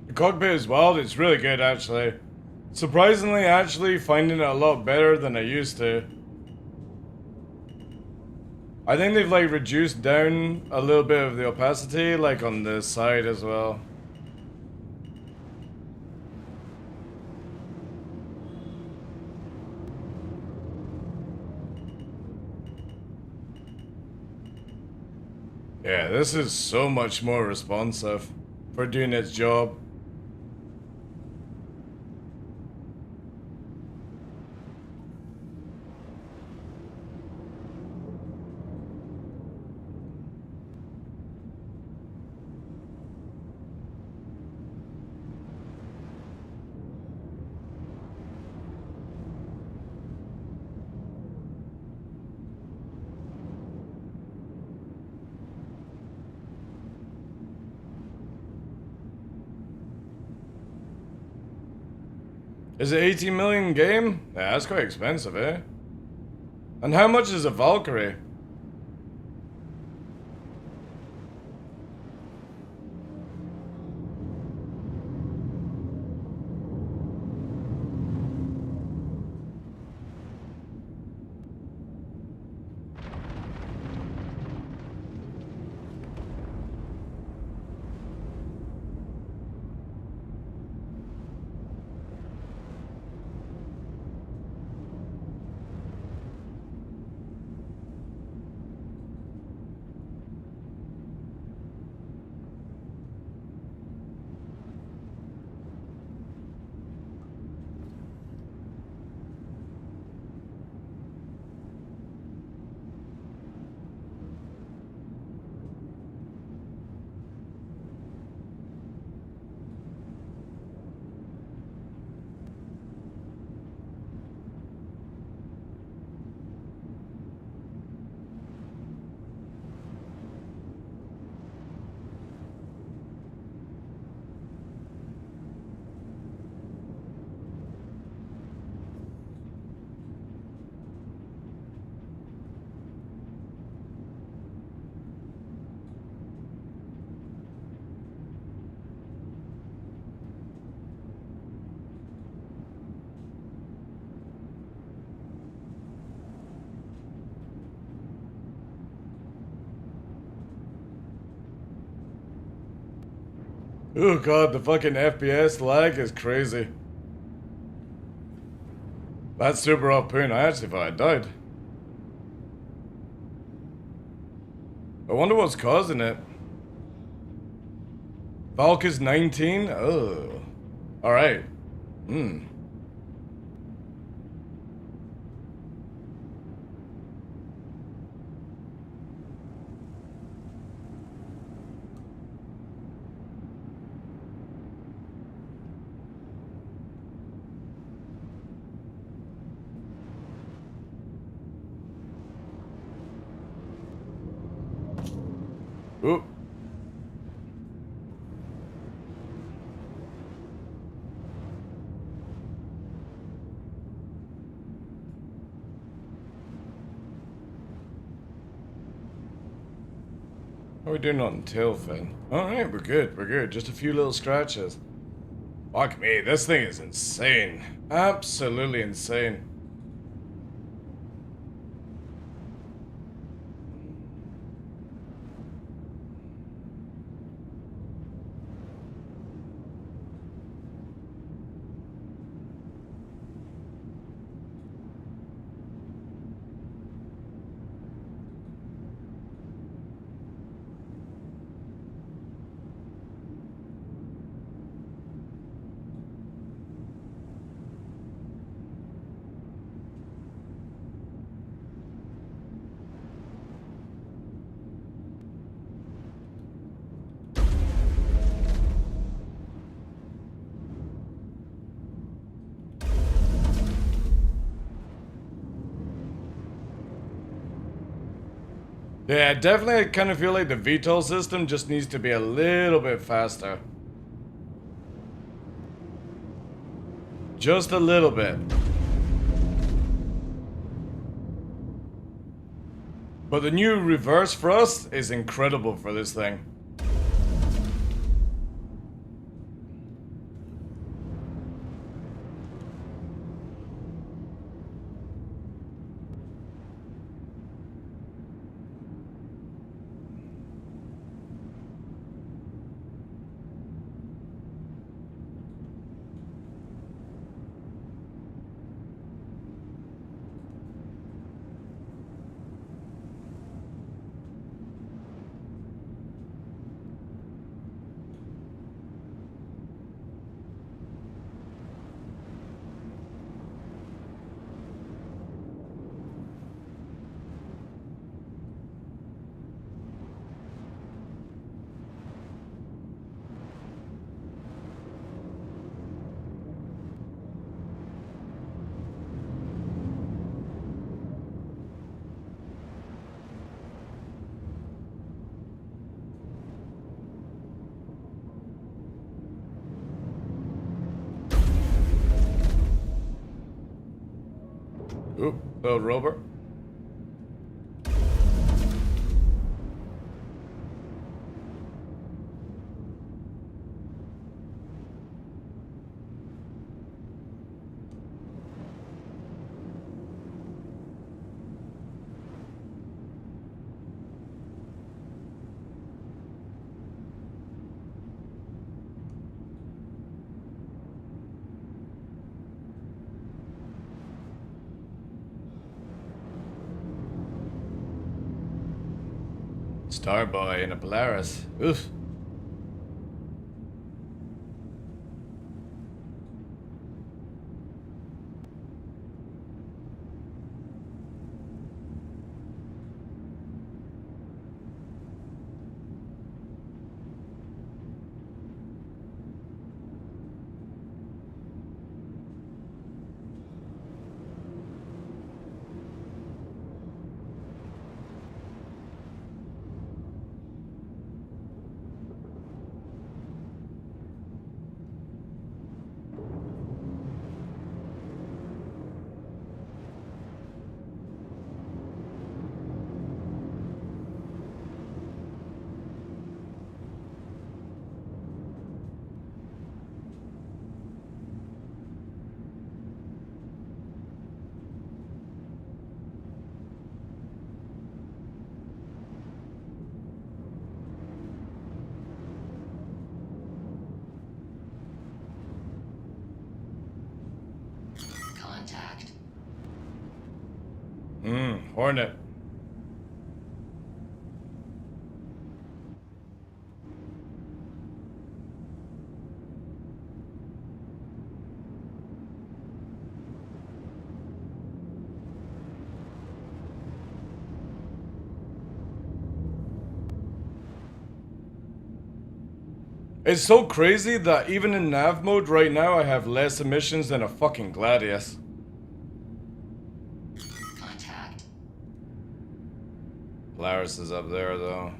The cockpit is wild, it's really good actually. Surprisingly, actually finding it a lot better than I used to. I think they've like reduced down a little bit of the opacity, like on the side as well. Yeah, this is so much more responsive for doing its job. Is it 18 million game? Yeah, that's quite expensive, eh? And how much is a Valkyrie? Oh god, the fucking FPS lag is crazy. That's super off-putting. I actually thought I died. I wonder what's causing it. Valk is 19? Oh. Alright. Hmm. How are we doing on tail fin? Alright, we're good, we're good. Just a few little scratches. Fuck me, this thing is insane. Absolutely insane. Yeah, definitely I kind of feel like the VTOL system just needs to be a little bit faster. Just a little bit. But the new reverse thrust is incredible for this thing. Oop, little rover. Starboy in a Polaris. Oof. Contact. Hornet. It's so crazy that even in nav mode right now I have less emissions than a fucking Gladius. Contact. Polaris is up there though.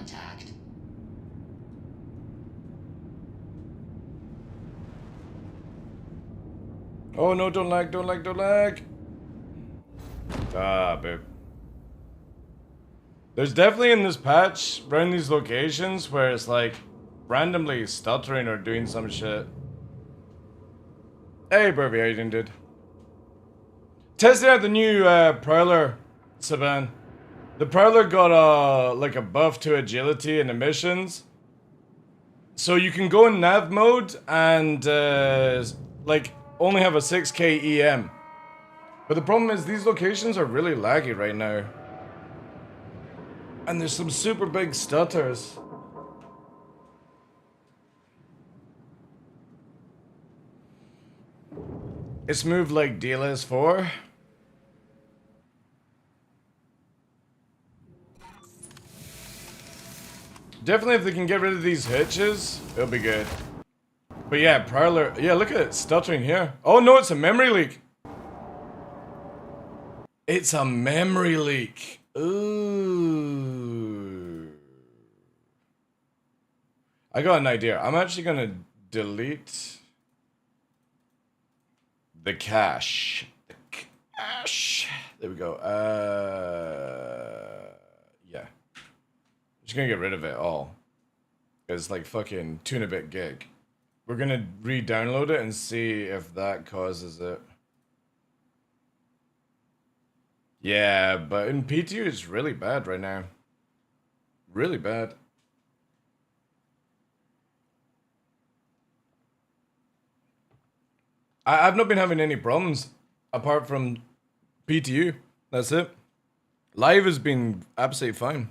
contact. Oh no, don't lag, don't lag, don't lag. Ah, babe. There's definitely in this patch, around these locations, where it's like randomly stuttering or doing some shit. Hey, Burby, how you doing, dude? Testing out the new Prowler, Saban. The Prowler got like a buff to agility and emissions. So you can go in nav mode and like only have a 6k EM. But the problem is these locations are really laggy right now. And there's some super big stutters. It's moved like DLS4. Definitely if they can get rid of these hitches, it'll be good. But yeah, Prowler, yeah, look at it, stuttering here. Oh no, it's a memory leak. It's a memory leak. Ooh. I got an idea. I'm actually gonna delete the cache. The cache. There we go. Yeah. Just gonna get rid of it all. It's like fucking 2-bit gig. We're gonna re-download it and see if that causes it. Yeah, but in PTU it's really bad right now. Really bad. I've not been having any problems apart from PTU. That's it. Live has been absolutely fine.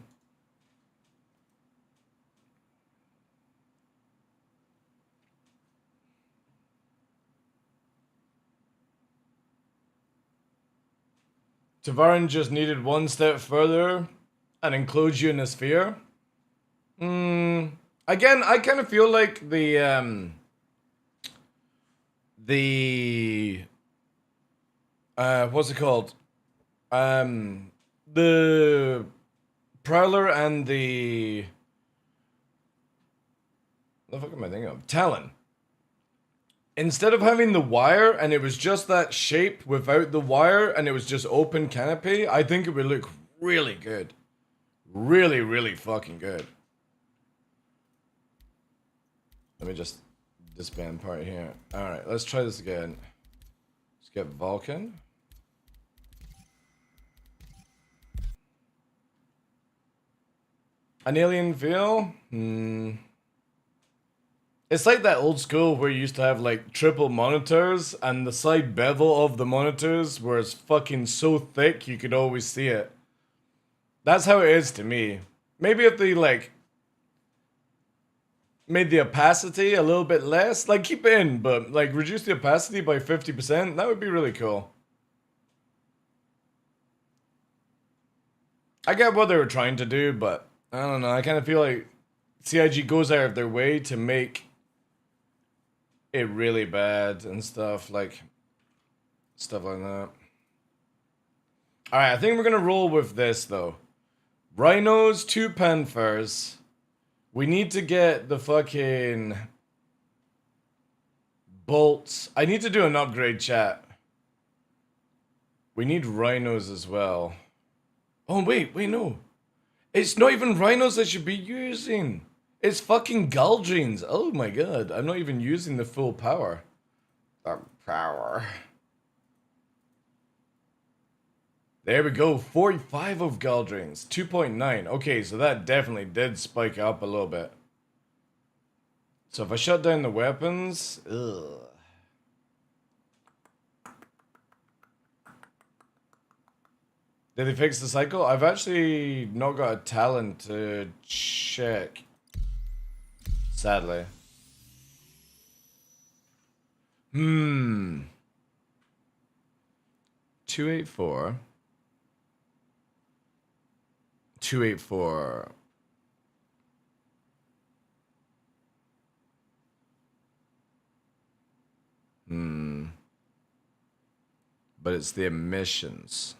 Tavarin just needed one step further and includes you in a sphere. Again, I kind of feel like the what's it called? The Prowler and the what the fuck am I thinking of? Talon. Instead of having the wire and it was just that shape without the wire and it was just open canopy, I think it would look really good. Really, really fucking good. Let me just disband part here. Alright, let's try this again. Let's get Vulcan. An alien feel? It's like that old school where you used to have like triple monitors and the side bevel of the monitors was fucking so thick you could always see it. That's how it is to me. Maybe if they like made the opacity a little bit less, like keep it in, but like reduce the opacity by 50%, that would be really cool. I get what they were trying to do, but I don't know, I kind of feel like CIG goes out of their way to make it really bad and stuff like that. Alright, I think we're gonna roll with this though. Rhinos, 2 Panthers. We need to get the fucking bolts. I need to do an upgrade, chat. We need rhinos as well. Oh, wait, no. It's not even rhinos I should be using. It's fucking Galdrines. Oh my god, I'm not even using the full power. There we go, 45 of Galdrines, 2.9. Okay, so that definitely did spike up a little bit. So if I shut down the weapons, ugh. Did they fix the cycle? I've actually not got a talent to check. Sadly. 284. 284. But it's the emissions.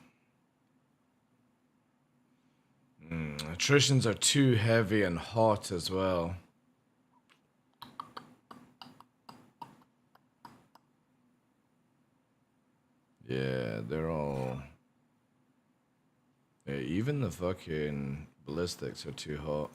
Attritions are too heavy and hot as well. Yeah, they're all... Yeah, even the fucking ballistics are too hot.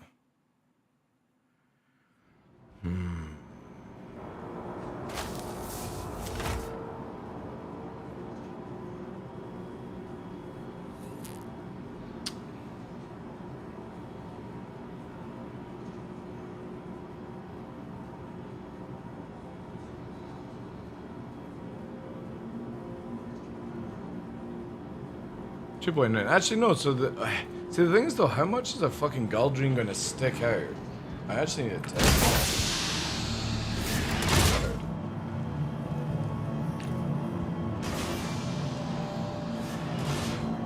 Actually, no. So see, the thing is though, how much is a fucking Galdrine gonna stick out? I actually need to test.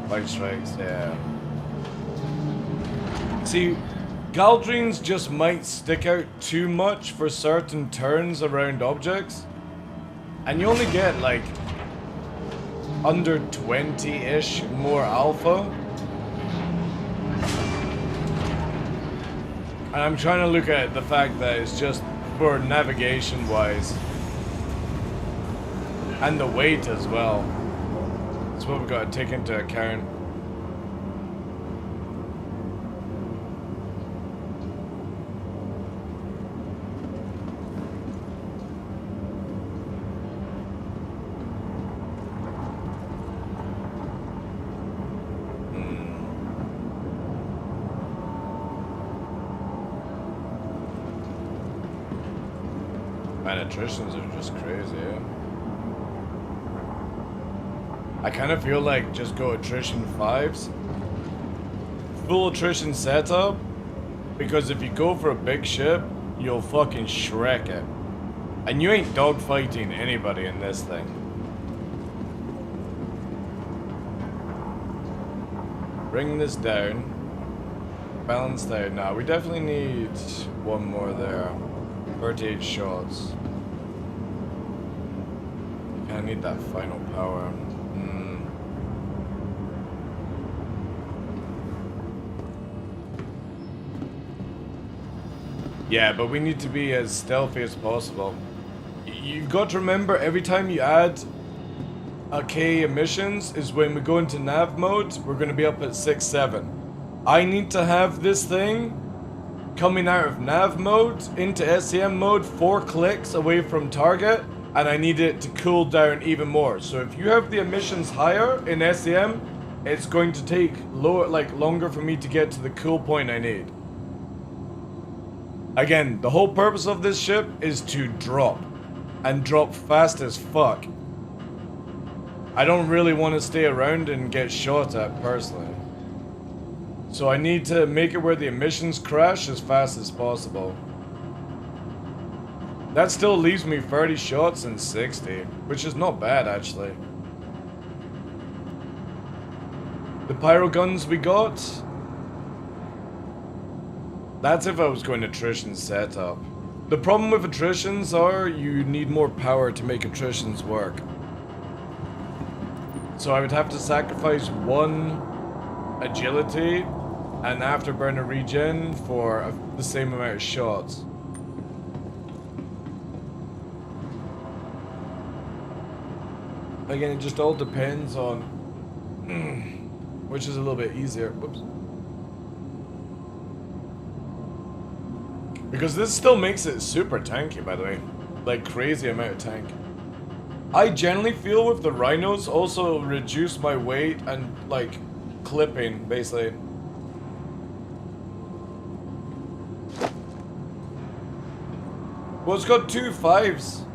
Light strikes, yeah. See, Galdrines just might stick out too much for certain turns around objects, and you only get like under 20-ish more alpha. And I'm trying to look at the fact that it's just for navigation wise. And the weight as well. That's what we've got to take into account. Attritions are just crazy, yeah. I kind of feel like just go attrition 5s. Full attrition setup. Because if you go for a big ship, you'll fucking Shrek it. And you ain't dogfighting anybody in this thing. Bring this down. Balance out. Nah, we definitely need one more there. 38 shots. I need that final power. Yeah, but we need to be as stealthy as possible. You've got to remember, every time you add a K emissions is when we go into nav mode, we're going to be up at 6-7. I need to have this thing coming out of nav mode into SCM mode 4 clicks away from target. And I need it to cool down even more. So if you have the emissions higher in SEM, it's going to take longer for me to get to the cool point I need. Again, the whole purpose of this ship is to drop. And drop fast as fuck. I don't really want to stay around and get shot at personally. So I need to make it where the emissions crash as fast as possible. That still leaves me 30 shots and 60, which is not bad actually. The pyro guns we got, that's if I was going attrition setup. The problem with attritions are you need more power to make attritions work. So I would have to sacrifice 1 agility and afterburner regen for the same amount of shots. Again, it just all depends on which is a little bit easier. Whoops. Because this still makes it super tanky, by the way. Like, crazy amount of tank. I generally feel with the rhinos also reduce my weight and, like, clipping, basically. Well, it's got 2 5s.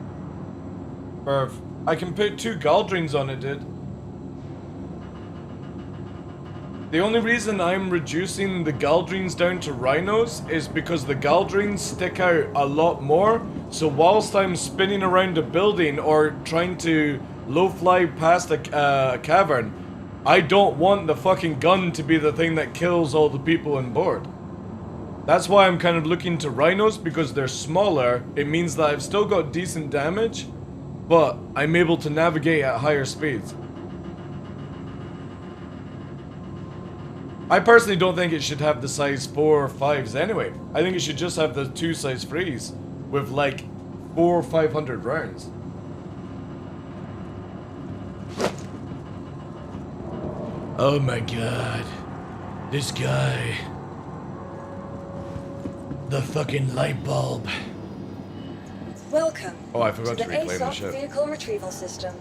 Perf. I can put 2 Galdrines on it, dude. The only reason I'm reducing the Galdrines down to rhinos is because the Galdrines stick out a lot more. So whilst I'm spinning around a building or trying to low fly past a cavern, I don't want the fucking gun to be the thing that kills all the people on board. That's why I'm kind of looking to rhinos, because they're smaller. It means that I've still got decent damage, but I'm able to navigate at higher speeds. I personally don't think it should have the size 4 or 5s anyway. I think it should just have the 2 size 3s with like 400 or 500 rounds. Oh my god. This guy. The fucking light bulb. Welcome Oh, I forgot to to the reclaim the ASOP ship. vehicle retrieval system.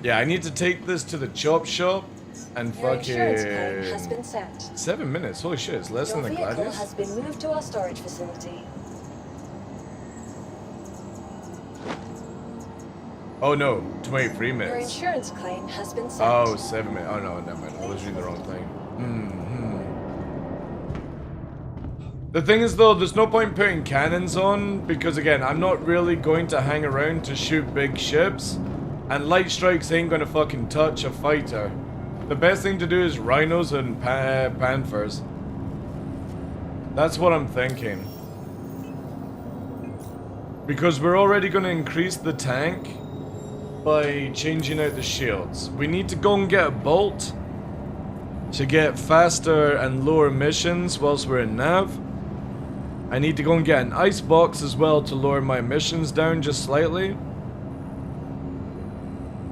Yeah, I need to take this to the chop shop and Your insurance claim has fucking... been set. 7 minutes, holy shit, it's less Your than the vehicle Gladius? has been moved to our storage facility. Oh no, 23 Your minutes. insurance claim has been set. Oh, 7 minutes. Oh no, never mind. I was reading the wrong thing. The thing is though, there's no point putting cannons on because again, I'm not really going to hang around to shoot big ships, and light strikes ain't gonna fucking touch a fighter. The best thing to do is rhinos and panthers. That's what I'm thinking. Because we're already gonna increase the tank by changing out the shields. We need to go and get a bolt to get faster and lower emissions whilst we're in nav. I need to go and get an ice box as well to lower my emissions down just slightly.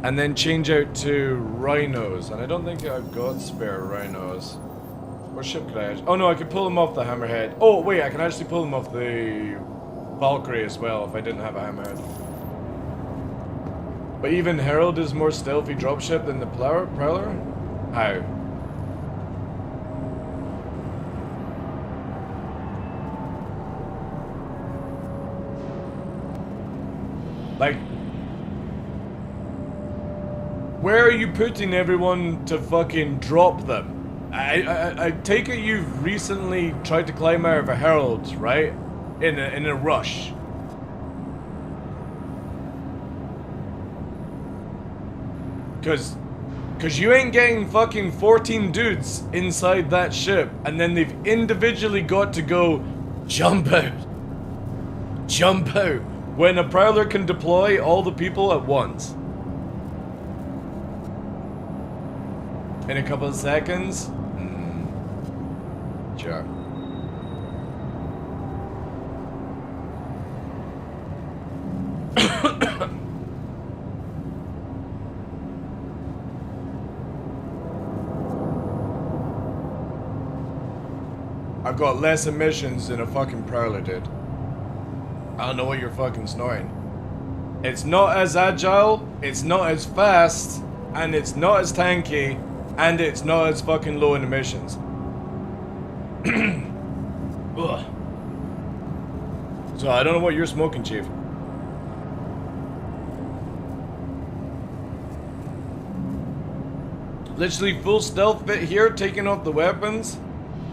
And then change out to rhinos. And I don't think I've got spare rhinos. What ship could I... Oh no, I could pull them off the hammerhead. Oh wait, I can actually pull them off the Valkyrie as well if I didn't have a hammerhead. But even Herald is more stealthy dropship than the Prowler? How? Like, where are you putting everyone to fucking drop them? I take it you've recently tried to climb out of a Herald, right? In a rush. Cause you ain't getting fucking 14 dudes inside that ship, and then they've individually got to go jump out. Jump out. When a Prowler can deploy all the people at once. In a couple of seconds? Sure. I've got less emissions than a fucking Prowler did. I don't know what you're fucking snoring. It's not as agile, it's not as fast, and it's not as tanky, and it's not as fucking low in emissions. Ugh. So I don't know what you're smoking, Chief. Literally full stealth fit here, taking off the weapons.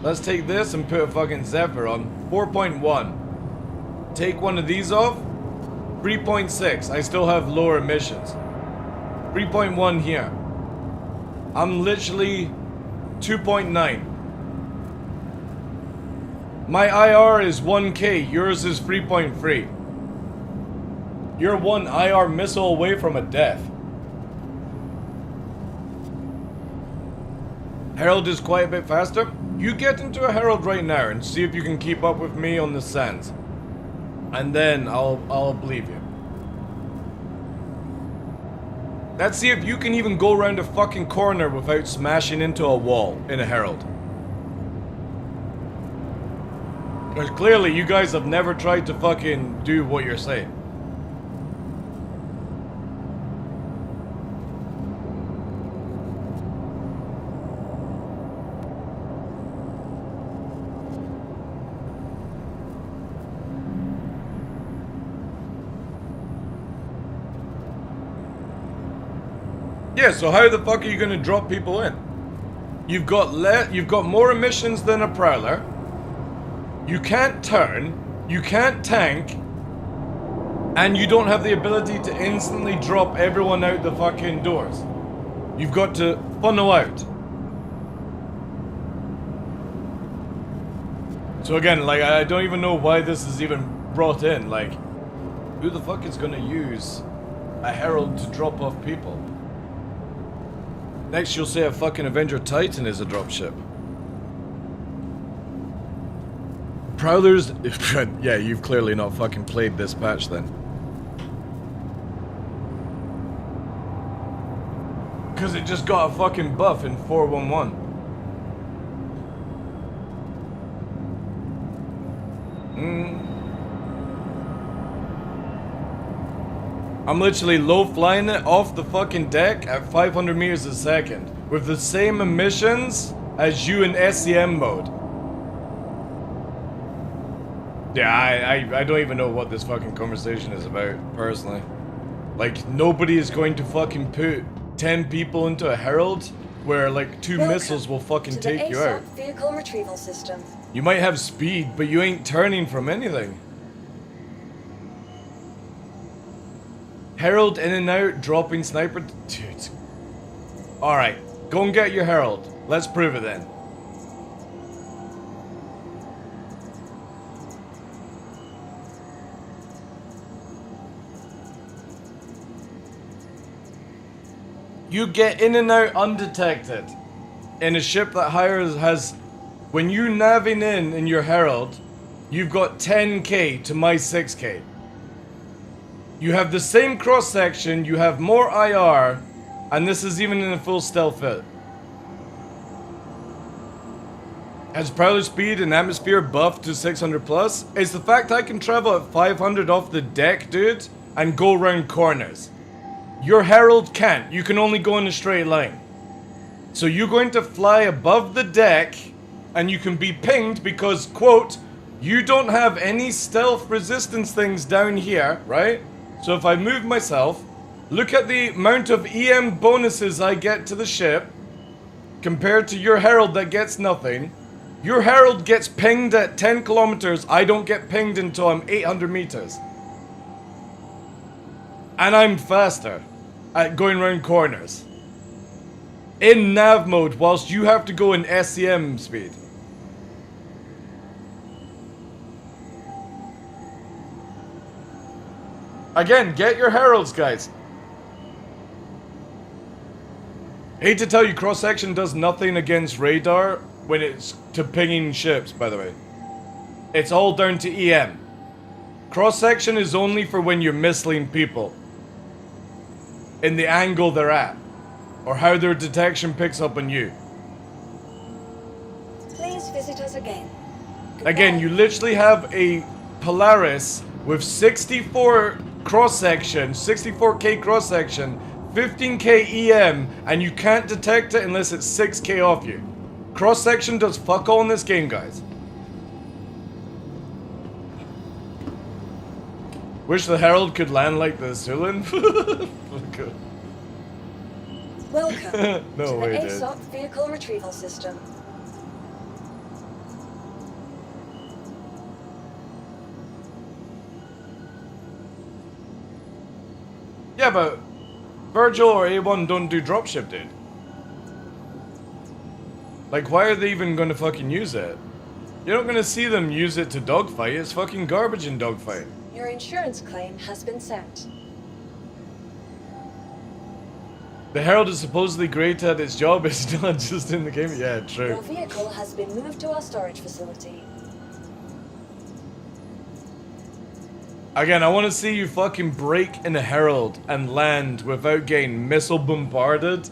Let's take this and put a fucking Zephyr on. 4.1. Take one of these off. 3.6. I still have lower emissions. 3.1 here. I'm literally 2.9. My IR is 1K. Yours is 3.3. You're one IR missile away from a death. Herald is quite a bit faster. You get into a Herald right now and see if you can keep up with me on the sands. And then I'll believe you. Let's see if you can even go around a fucking corner without smashing into a wall in a Herald. Because clearly you guys have never tried to fucking do what you're saying. Yeah, so how the fuck are you gonna drop people in? You've got more emissions than a Prowler. You can't turn, you can't tank, and you don't have the ability to instantly drop everyone out the fucking doors. You've got to funnel out. So again, like, I don't even know why this is even brought in. Like, who the fuck is gonna use a Herald to drop off people? Next you'll say a fucking Avenger Titan is a dropship. Prowlers... yeah, you've clearly not fucking played this patch then. Because it just got a fucking buff in 411. I'm literally low flying it off the fucking deck at 500 meters a second with the same emissions as you in SCM mode. Yeah, I don't even know what this fucking conversation is about, personally. Like, nobody is going to fucking put 10 people into a Herald where, like, 2 missiles will fucking take you out. Vehicle retrieval system. You might have speed, but you ain't turning from anything. Herald in and out, dropping sniper... Dude. Alright, go and get your Herald. Let's prove it then. You get in and out undetected. In a ship that has... When you navving in your Herald, you've got 10k to my 6k. You have the same cross-section, you have more IR, and this is even in a full stealth fit. Has Prowler speed and atmosphere buffed to 600 plus? It's the fact I can travel at 500 off the deck, dude, and go around corners. Your Herald can't. You can only go in a straight line. So you're going to fly above the deck, and you can be pinged because, quote, you don't have any stealth resistance things down here, right? So if I move myself, look at the amount of EM bonuses I get to the ship, compared to your Herald that gets nothing. Your Herald gets pinged at 10 kilometers, I don't get pinged until I'm 800 meters. And I'm faster at going around corners. In nav mode, whilst you have to go in SCM speed. Again, get your Heralds, guys. Hate to tell you, cross-section does nothing against radar when it's to pinging ships, by the way. It's all down to EM. Cross-section is only for when you're missiling people. In the angle they're at. Or how their detection picks up on you. Please visit us again. Again, you literally have a Polaris with 64 cross-section, 64k cross-section, 15k EM, and you can't detect it unless it's 6k off you. Cross-section does fuck all in this game, guys. Wish the Herald could land like the Zulin. Welcome no to way, the dude. ASOP vehicle retrieval system. Yeah, but Virgil or A1 don't do dropship, dude. Like, why are they even gonna fucking use it? You're not gonna see them use it to dogfight. It's fucking garbage in dogfight. Your insurance claim has been sent. The Herald is supposedly great at its job. It's not just in the game. Yeah, true. Your vehicle has been moved to our storage facility. Again, I want to see you fucking break in a Herald and land without getting missile bombarded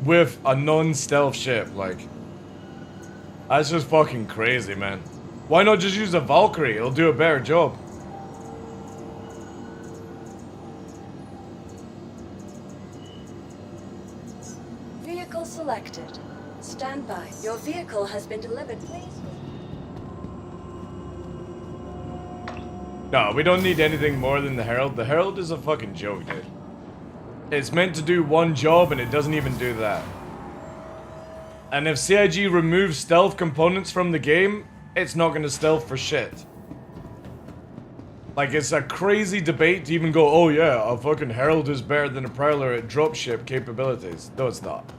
with a non-stealth ship. Like, that's just fucking crazy, man. Why not just use a Valkyrie? It'll do a better job. Vehicle selected. Stand by. Your vehicle has been delivered, please. No, we don't need anything more than the Herald. The Herald is a fucking joke, dude. It's meant to do one job and it doesn't even do that. And if CIG removes stealth components from the game, it's not gonna stealth for shit. Like, it's a crazy debate to even go, oh yeah, a fucking Herald is better than a Prowler at dropship capabilities. No, it's not.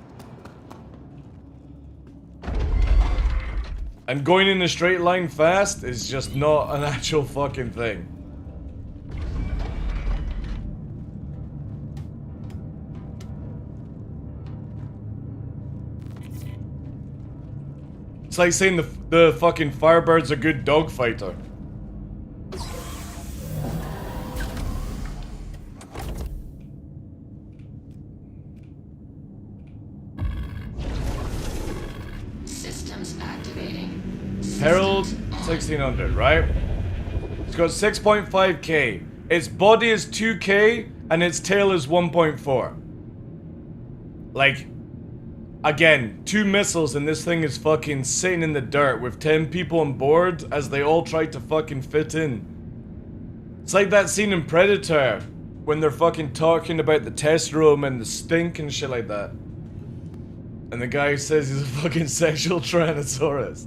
And going in a straight line fast is just not an actual fucking thing. It's like saying the fucking Firebird's a good dog fighter. Systems activating. Herald 1600, right? It's got 6.5k. Its body is 2k and its tail is 1.4. Like, again, 2 missiles and this thing is fucking sitting in the dirt with 10 people on board as they all try to fucking fit in. It's like that scene in Predator when they're fucking talking about the test room and the stink and shit like that. And the guy says he's a fucking sexual Tyrannosaurus.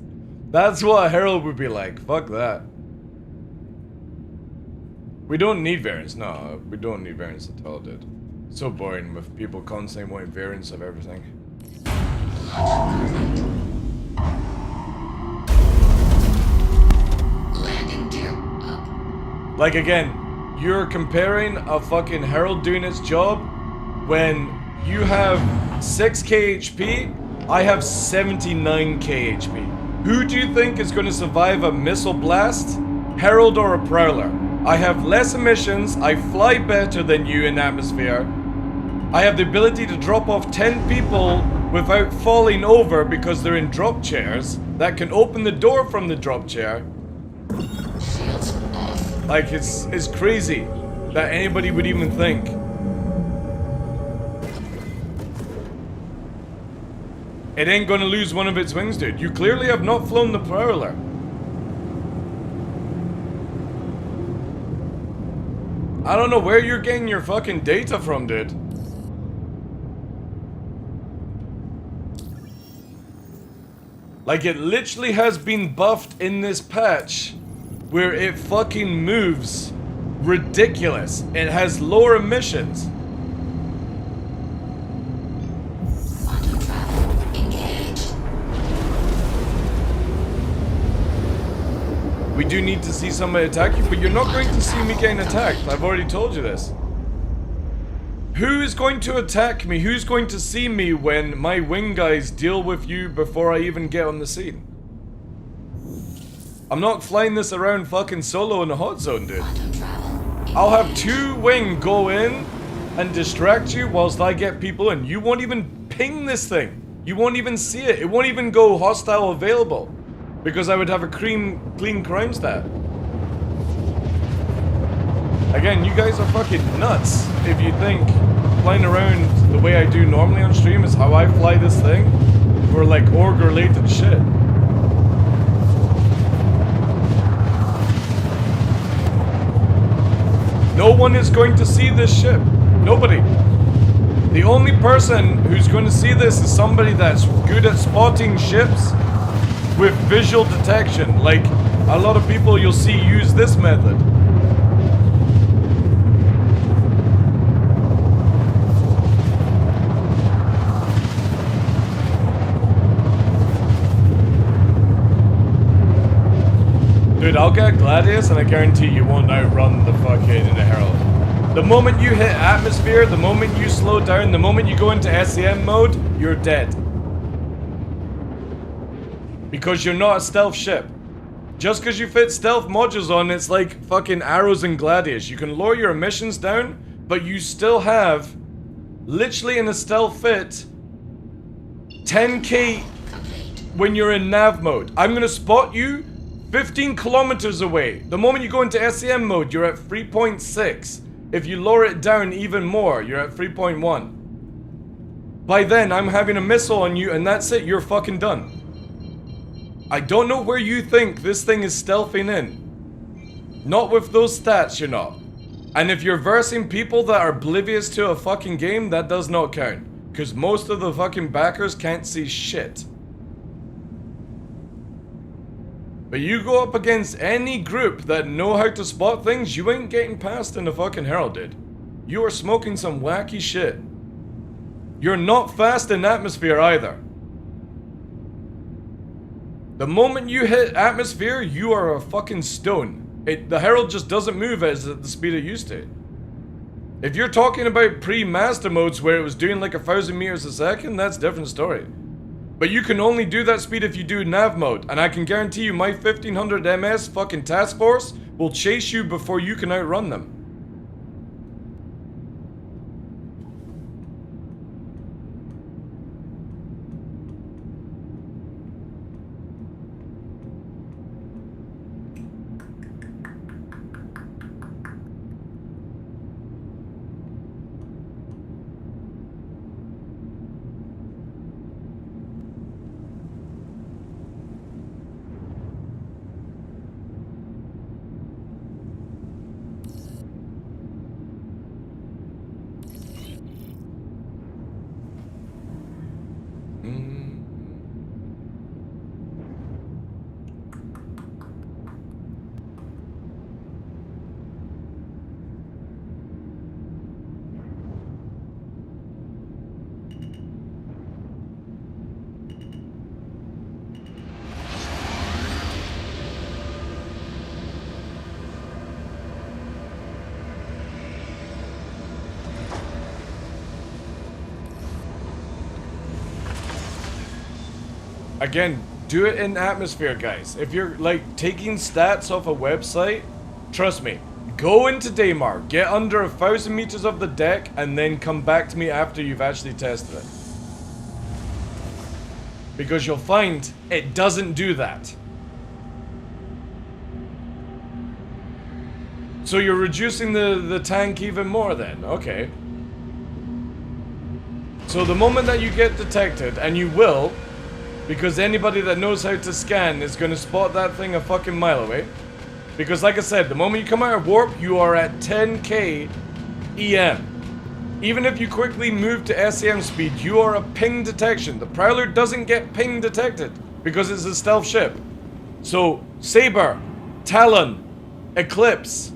That's what a Herald would be like. Fuck that. We don't need variants. No, we don't need variants at all, dude. So boring with people constantly wanting variants of everything. Landing gear up. Like again, you're comparing a fucking Herald doing its job when you have 6k HP, I have 79k HP. Who do you think is going to survive a missile blast? Herald or a Prowler? I have less emissions, I fly better than you in atmosphere. I have the ability to drop off 10 people without falling over because they're in drop chairs that can open the door from the drop chair. Shields off. Like, it's crazy that anybody would even think. It ain't gonna lose one of its wings, dude. You clearly have not flown the Prowler. I don't know where you're getting your fucking data from, dude. Like, it literally has been buffed in this patch where it fucking moves ridiculous. It has lower emissions. Quantum travel engaged. We do need to see somebody attack you, but you're not going to see me getting attacked. I've already told you this. Who is going to attack me? Who's going to see me when my wing guys deal with you before I even get on the scene? I'm not flying this around fucking solo in a hot zone, dude. I'll have 2 wing go in and distract you whilst I get people in. You won't even ping this thing. You won't even see it. It won't even go hostile available. Because I would have a clean crime stat. Again, you guys are fucking nuts if you think flying around the way I do normally on stream is how I fly this thing for like org related shit. No one is going to see this ship. Nobody. The only person who's going to see this is somebody that's good at spotting ships with visual detection. Like a lot of people you'll see use this method. Dude, I'll get Gladius and I guarantee you won't outrun the fucking Herald. The moment you hit atmosphere, the moment you slow down, the moment you go into SCM mode, you're dead. Because you're not a stealth ship. Just because you fit stealth modules on, it's like fucking arrows and Gladius. You can lower your emissions down, but you still have, literally in a stealth fit, 10k when you're in nav mode. I'm gonna spot you 15 kilometers away. The moment you go into SCM mode, you're at 3.6. If you lower it down even more, you're at 3.1. By then, I'm having a missile on you and that's it, you're fucking done. I don't know where you think this thing is stealthing in. Not with those stats, you're not. And if you're versing people that are oblivious to a fucking game, that does not count. Because most of the fucking backers can't see shit. But you go up against any group that know how to spot things, you ain't getting past in the fucking Herald, dude. You are smoking some wacky shit. You're not fast in atmosphere either. The moment you hit atmosphere, you are a fucking stone. The Herald just doesn't move at the speed it used to. If you're talking about pre-master modes where it was doing like 1,000 meters a second, that's a different story. But you can only do that speed if you do nav mode. And I can guarantee you my 1500 MS fucking task force will chase you before you can outrun them. Again, do it in atmosphere, guys. If you're like taking stats off a website, trust me, go into Daymar, get under 1,000 meters of the deck, and then come back to me after you've actually tested it. Because you'll find it doesn't do that. So you're reducing the tank even more then? Okay. So the moment that you get detected, and you will, because anybody that knows how to scan is going to spot that thing a fucking mile away. Because like I said, the moment you come out of warp, you are at 10k EM. Even if you quickly move to SEM speed, you are a ping detection. The Prowler doesn't get ping detected because it's a stealth ship. So Saber, Talon, Eclipse,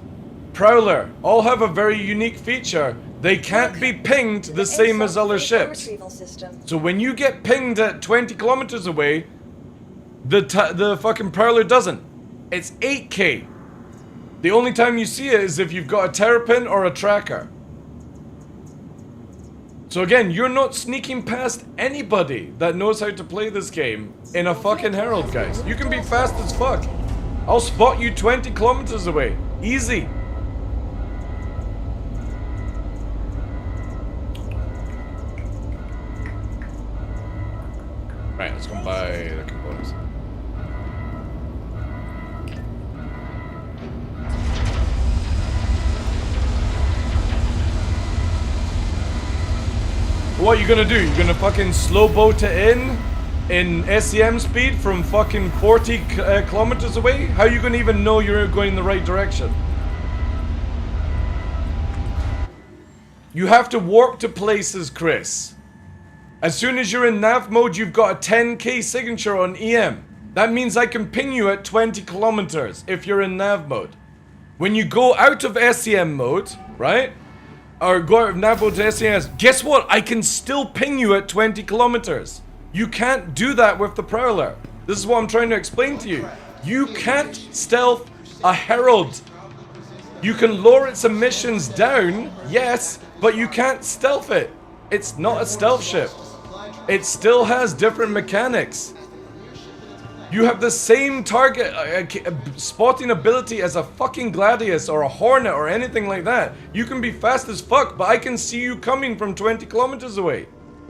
Prowler all have a very unique feature. They can't be pinged the same as other ships. So when you get pinged at 20 kilometers away, the fucking Prowler doesn't. It's 8k. The only time you see it is if you've got a terrapin or a tracker. So again, you're not sneaking past anybody that knows how to play this game in a fucking Herald, guys. You can be fast as fuck. I'll spot you 20 kilometers away. Easy. Right, let's go buy the components. What are you gonna do? You're gonna fucking slow boat it in SEM speed from fucking 40 kilometers away? How are you gonna even know you're going in the right direction? You have to warp to places, Chris. As soon as you're in nav mode, you've got a 10k signature on EM. That means I can ping you at 20 kilometers if you're in nav mode. When you go out of SEM mode, right? Or go out of nav mode to SEM, guess what? I can still ping you at 20 kilometers. You can't do that with the Prowler. This is what I'm trying to explain to you. You can't stealth a Herald. You can lower its emissions down, yes, but you can't stealth it. It's not a stealth ship. It still has different mechanics. You have the same target spotting ability as a fucking Gladius or a Hornet or anything like that. You can be fast as fuck, but I can see you coming from 20 kilometers away.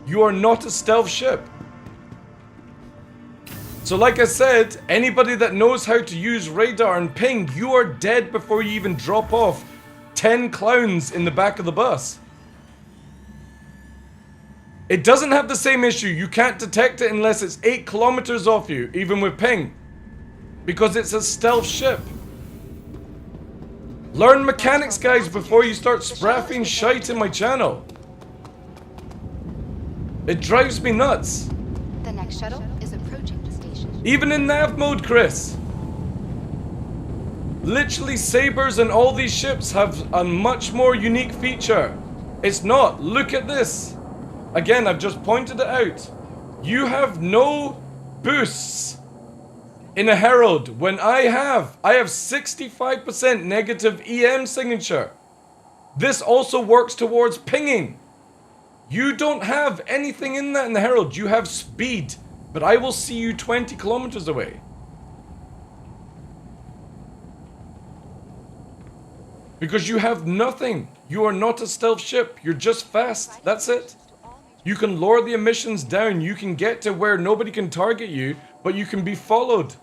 You are not a stealth ship. So like I said, anybody that knows how to use radar and ping, you are dead before you even drop off 10 clowns in the back of the bus. It doesn't have the same issue. You can't detect it unless it's 8 kilometers off you, even with ping. Because it's a stealth ship. Learn mechanics, guys, before you start spraffing shite in my channel. It drives me nuts. The next shuttle is approaching the station. Even in nav mode, Chris. Literally, Sabers and all these ships have a much more unique feature. It's not. Look at this. Again, I've just pointed it out. You have no boosts in a Herald when I have 65% negative EM signature. This also works towards pinging. You don't have anything in that in the Herald. You have speed. But I will see you 20 kilometers away. Because you have nothing. You are not a stealth ship. You're just fast. That's it. You can lower the emissions down. You can get to where nobody can target you, but you can be followed.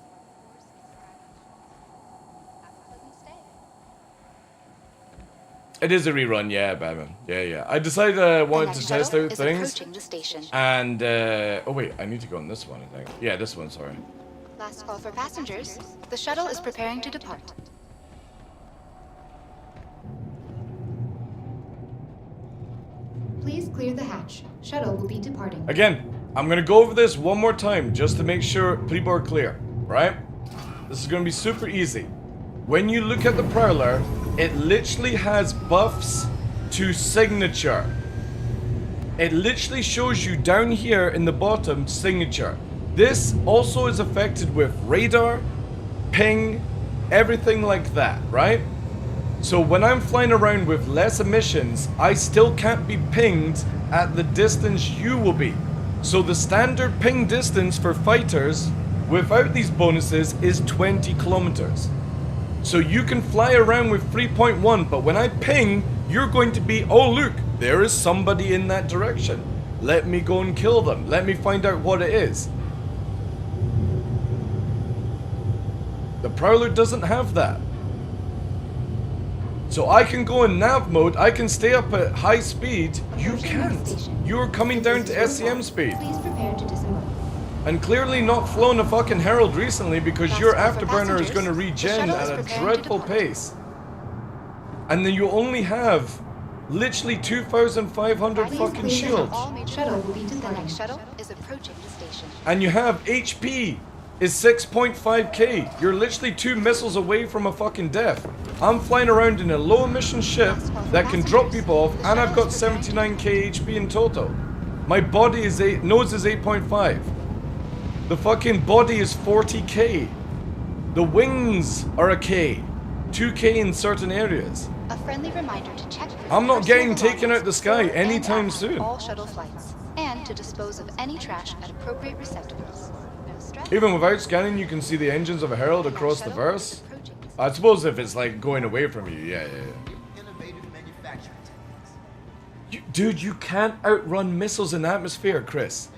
It is a rerun, yeah, Batman. Yeah. I decided I wanted to test out things. And, oh wait, I need to go on this one, I think. Yeah, this one, sorry. Last call for passengers. The shuttle is preparing to depart. Please clear the hatch. Shuttle will be departing. Again, I'm gonna go over this one more time just to make sure people are clear, right? This is gonna be super easy. When you look at the Prowler, it literally has buffs to signature. It literally shows you down here in the bottom signature. This also is affected with radar, ping, everything like that, right? So when I'm flying around with less emissions, I still can't be pinged at the distance you will be. So the standard ping distance for fighters without these bonuses is 20 kilometers. So you can fly around with 3.1, but when I ping, you're going to be, oh look, there is somebody in that direction. Let me go and kill them. Let me find out what it is. The Prowler doesn't have that. So I can go in nav mode, I can stay up at high speed. You can't. You're coming down to SCM speed. Please prepare to disembark. And clearly not flown a fucking Herald recently because your afterburner is going to regen at a dreadful pace. And then you only have literally 2,500 fucking shields. Shuttle will be departing. Shuttle is approaching the station. And you have HP is 6.5k. You're literally 2 missiles away from a fucking death. I'm flying around in a low emission ship that can drop people off, and I've got 79k HP in total. My body is nose is 8.5. The fucking body is 40k. The wings are a K. 2k in certain areas. A friendly reminder to check. I'm not getting taken out the sky anytime soon. All shuttle flights, and to dispose of any trash at appropriate receptacles. Even without scanning, you can see the engines of a Herald across the verse. I suppose if it's like going away from you, yeah. Dude, you can't outrun missiles in atmosphere, Chris.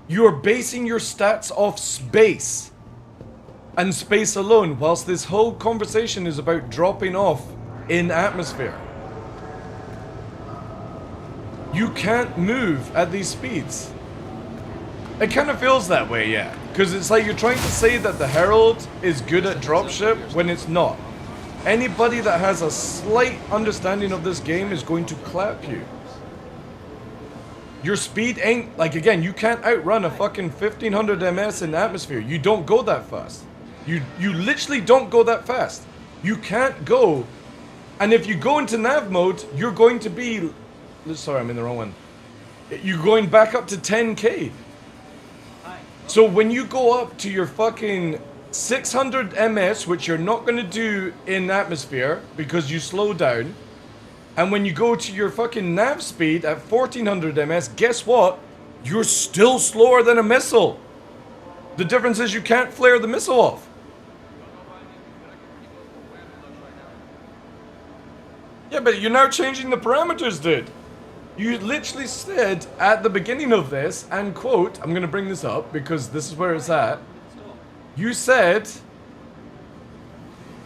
You are basing your stats off space. And space alone, whilst this whole conversation is about dropping off in atmosphere. You can't move at these speeds. It kind of feels that way, yeah. Because it's like you're trying to say that the Herald is good at dropship when it's not. Anybody that has a slight understanding of this game is going to clap you. Your speed ain't, like again, you can't outrun a fucking 1500 ms in atmosphere. You don't go that fast. You literally don't go that fast. You can't go. And if you go into nav mode, you're going to be, sorry, I'm in the wrong one. You're going back up to 10k. So when you go up to your fucking 600 ms, which you're not going to do in atmosphere because you slow down, and when you go to your fucking nav speed at 1400 ms, guess what? You're still slower than a missile. The difference is you can't flare the missile off. Yeah, but you're now changing the parameters, dude. You literally said at the beginning of this, and quote, I'm going to bring this up because this is where it's at. You said,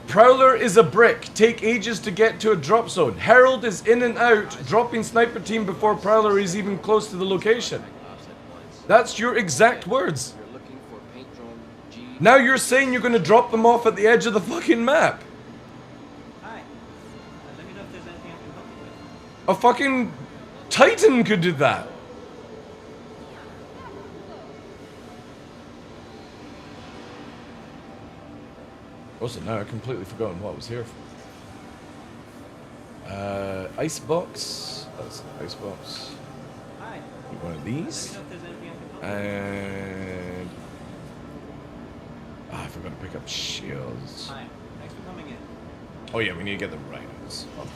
Prowler is a brick, take ages to get to a drop zone. Herald is in and out, dropping sniper team before Prowler is even close to the location. That's your exact words. Now you're saying you're going to drop them off at the edge of the fucking map. Let me know if there's anything I can help you with. A fucking Titan could do that. Also, now I've completely forgotten what I was here for. Icebox. That's an icebox. Hi. One of these. Let me know if there's anything I can help you And I forgot to pick up shields. with. Hi. Thanks for coming in. Oh yeah, we need to get the rhinos. Oh.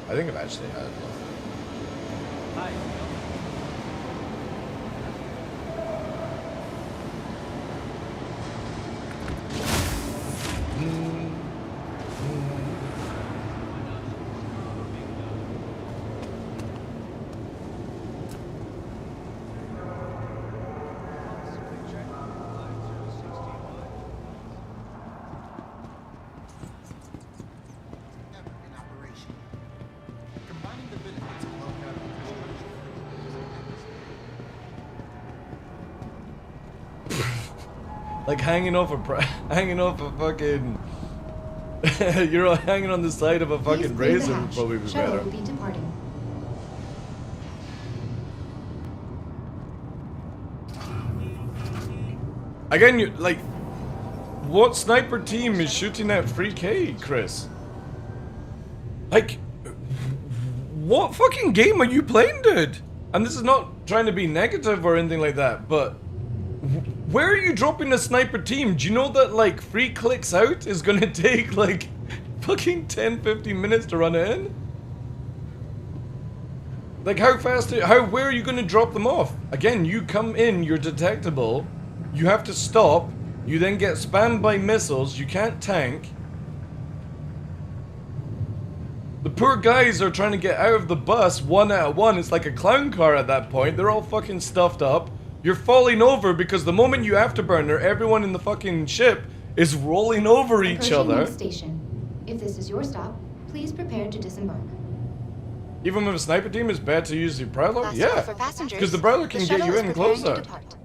I think I've actually had enough. Hi. Like hanging off a fucking. You're hanging on the side of a fucking razor would probably be Shuttle better. will be departing. Again, you like. What sniper team is shooting at 3K, Chris? Like, what fucking game are you playing, dude? And this is not trying to be negative or anything like that, but where are you dropping a sniper team? Do you know that like 3 clicks out is gonna take like fucking 10-15 minutes to run it in? Like where are you gonna drop them off? Again, you come in, you're detectable, you have to stop, you then get spammed by missiles, you can't tank. The poor guys are trying to get out of the bus one at a one. It's like a clown car at that point. They're all fucking stuffed up. You're falling over because the moment you afterburner, everyone in the fucking ship is rolling over each other. Next station. If this is your stop, please prepare to disembark. Even with a sniper team, it's bad to use the Prowler? Last Yeah, call for passengers. because the Prowler can The get shuttle you is in preparing to closer. depart.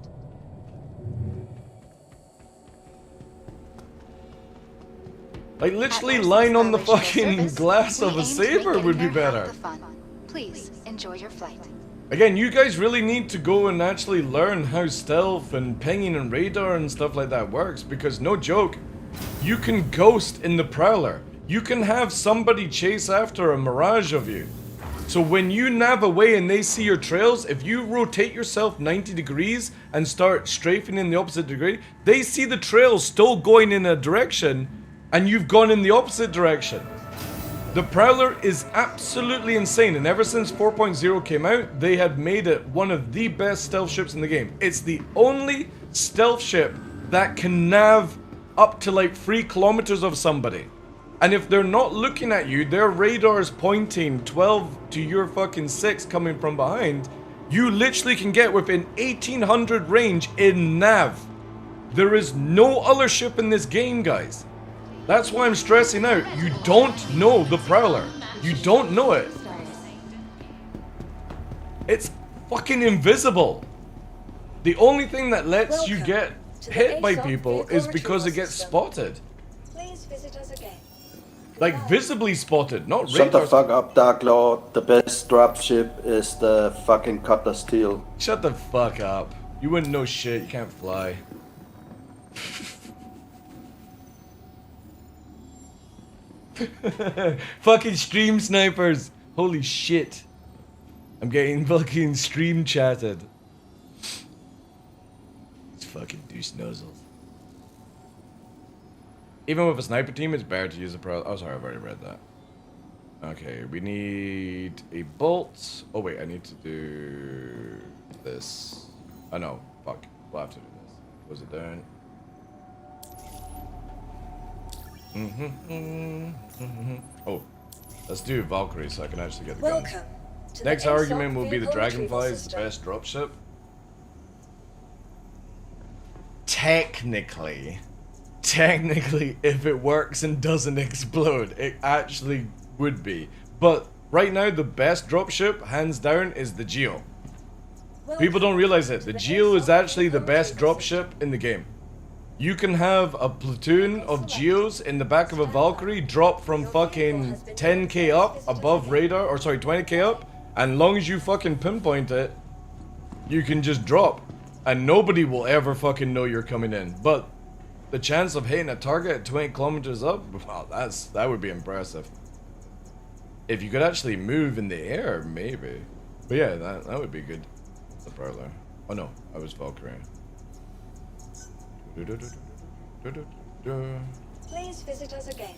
Like literally At lying on the Original fucking service, glass we of a aim to make saber would be getting there half better. the fun. Please enjoy your flight. Again, you guys really need to go and actually learn how stealth and pinging and radar and stuff like that works, because no joke, you can ghost in the Prowler. You can have somebody chase after a mirage of you. So when you nav away and they see your trails, if you rotate yourself 90 degrees and start strafing in the opposite degree, they see the trails still going in a direction and you've gone in the opposite direction. The Prowler is absolutely insane, and ever since 4.0 came out, they had made it one of the best stealth ships in the game. It's the only stealth ship that can nav up to like 3 kilometers of somebody. And if they're not looking at you, their radar is pointing 12 to your fucking 6 coming from behind, you literally can get within 1800 range in nav. There is no other ship in this game, guys. That's why I'm stressing out. You don't know the Prowler. You don't know it. It's fucking invisible. The only thing that lets you get hit by people is because it gets spotted. Please visit us again. Like visibly spotted, not Shut the radar. fuck up, DarkLaw. The best dropship is the fucking Cutler Steel. Shut the fuck up. You wouldn't know shit. You can't fly. Fucking stream snipers. Holy shit. I'm getting fucking stream chatted. It's fucking douche nozzles. Even with a sniper team, it's better to use a pro. Oh, sorry, I've already read that. Okay, we need a bolt. Oh, wait, I need to do this. Oh, no. Fuck. We'll have to do this. Was it done? Oh, let's do Valkyrie so I can actually get the guns. Welcome to Next the argument ASOP will be the vehicle retrieval Dragonfly is the system. best dropship. Technically, if it works and doesn't explode, it actually would be. But right now, the best dropship, hands down, is the Geo. People don't realize it. The Geo is actually the best dropship in the game. You can have a platoon of Geos in the back of a Valkyrie drop from fucking 10k up above radar, or sorry, 20k up, and long as you fucking pinpoint it, you can just drop. And nobody will ever fucking know you're coming in. But the chance of hitting a target at 20 kilometers up, wow, that would be impressive. If you could actually move in the air, maybe. But yeah, that would be good. The Prowler. Oh no, I was Valkyrie. Please visit us again.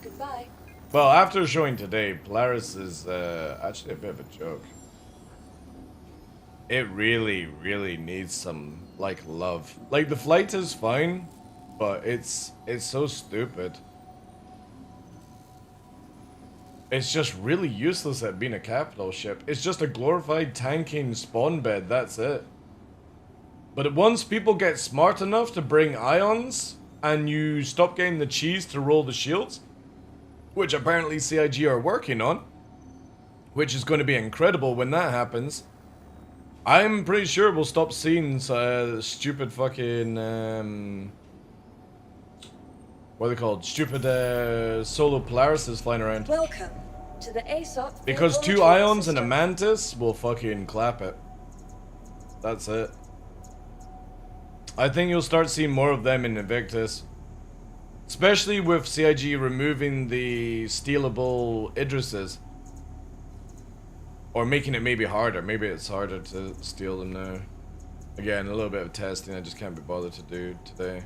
Goodbye. Well, after showing today, Polaris is actually a bit of a joke. It really, really needs some, like, love. Like, the flight is fine, but it's so stupid. It's just really useless at being a capital ship. It's just a glorified tanking spawn bed, that's it. But once people get smart enough to bring ions, and you stop getting the cheese to roll the shields, which apparently CIG are working on, which is going to be incredible when that happens, I'm pretty sure we'll stop seeing stupid fucking what are they called? Stupid solo Polarises flying around. Welcome to the ASOP. Because vehicle 2 retrieval ions and a system. mantis will fucking clap it. That's it. I think you'll start seeing more of them in Invictus. Especially with CIG removing the stealable Idrises. Or making it maybe harder. Maybe it's harder to steal them now. Again, a little bit of testing I just can't be bothered to do today.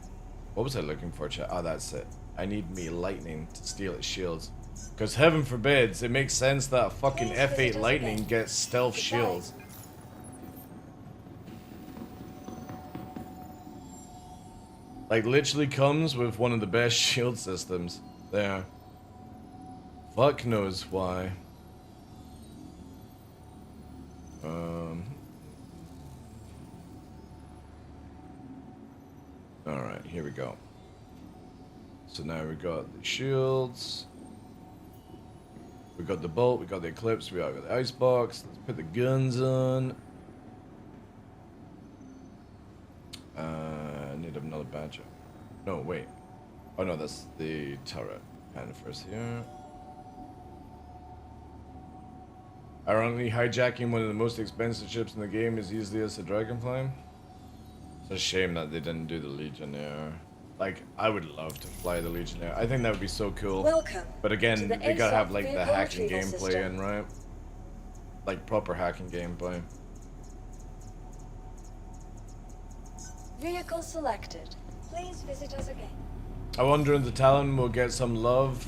What was I looking for, chat? Oh, that's it. I need me lightning to steal its shields. Because heaven forbids, it makes sense that a fucking F8 lightning gets stealth shields. Like, literally comes with one of the best shield systems there. Fuck knows why. Alright, here we go. So now we got the shields. We got the bolt, we got the eclipse, we got the icebox. Let's put the guns on. I need another badge. No, wait. Oh no, that's the turret. Kind of first here. Ironically, hijacking one of the most expensive ships in the game is easily as a Dragonfly. It's a shame that they didn't do the Legionnaire. Like, I would love to fly the Legionnaire. I think that would be so cool. Welcome but again, to the they gotta have like the vehicle hacking retrieval gameplay system. in, right? Like proper hacking gameplay. Vehicle selected. Please visit us again. I wonder if the Talon will get some love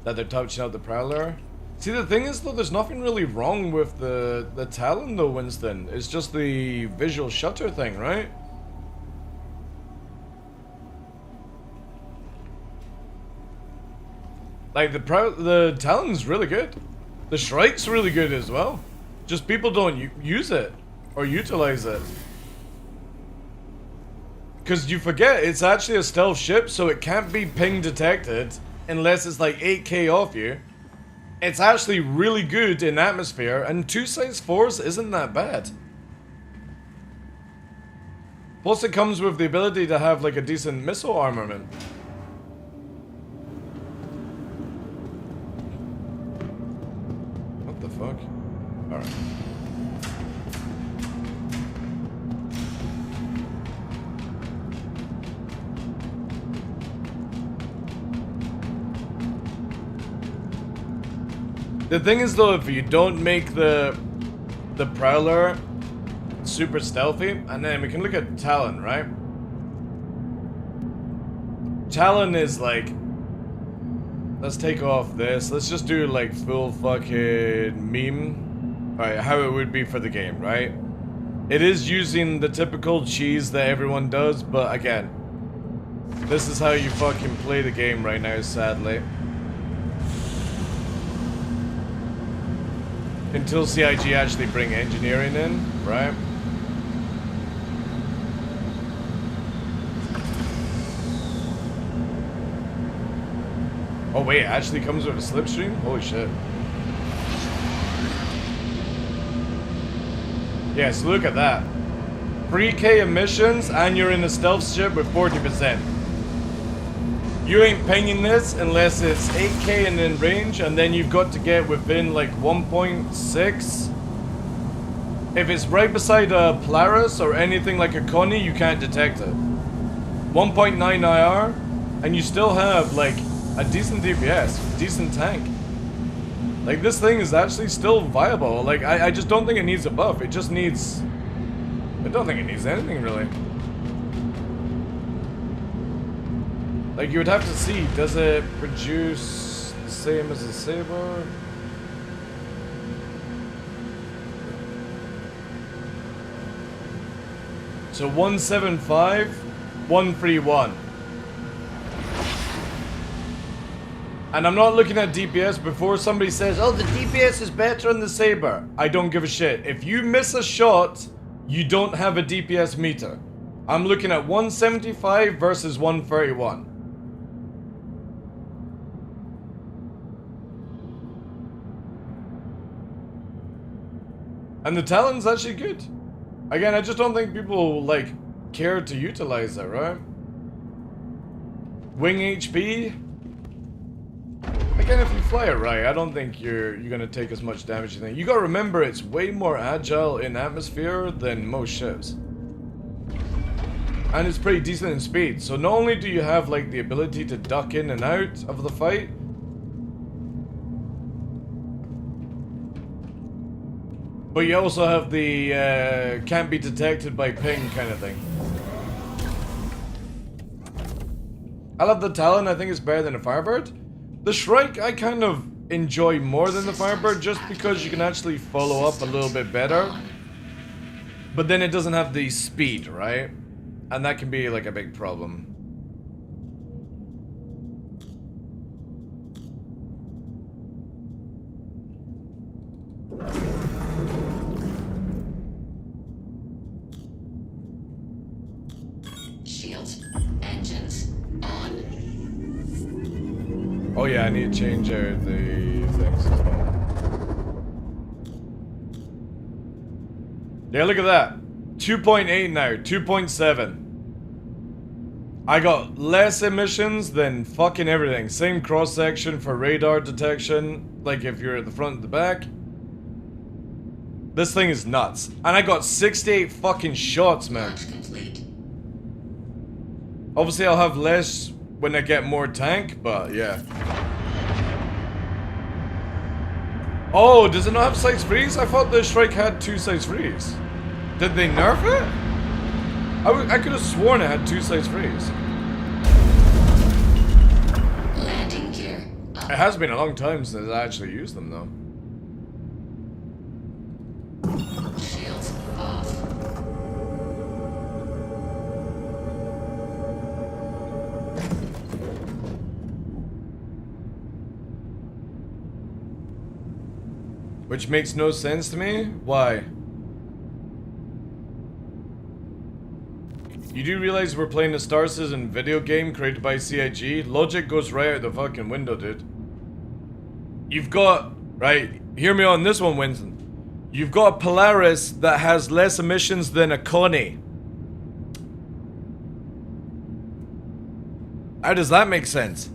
that they're touching out the Prowler. See, the thing is though, there's nothing really wrong with the Talon though, Winston. It's just the visual shutter thing, right? Like the Talon's really good. The Shrike's really good as well. Just people don't use it or utilize it. Because you forget, it's actually a stealth ship, so it can't be ping detected unless it's like 8k off you. It's actually really good in atmosphere, and 2 size 4s isn't that bad. Plus it comes with the ability to have like a decent missile armament. What the fuck? Alright. The thing is though, if you don't make the Prowler super stealthy, and then we can look at Talon, right? Talon is like, let's take off this, let's just do like full fucking meme, alright, how it would be for the game, right? It is using the typical cheese that everyone does, but again, this is how you fucking play the game right now, sadly. Until CIG actually bring engineering in, right? Oh wait, it actually comes with a slipstream? Holy shit. Yeah, so look at that. 3k emissions and you're in a stealth ship with 40%. You ain't pinging this unless it's 8k and in range, and then you've got to get within like 1.6. If it's right beside a Polaris or anything like a Connie, you can't detect it. 1.9 IR, and you still have like a decent DPS, decent tank. Like this thing is actually still viable. Like I just don't think it needs a buff. It just needs, I don't think it needs anything really. Like, you would have to see, does it produce the same as a Saber? So 175, 131. And I'm not looking at DPS before somebody says, oh, the DPS is better on the Saber. I don't give a shit. If you miss a shot, you don't have a DPS meter. I'm looking at 175 versus 131. And the Talon's actually good. Again, I just don't think people, like, care to utilize that, right? Wing HP? Again, if you fly it right, I don't think you're gonna take as much damage as you think. You gotta remember, it's way more agile in atmosphere than most ships. And it's pretty decent in speed. So not only do you have, like, the ability to duck in and out of the fight, but you also have the can't be detected by ping kind of thing. I love the Talon, I think it's better than a Firebird. The Shrike I kind of enjoy more than the Firebird just because you can actually follow up a little bit better. But then it doesn't have the speed, right? And that can be like a big problem. Shields, engines, on. Oh yeah, I need to change out the things as well. Yeah, look at that. 2.8 now, 2.7. I got less emissions than fucking everything. Same cross section for radar detection, like if you're at the front and the back. This thing is nuts. And I got 68 fucking shots, man. Obviously I'll have less when I get more tank, but yeah. Oh, does it not have sights freeze? I thought the Shrike had 2 sights freeze. Did they nerf it? I could have sworn it had 2 sights freeze. Landing gear. It has been a long time since I actually used them, though. Shields off. Which makes no sense to me. Why? You do realize we're playing a Star Citizen video game created by CIG? Logic goes right out the fucking window, dude. You've got... Right, hear me on this one, Winston. You've got a Polaris that has less emissions than a Connie. How does that make sense?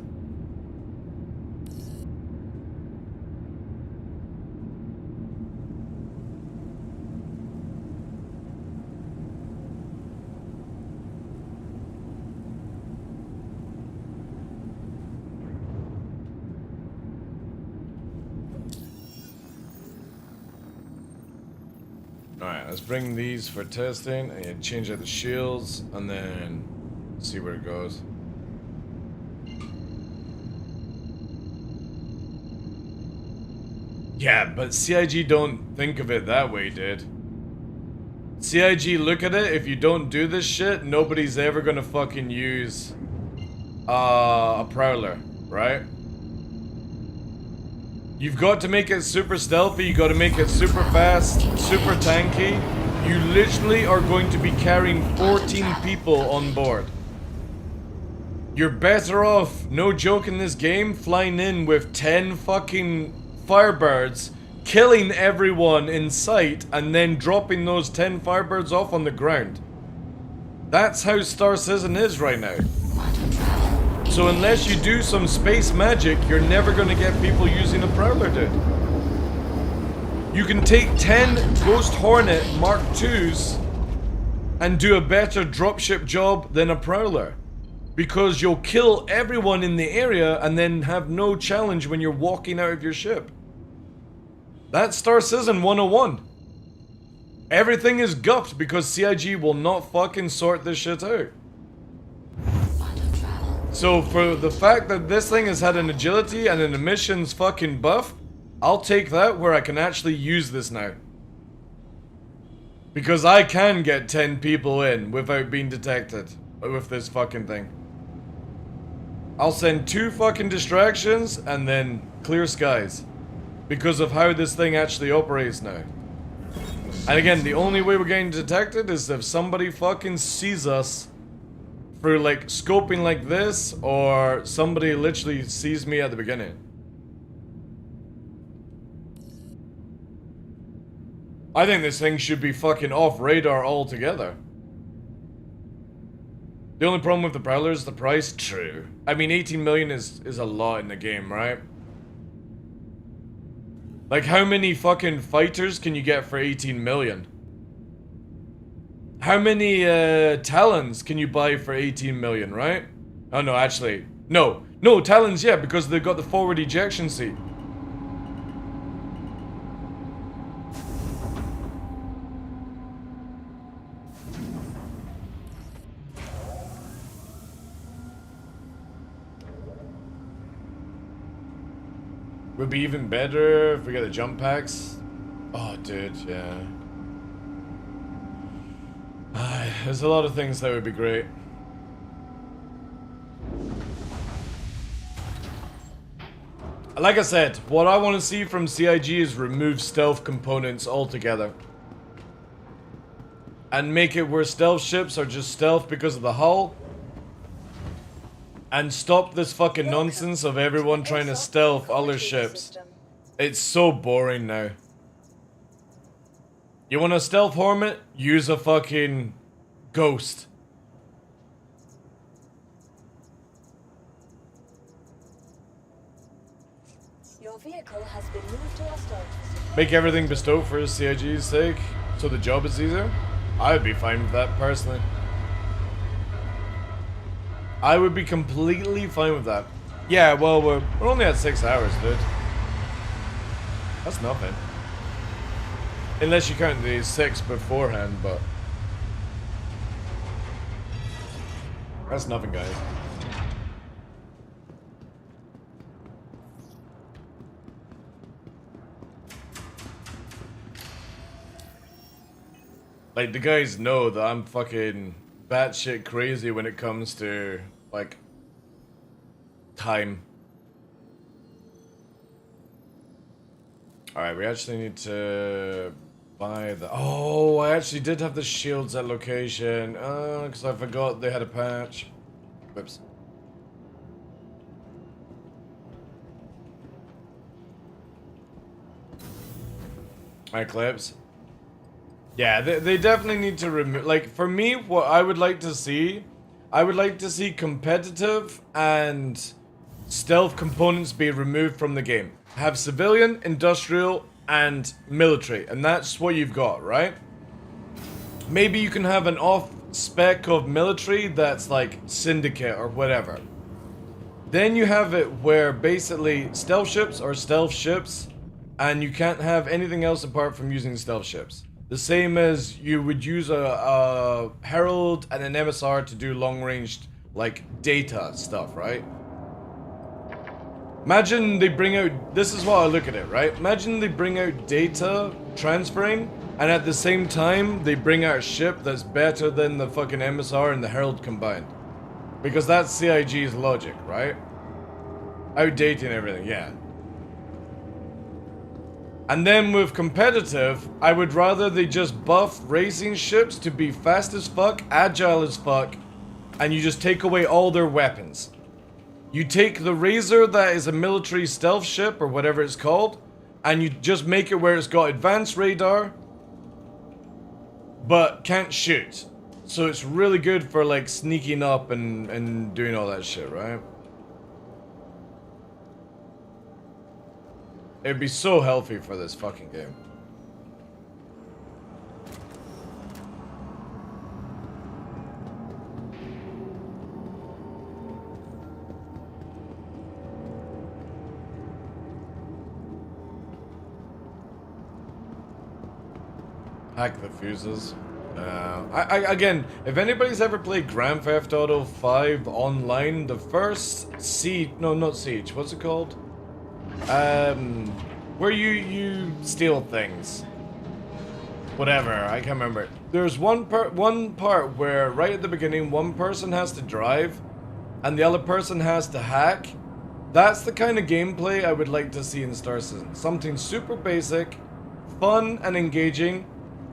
Alright, let's bring these for testing and change out the shields and then see where it goes. Yeah, but CIG don't think of it that way, dude. CIG look at it, if you don't do this shit, nobody's ever gonna fucking use a Prowler, right? You've got to make it super stealthy, you gotta make it super fast, super tanky. You literally are going to be carrying 14 people on board. You're better off, no joke in this game, flying in with 10 fucking Firebirds, killing everyone in sight, and then dropping those 10 Firebirds off on the ground. That's how Star Citizen is right now. So unless you do some space magic, you're never gonna get people using a Prowler, dude. You can take 10 Ghost Hornet Mark IIs and do a better dropship job than a Prowler. Because you'll kill everyone in the area and then have no challenge when you're walking out of your ship. That's Star Citizen 101. Everything is guffed because CIG will not fucking sort this shit out. So for the fact that this thing has had an agility and an emissions fucking buff, I'll take that where I can actually use this now. Because I can get 10 people in without being detected with this fucking thing. I'll send 2 fucking distractions and then clear skies. Because of how this thing actually operates now. And again, the only way we're getting detected is if somebody fucking sees us through like scoping like this, or somebody literally sees me at the beginning. I think this thing should be fucking off radar altogether. The only problem with the Prowler is the price. True. I mean, 18 million is a lot in the game, right? Like, how many fucking fighters can you get for 18 million? How many Talons can you buy for 18 million, right? Oh no, actually, no. No, Talons, yeah, because they've got the forward ejection seat. Would be even better if we got the jump packs. Oh, dude, yeah. There's a lot of things that would be great. Like I said, what I want to see from CIG is remove stealth components altogether. And make it where stealth ships are just stealth because of the hull. And stop this fucking nonsense of everyone trying to stealth other ships. It's so boring now. You want a stealth Hornet? Use a fucking Ghost. Your vehicle has been moved to our storage facility. Make everything bestowed for CIG's sake, so the job is easier? I would be fine with that, personally. I would be completely fine with that. Yeah, well, we're only at 6 hours, dude. That's nothing. Unless you count the 6 beforehand, but... that's nothing, guys. Like, the guys know that I'm fucking batshit crazy when it comes to, like, time. Alright, we actually need to buy the... oh, I actually did have the shields at location. Because I forgot they had a patch. Whoops. Alright, clips. Yeah, they definitely need to remove... like, for me, what I would like to see... I would like to see competitive and stealth components be removed from the game. Have civilian, industrial, and military. And that's what you've got, right? Maybe you can have an off-spec of military that's like Syndicate or whatever. Then you have it where basically stealth ships are stealth ships, and you can't have anything else apart from using stealth ships. The same as you would use a Herald and an MSR to do long-range, like, data stuff, right? Imagine they bring out... this is how I look at it, right? Imagine they bring out data transferring, and at the same time, they bring out a ship that's better than the fucking MSR and the Herald combined. Because that's CIG's logic, right? Outdating everything, yeah. And then with competitive, I would rather they just buff racing ships to be fast as fuck, agile as fuck, and you just take away all their weapons. You take the Razor that is a military stealth ship, or whatever it's called, and you just make it where it's got advanced radar, but can't shoot. So it's really good for like sneaking up and doing all that shit, right? It'd be so healthy for this fucking game. Hack the fuses. Again, if anybody's ever played Grand Theft Auto 5 online, the first Siege, no, not Siege, what's it called? Where you steal things. Whatever, I can't remember. There's one part where right at the beginning, one person has to drive, and the other person has to hack. That's the kind of gameplay I would like to see in Star Citizen. Something super basic, fun and engaging,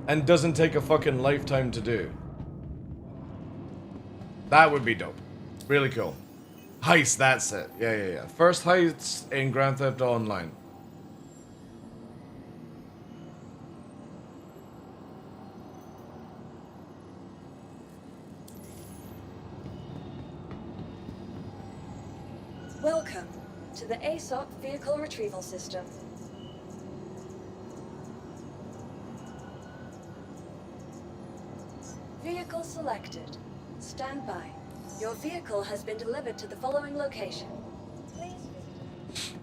and doesn't take a fucking lifetime to do. That would be dope. Really cool. Heist, that's it. Yeah. First heist in Grand Theft Auto Online. Welcome to the ASOP Vehicle Retrieval System. Vehicle selected. Stand by. Your vehicle has been delivered to the following location. Please visit.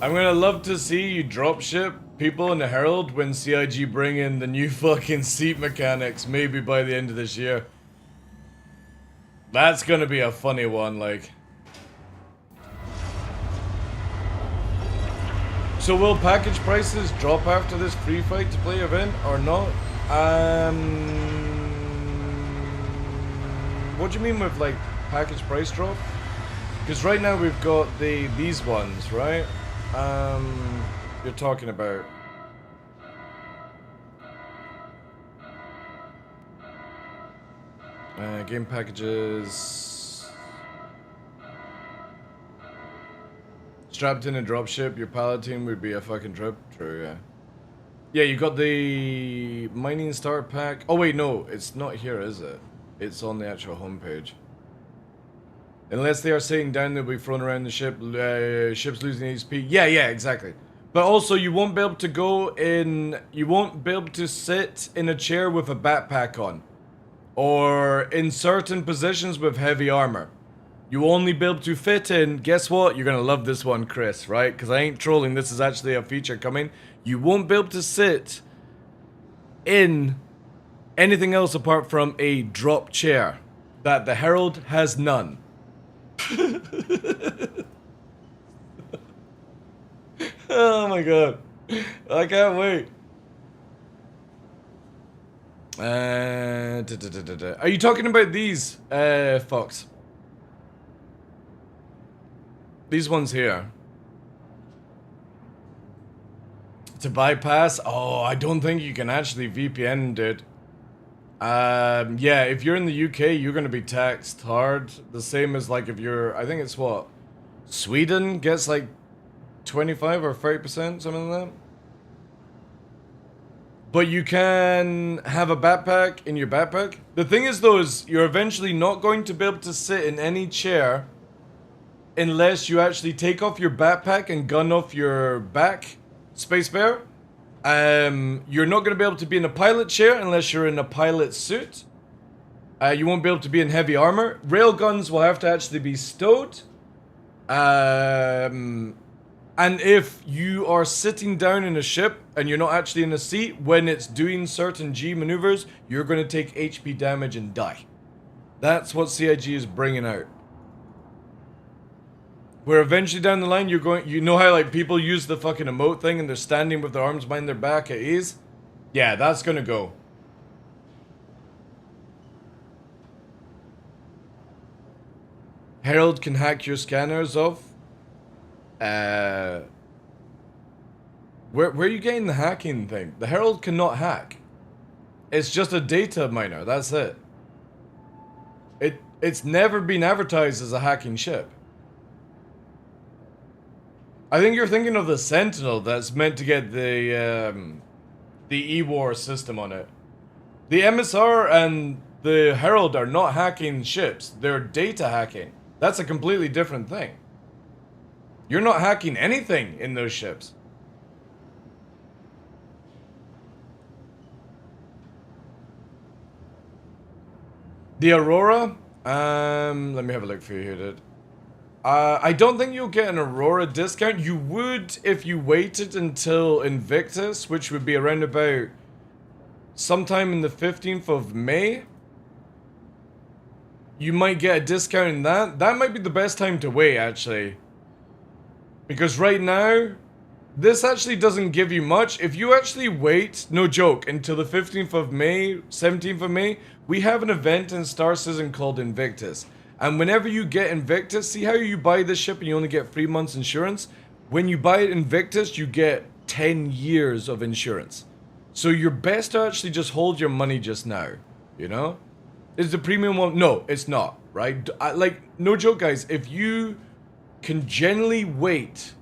I'm gonna love to see you dropship people in the Herald when CIG bring in the new fucking seat mechanics, maybe by the end of this year. That's gonna be a funny one, like. So will package prices drop after this free fight to play event or not? What do you mean with like package price drop? Because right now we've got these ones, right? You're talking about. Game packages. Strapped in a dropship, your paladin would be a fucking trip. True, yeah. Yeah, you got the mining star pack. Oh wait, no, it's not here, is it? It's on the actual homepage. Unless they are sitting down, they'll be thrown around the ship. Ships losing HP. Yeah, exactly. But also, you won't be able to go in. You won't be able to sit in a chair with a backpack on, or in certain positions with heavy armor. You will only be able to fit in. Guess what? You're gonna love this one, Chris. Right? Because I ain't trolling. This is actually a feature coming. You won't be able to sit in anything else apart from a drop chair. That the Herald has none. Oh my god. I can't wait. Are you talking about these, Fox? These ones here. To bypass? Oh, I don't think you can actually VPN, dude. Yeah, if you're in the UK, you're gonna be taxed hard. The same as like if you're, I think it's what? Sweden gets like 25 or 30%, something like that. But you can have a backpack in your backpack. The thing is though, is you're eventually not going to be able to sit in any chair unless you actually take off your backpack and gun off your back, Space Bear. You're not going to be able to be in a pilot chair unless you're in a pilot suit. You won't be able to be in heavy armor. Railguns will have to actually be stowed. And if you are sitting down in a ship and you're not actually in a seat, when it's doing certain G maneuvers, you're going to take HP damage and die. That's what CIG is bringing out. Where eventually down the line, you know how like people use the fucking emote thing and they're standing with their arms behind their back at ease? Yeah, that's gonna go. Herald can hack your scanners off. Where are you getting the hacking thing? The Herald cannot hack. It's just a data miner, that's it. It's never been advertised as a hacking ship. I think you're thinking of the Sentinel that's meant to get the E-War system on it. The MSR and the Herald are not hacking ships. They're data hacking. That's a completely different thing. You're not hacking anything in those ships. The Aurora? Let me have a look for you here, dude. I don't think you'll get an Aurora discount. You would if you waited until Invictus, which would be around about sometime in the 15th of May. You might get a discount in that. That might be the best time to wait, actually. Because right now, this actually doesn't give you much. If you actually wait, no joke, until the 15th of May, 17th of May, we have an event in Star Citizen called Invictus. And whenever you get Invictus, see how you buy this ship and you only get 3 months insurance? When you buy Invictus, you get 10 years of insurance. So you're best to actually just hold your money just now, you know? Is the premium one? No, it's not, right? Like, no joke, guys. If you can generally wait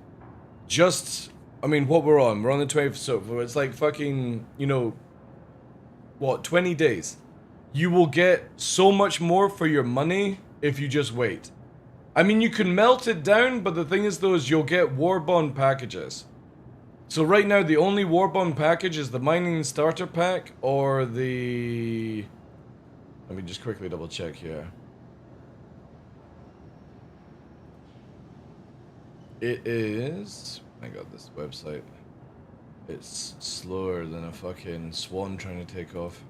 just, I mean, what we're on the 20th, so it's like fucking, you know, what, 20 days. You will get so much more for your money if you just wait. I mean, you can melt it down, but the thing is though is you'll get war bond packages. So right now the only war bond package is the mining starter pack or the... Let me just quickly double check here. It is... I got this website. It's slower than a fucking swan trying to take off.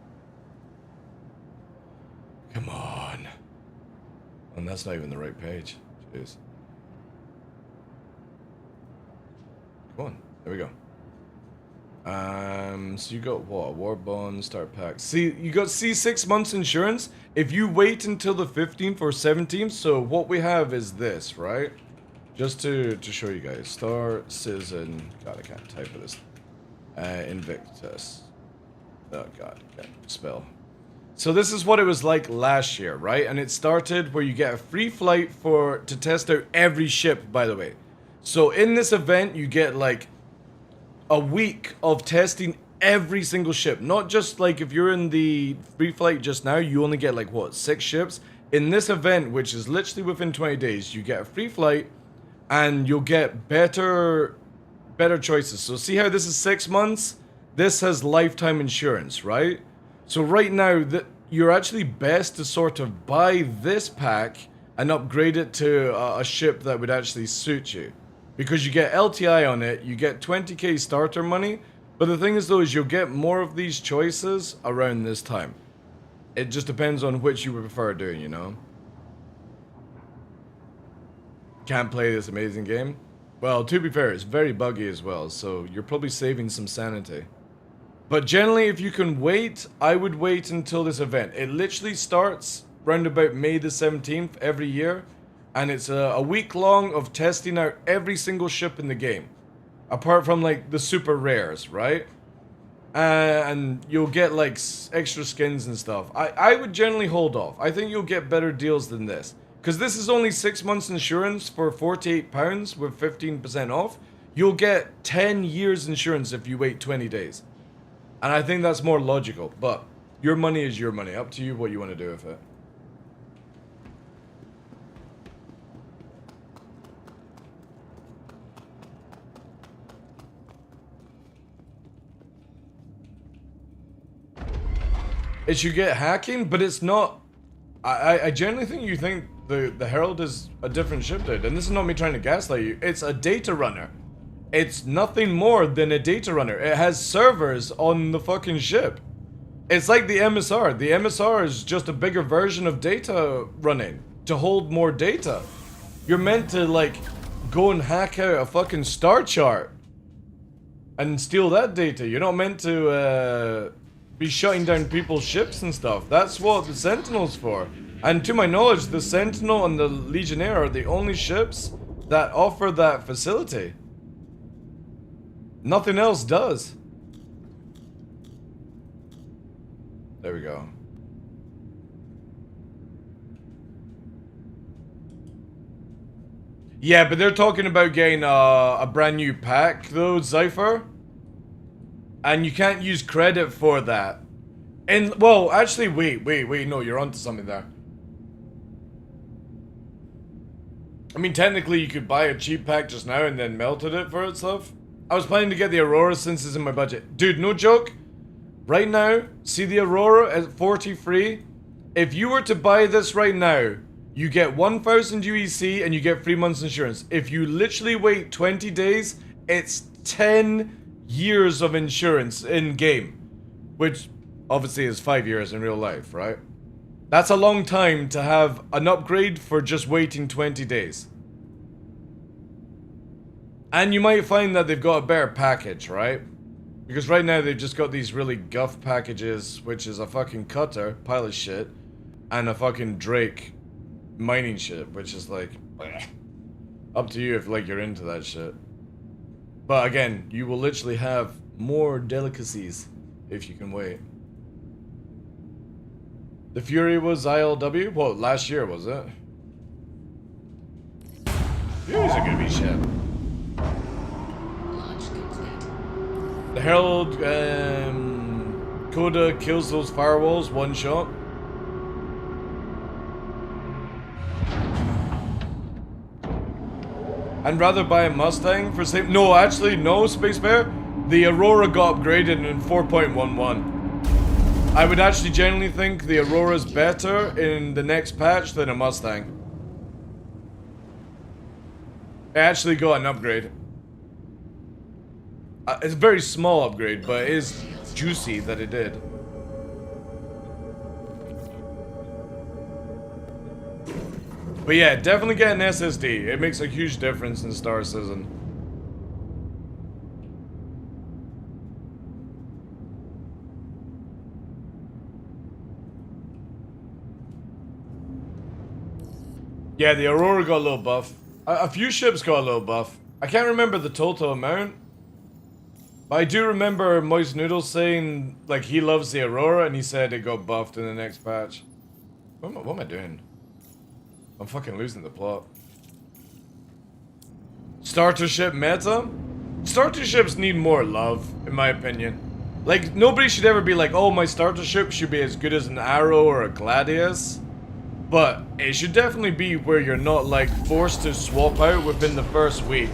Come on. And that's not even the right page. Jeez. Come on. There we go. So you got what? War bond start pack. See, you got 6 months insurance if you wait until the 15th or 17th. So what we have is this, right? Just to show you guys. Star Citizen. God, I can't type of this. Invictus. Oh god, I can't spell. So this is what it was like last year, right? And it started where you get a free flight to test out every ship, by the way. So in this event, you get like a week of testing every single ship. Not just like if you're in the free flight just now, you only get like what, 6 ships? In this event, which is literally within 20 days, you get a free flight and you'll get better choices. So see how this is 6 months? This has lifetime insurance, right? So right now, you're actually best to sort of buy this pack and upgrade it to a ship that would actually suit you. Because you get LTI on it, you get 20k starter money, but the thing is though is you'll get more of these choices around this time. It just depends on which you would prefer doing, you know? Can't play this amazing game? Well, to be fair, it's very buggy as well, so you're probably saving some sanity. But generally, if you can wait, I would wait until this event. It literally starts round about May the 17th every year, and it's a week long of testing out every single ship in the game. Apart from like the super rares, right? And you'll get like extra skins and stuff. I would generally hold off. I think you'll get better deals than this. Because this is only 6 months insurance for £48 with 15% off. You'll get 10 years insurance if you wait 20 days. And I think that's more logical. But your money is your money. Up to you what you want to do with it. It should get hacking, but it's not. I generally think you think the Herald is a different ship, dude. And this is not me trying to gaslight you. It's a data runner. It's nothing more than a data runner. It has servers on the fucking ship. It's like the MSR. The MSR is just a bigger version of data running to hold more data. You're meant to like go and hack out a fucking star chart and steal that data. You're not meant to be shutting down people's ships and stuff. That's what the Sentinel's for. And to my knowledge, the Sentinel and the Legionnaire are the only ships that offer that facility. Nothing else does. There we go. Yeah, but they're talking about getting a brand new pack though, Cypher. And you can't use credit for that. And, well, actually, wait, no, you're onto something there. I mean, technically, you could buy a cheap pack just now and then melted it for itself. I was planning to get the Aurora since it's in my budget. Dude, no joke. Right now, see the Aurora at 40 free? If you were to buy this right now, you get 1,000 UEC and you get 3 months insurance. If you literally wait 20 days, it's 10 years of insurance in game, which obviously is 5 years in real life, right? That's a long time to have an upgrade for just waiting 20 days. And you might find that they've got a better package, right? Because right now they've just got these really guff packages, which is a fucking cutter, pile of shit, and a fucking Drake mining shit, which is like, bleh. Up to you if like you're into that shit. But again, you will literally have more delicacies if you can wait. The Fury was ILW? Well, last year, was it? Furies are gonna be shit. The Herald, Coda kills those firewalls, one shot. and rather buy a Mustang for same. No, actually, no, Space Bear. The Aurora got upgraded in 4.11. I would actually genuinely think the Aurora's better in the next patch than a Mustang. It actually got an upgrade. It's a very small upgrade, but it is juicy that it did. But yeah, definitely get an SSD. It makes a huge difference in Star Citizen. Yeah, the Aurora got a little buff. A few ships got a little buff. I can't remember the total amount. But I do remember Moist Noodles saying, like, he loves the Aurora, and he said it got buffed in the next patch. What am I doing? I'm fucking losing the plot. Starter ship meta? Starter ships need more love, in my opinion. Like, nobody should ever be like, oh, my starter ship should be as good as an Arrow or a Gladius. But it should definitely be where you're not, like, forced to swap out within the first week.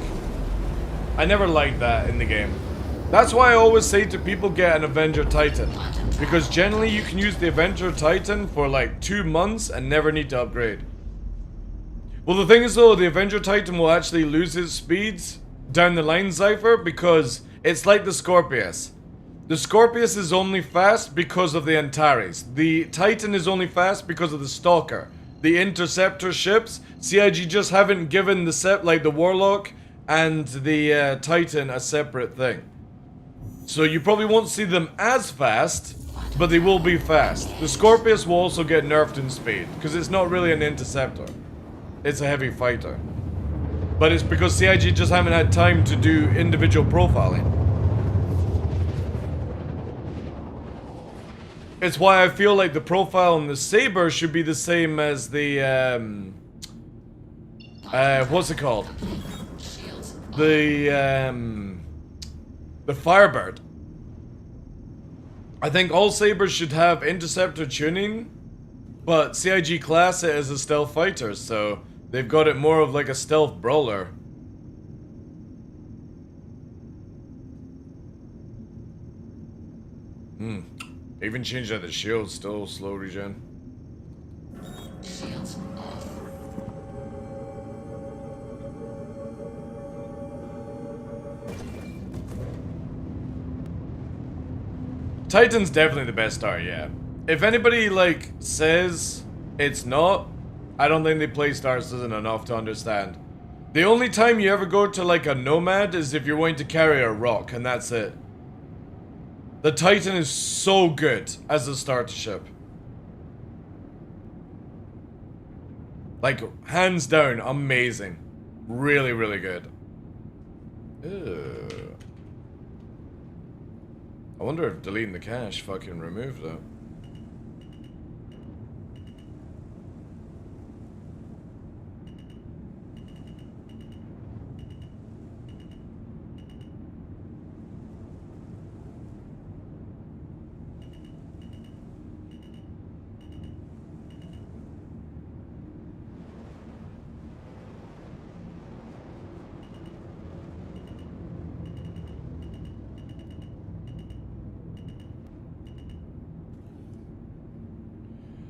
I never liked that in the game. That's why I always say to people, get an Avenger Titan. Because generally you can use the Avenger Titan for like 2 months and never need to upgrade. Well, the thing is though, the Avenger Titan will actually lose its speeds down the line, Cypher, because it's like the Scorpius. The Scorpius is only fast because of the Antares. The Titan is only fast because of the Stalker. The Interceptor ships, CIG just haven't given the Warlock and the Titan a separate thing. So you probably won't see them as fast, but they will be fast. The Scorpius will also get nerfed in speed, because it's not really an interceptor. It's a heavy fighter. But it's because CIG just haven't had time to do individual profiling. It's why I feel like the profile on the Saber should be the same as the, what's it called? The Firebird. I think all Sabers should have interceptor tuning, but CIG class it as a stealth fighter, so they've got it more of like a stealth brawler. Even changed out the shield, still slow regen. Shields off. Titan's definitely the best star, yeah. If anybody, like, says it's not, I don't think they play Star Citizen enough to understand. The only time you ever go to, like, a Nomad is if you're going to carry a rock, and that's it. The Titan is so good as a starter ship. Like, hands down, amazing. Really, really good. Ew. I wonder if deleting the cache fucking removed that.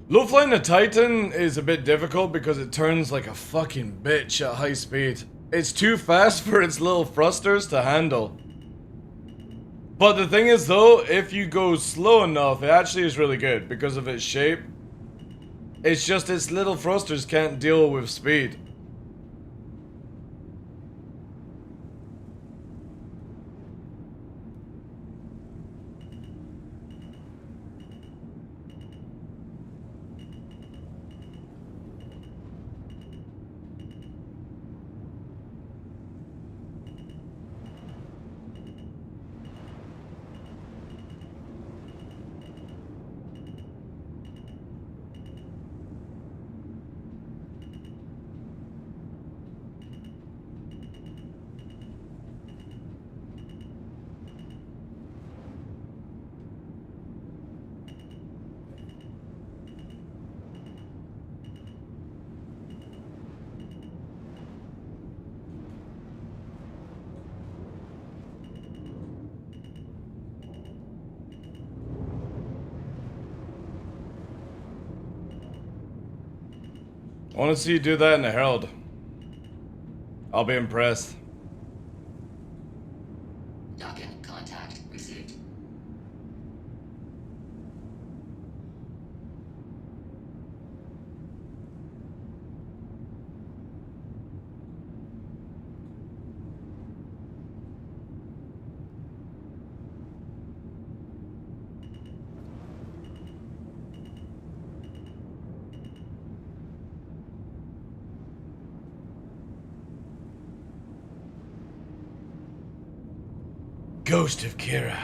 Low flying a Titan is a bit difficult because it turns like a fucking bitch at high speed. It's too fast for its little thrusters to handle. But the thing is though, if you go slow enough, it actually is really good because of its shape. It's just its little thrusters can't deal with speed. I want to see you do that in the Herald. I'll be impressed. Docking contact received. Ghost of Kira.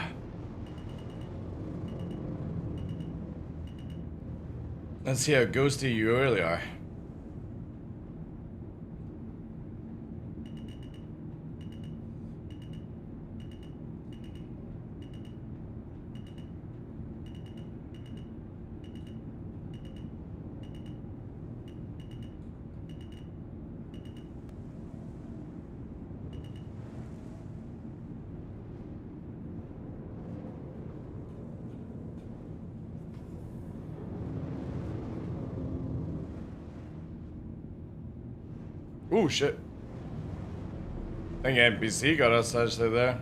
Let's see how ghosty you really are. Oh shit. I think NPC got us actually there.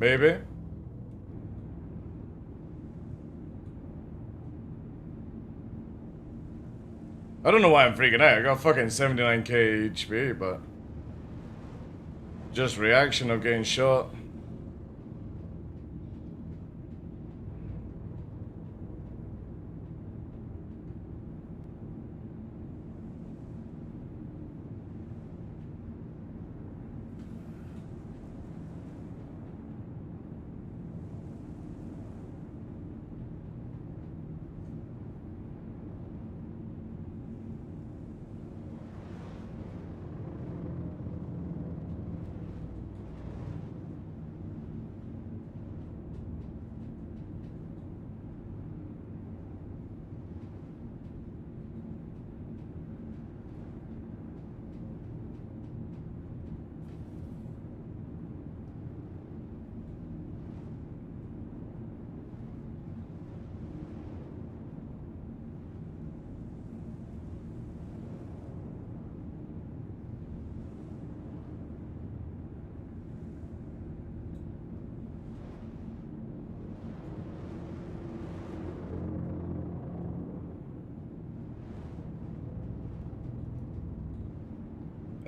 Maybe. I don't know why I'm freaking out. I got fucking 79k HP, but just reaction of getting shot.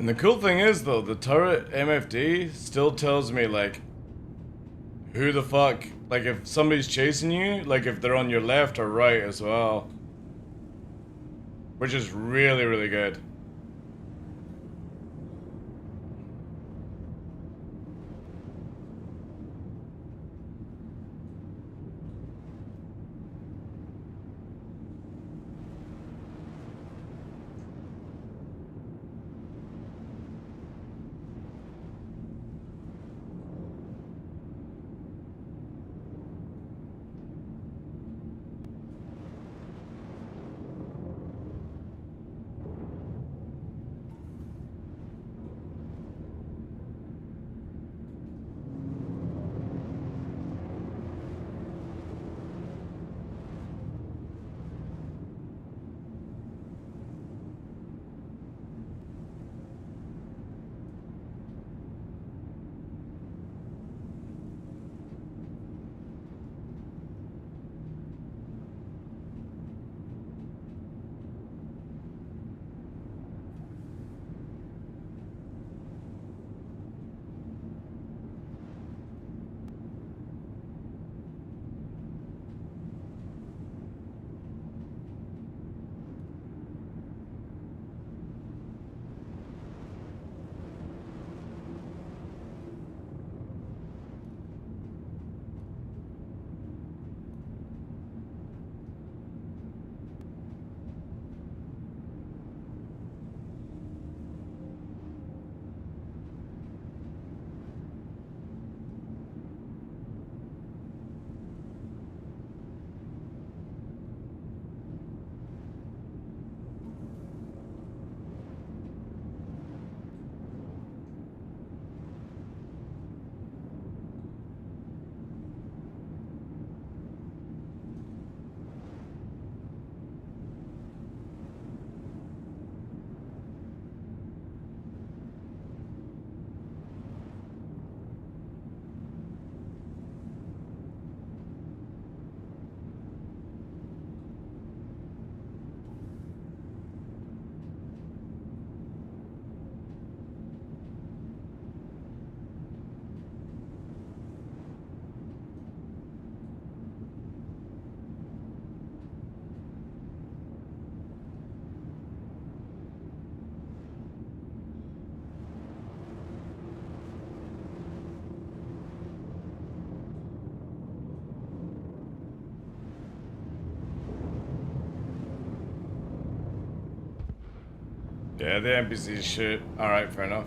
And the cool thing is though, the turret MFD still tells me like who the fuck, like if somebody's chasing you, like if they're on your left or right as well. Which is really, really good. Yeah, the NPC shit. Alright, fair enough.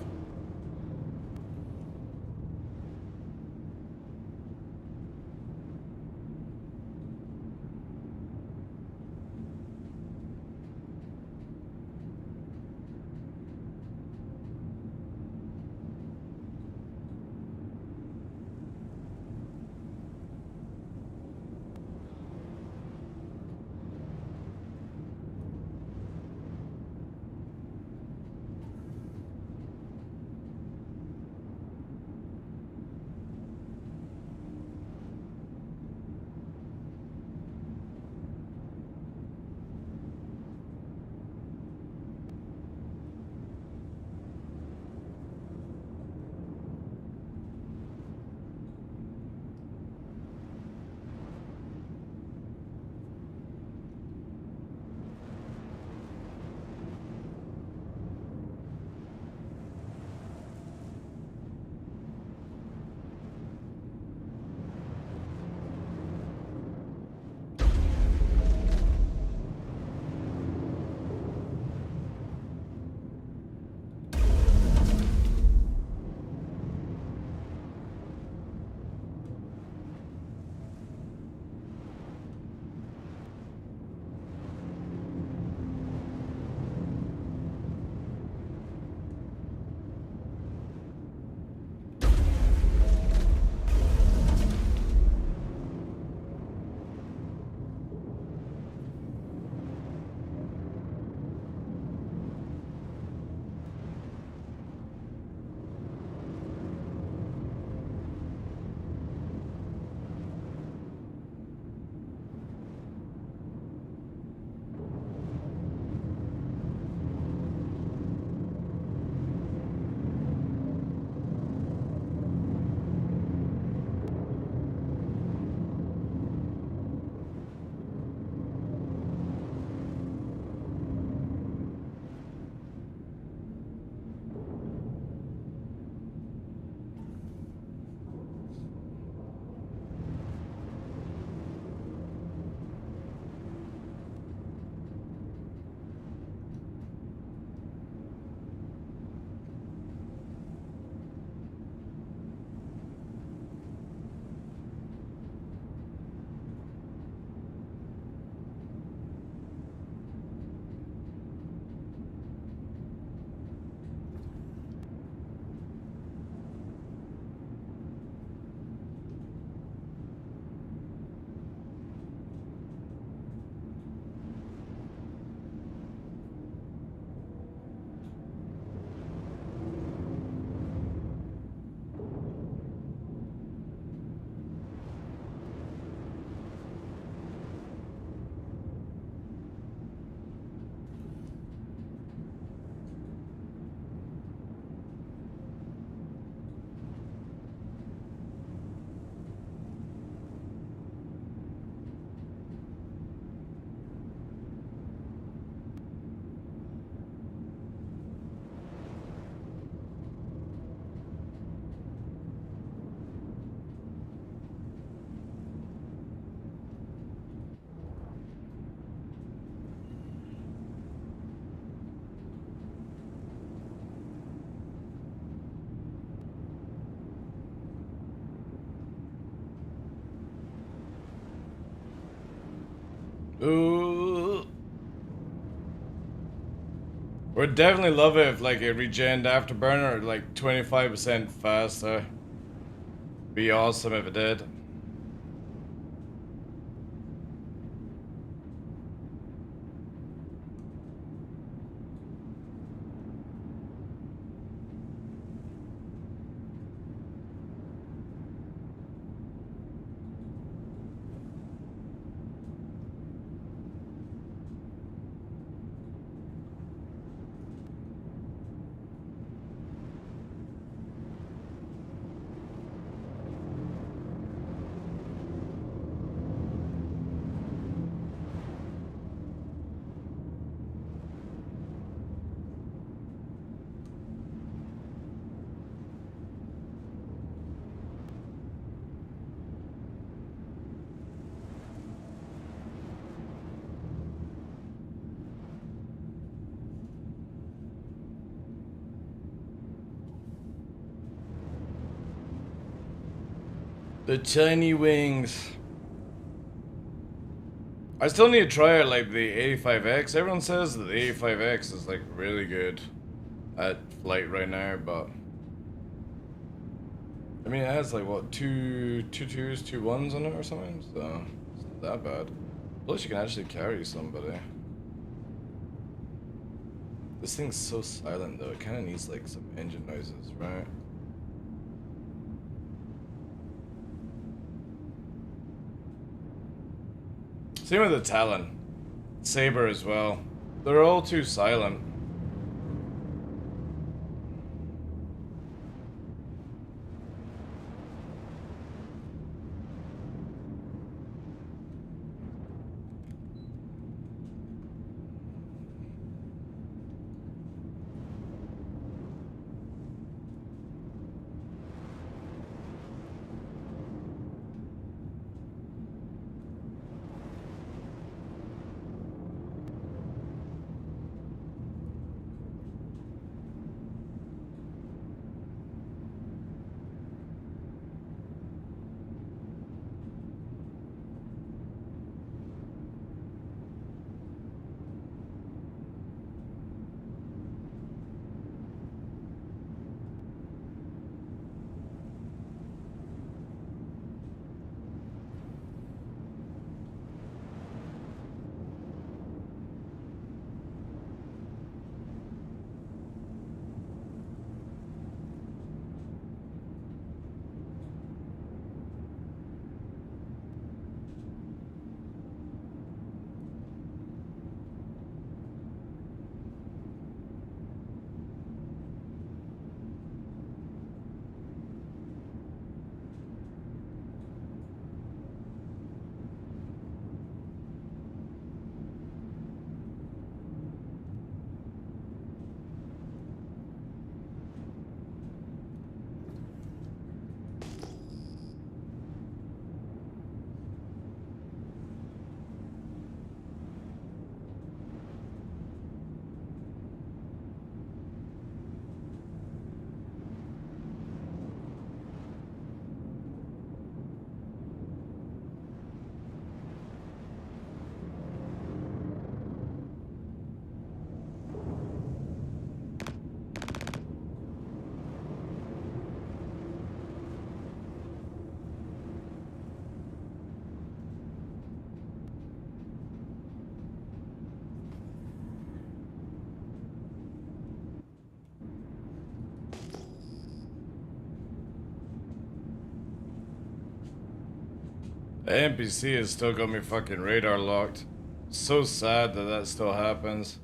Ooh. Would definitely love it if like it regened afterburner like 25% faster. Be awesome if it did. The tiny wings. I still need to try out like the 85X. Everyone says that the 85X is like really good at flight right now, but I mean it has like what two twos, 2 1s on it or something, so it's not that bad. Plus you can actually carry somebody. This thing's so silent though, it kinda needs like some engine noises, right? Same with the Talon. Saber as well. They're all too silent. The NPC has still got me fucking radar locked. So sad that that still happens.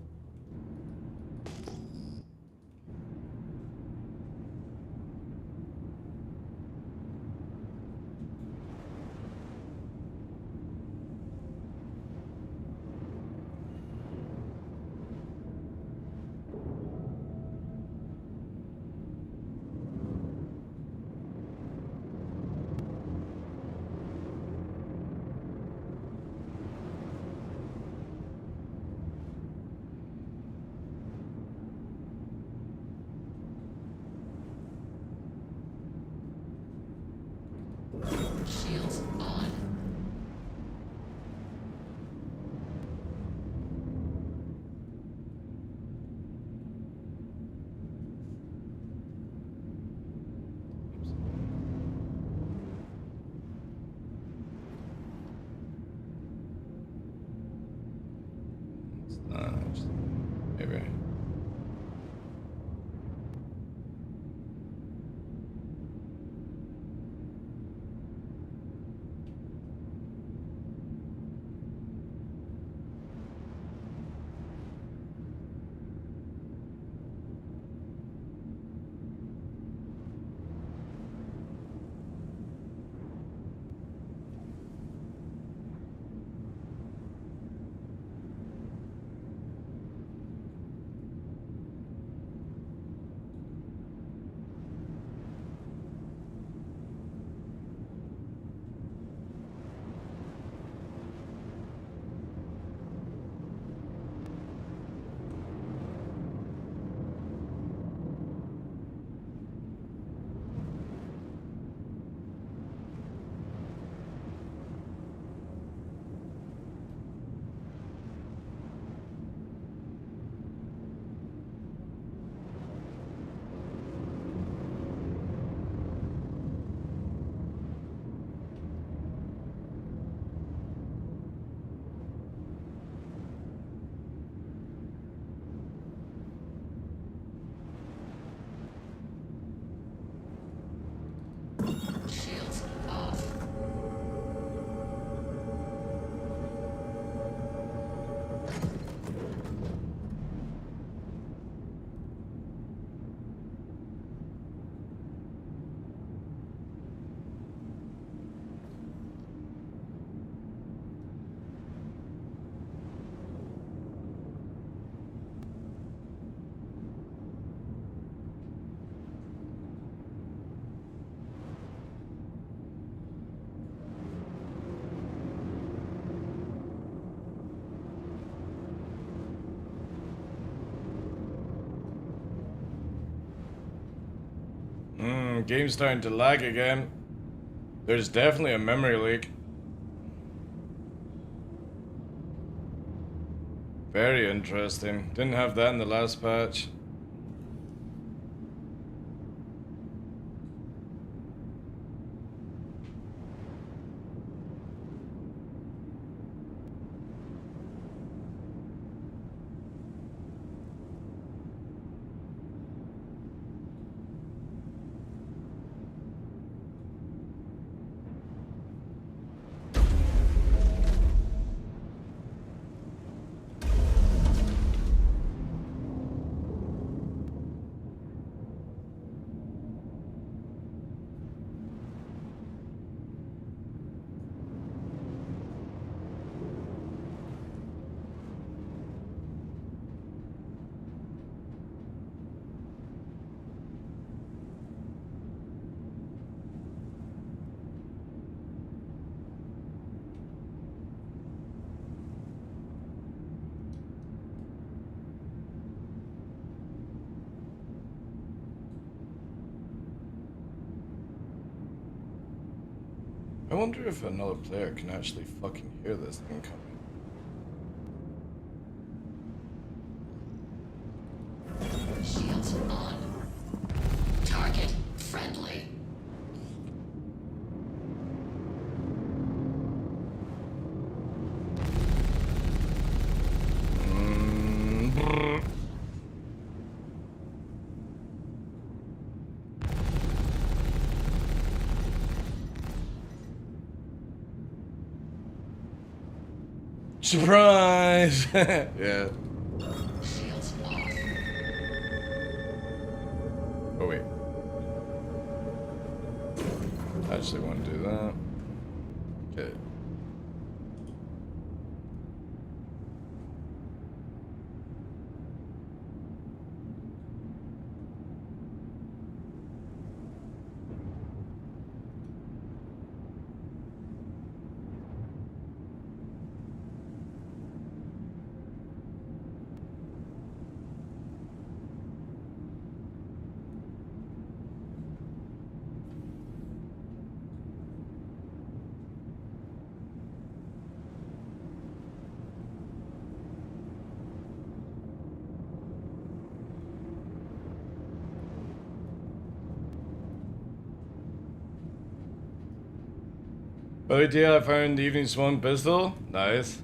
Shields on. Maybe. Game's starting to lag again. There's definitely a memory leak. Very interesting. Didn't have that in the last patch. I wonder if another player can actually fucking hear this thing coming. Shields on. Target friendly. Surprise! Yeah. Shields off. Oh wait. I actually want to do that. Okay. Oh dear, I found the Evening Swan pistol. Nice.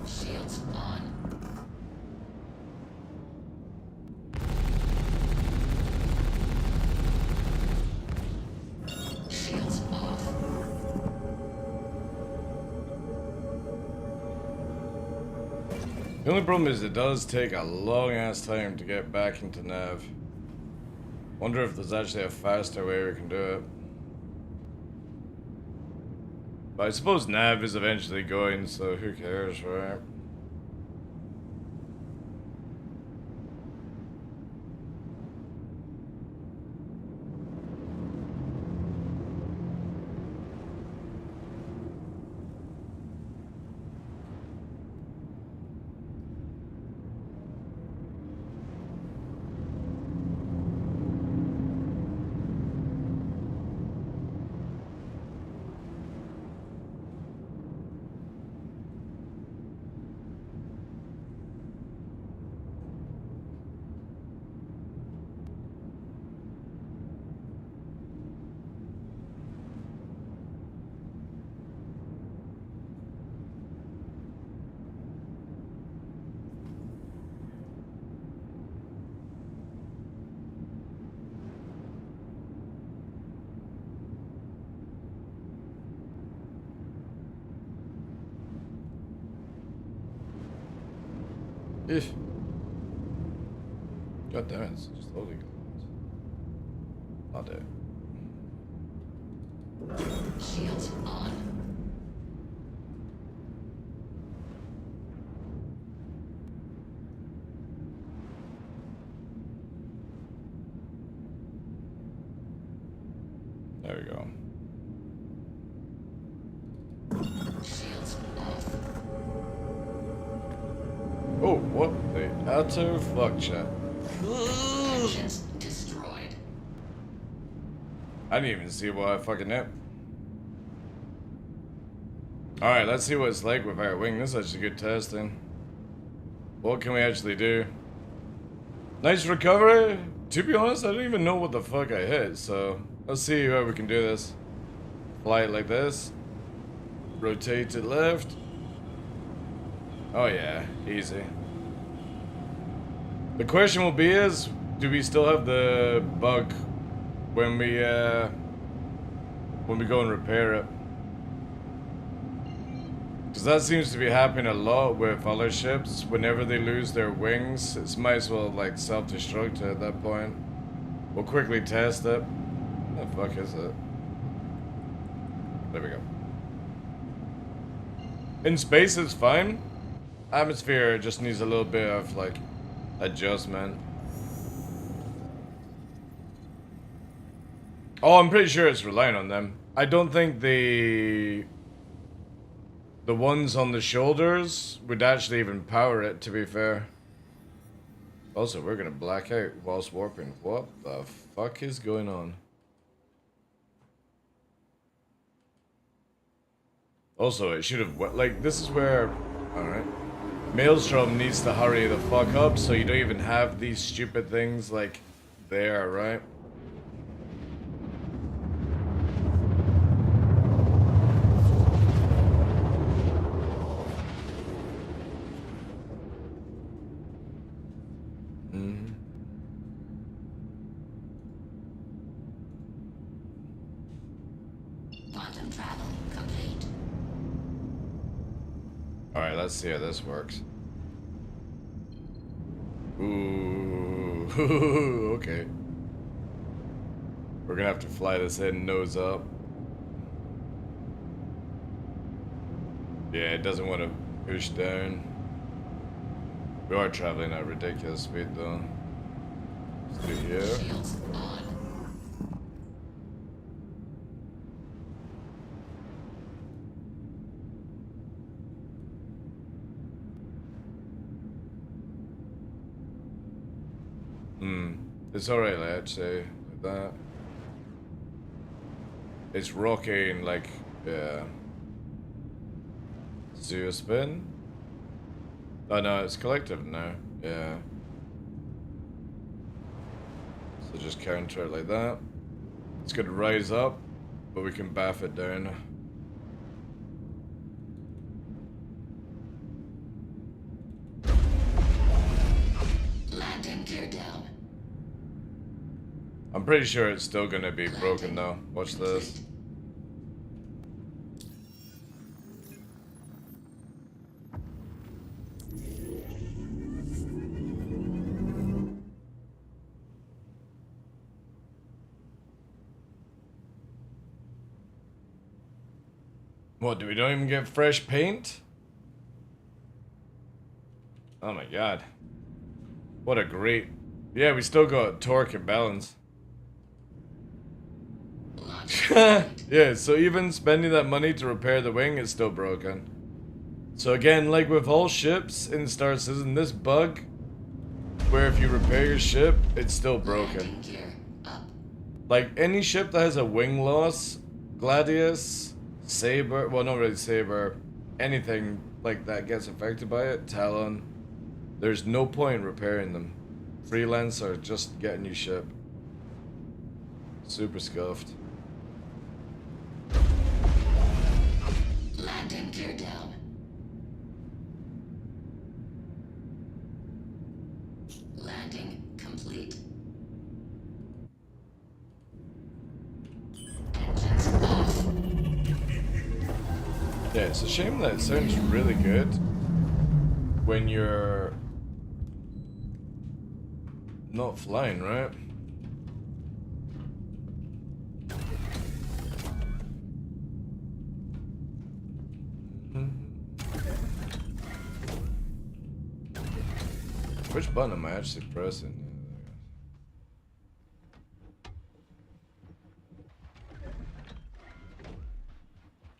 Shields on. Shields off. The only problem is it does take a long ass time to get back into nav. Wonder if there's actually a faster way we can do it. But I suppose nav is eventually going, so who cares, right? Eesh. God damn it, it's just loading. I'll do it. Shields on. There we go. Shields off. Oh, what the utter fuck chat? Engines destroyed. I didn't even see what I fucking hit. Alright, let's see what it's like with our wing. This is actually good testing. What can we actually do? Nice recovery. To be honest, I don't even know what the fuck I hit, so let's see how we can do this. Fly it like this. Rotate it left. Oh yeah, easy. The question will be is, do we still have the bug when we go and repair it? Because that seems to be happening a lot with other ships. Whenever they lose their wings, it might as well like self-destruct at that point. We'll quickly test it. What the fuck is it? There we go. In space it's fine. Atmosphere just needs a little bit of like adjustment. Oh, I'm pretty sure it's relying on them. I don't think the ones on the shoulders would actually even power it, to be fair. Also, we're gonna black out whilst warping. What the fuck is going on? Also, it should have, like, this is where, alright. Maelstrom needs to hurry the fuck up so you don't even have these stupid things, like, there, right? Quantum travel complete. Alright, let's see how this works. Ooh, okay. We're gonna have to fly this in nose up. Yeah, it doesn't want to push down. We are traveling at ridiculous speed though. Let's do here. Shields on. It's alright, I'd say, like that. It's rocking, like, yeah. Zero spin? Oh no, it's collective now, yeah. So just counter it like that. It's gonna rise up, but we can baff it down. Landing gear down. I'm pretty sure it's still gonna be broken though. Watch this. What, do we don't even get fresh paint? Oh my god. What a great... Yeah, we still got torque and balance. Yeah, so even spending that money to repair the wing is still broken. So again, like with all ships in Star Citizen, this bug, where if you repair your ship, it's still broken. Like any ship that has a wing loss, Gladius, Saber, well not really Saber, anything like that gets affected by it, Talon, there's no point repairing them. Freelance or just get a new ship. Super scuffed. Landing gear down. Landing complete. Engines off. Yeah, it's a shame that it sounds really good when you're not flying, right? Which button am I actually pressing?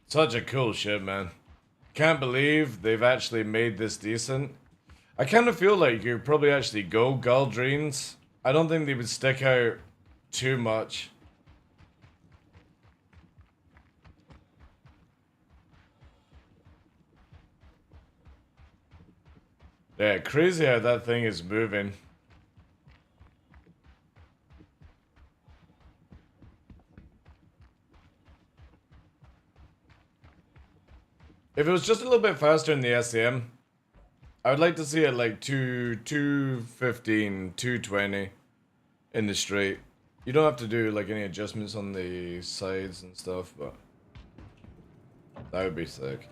Such a cool ship, man. Can't believe they've actually made this decent. I kind of feel like you could probably actually go Galdreens. I don't think they would stick out too much. Yeah, crazy how that thing is moving. If it was just a little bit faster in the SEM, I would like to see it like 215, 220 in the straight. You don't have to do like any adjustments on the sides and stuff, but that would be sick.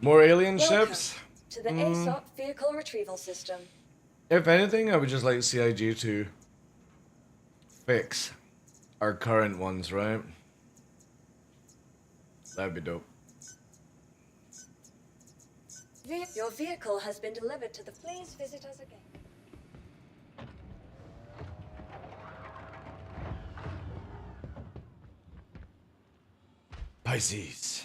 More alien ships? To the ASOP vehicle retrieval system. If anything, I would just like CIG to fix our current ones, right? That'd be dope. Your vehicle has been delivered to the... Please visit us again. Pisces.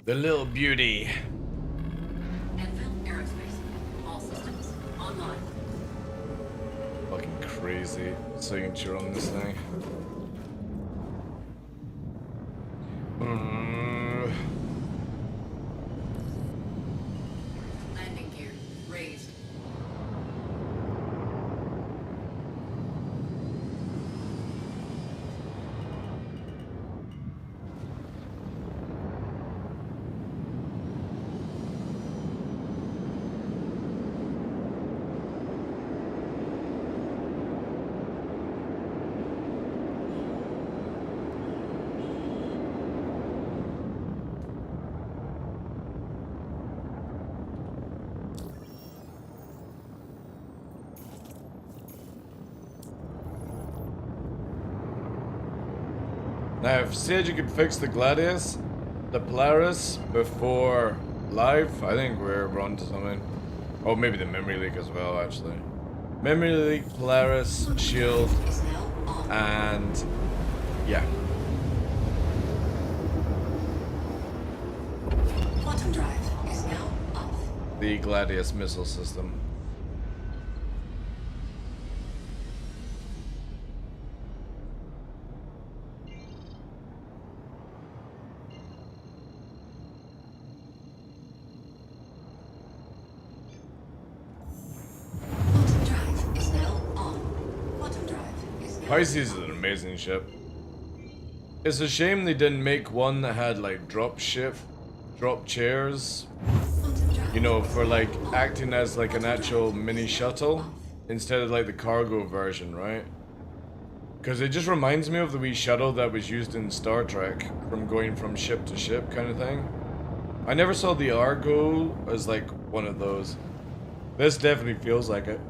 The little beauty. All systems online. Fucking crazy signature on this thing. Landing gear raised. Now, if said you could fix the Gladius, the Polaris before live, I think we're on to something. Oh, maybe the memory leak as well, actually. Memory leak, Polaris, shield, and yeah. Quantum drive is now off. The Gladius missile system. Pisces is an amazing ship. It's a shame they didn't make one that had like drop chairs. You know, for like acting as like an actual mini shuttle instead of like the cargo version, right? Because it just reminds me of the wee shuttle that was used in Star Trek from going from ship to ship kind of thing. I never saw the Argo as like one of those. This definitely feels like it.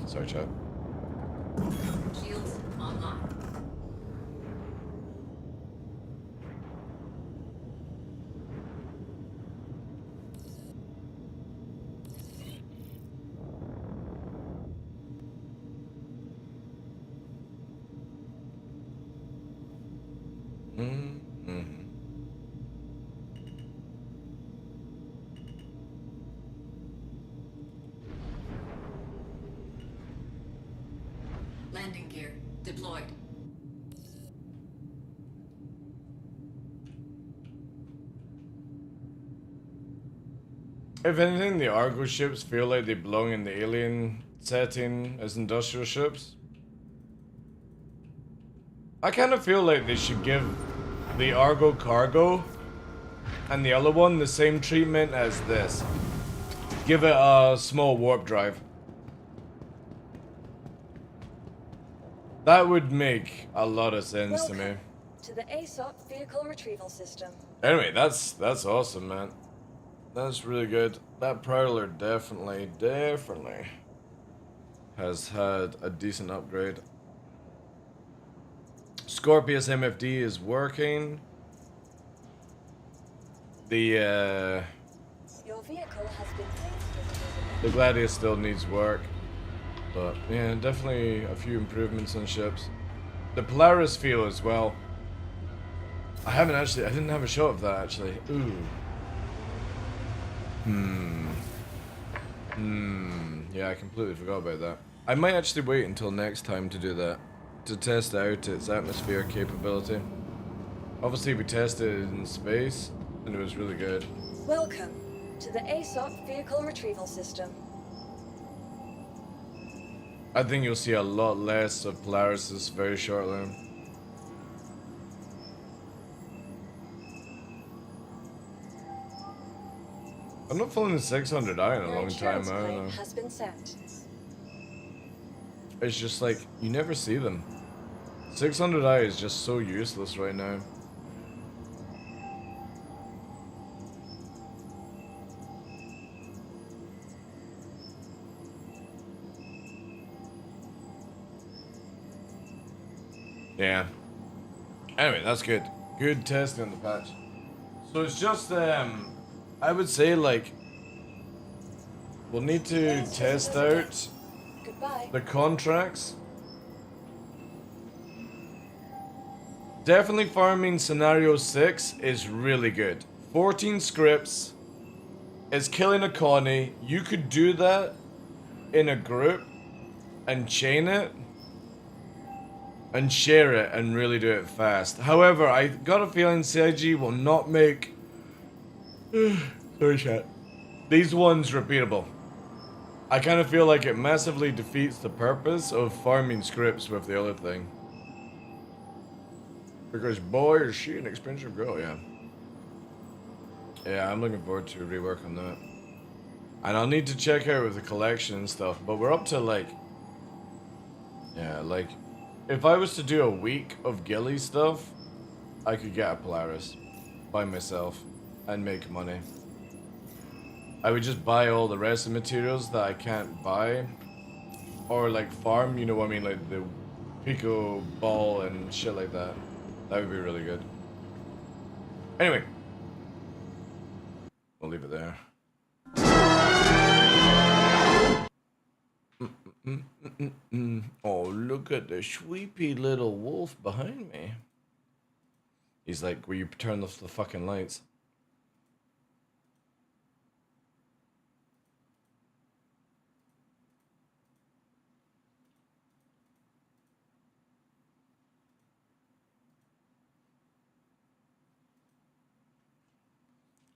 Sorry, chat. Shields online. Landing gear deployed. If anything, the Argo ships feel like they belong in the alien setting as industrial ships. I kind of feel like they should give the Argo cargo and the other one the same treatment as this. Give it a small warp drive. That would make a lot of sense to me. Welcome to the ASOP vehicle retrieval system. Anyway, that's awesome, man. That's really good. That Prowler definitely has had a decent upgrade. Scorpius MFD is working. The Your vehicle has been placed the Gladius still needs work, but yeah, definitely a few improvements on ships. The Polaris feel as well. I didn't have a shot of that actually. Ooh. Yeah, I completely forgot about that. I might actually wait until next time to do that, to test out its atmosphere capability. Obviously we tested it in space, and it was really good. Welcome to the ASOP vehicle retrieval system. I think you'll see a lot less of Polarises very shortly. I'm not following the 600i in a Your long time, insurance I don't claim know. has been sent. It's just like, you never see them. 600i is just so useless right now. Yeah. Anyway, that's good. Good testing on the patch. So it's just, I would say, like, we'll need to test out Goodbye. the contracts. Definitely farming scenario 6 is really good. 14 scripts is killing a colony. You could do that in a group and chain it and share it and really do it fast. However, I got a feeling CIG will not make sorry chat, these ones repeatable. I kind of feel like it massively defeats the purpose of farming scripts with the other thing. Because boy is she an expensive girl, yeah. Yeah, I'm looking forward to rework on that. And I'll need to check out with the collection and stuff, but we're up to like, yeah, like, if I was to do a week of ghillie stuff, I could get a Polaris by myself and make money. I would just buy all the rest of the materials that I can't buy, or like farm, you know what I mean, like the Pico ball and shit like that. That would be really good. Anyway, we'll leave it there. Oh, look at the sweepy little wolf behind me. He's like, will you turn off the fucking lights?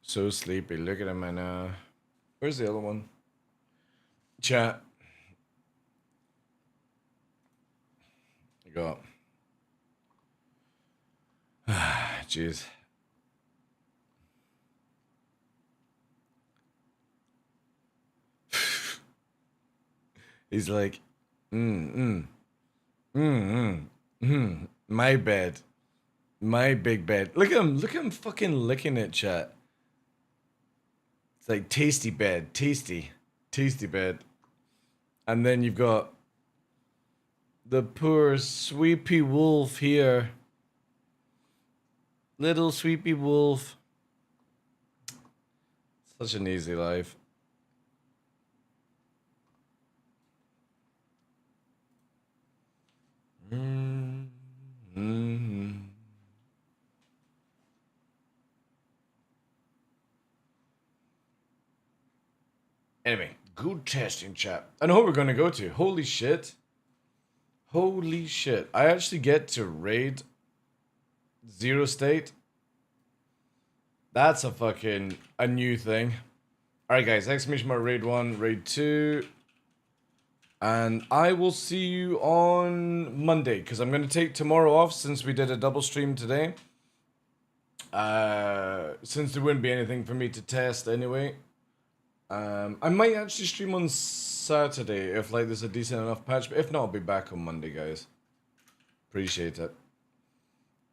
So sleepy. Look at him, and where's the other one? Chat. You got. Jeez. He's like, my bed. My big bed. Look at him fucking licking it, chat. It's like tasty bed, tasty bed. And then you've got the poor sweepy wolf here. Little sweepy wolf. Such an easy life. Anyway, good testing, chat. I know what we're gonna go to. Holy shit. Holy shit. I actually get to raid Zero State. That's a new thing. Alright guys, exclamation mark raid 1, raid 2. And I will see you on Monday, because I'm going to take tomorrow off since we did a double stream today. Since there wouldn't be anything for me to test anyway. I might actually stream on Saturday if like there's a decent enough patch, but if not, I'll be back on Monday, guys. Appreciate it.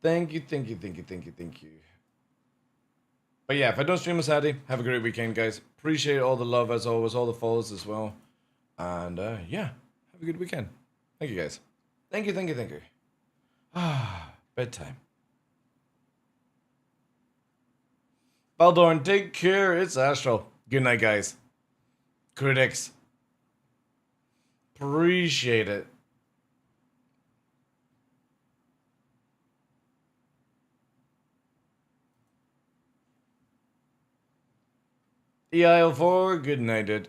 Thank you, thank you, thank you, thank you, thank you. But yeah, if I don't stream on Saturday, have a great weekend, guys. Appreciate all the love as always, all the follows as well. And yeah, have a good weekend. Thank you, guys. Thank you, thank you, thank you. Ah, bedtime. Baldorn, take care. It's Astral. Good night, guys. Critics. Appreciate it. EIL4, good night, dude.